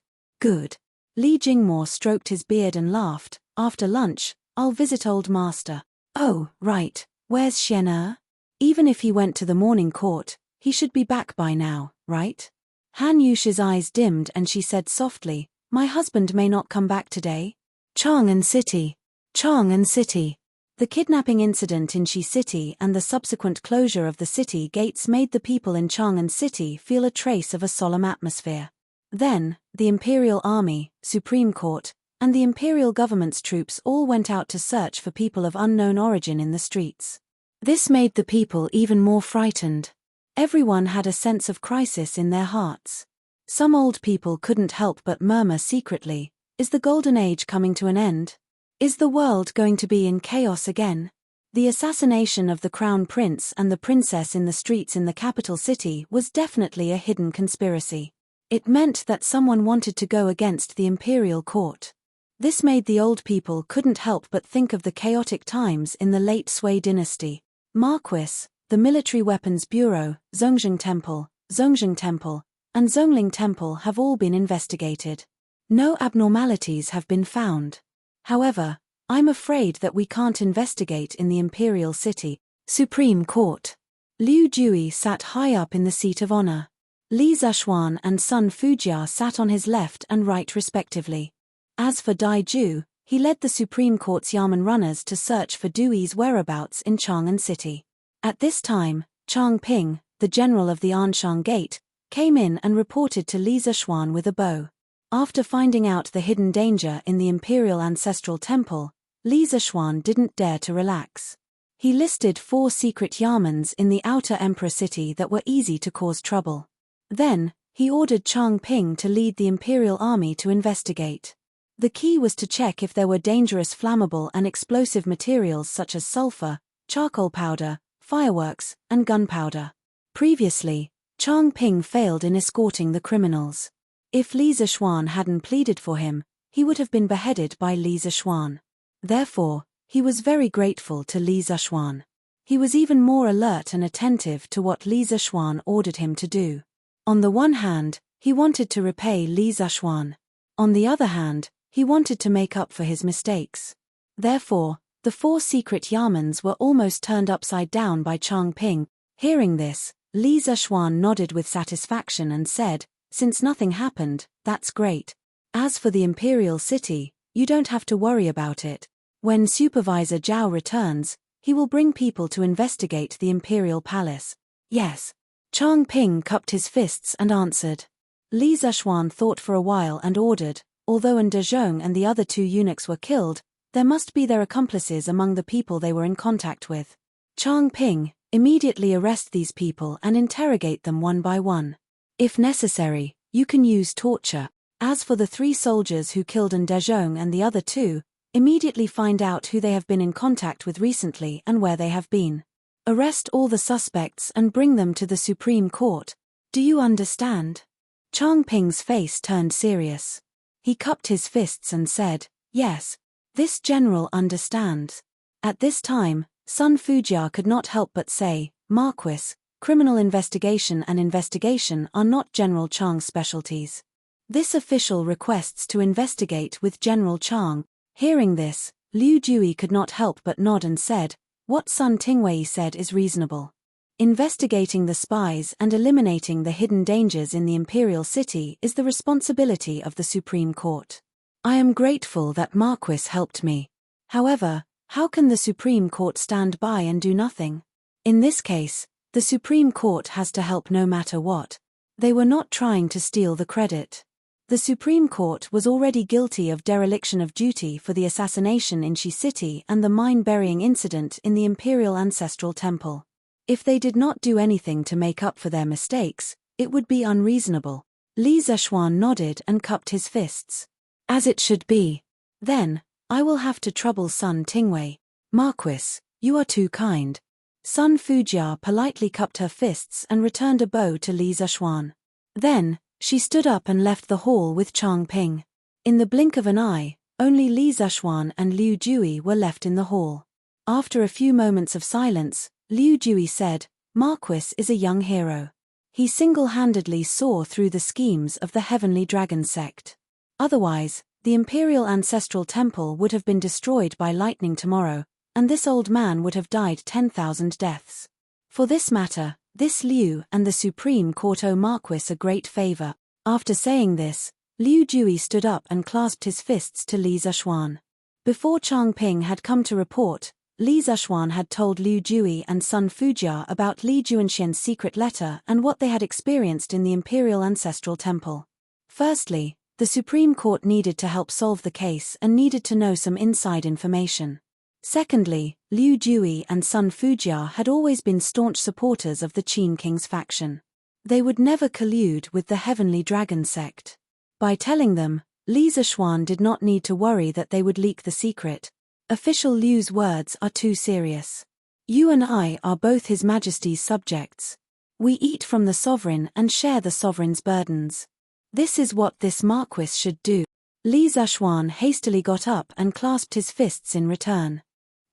Li Jingmo stroked his beard and laughed. After lunch, I'll visit old master. Oh, right, where's Xian'er? Even if he went to the morning court, he should be back by now, right? Han Yushi's eyes dimmed and she said softly, "My husband may not come back today." Chang'an City. Chang'an City. The kidnapping incident in Shi City and the subsequent closure of the city gates made the people in Chang'an City feel a trace of a solemn atmosphere. Then, the Imperial Army, Supreme Court, and the Imperial government's troops all went out to search for people of unknown origin in the streets. This made the people even more frightened. Everyone had a sense of crisis in their hearts. Some old people couldn't help but murmur secretly, "Is the Golden Age coming to an end? Is the world going to be in chaos again?" The assassination of the Crown Prince and the Princess in the streets in the capital city was definitely a hidden conspiracy. It meant that someone wanted to go against the Imperial Court. This made the old people couldn't help but think of the chaotic times in the late Sui dynasty. Marquis, the Military Weapons Bureau, Zhongzheng Temple, and Zhongling Temple have all been investigated. No abnormalities have been found. However, I'm afraid that we can't investigate in the Imperial City. Supreme Court. Liu Jui sat high up in the seat of honor. Li Zishuan and Sun Fujia sat on his left and right respectively. As for Dai Ju, he led the Supreme Court's Yamen runners to search for Dui's whereabouts in Chang'an City. At this time, Chang Ping, the general of the Anshan Gate, came in and reported to Li Zishuan with a bow. After finding out the hidden danger in the Imperial Ancestral Temple, Li Zishuan didn't dare to relax. He listed 4 secret yamens in the outer Emperor city that were easy to cause trouble. Then, he ordered Chang Ping to lead the Imperial Army to investigate. The key was to check if there were dangerous flammable and explosive materials such as sulfur, charcoal powder, fireworks, and gunpowder. Previously, Chang Ping failed in escorting the criminals. If Li Zishuan hadn't pleaded for him, he would have been beheaded by Li Zishuan. Therefore, he was very grateful to Li Zishuan. He was even more alert and attentive to what Li Zishuan ordered him to do. On the one hand, he wanted to repay Li Zishuan. On the other hand, he wanted to make up for his mistakes. Therefore, the 4 secret yamens were almost turned upside down by Chang Ping. Hearing this, Li Zishuan nodded with satisfaction and said, "Since nothing happened, that's great. As for the Imperial City, you don't have to worry about it. When Supervisor Zhao returns, he will bring people to investigate the Imperial Palace." "Yes." Chang Ping cupped his fists and answered. Li Zishuan thought for a while and ordered, "Although An Dezhong and the other 2 eunuchs were killed, there must be their accomplices among the people they were in contact with. Chang Ping, immediately arrest these people and interrogate them one by one. If necessary, you can use torture. As for the 3 soldiers who killed An Dezhong and the other 2, immediately find out who they have been in contact with recently and where they have been. Arrest all the suspects and bring them to the Supreme Court. Do you understand?" Chang Ping's face turned serious. He cupped his fists and said, "Yes. This general understands." At this time, Sun Fujia could not help but say, "Marquis, criminal investigation and investigation are not General Chang's specialties. This official requests to investigate with General Chang." Hearing this, Liu Jui could not help but nod and said, "What Sun Tingwei said is reasonable. Investigating the spies and eliminating the hidden dangers in the Imperial City is the responsibility of the Supreme Court. I am grateful that Marquis helped me. However, how can the Supreme Court stand by and do nothing? In this case, the Supreme Court has to help no matter what. They were not trying to steal the credit. The Supreme Court was already guilty of dereliction of duty for the assassination in Shi City and the mine-burying incident in the Imperial Ancestral Temple. If they did not do anything to make up for their mistakes, it would be unreasonable." Li Zishuan nodded and cupped his fists. "As it should be. Then, I will have to trouble Sun Tingwei. Marquis, you are too kind." Sun Fujia politely cupped her fists and returned a bow to Li Zishuan. Then, she stood up and left the hall with Chang Ping. In the blink of an eye, only Li Zishuan and Liu Jui were left in the hall. After a few moments of silence, Liu Jui said, "Marquis is a young hero. He single-handedly saw through the schemes of the Heavenly Dragon sect. Otherwise, the Imperial Ancestral Temple would have been destroyed by lightning tomorrow, and this old man would have died 10,000 deaths. For this matter, this Liu and the Supreme Court owe Marquis a great favor. After saying this, Liu Jui stood up and clasped his fists to Li Zishuan. Before Changping had come to report, Li Zishuan had told Liu Jui and Sun Fujia about Li Juanxian's secret letter and what they had experienced in the Imperial Ancestral Temple. Firstly, the Supreme Court needed to help solve the case and needed to know some inside information. Secondly, Liu Jui and Sun Fujia had always been staunch supporters of the Qin King's faction. They would never collude with the Heavenly Dragon sect. By telling them, Li Zishuan did not need to worry that they would leak the secret. Official Liu's words are too serious. You and I are both His Majesty's subjects. We eat from the sovereign and share the sovereign's burdens. This is what this Marquis should do. Li Zishuan hastily got up and clasped his fists in return.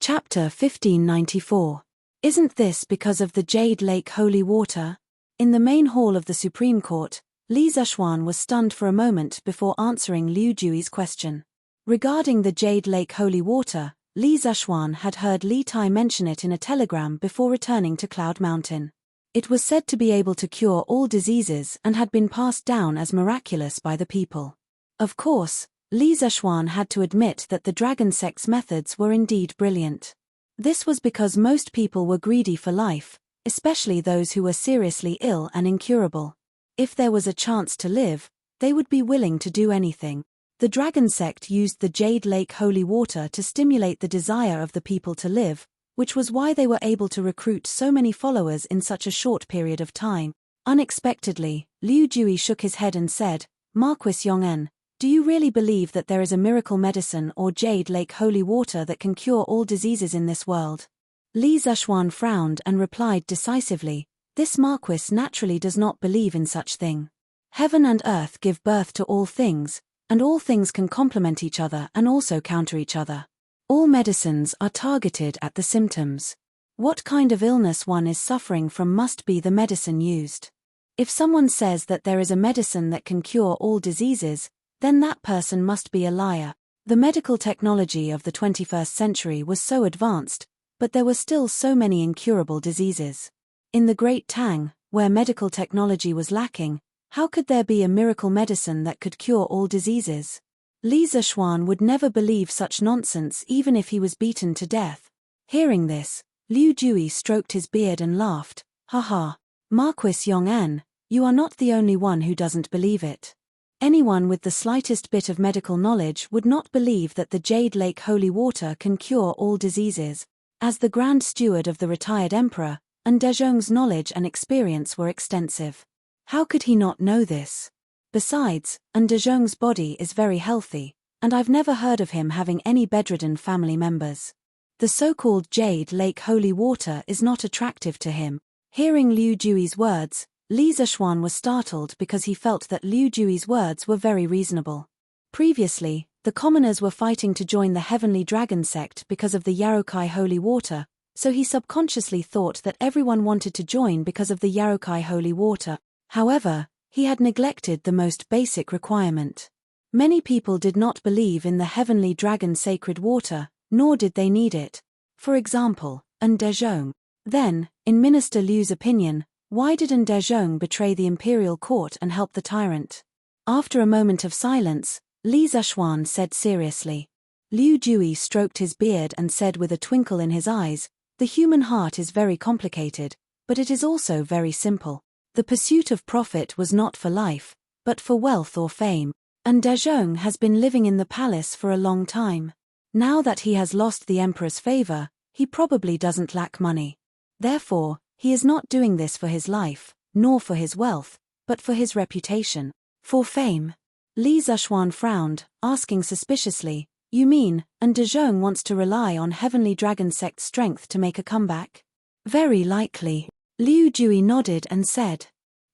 Chapter 1594. Isn't this because of the Jade Lake holy water? In the main hall of the Supreme Court, Li Zishuan was stunned for a moment before answering Liu Jui's question. Regarding the Jade Lake holy water, Li Zishuan had heard Li Tai mention it in a telegram before returning to Cloud Mountain. It was said to be able to cure all diseases and had been passed down as miraculous by the people. Of course, Li Zishuan had to admit that the Dragon Sect's methods were indeed brilliant. This was because most people were greedy for life, especially those who were seriously ill and incurable. If there was a chance to live, they would be willing to do anything. The Dragon Sect used the Jade Lake holy water to stimulate the desire of the people to live, which was why they were able to recruit so many followers in such a short period of time. Unexpectedly, Liu Jui shook his head and said, Marquis Yong'en, do you really believe that there is a miracle medicine or Jade Lake holy water that can cure all diseases in this world? Li Zishuan frowned and replied decisively, this Marquis naturally does not believe in such thing. Heaven and earth give birth to all things, and all things can complement each other and also counter each other. All medicines are targeted at the symptoms. What kind of illness one is suffering from must be the medicine used. If someone says that there is a medicine that can cure all diseases, then that person must be a liar. The medical technology of the 21st century was so advanced, but there were still so many incurable diseases. In the Great Tang, where medical technology was lacking, how could there be a miracle medicine that could cure all diseases? Li Zishuan would never believe such nonsense even if he was beaten to death. Hearing this, Liu Jui stroked his beard and laughed, ha ha. Marquis Yong'en, you are not the only one who doesn't believe it. Anyone with the slightest bit of medical knowledge would not believe that the Jade Lake holy water can cure all diseases. As the Grand Steward of the retired Emperor, Dezhong's knowledge and experience were extensive. How could he not know this? Besides, Dezhong's body is very healthy, and I've never heard of him having any bedridden family members. The so-called Jade Lake holy water is not attractive to him. Hearing Liu Jui's words, Li Zishuan was startled because he felt that Liu Jui's words were very reasonable. Previously, the commoners were fighting to join the Heavenly Dragon sect because of the Yarokai holy water, so he subconsciously thought that everyone wanted to join because of the Yarokai holy water. However, he had neglected the most basic requirement. Many people did not believe in the Heavenly Dragon sacred water, nor did they need it. For example, Dezhong. Then, in Minister Liu's opinion, why did Dezhong betray the imperial court and help the tyrant? After a moment of silence, Li Zishuan said seriously. Liu Jui stroked his beard and said with a twinkle in his eyes, the human heart is very complicated, but it is also very simple. The pursuit of profit was not for life, but for wealth or fame. Dezhong has been living in the palace for a long time. Now that he has lost the Emperor's favor, he probably doesn't lack money. Therefore, he is not doing this for his life, nor for his wealth, but for his reputation, for fame. Li Zishuan frowned, asking suspiciously, you mean, Dezhong wants to rely on Heavenly Dragon sect strength to make a comeback? Very likely. Liu Jui nodded and said.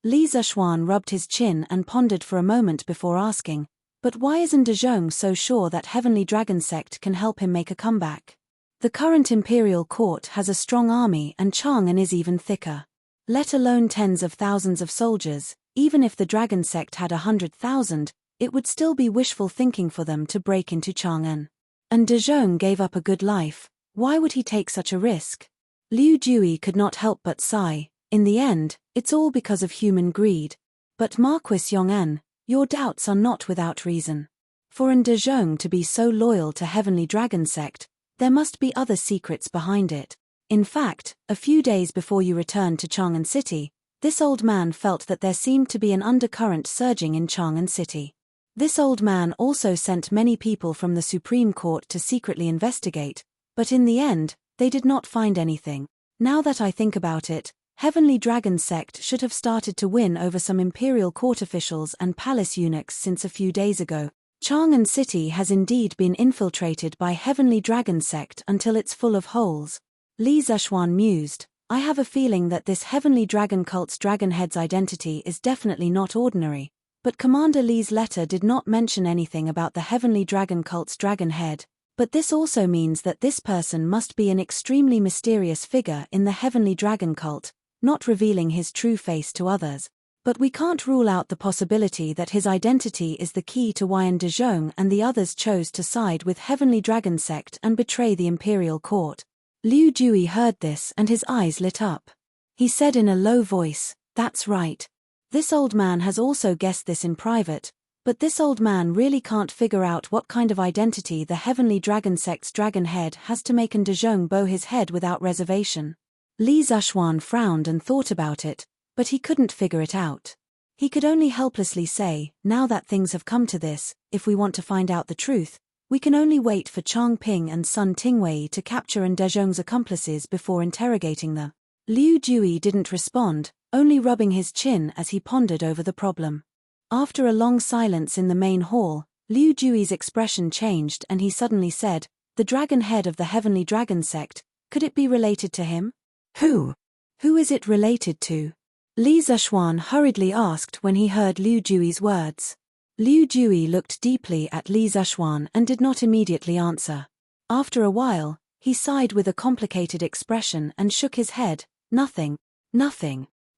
Li Zishuan rubbed his chin and pondered for a moment before asking, but why isn't Dezhong so sure that Heavenly Dragon sect can help him make a comeback? The current imperial court has a strong army and Chang'an is even thicker. Let alone tens of thousands of soldiers, even if the Dragon sect had 100,000, it would still be wishful thinking for them to break into Chang'an. Dezhong gave up a good life, why would he take such a risk? Liu Jui could not help but sigh. In the end, it's all because of human greed. But Marquis Yong'an, your doubts are not without reason. For an Dezhong to be so loyal to Heavenly Dragon Sect, there must be other secrets behind it. In fact, a few days before you returned to Chang'an City, this old man felt that there seemed to be an undercurrent surging in Chang'an City. This old man also sent many people from the Supreme Court to secretly investigate, but in the end, they did not find anything. Now that I think about it, Heavenly Dragon Sect should have started to win over some imperial court officials and palace eunuchs since a few days ago. Chang'an City has indeed been infiltrated by Heavenly Dragon Sect until it's full of holes. Li Zishuan mused, I have a feeling that this Heavenly Dragon Cult's Dragonhead's identity is definitely not ordinary. But Commander Li's letter did not mention anything about the Heavenly Dragon Cult's Dragonhead. But this also means that this person must be an extremely mysterious figure in the Heavenly Dragon Cult, not revealing his true face to others. But we can't rule out the possibility that his identity is the key to why Dezhong and the others chose to side with Heavenly Dragon Sect and betray the Imperial Court. Liu Jui heard this and his eyes lit up. He said in a low voice, that's right. This old man has also guessed this in private, but this old man really can't figure out what kind of identity the Heavenly Dragon Sect's Dragonhead has to make Dezhong bow his head without reservation. Li Zishuan frowned and thought about it, but he couldn't figure it out. He could only helplessly say, now that things have come to this, if we want to find out the truth, we can only wait for Chang Ping and Sun Tingwei to capture Dezhong's accomplices before interrogating them. Liu Jui didn't respond, only rubbing his chin as he pondered over the problem. After a long silence in the main hall, Liu Jui's expression changed and he suddenly said, the Dragonhead of the Heavenly Dragon Sect, could it be related to him? Who? Who is it related to? Li Zishuan hurriedly asked when he heard Liu Jui's words. Liu Jui looked deeply at Li Zishuan and did not immediately answer. After a while, he sighed with a complicated expression and shook his head, nothing.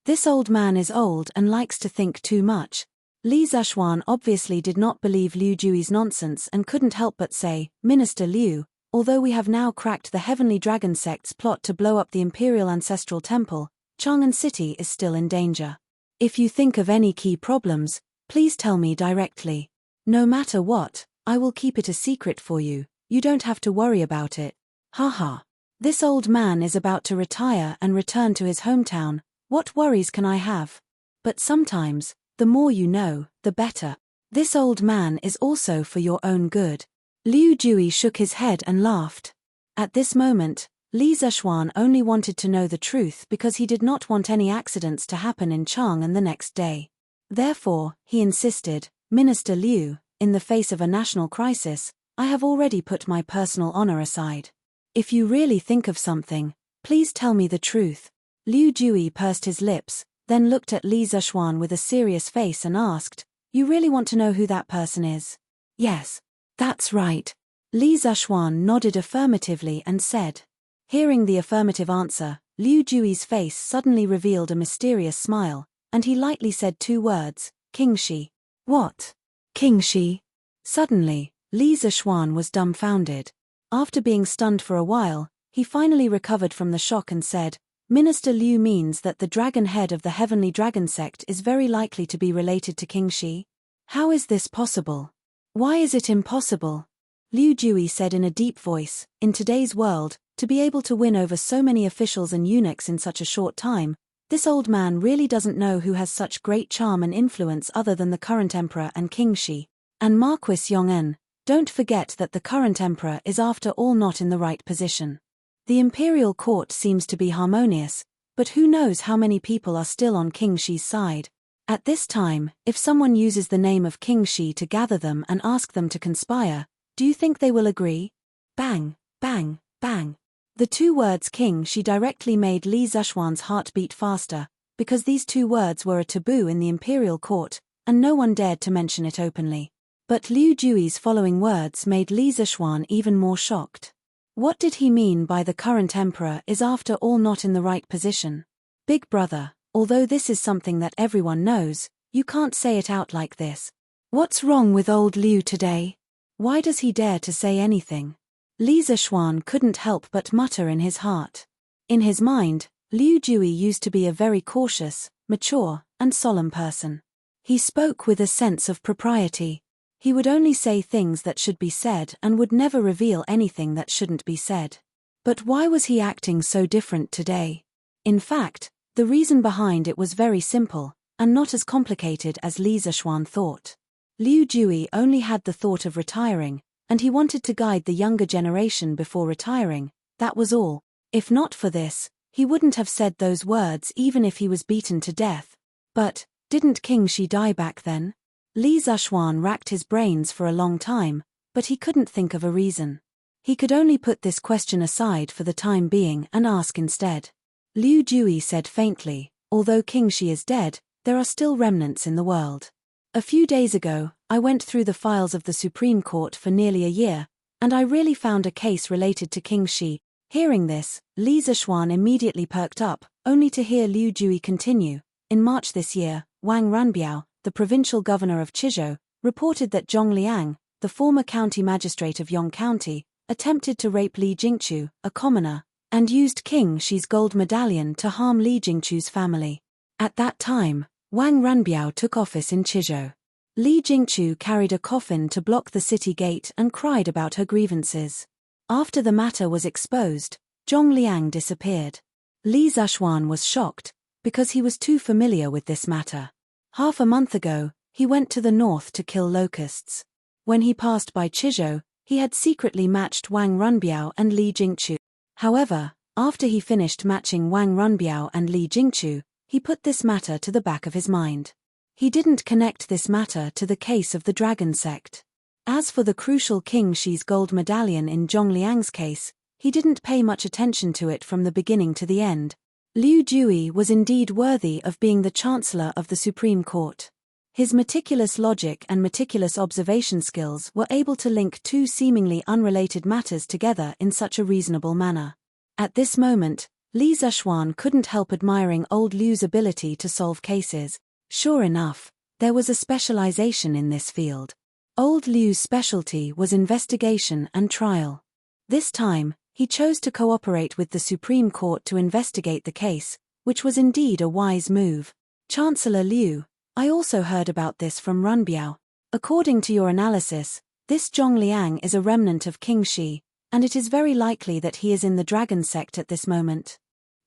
This old man is old and likes to think too much. Li Zishuan obviously did not believe Liu Jui's nonsense and couldn't help but say, Minister Liu, although we have now cracked the Heavenly Dragon Sect's plot to blow up the Imperial Ancestral Temple, Chang'an City is still in danger. If you think of any key problems, please tell me directly. No matter what, I will keep it a secret for you, you don't have to worry about it. Haha. This old man is about to retire and return to his hometown, what worries can I have? But sometimes, the more you know, the better. This old man is also for your own good. Liu Jui shook his head and laughed. At this moment, Li Zishuan only wanted to know the truth because he did not want any accidents to happen in Chang'an the next day. Therefore, he insisted, Minister Liu, in the face of a national crisis, I have already put my personal honor aside. If you really think of something, please tell me the truth. Liu Jui pursed his lips, then looked at Li Zishuan with a serious face and asked, you really want to know who that person is? Yes. That's right. Li Zishuan nodded affirmatively and said. Hearing the affirmative answer, Liu Jui's face suddenly revealed a mysterious smile, and he lightly said two words, Qingshi. What? Qingshi? Suddenly, Li Zishuan was dumbfounded. After being stunned for a while, he finally recovered from the shock and said, Minister Liu means that the Dragonhead of the Heavenly Dragon Sect is very likely to be related to Qingshi. How is this possible? Why is it impossible? Liu Jui said in a deep voice, in today's world, to be able to win over so many officials and eunuchs in such a short time, this old man really doesn't know who has such great charm and influence other than the current emperor and Qingshi. And Marquis Yong'an, don't forget that the current emperor is after all not in the right position. The imperial court seems to be harmonious, but who knows how many people are still on Qingshi's side. At this time, if someone uses the name of Qingshi to gather them and ask them to conspire, do you think they will agree? Bang, bang, bang. The two words Qingshi directly made Li Zishuan's heart beat faster, because these two words were a taboo in the imperial court, and no one dared to mention it openly. But Liu Jui's following words made Li Zishuan even more shocked. What did he mean by the current emperor is after all not in the right position? Big brother, although this is something that everyone knows, you can't say it out like this. What's wrong with old Liu today? Why does he dare to say anything? Li Zishuan couldn't help but mutter in his heart. In his mind, Liu Jui used to be a very cautious, mature, and solemn person. He spoke with a sense of propriety. He would only say things that should be said and would never reveal anything that shouldn't be said. But why was he acting so different today? In fact, the reason behind it was very simple, and not as complicated as Li Zishuan thought. Liu Jui only had the thought of retiring, and he wanted to guide the younger generation before retiring, that was all. If not for this, he wouldn't have said those words even if he was beaten to death. But, didn't King Shi die back then? Li Zishuan racked his brains for a long time, but he couldn't think of a reason. He could only put this question aside for the time being and ask instead. Liu Jui said faintly, although King Shi is dead, there are still remnants in the world. A few days ago, I went through the files of the Supreme Court for nearly a year, and I really found a case related to King Shi. Hearing this, Li Zishuan immediately perked up, only to hear Liu Jui continue. In March this year, Wang Runbiao, the provincial governor of Chizhou, reported that Zhong Liang, the former county magistrate of Yong County, attempted to rape Li Jingchu, a commoner, and used King Shi's gold medallion to harm Li Jingchu's family. At that time, Wang Runbiao took office in Chizhou. Li Jingchu carried a coffin to block the city gate and cried about her grievances. After the matter was exposed, Zhong Liang disappeared. Li Zishuan was shocked, because he was too familiar with this matter. Half a month ago, he went to the north to kill locusts. When he passed by Chizhou, he had secretly matched Wang Runbiao and Li Jingchu. However, after he finished matching Wang Runbiao and Li Jingchu, he put this matter to the back of his mind. He didn't connect this matter to the case of the dragon sect. As for the crucial King Shi's gold medallion in Zhong Liang's case, he didn't pay much attention to it from the beginning to the end. Liu Jui was indeed worthy of being the Chancellor of the Supreme Court. His meticulous logic and meticulous observation skills were able to link two seemingly unrelated matters together in such a reasonable manner. At this moment, Li Zishuan couldn't help admiring old Liu's ability to solve cases. Sure enough, there was a specialization in this field. Old Liu's specialty was investigation and trial. This time, he chose to cooperate with the Supreme Court to investigate the case, which was indeed a wise move. Chancellor Liu, I also heard about this from Runbiao. According to your analysis, this Zhong Liang is a remnant of King Shi, and it is very likely that he is in the dragon sect at this moment.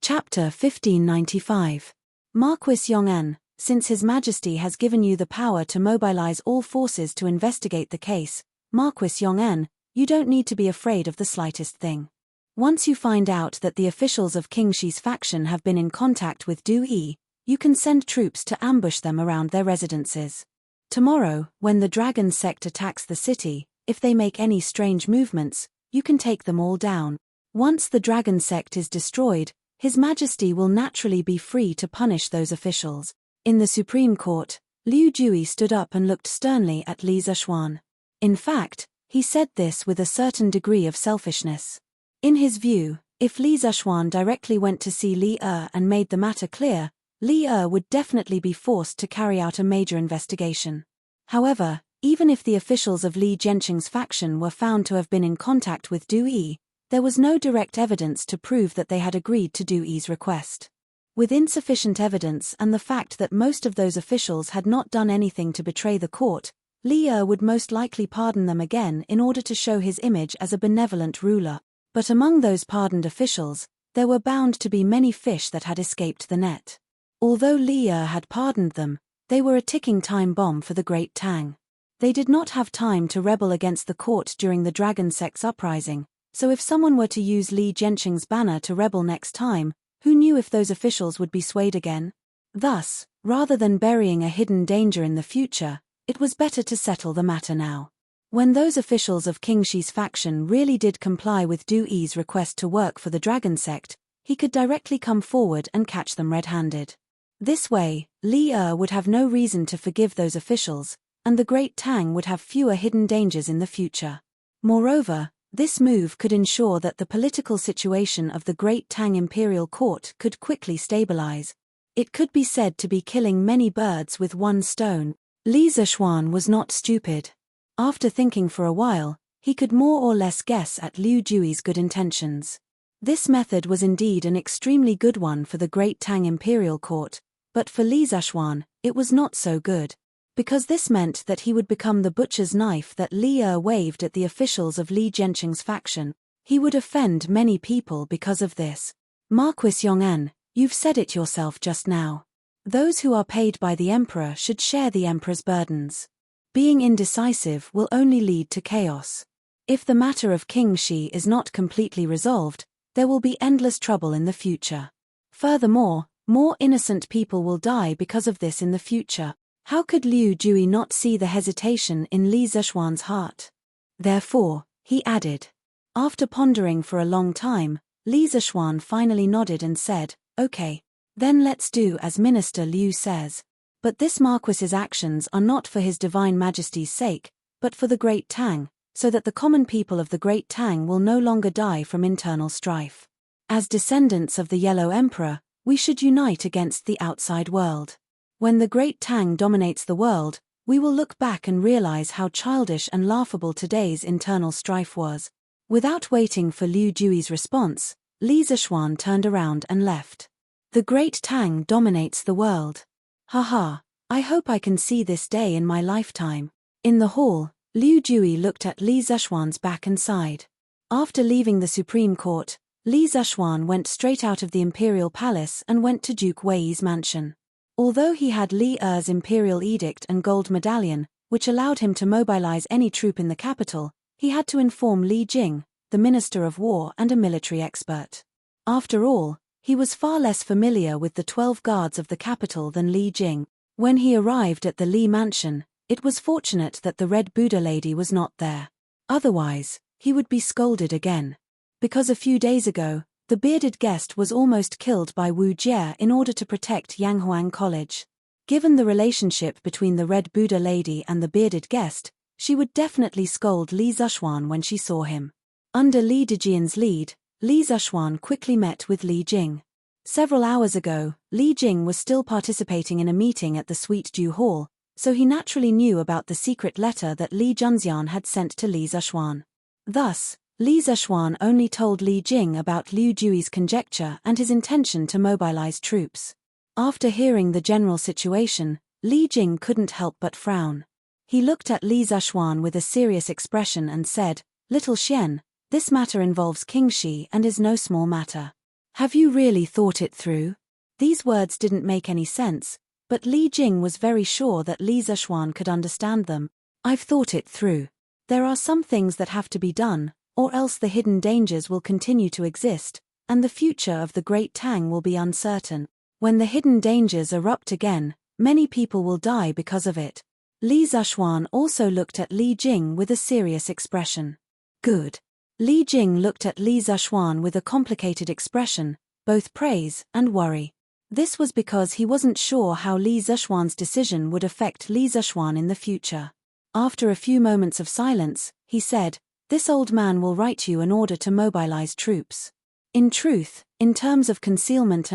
Chapter 1595. Marquis Yong'an, since His Majesty has given you the power to mobilize all forces to investigate the case, Marquis Yong'an, you don't need to be afraid of the slightest thing. Once you find out that the officials of King Shi's faction have been in contact with Du Yi, you can send troops to ambush them around their residences. Tomorrow, when the dragon sect attacks the city, if they make any strange movements, you can take them all down. Once the dragon sect is destroyed, His Majesty will naturally be free to punish those officials. In the Supreme Court, Liu Jui stood up and looked sternly at Li Zishuan. In fact, he said this with a certain degree of selfishness. In his view, if Li Zishuan directly went to see Li and made the matter clear, Li would definitely be forced to carry out a major investigation. However, even if the officials of Li Jianqing's faction were found to have been in contact with Du Yi, there was no direct evidence to prove that they had agreed to Du Yi's request. With insufficient evidence and the fact that most of those officials had not done anything to betray the court, Li would most likely pardon them again in order to show his image as a benevolent ruler. But among those pardoned officials, there were bound to be many fish that had escaped the net. Although Li had pardoned them, they were a ticking time bomb for the Great Tang. They did not have time to rebel against the court during the Dragon Sect's uprising, so if someone were to use Li Jianqing's banner to rebel next time, who knew if those officials would be swayed again? Thus, rather than burying a hidden danger in the future, it was better to settle the matter now. When those officials of King Shi's faction really did comply with Du Yi's request to work for the Dragon Sect, he could directly come forward and catch them red-handed. This way, Li would have no reason to forgive those officials, and the Great Tang would have fewer hidden dangers in the future. Moreover, this move could ensure that the political situation of the Great Tang Imperial Court could quickly stabilize. It could be said to be killing many birds with one stone. Li Zishuan was not stupid. After thinking for a while, he could more or less guess at Liu Jui's good intentions. This method was indeed an extremely good one for the Great Tang imperial court, but for Li Zhuan, it was not so good. Because this meant that he would become the butcher's knife that Li waved at the officials of Li Zhenqing's faction. He would offend many people because of this. Marquis Yong'an, you've said it yourself just now. Those who are paid by the emperor should share the emperor's burdens. Being indecisive will only lead to chaos. If the matter of King Shi is not completely resolved, there will be endless trouble in the future. Furthermore, more innocent people will die because of this in the future. How could Liu Jui not see the hesitation in Li Zhuan's heart? Therefore, he added. After pondering for a long time, Li Zhuan finally nodded and said, "Okay. Then let's do as Minister Liu says. But this Marquis's actions are not for His Divine Majesty's sake, but for the Great Tang, so that the common people of the Great Tang will no longer die from internal strife. As descendants of the Yellow Emperor, we should unite against the outside world. When the Great Tang dominates the world, we will look back and realize how childish and laughable today's internal strife was." Without waiting for Liu Jui's response, Li Zhuan turned around and left. The Great Tang dominates the world. Haha, I hope I can see this day in my lifetime. In the hall, Liu Jui looked at Li Zhuan's back and sighed. After leaving the Supreme Court, Li Zhuan went straight out of the Imperial Palace and went to Duke Wei's mansion. Although he had Li Er's Imperial Edict and Gold Medallion, which allowed him to mobilize any troop in the capital, he had to inform Li Jing, the Minister of War and a military expert. After all, he was far less familiar with the 12 guards of the capital than Li Jing. When he arrived at the Li mansion, it was fortunate that the Red Buddha lady was not there. Otherwise, he would be scolded again. Because a few days ago, the bearded guest was almost killed by Wu Jie in order to protect Yanghuang College. Given the relationship between the Red Buddha lady and the bearded guest, she would definitely scold Li Zhuan when she saw him. Under Li Dejian's lead, Li Zhuan quickly met with Li Jing. Several hours ago, Li Jing was still participating in a meeting at the Sweet Dew Hall, so he naturally knew about the secret letter that Li Junxian had sent to Li Zhuan. Thus, Li Zhuan only told Li Jing about Liu Jui's conjecture and his intention to mobilize troops. After hearing the general situation, Li Jing couldn't help but frown. He looked at Li Zhuan with a serious expression and said, "Little Xian, this matter involves King Shi and is no small matter. Have you really thought it through?" These words didn't make any sense, but Li Jing was very sure that Li Zhuan could understand them. "I've thought it through. There are some things that have to be done, or else the hidden dangers will continue to exist, and the future of the Great Tang will be uncertain. When the hidden dangers erupt again, many people will die because of it." Li Zhuan also looked at Li Jing with a serious expression. "Good." Li Jing looked at Li Zhuan with a complicated expression, both praise and worry. This was because he wasn't sure how Li Zhuan's decision would affect Li Zhuan in the future. After a few moments of silence, he said, "This old man will write you an order to mobilize troops. In truth, in terms of concealment,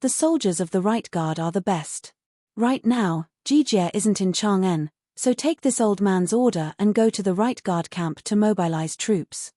the soldiers of the Right Guard are the best. Right now, Jijie isn't in Chang'an, so take this old man's order and go to the Right Guard camp to mobilize troops.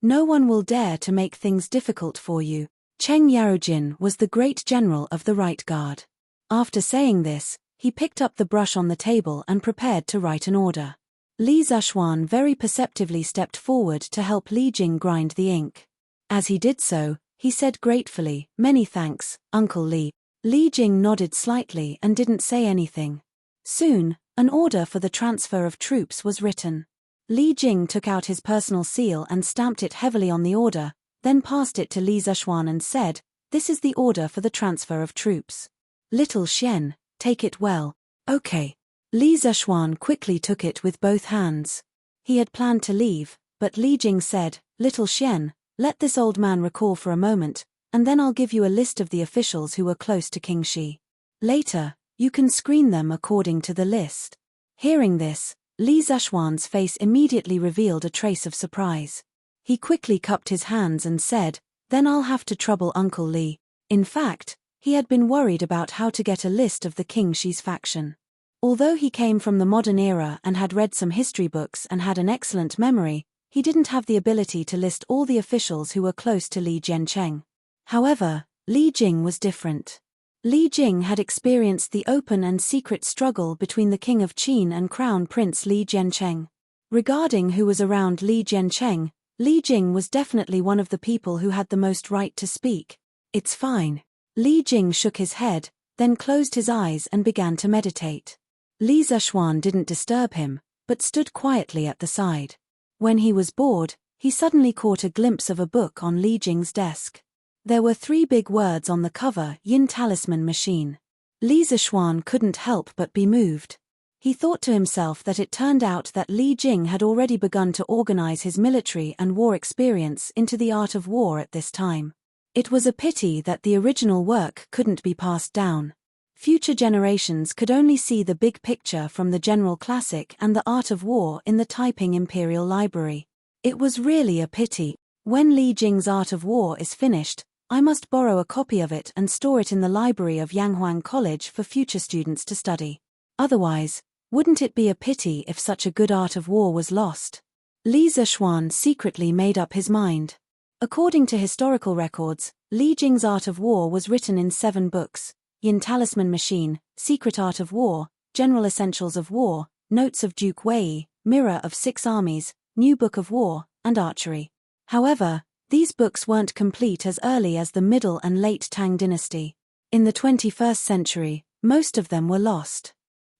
No one will dare to make things difficult for you." Cheng Yarojin was the great general of the Right Guard. After saying this, he picked up the brush on the table and prepared to write an order. Li Zhuan very perceptively stepped forward to help Li Jing grind the ink. As he did so, he said gratefully, "Many thanks, Uncle Li." Li Jing nodded slightly and didn't say anything. Soon, an order for the transfer of troops was written. Li Jing took out his personal seal and stamped it heavily on the order, then passed it to Li Zhuan and said, "This is the order for the transfer of troops. Little Xian, take it well." "Okay." Li Zhuan quickly took it with both hands. He had planned to leave, but Li Jing said, "Little Xian, let this old man recall for a moment, and then I'll give you a list of the officials who were close to King Shi. Later, you can screen them according to the list." Hearing this, Li Zhuan's face immediately revealed a trace of surprise. He quickly cupped his hands and said, "Then I'll have to trouble Uncle Li." In fact, he had been worried about how to get a list of the King Shi's faction. Although he came from the modern era and had read some history books and had an excellent memory, he didn't have the ability to list all the officials who were close to Li Jiancheng. However, Li Jing was different. Li Jing had experienced the open and secret struggle between the King of Qin and Crown Prince Li Jiancheng. Regarding who was around Li Jiancheng, Li Jing was definitely one of the people who had the most right to speak. It's fine. Li Jing shook his head, then closed his eyes and began to meditate. Li Zishuan didn't disturb him, but stood quietly at the side. When he was bored, he suddenly caught a glimpse of a book on Li Jing's desk. There were 3 big words on the cover: Yin Talisman Machine. Li Zishuan couldn't help but be moved. He thought to himself that it turned out that Li Jing had already begun to organize his military and war experience into the art of war at this time. It was a pity that the original work couldn't be passed down. Future generations could only see the big picture from the general classic and the art of war in the Taiping Imperial Library. It was really a pity. When Li Jing's art of war is finished, I must borrow a copy of it and store it in the library of Yanghuang College for future students to study. Otherwise, wouldn't it be a pity if such a good art of war was lost? Li Zishuan secretly made up his mind. According to historical records, Li Jing's art of war was written in 7 books: Yin Talisman Machine, Secret Art of War, General Essentials of War, Notes of Duke Wei, Mirror of 6 Armies, New Book of War, and Archery. However, these books weren't complete as early as the Middle and Late Tang dynasty. In the 21st century, most of them were lost.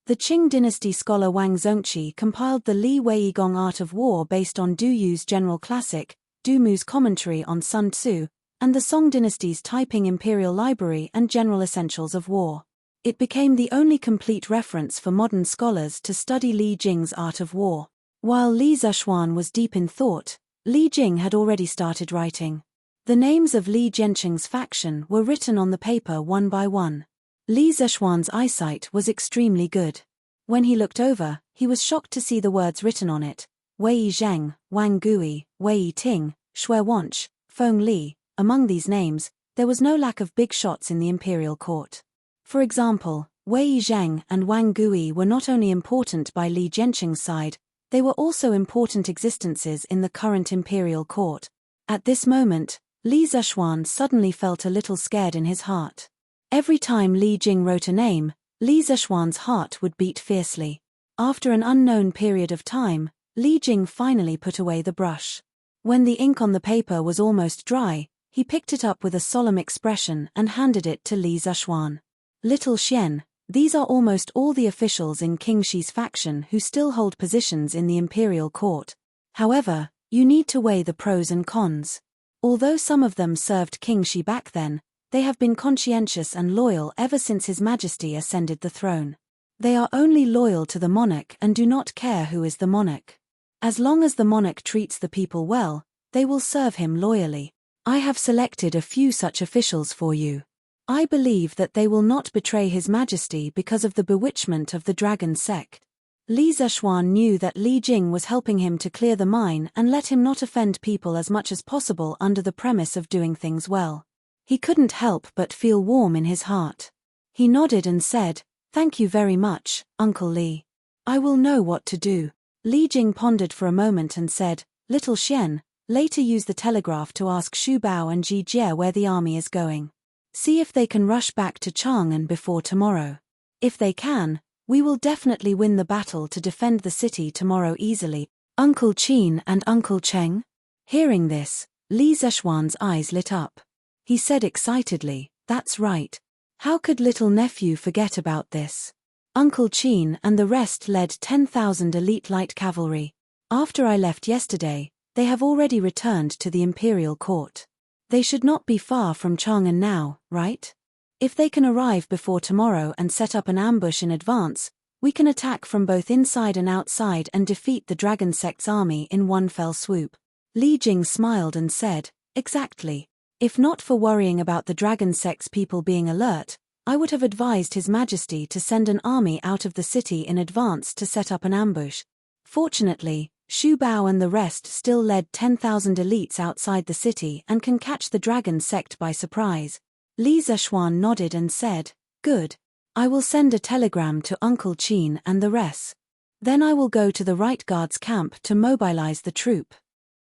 The Qing dynasty scholar Wang Zongqi compiled the Li Weigong Art of War based on Du Yu's general classic, Du Mu's commentary on Sun Tzu, and the Song dynasty's Taiping Imperial Library and General Essentials of War. It became the only complete reference for modern scholars to study Li Jing's art of war. While Li Zishuan was deep in thought, Li Jing had already started writing. The names of Li Jiancheng's faction were written on the paper one by one. Li Zishuan's eyesight was extremely good. When he looked over, he was shocked to see the words written on it: Wei Zheng, Wang Gui, Wei Ting, Xue Wanch, Feng Li. Among these names, there was no lack of big shots in the imperial court. For example, Wei Zheng and Wang Gui were not only important by Li Jiancheng's side, they were also important existences in the current imperial court. At this moment, Li Zishuan suddenly felt a little scared in his heart. Every time Li Jing wrote a name, Li Zishuan's heart would beat fiercely. After an unknown period of time, Li Jing finally put away the brush. When the ink on the paper was almost dry, he picked it up with a solemn expression and handed it to Li Zishuan. Little Xian, these are almost all the officials in King Shi's faction who still hold positions in the imperial court. However, you need to weigh the pros and cons. Although some of them served King Shi back then, they have been conscientious and loyal ever since His Majesty ascended the throne. They are only loyal to the monarch and do not care who is the monarch. As long as the monarch treats the people well, they will serve him loyally. I have selected a few such officials for you. I believe that they will not betray His Majesty because of the bewitchment of the dragon sect. Li Zishuan knew that Li Jing was helping him to clear the mine and let him not offend people as much as possible under the premise of doing things well. He couldn't help but feel warm in his heart. He nodded and said, "Thank you very much, Uncle Li. I will know what to do." Li Jing pondered for a moment and said, "Little Xian, later use the telegraph to ask Xu Bao and Ji Jie where the army is going. See if they can rush back to Chang'an before tomorrow. If they can, we will definitely win the battle to defend the city tomorrow easily." Uncle Qin and Uncle Cheng? Hearing this, Li Zishuan's eyes lit up. He said excitedly, "That's right. How could little nephew forget about this?" Uncle Qin and the rest led 10,000 elite light cavalry. After I left yesterday, they have already returned to the imperial court. They should not be far from Chang'an now, right? If they can arrive before tomorrow and set up an ambush in advance, we can attack from both inside and outside and defeat the Dragon Sect's army in one fell swoop. Li Jing smiled and said, "Exactly. If not for worrying about the Dragon Sect's people being alert, I would have advised His Majesty to send an army out of the city in advance to set up an ambush. Fortunately, Xu Bao and the rest still led 10,000 elites outside the city and can catch the Dragon Sect by surprise." Li Zishuan nodded and said, "Good. I will send a telegram to Uncle Qin and the rest. Then I will go to the Right Guard's camp to mobilize the troop."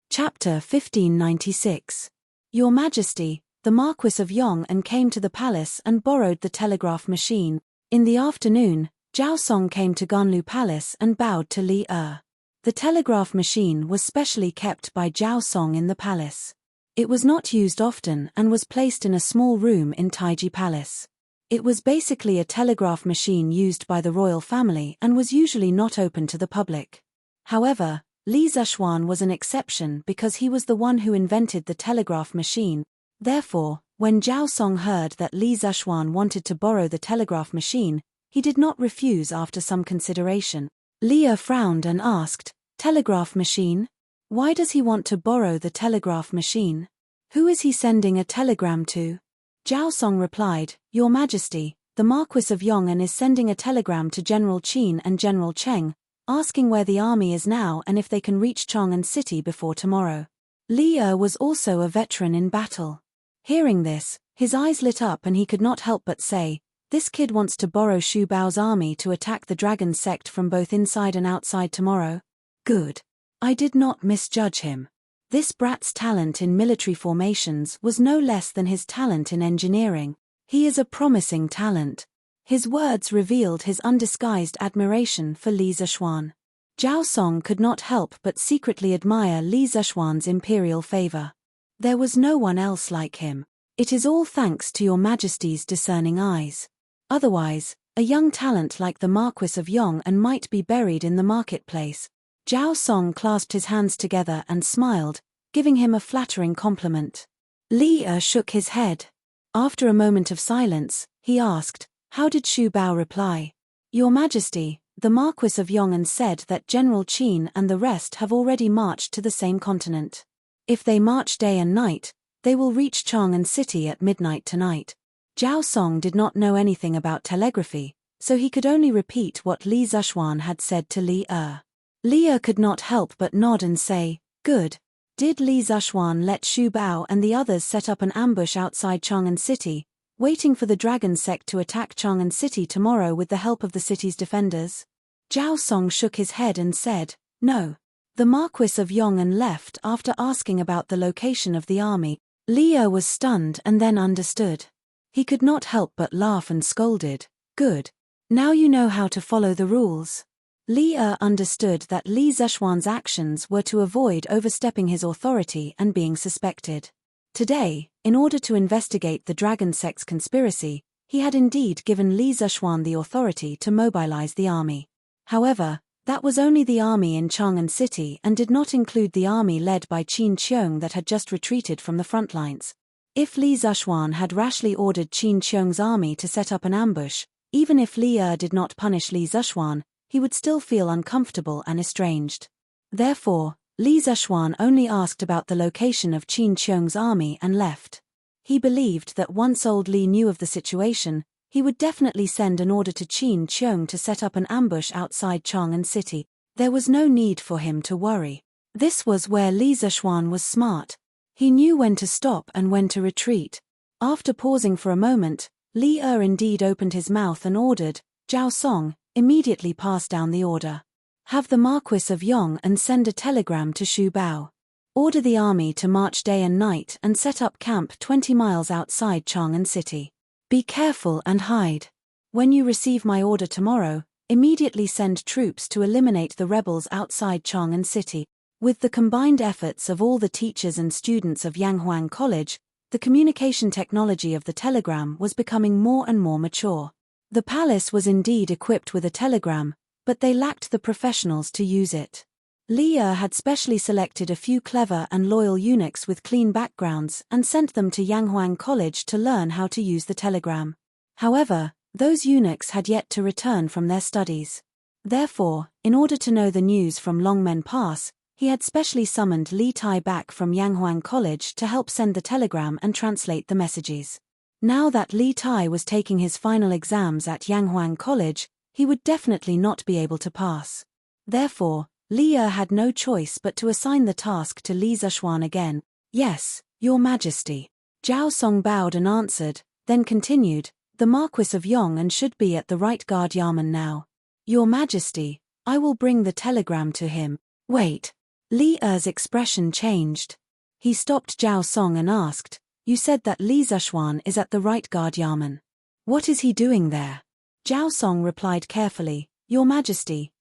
Chapter 1596. Your Majesty, the Marquis of Yong'an came to the palace and borrowed the telegraph machine. In the afternoon, Zhao Song came to Ganlu Palace and bowed to Li Er. The telegraph machine was specially kept by Zhao Song in the palace. It was not used often and was placed in a small room in Taiji Palace. It was basically a telegraph machine used by the royal family and was usually not open to the public. However, Li Zishuan was an exception because he was the one who invented the telegraph machine. Therefore, when Zhao Song heard that Li Zishuan wanted to borrow the telegraph machine, he did not refuse after some consideration. Li Er frowned and asked, "Telegraph machine? Why does he want to borrow the telegraph machine? Who is he sending a telegram to?" Zhao Song replied, "Your Majesty, the Marquis of Yong'an is sending a telegram to General Qin and General Cheng, asking where the army is now and if they can reach Chang'an City before tomorrow." Li Er was also a veteran in battle. Hearing this, his eyes lit up and he could not help but say, "This kid wants to borrow Xu Bao's army to attack the dragon sect from both inside and outside tomorrow. Good. I did not misjudge him. This brat's talent in military formations was no less than his talent in engineering. He is a promising talent." His words revealed his undisguised admiration for Li Zishuan. Zhao Song could not help but secretly admire Li Zishuan's imperial favor. There was no one else like him. It is all thanks to your Majesty's discerning eyes. Otherwise, a young talent like the Marquis of Yong'an might be buried in the marketplace. Zhao Song clasped his hands together and smiled, giving him a flattering compliment. Li Er shook his head. After a moment of silence, he asked, "How did Xu Bao reply?" "Your Majesty, the Marquis of Yong'an said that General Qin and the rest have already marched to the same continent. If they march day and night, they will reach Chang'an City at midnight tonight." Zhao Song did not know anything about telegraphy, so he could only repeat what Li Zishuan had said to Li Er. Li Er could not help but nod and say, "Good. Did Li Zishuan let Xu Bao and the others set up an ambush outside Chang'an City, waiting for the dragon sect to attack Chang'an City tomorrow with the help of the city's defenders?" Zhao Song shook his head and said, "No. The Marquis of Yong'an left after asking about the location of the army." Li Er was stunned and then understood. He could not help but laugh and scolded, "Good. Now you know how to follow the rules." Li Er understood that Li Zishuan's actions were to avoid overstepping his authority and being suspected. Today, in order to investigate the dragon sect's conspiracy, he had indeed given Li Zishuan the authority to mobilize the army. However, that was only the army in Chang'an City and did not include the army led by Qin Qiong that had just retreated from the front lines. If Li Zishuan had rashly ordered Qin Qiong's army to set up an ambush, even if Li Er did not punish Li Zishuan, he would still feel uncomfortable and estranged. Therefore, Li Zishuan only asked about the location of Qin Qiong's army and left. He believed that once old Li knew of the situation, he would definitely send an order to Qin Qiong to set up an ambush outside Chang'an City. There was no need for him to worry. This was where Li Zishuan was smart. He knew when to stop and when to retreat. After pausing for a moment, Li Er indeed opened his mouth and ordered, "Zhao Song, immediately pass down the order. Have the Marquis of Yong'an send a telegram to Xu Bao. Order the army to march day and night and set up camp 20 miles outside Chang'an City. Be careful and hide. When you receive my order tomorrow, immediately send troops to eliminate the rebels outside Chang'an City." With the combined efforts of all the teachers and students of Yanghuang College, the communication technology of the telegram was becoming more and more mature. The palace was indeed equipped with a telegram, but they lacked the professionals to use it. Li Er had specially selected a few clever and loyal eunuchs with clean backgrounds and sent them to Yanghuang College to learn how to use the telegram. However, those eunuchs had yet to return from their studies. Therefore, in order to know the news from Longmen Pass, he had specially summoned Li Tai back from Yanghuang College to help send the telegram and translate the messages. Now that Li Tai was taking his final exams at Yanghuang College, he would definitely not be able to pass. Therefore, Li Er had no choice but to assign the task to Li Zishuan again. "Yes, Your Majesty." Zhao Song bowed and answered, then continued, "The Marquis of Yong'an should be at the Right Guard Yamen now. Your Majesty, I will bring the telegram to him." "Wait. Li Er's expression changed. He stopped Zhao Song and asked, "You said that Li Zishuan is at the right guard yamen. What is he doing there?" Zhao Song replied carefully, Your Majesty,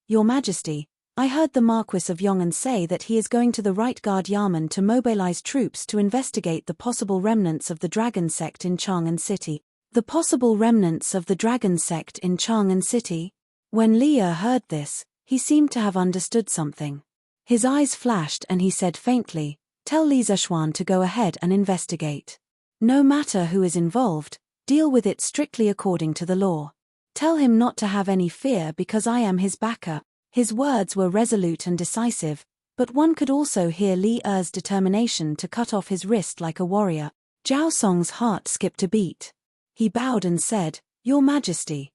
I heard the Marquis of Yong'an say that he is going to the right guard yamen to mobilize troops to investigate the possible remnants of the dragon sect in Chang'an City. The possible remnants of the dragon sect in Chang'an City? When Li Er heard this, he seemed to have understood something. His eyes flashed and he said faintly, "Tell Li Zishuan to go ahead and investigate. No matter who is involved, deal with it strictly according to the law. Tell him not to have any fear because I am his backer." His words were resolute and decisive, but one could also hear Li Er's determination to cut off his wrist like a warrior. Zhao Song's heart skipped a beat. He bowed and said, Your Majesty,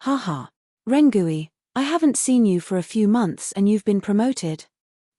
haha. Rengui, I haven't seen you for a few months and you've been promoted.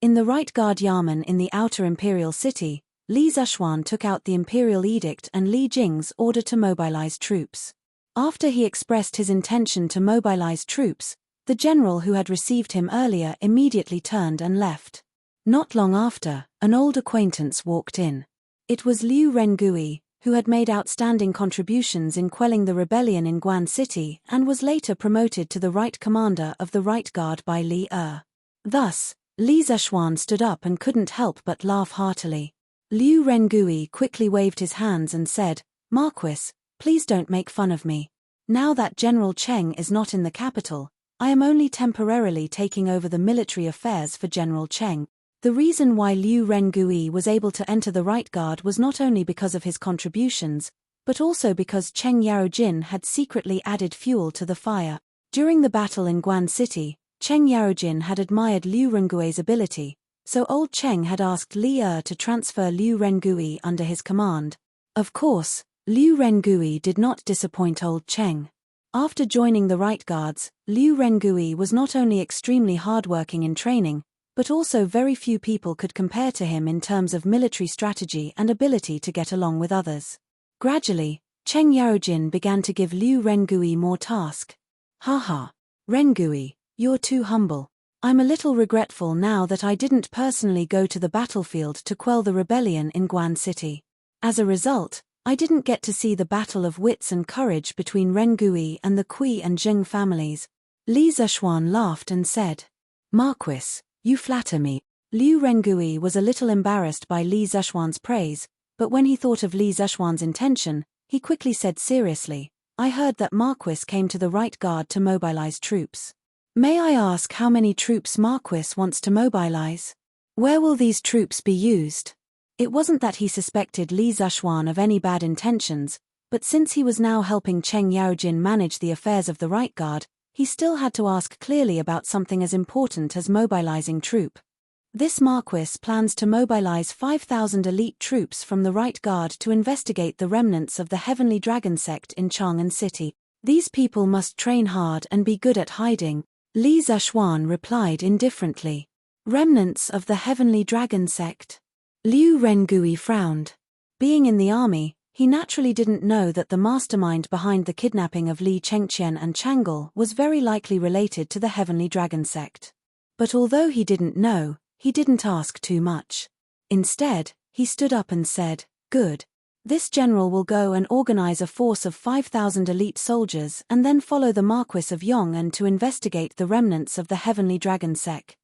In the right guard yamen in the outer imperial city, Li Zishuan took out the imperial edict and Li Jing's order to mobilize troops. After he expressed his intention to mobilize troops, the general who had received him earlier immediately turned and left. Not long after, an old acquaintance walked in. It was Liu Rengui, who had made outstanding contributions in quelling the rebellion in Guan City and was later promoted to the right commander of the right guard by Li Er. Thus, Li Zishuan stood up and couldn't help but laugh heartily. Liu Rengui quickly waved his hands and said, Marquis, please don't make fun of me. Now that General Cheng is not in the capital, I am only temporarily taking over the military affairs for General Cheng. The reason why Liu Rengui was able to enter the right guard was not only because of his contributions, but also because Cheng Yarojin had secretly added fuel to the fire. During the battle in Guan City, Cheng Yarojin had admired Liu Rengui's ability, so old Cheng had asked Li Er to transfer Liu Rengui under his command. Of course, Liu Rengui did not disappoint old Cheng. After joining the right guards, Liu Rengui was not only extremely hardworking in training, but also very few people could compare to him in terms of military strategy and ability to get along with others. Gradually, Cheng Yarojin began to give Liu Rengui more task. Haha. Rengui, you're too humble. I'm a little regretful now that I didn't personally go to the battlefield to quell the rebellion in Guan City. As a result, I didn't get to see the battle of wits and courage between Rengui and the Kui and Zheng families. Li Zishuan laughed and said, Marquis, you flatter me. Liu Rengui was a little embarrassed by Li Zishuan's praise, but when he thought of Li Zishuan's intention, he quickly said seriously, I heard that Marquis came to the right guard to mobilize troops. May I ask how many troops Marquis wants to mobilize? Where will these troops be used? It wasn't that he suspected Li Zishuan of any bad intentions, but since he was now helping Cheng Yarojin manage the affairs of the right guard, he still had to ask clearly about something as important as mobilizing troop. This Marquis plans to mobilize 5,000 elite troops from the right guard to investigate the remnants of the Heavenly Dragon sect in Chang'an City. These people must train hard and be good at hiding. Li Zishuan replied indifferently. Remnants of the Heavenly Dragon sect. Liu Rengui frowned. Being in the army, he naturally didn't know that the mastermind behind the kidnapping of Li Chengqian and Chang'e was very likely related to the Heavenly Dragon sect. But although he didn't know, he didn't ask too much. Instead, he stood up and said, Good. This general will go and organize a force of 5,000 elite soldiers and then follow the Marquis of Yong'an to investigate the remnants of the Heavenly Dragon sect.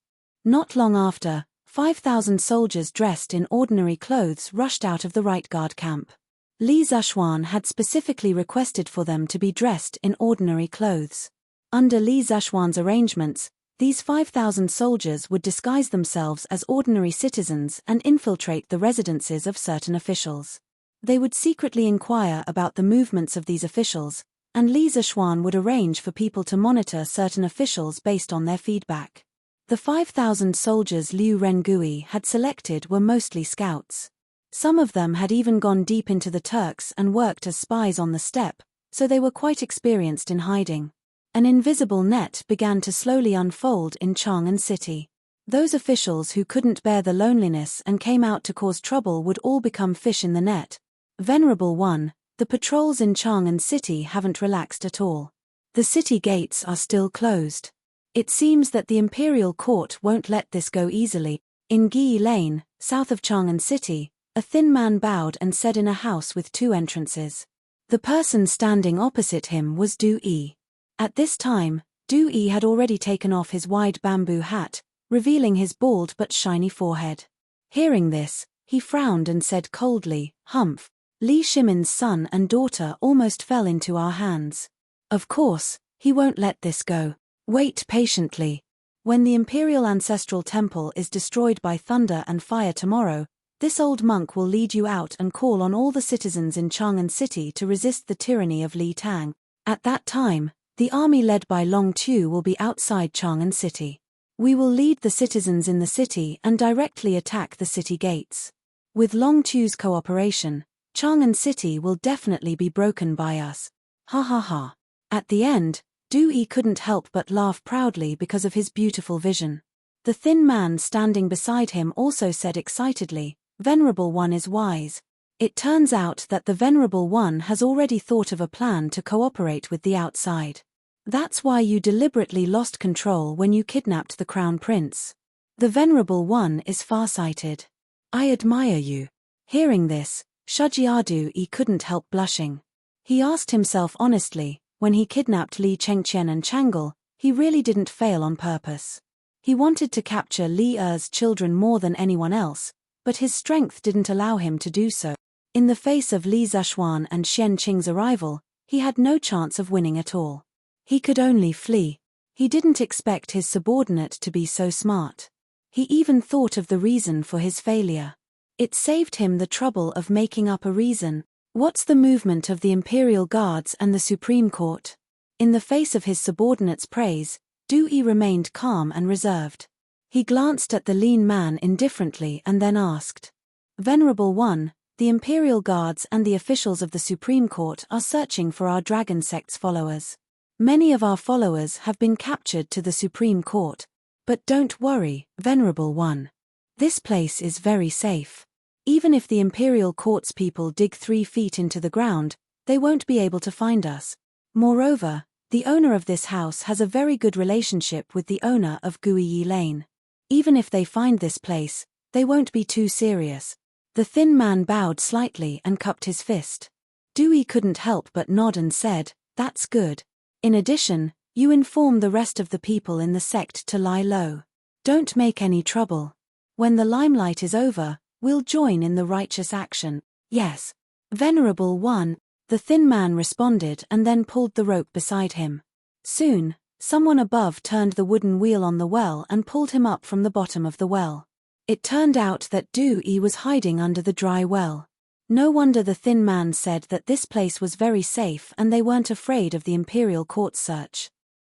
Not long after, 5,000 soldiers dressed in ordinary clothes rushed out of the right guard camp. Li Zishuan had specifically requested for them to be dressed in ordinary clothes. Under Li Zishuan's arrangements, these 5,000 soldiers would disguise themselves as ordinary citizens and infiltrate the residences of certain officials. They would secretly inquire about the movements of these officials, and Li Zishuan would arrange for people to monitor certain officials based on their feedback. The 5,000 soldiers Liu Rengui had selected were mostly scouts. Some of them had even gone deep into the Turks and worked as spies on the steppe, so they were quite experienced in hiding. An invisible net began to slowly unfold in Chang'an City. Those officials who couldn't bear the loneliness and came out to cause trouble would all become fish in the net. Venerable One, the patrols in Chang'an City haven't relaxed at all. The city gates are still closed. It seems that the imperial court won't let this go easily. In Gi Lane, south of Chang'an City, a thin man bowed and said in a house with 2 entrances. The person standing opposite him was Du Yi. At this time, Du Yi had already taken off his wide bamboo hat, revealing his bald but shiny forehead. Hearing this, he frowned and said coldly, "Humph, Li Shimin's son and daughter almost fell into our hands. Of course, he won't let this go. Wait patiently. When the imperial ancestral temple is destroyed by thunder and fire tomorrow, this old monk will lead you out and call on all the citizens in Chang'an City to resist the tyranny of Li Tang. At that time, the army led by Long Tu will be outside Chang'an City. We will lead the citizens in the city and directly attack the city gates. With Long Tu's cooperation, Chang'an City will definitely be broken by us. Ha ha ha." At the end, Du Yi couldn't help but laugh proudly because of his beautiful vision. The thin man standing beside him also said excitedly, "Venerable One is wise. It turns out that the Venerable One has already thought of a plan to cooperate with the outside. That's why you deliberately lost control when you kidnapped the Crown Prince. The Venerable One is farsighted. I admire you." Hearing this, Shujiadu Yi couldn't help blushing. He asked himself honestly, when he kidnapped Li Chengqian and Changle, he really didn't fail on purpose. He wanted to capture Li Er's children more than anyone else, but his strength didn't allow him to do so. In the face of Li Zishuan and Xian Qing's arrival, he had no chance of winning at all. He could only flee. He didn't expect his subordinate to be so smart. He even thought of the reason for his failure. It saved him the trouble of making up a reason. What's the movement of the Imperial Guards and the Supreme Court? In the face of his subordinate's praise, Du Yi remained calm and reserved. He glanced at the lean man indifferently and then asked, "Venerable One, the Imperial Guards and the officials of the Supreme Court are searching for our Dragon Sect's followers. Many of our followers have been captured to the Supreme Court. But don't worry, Venerable One. This place is very safe. Even if the Imperial Court's people dig 3 feet into the ground, they won't be able to find us. Moreover, the owner of this house has a very good relationship with the owner of Guiyi Lane. Even if they find this place, they won't be too serious." The thin man bowed slightly and cupped his fist. Du Yi couldn't help but nod and said, "That's good. In addition, you inform the rest of the people in the sect to lie low. Don't make any trouble. When the limelight is over, we'll join in the righteous action." "Yes, Venerable One," the thin man responded and then pulled the rope beside him. Soon, someone above turned the wooden wheel on the well and pulled him up from the bottom of the well. It turned out that Du Yi was hiding under the dry well. No wonder the thin man said that this place was very safe and they weren't afraid of the Imperial Court search.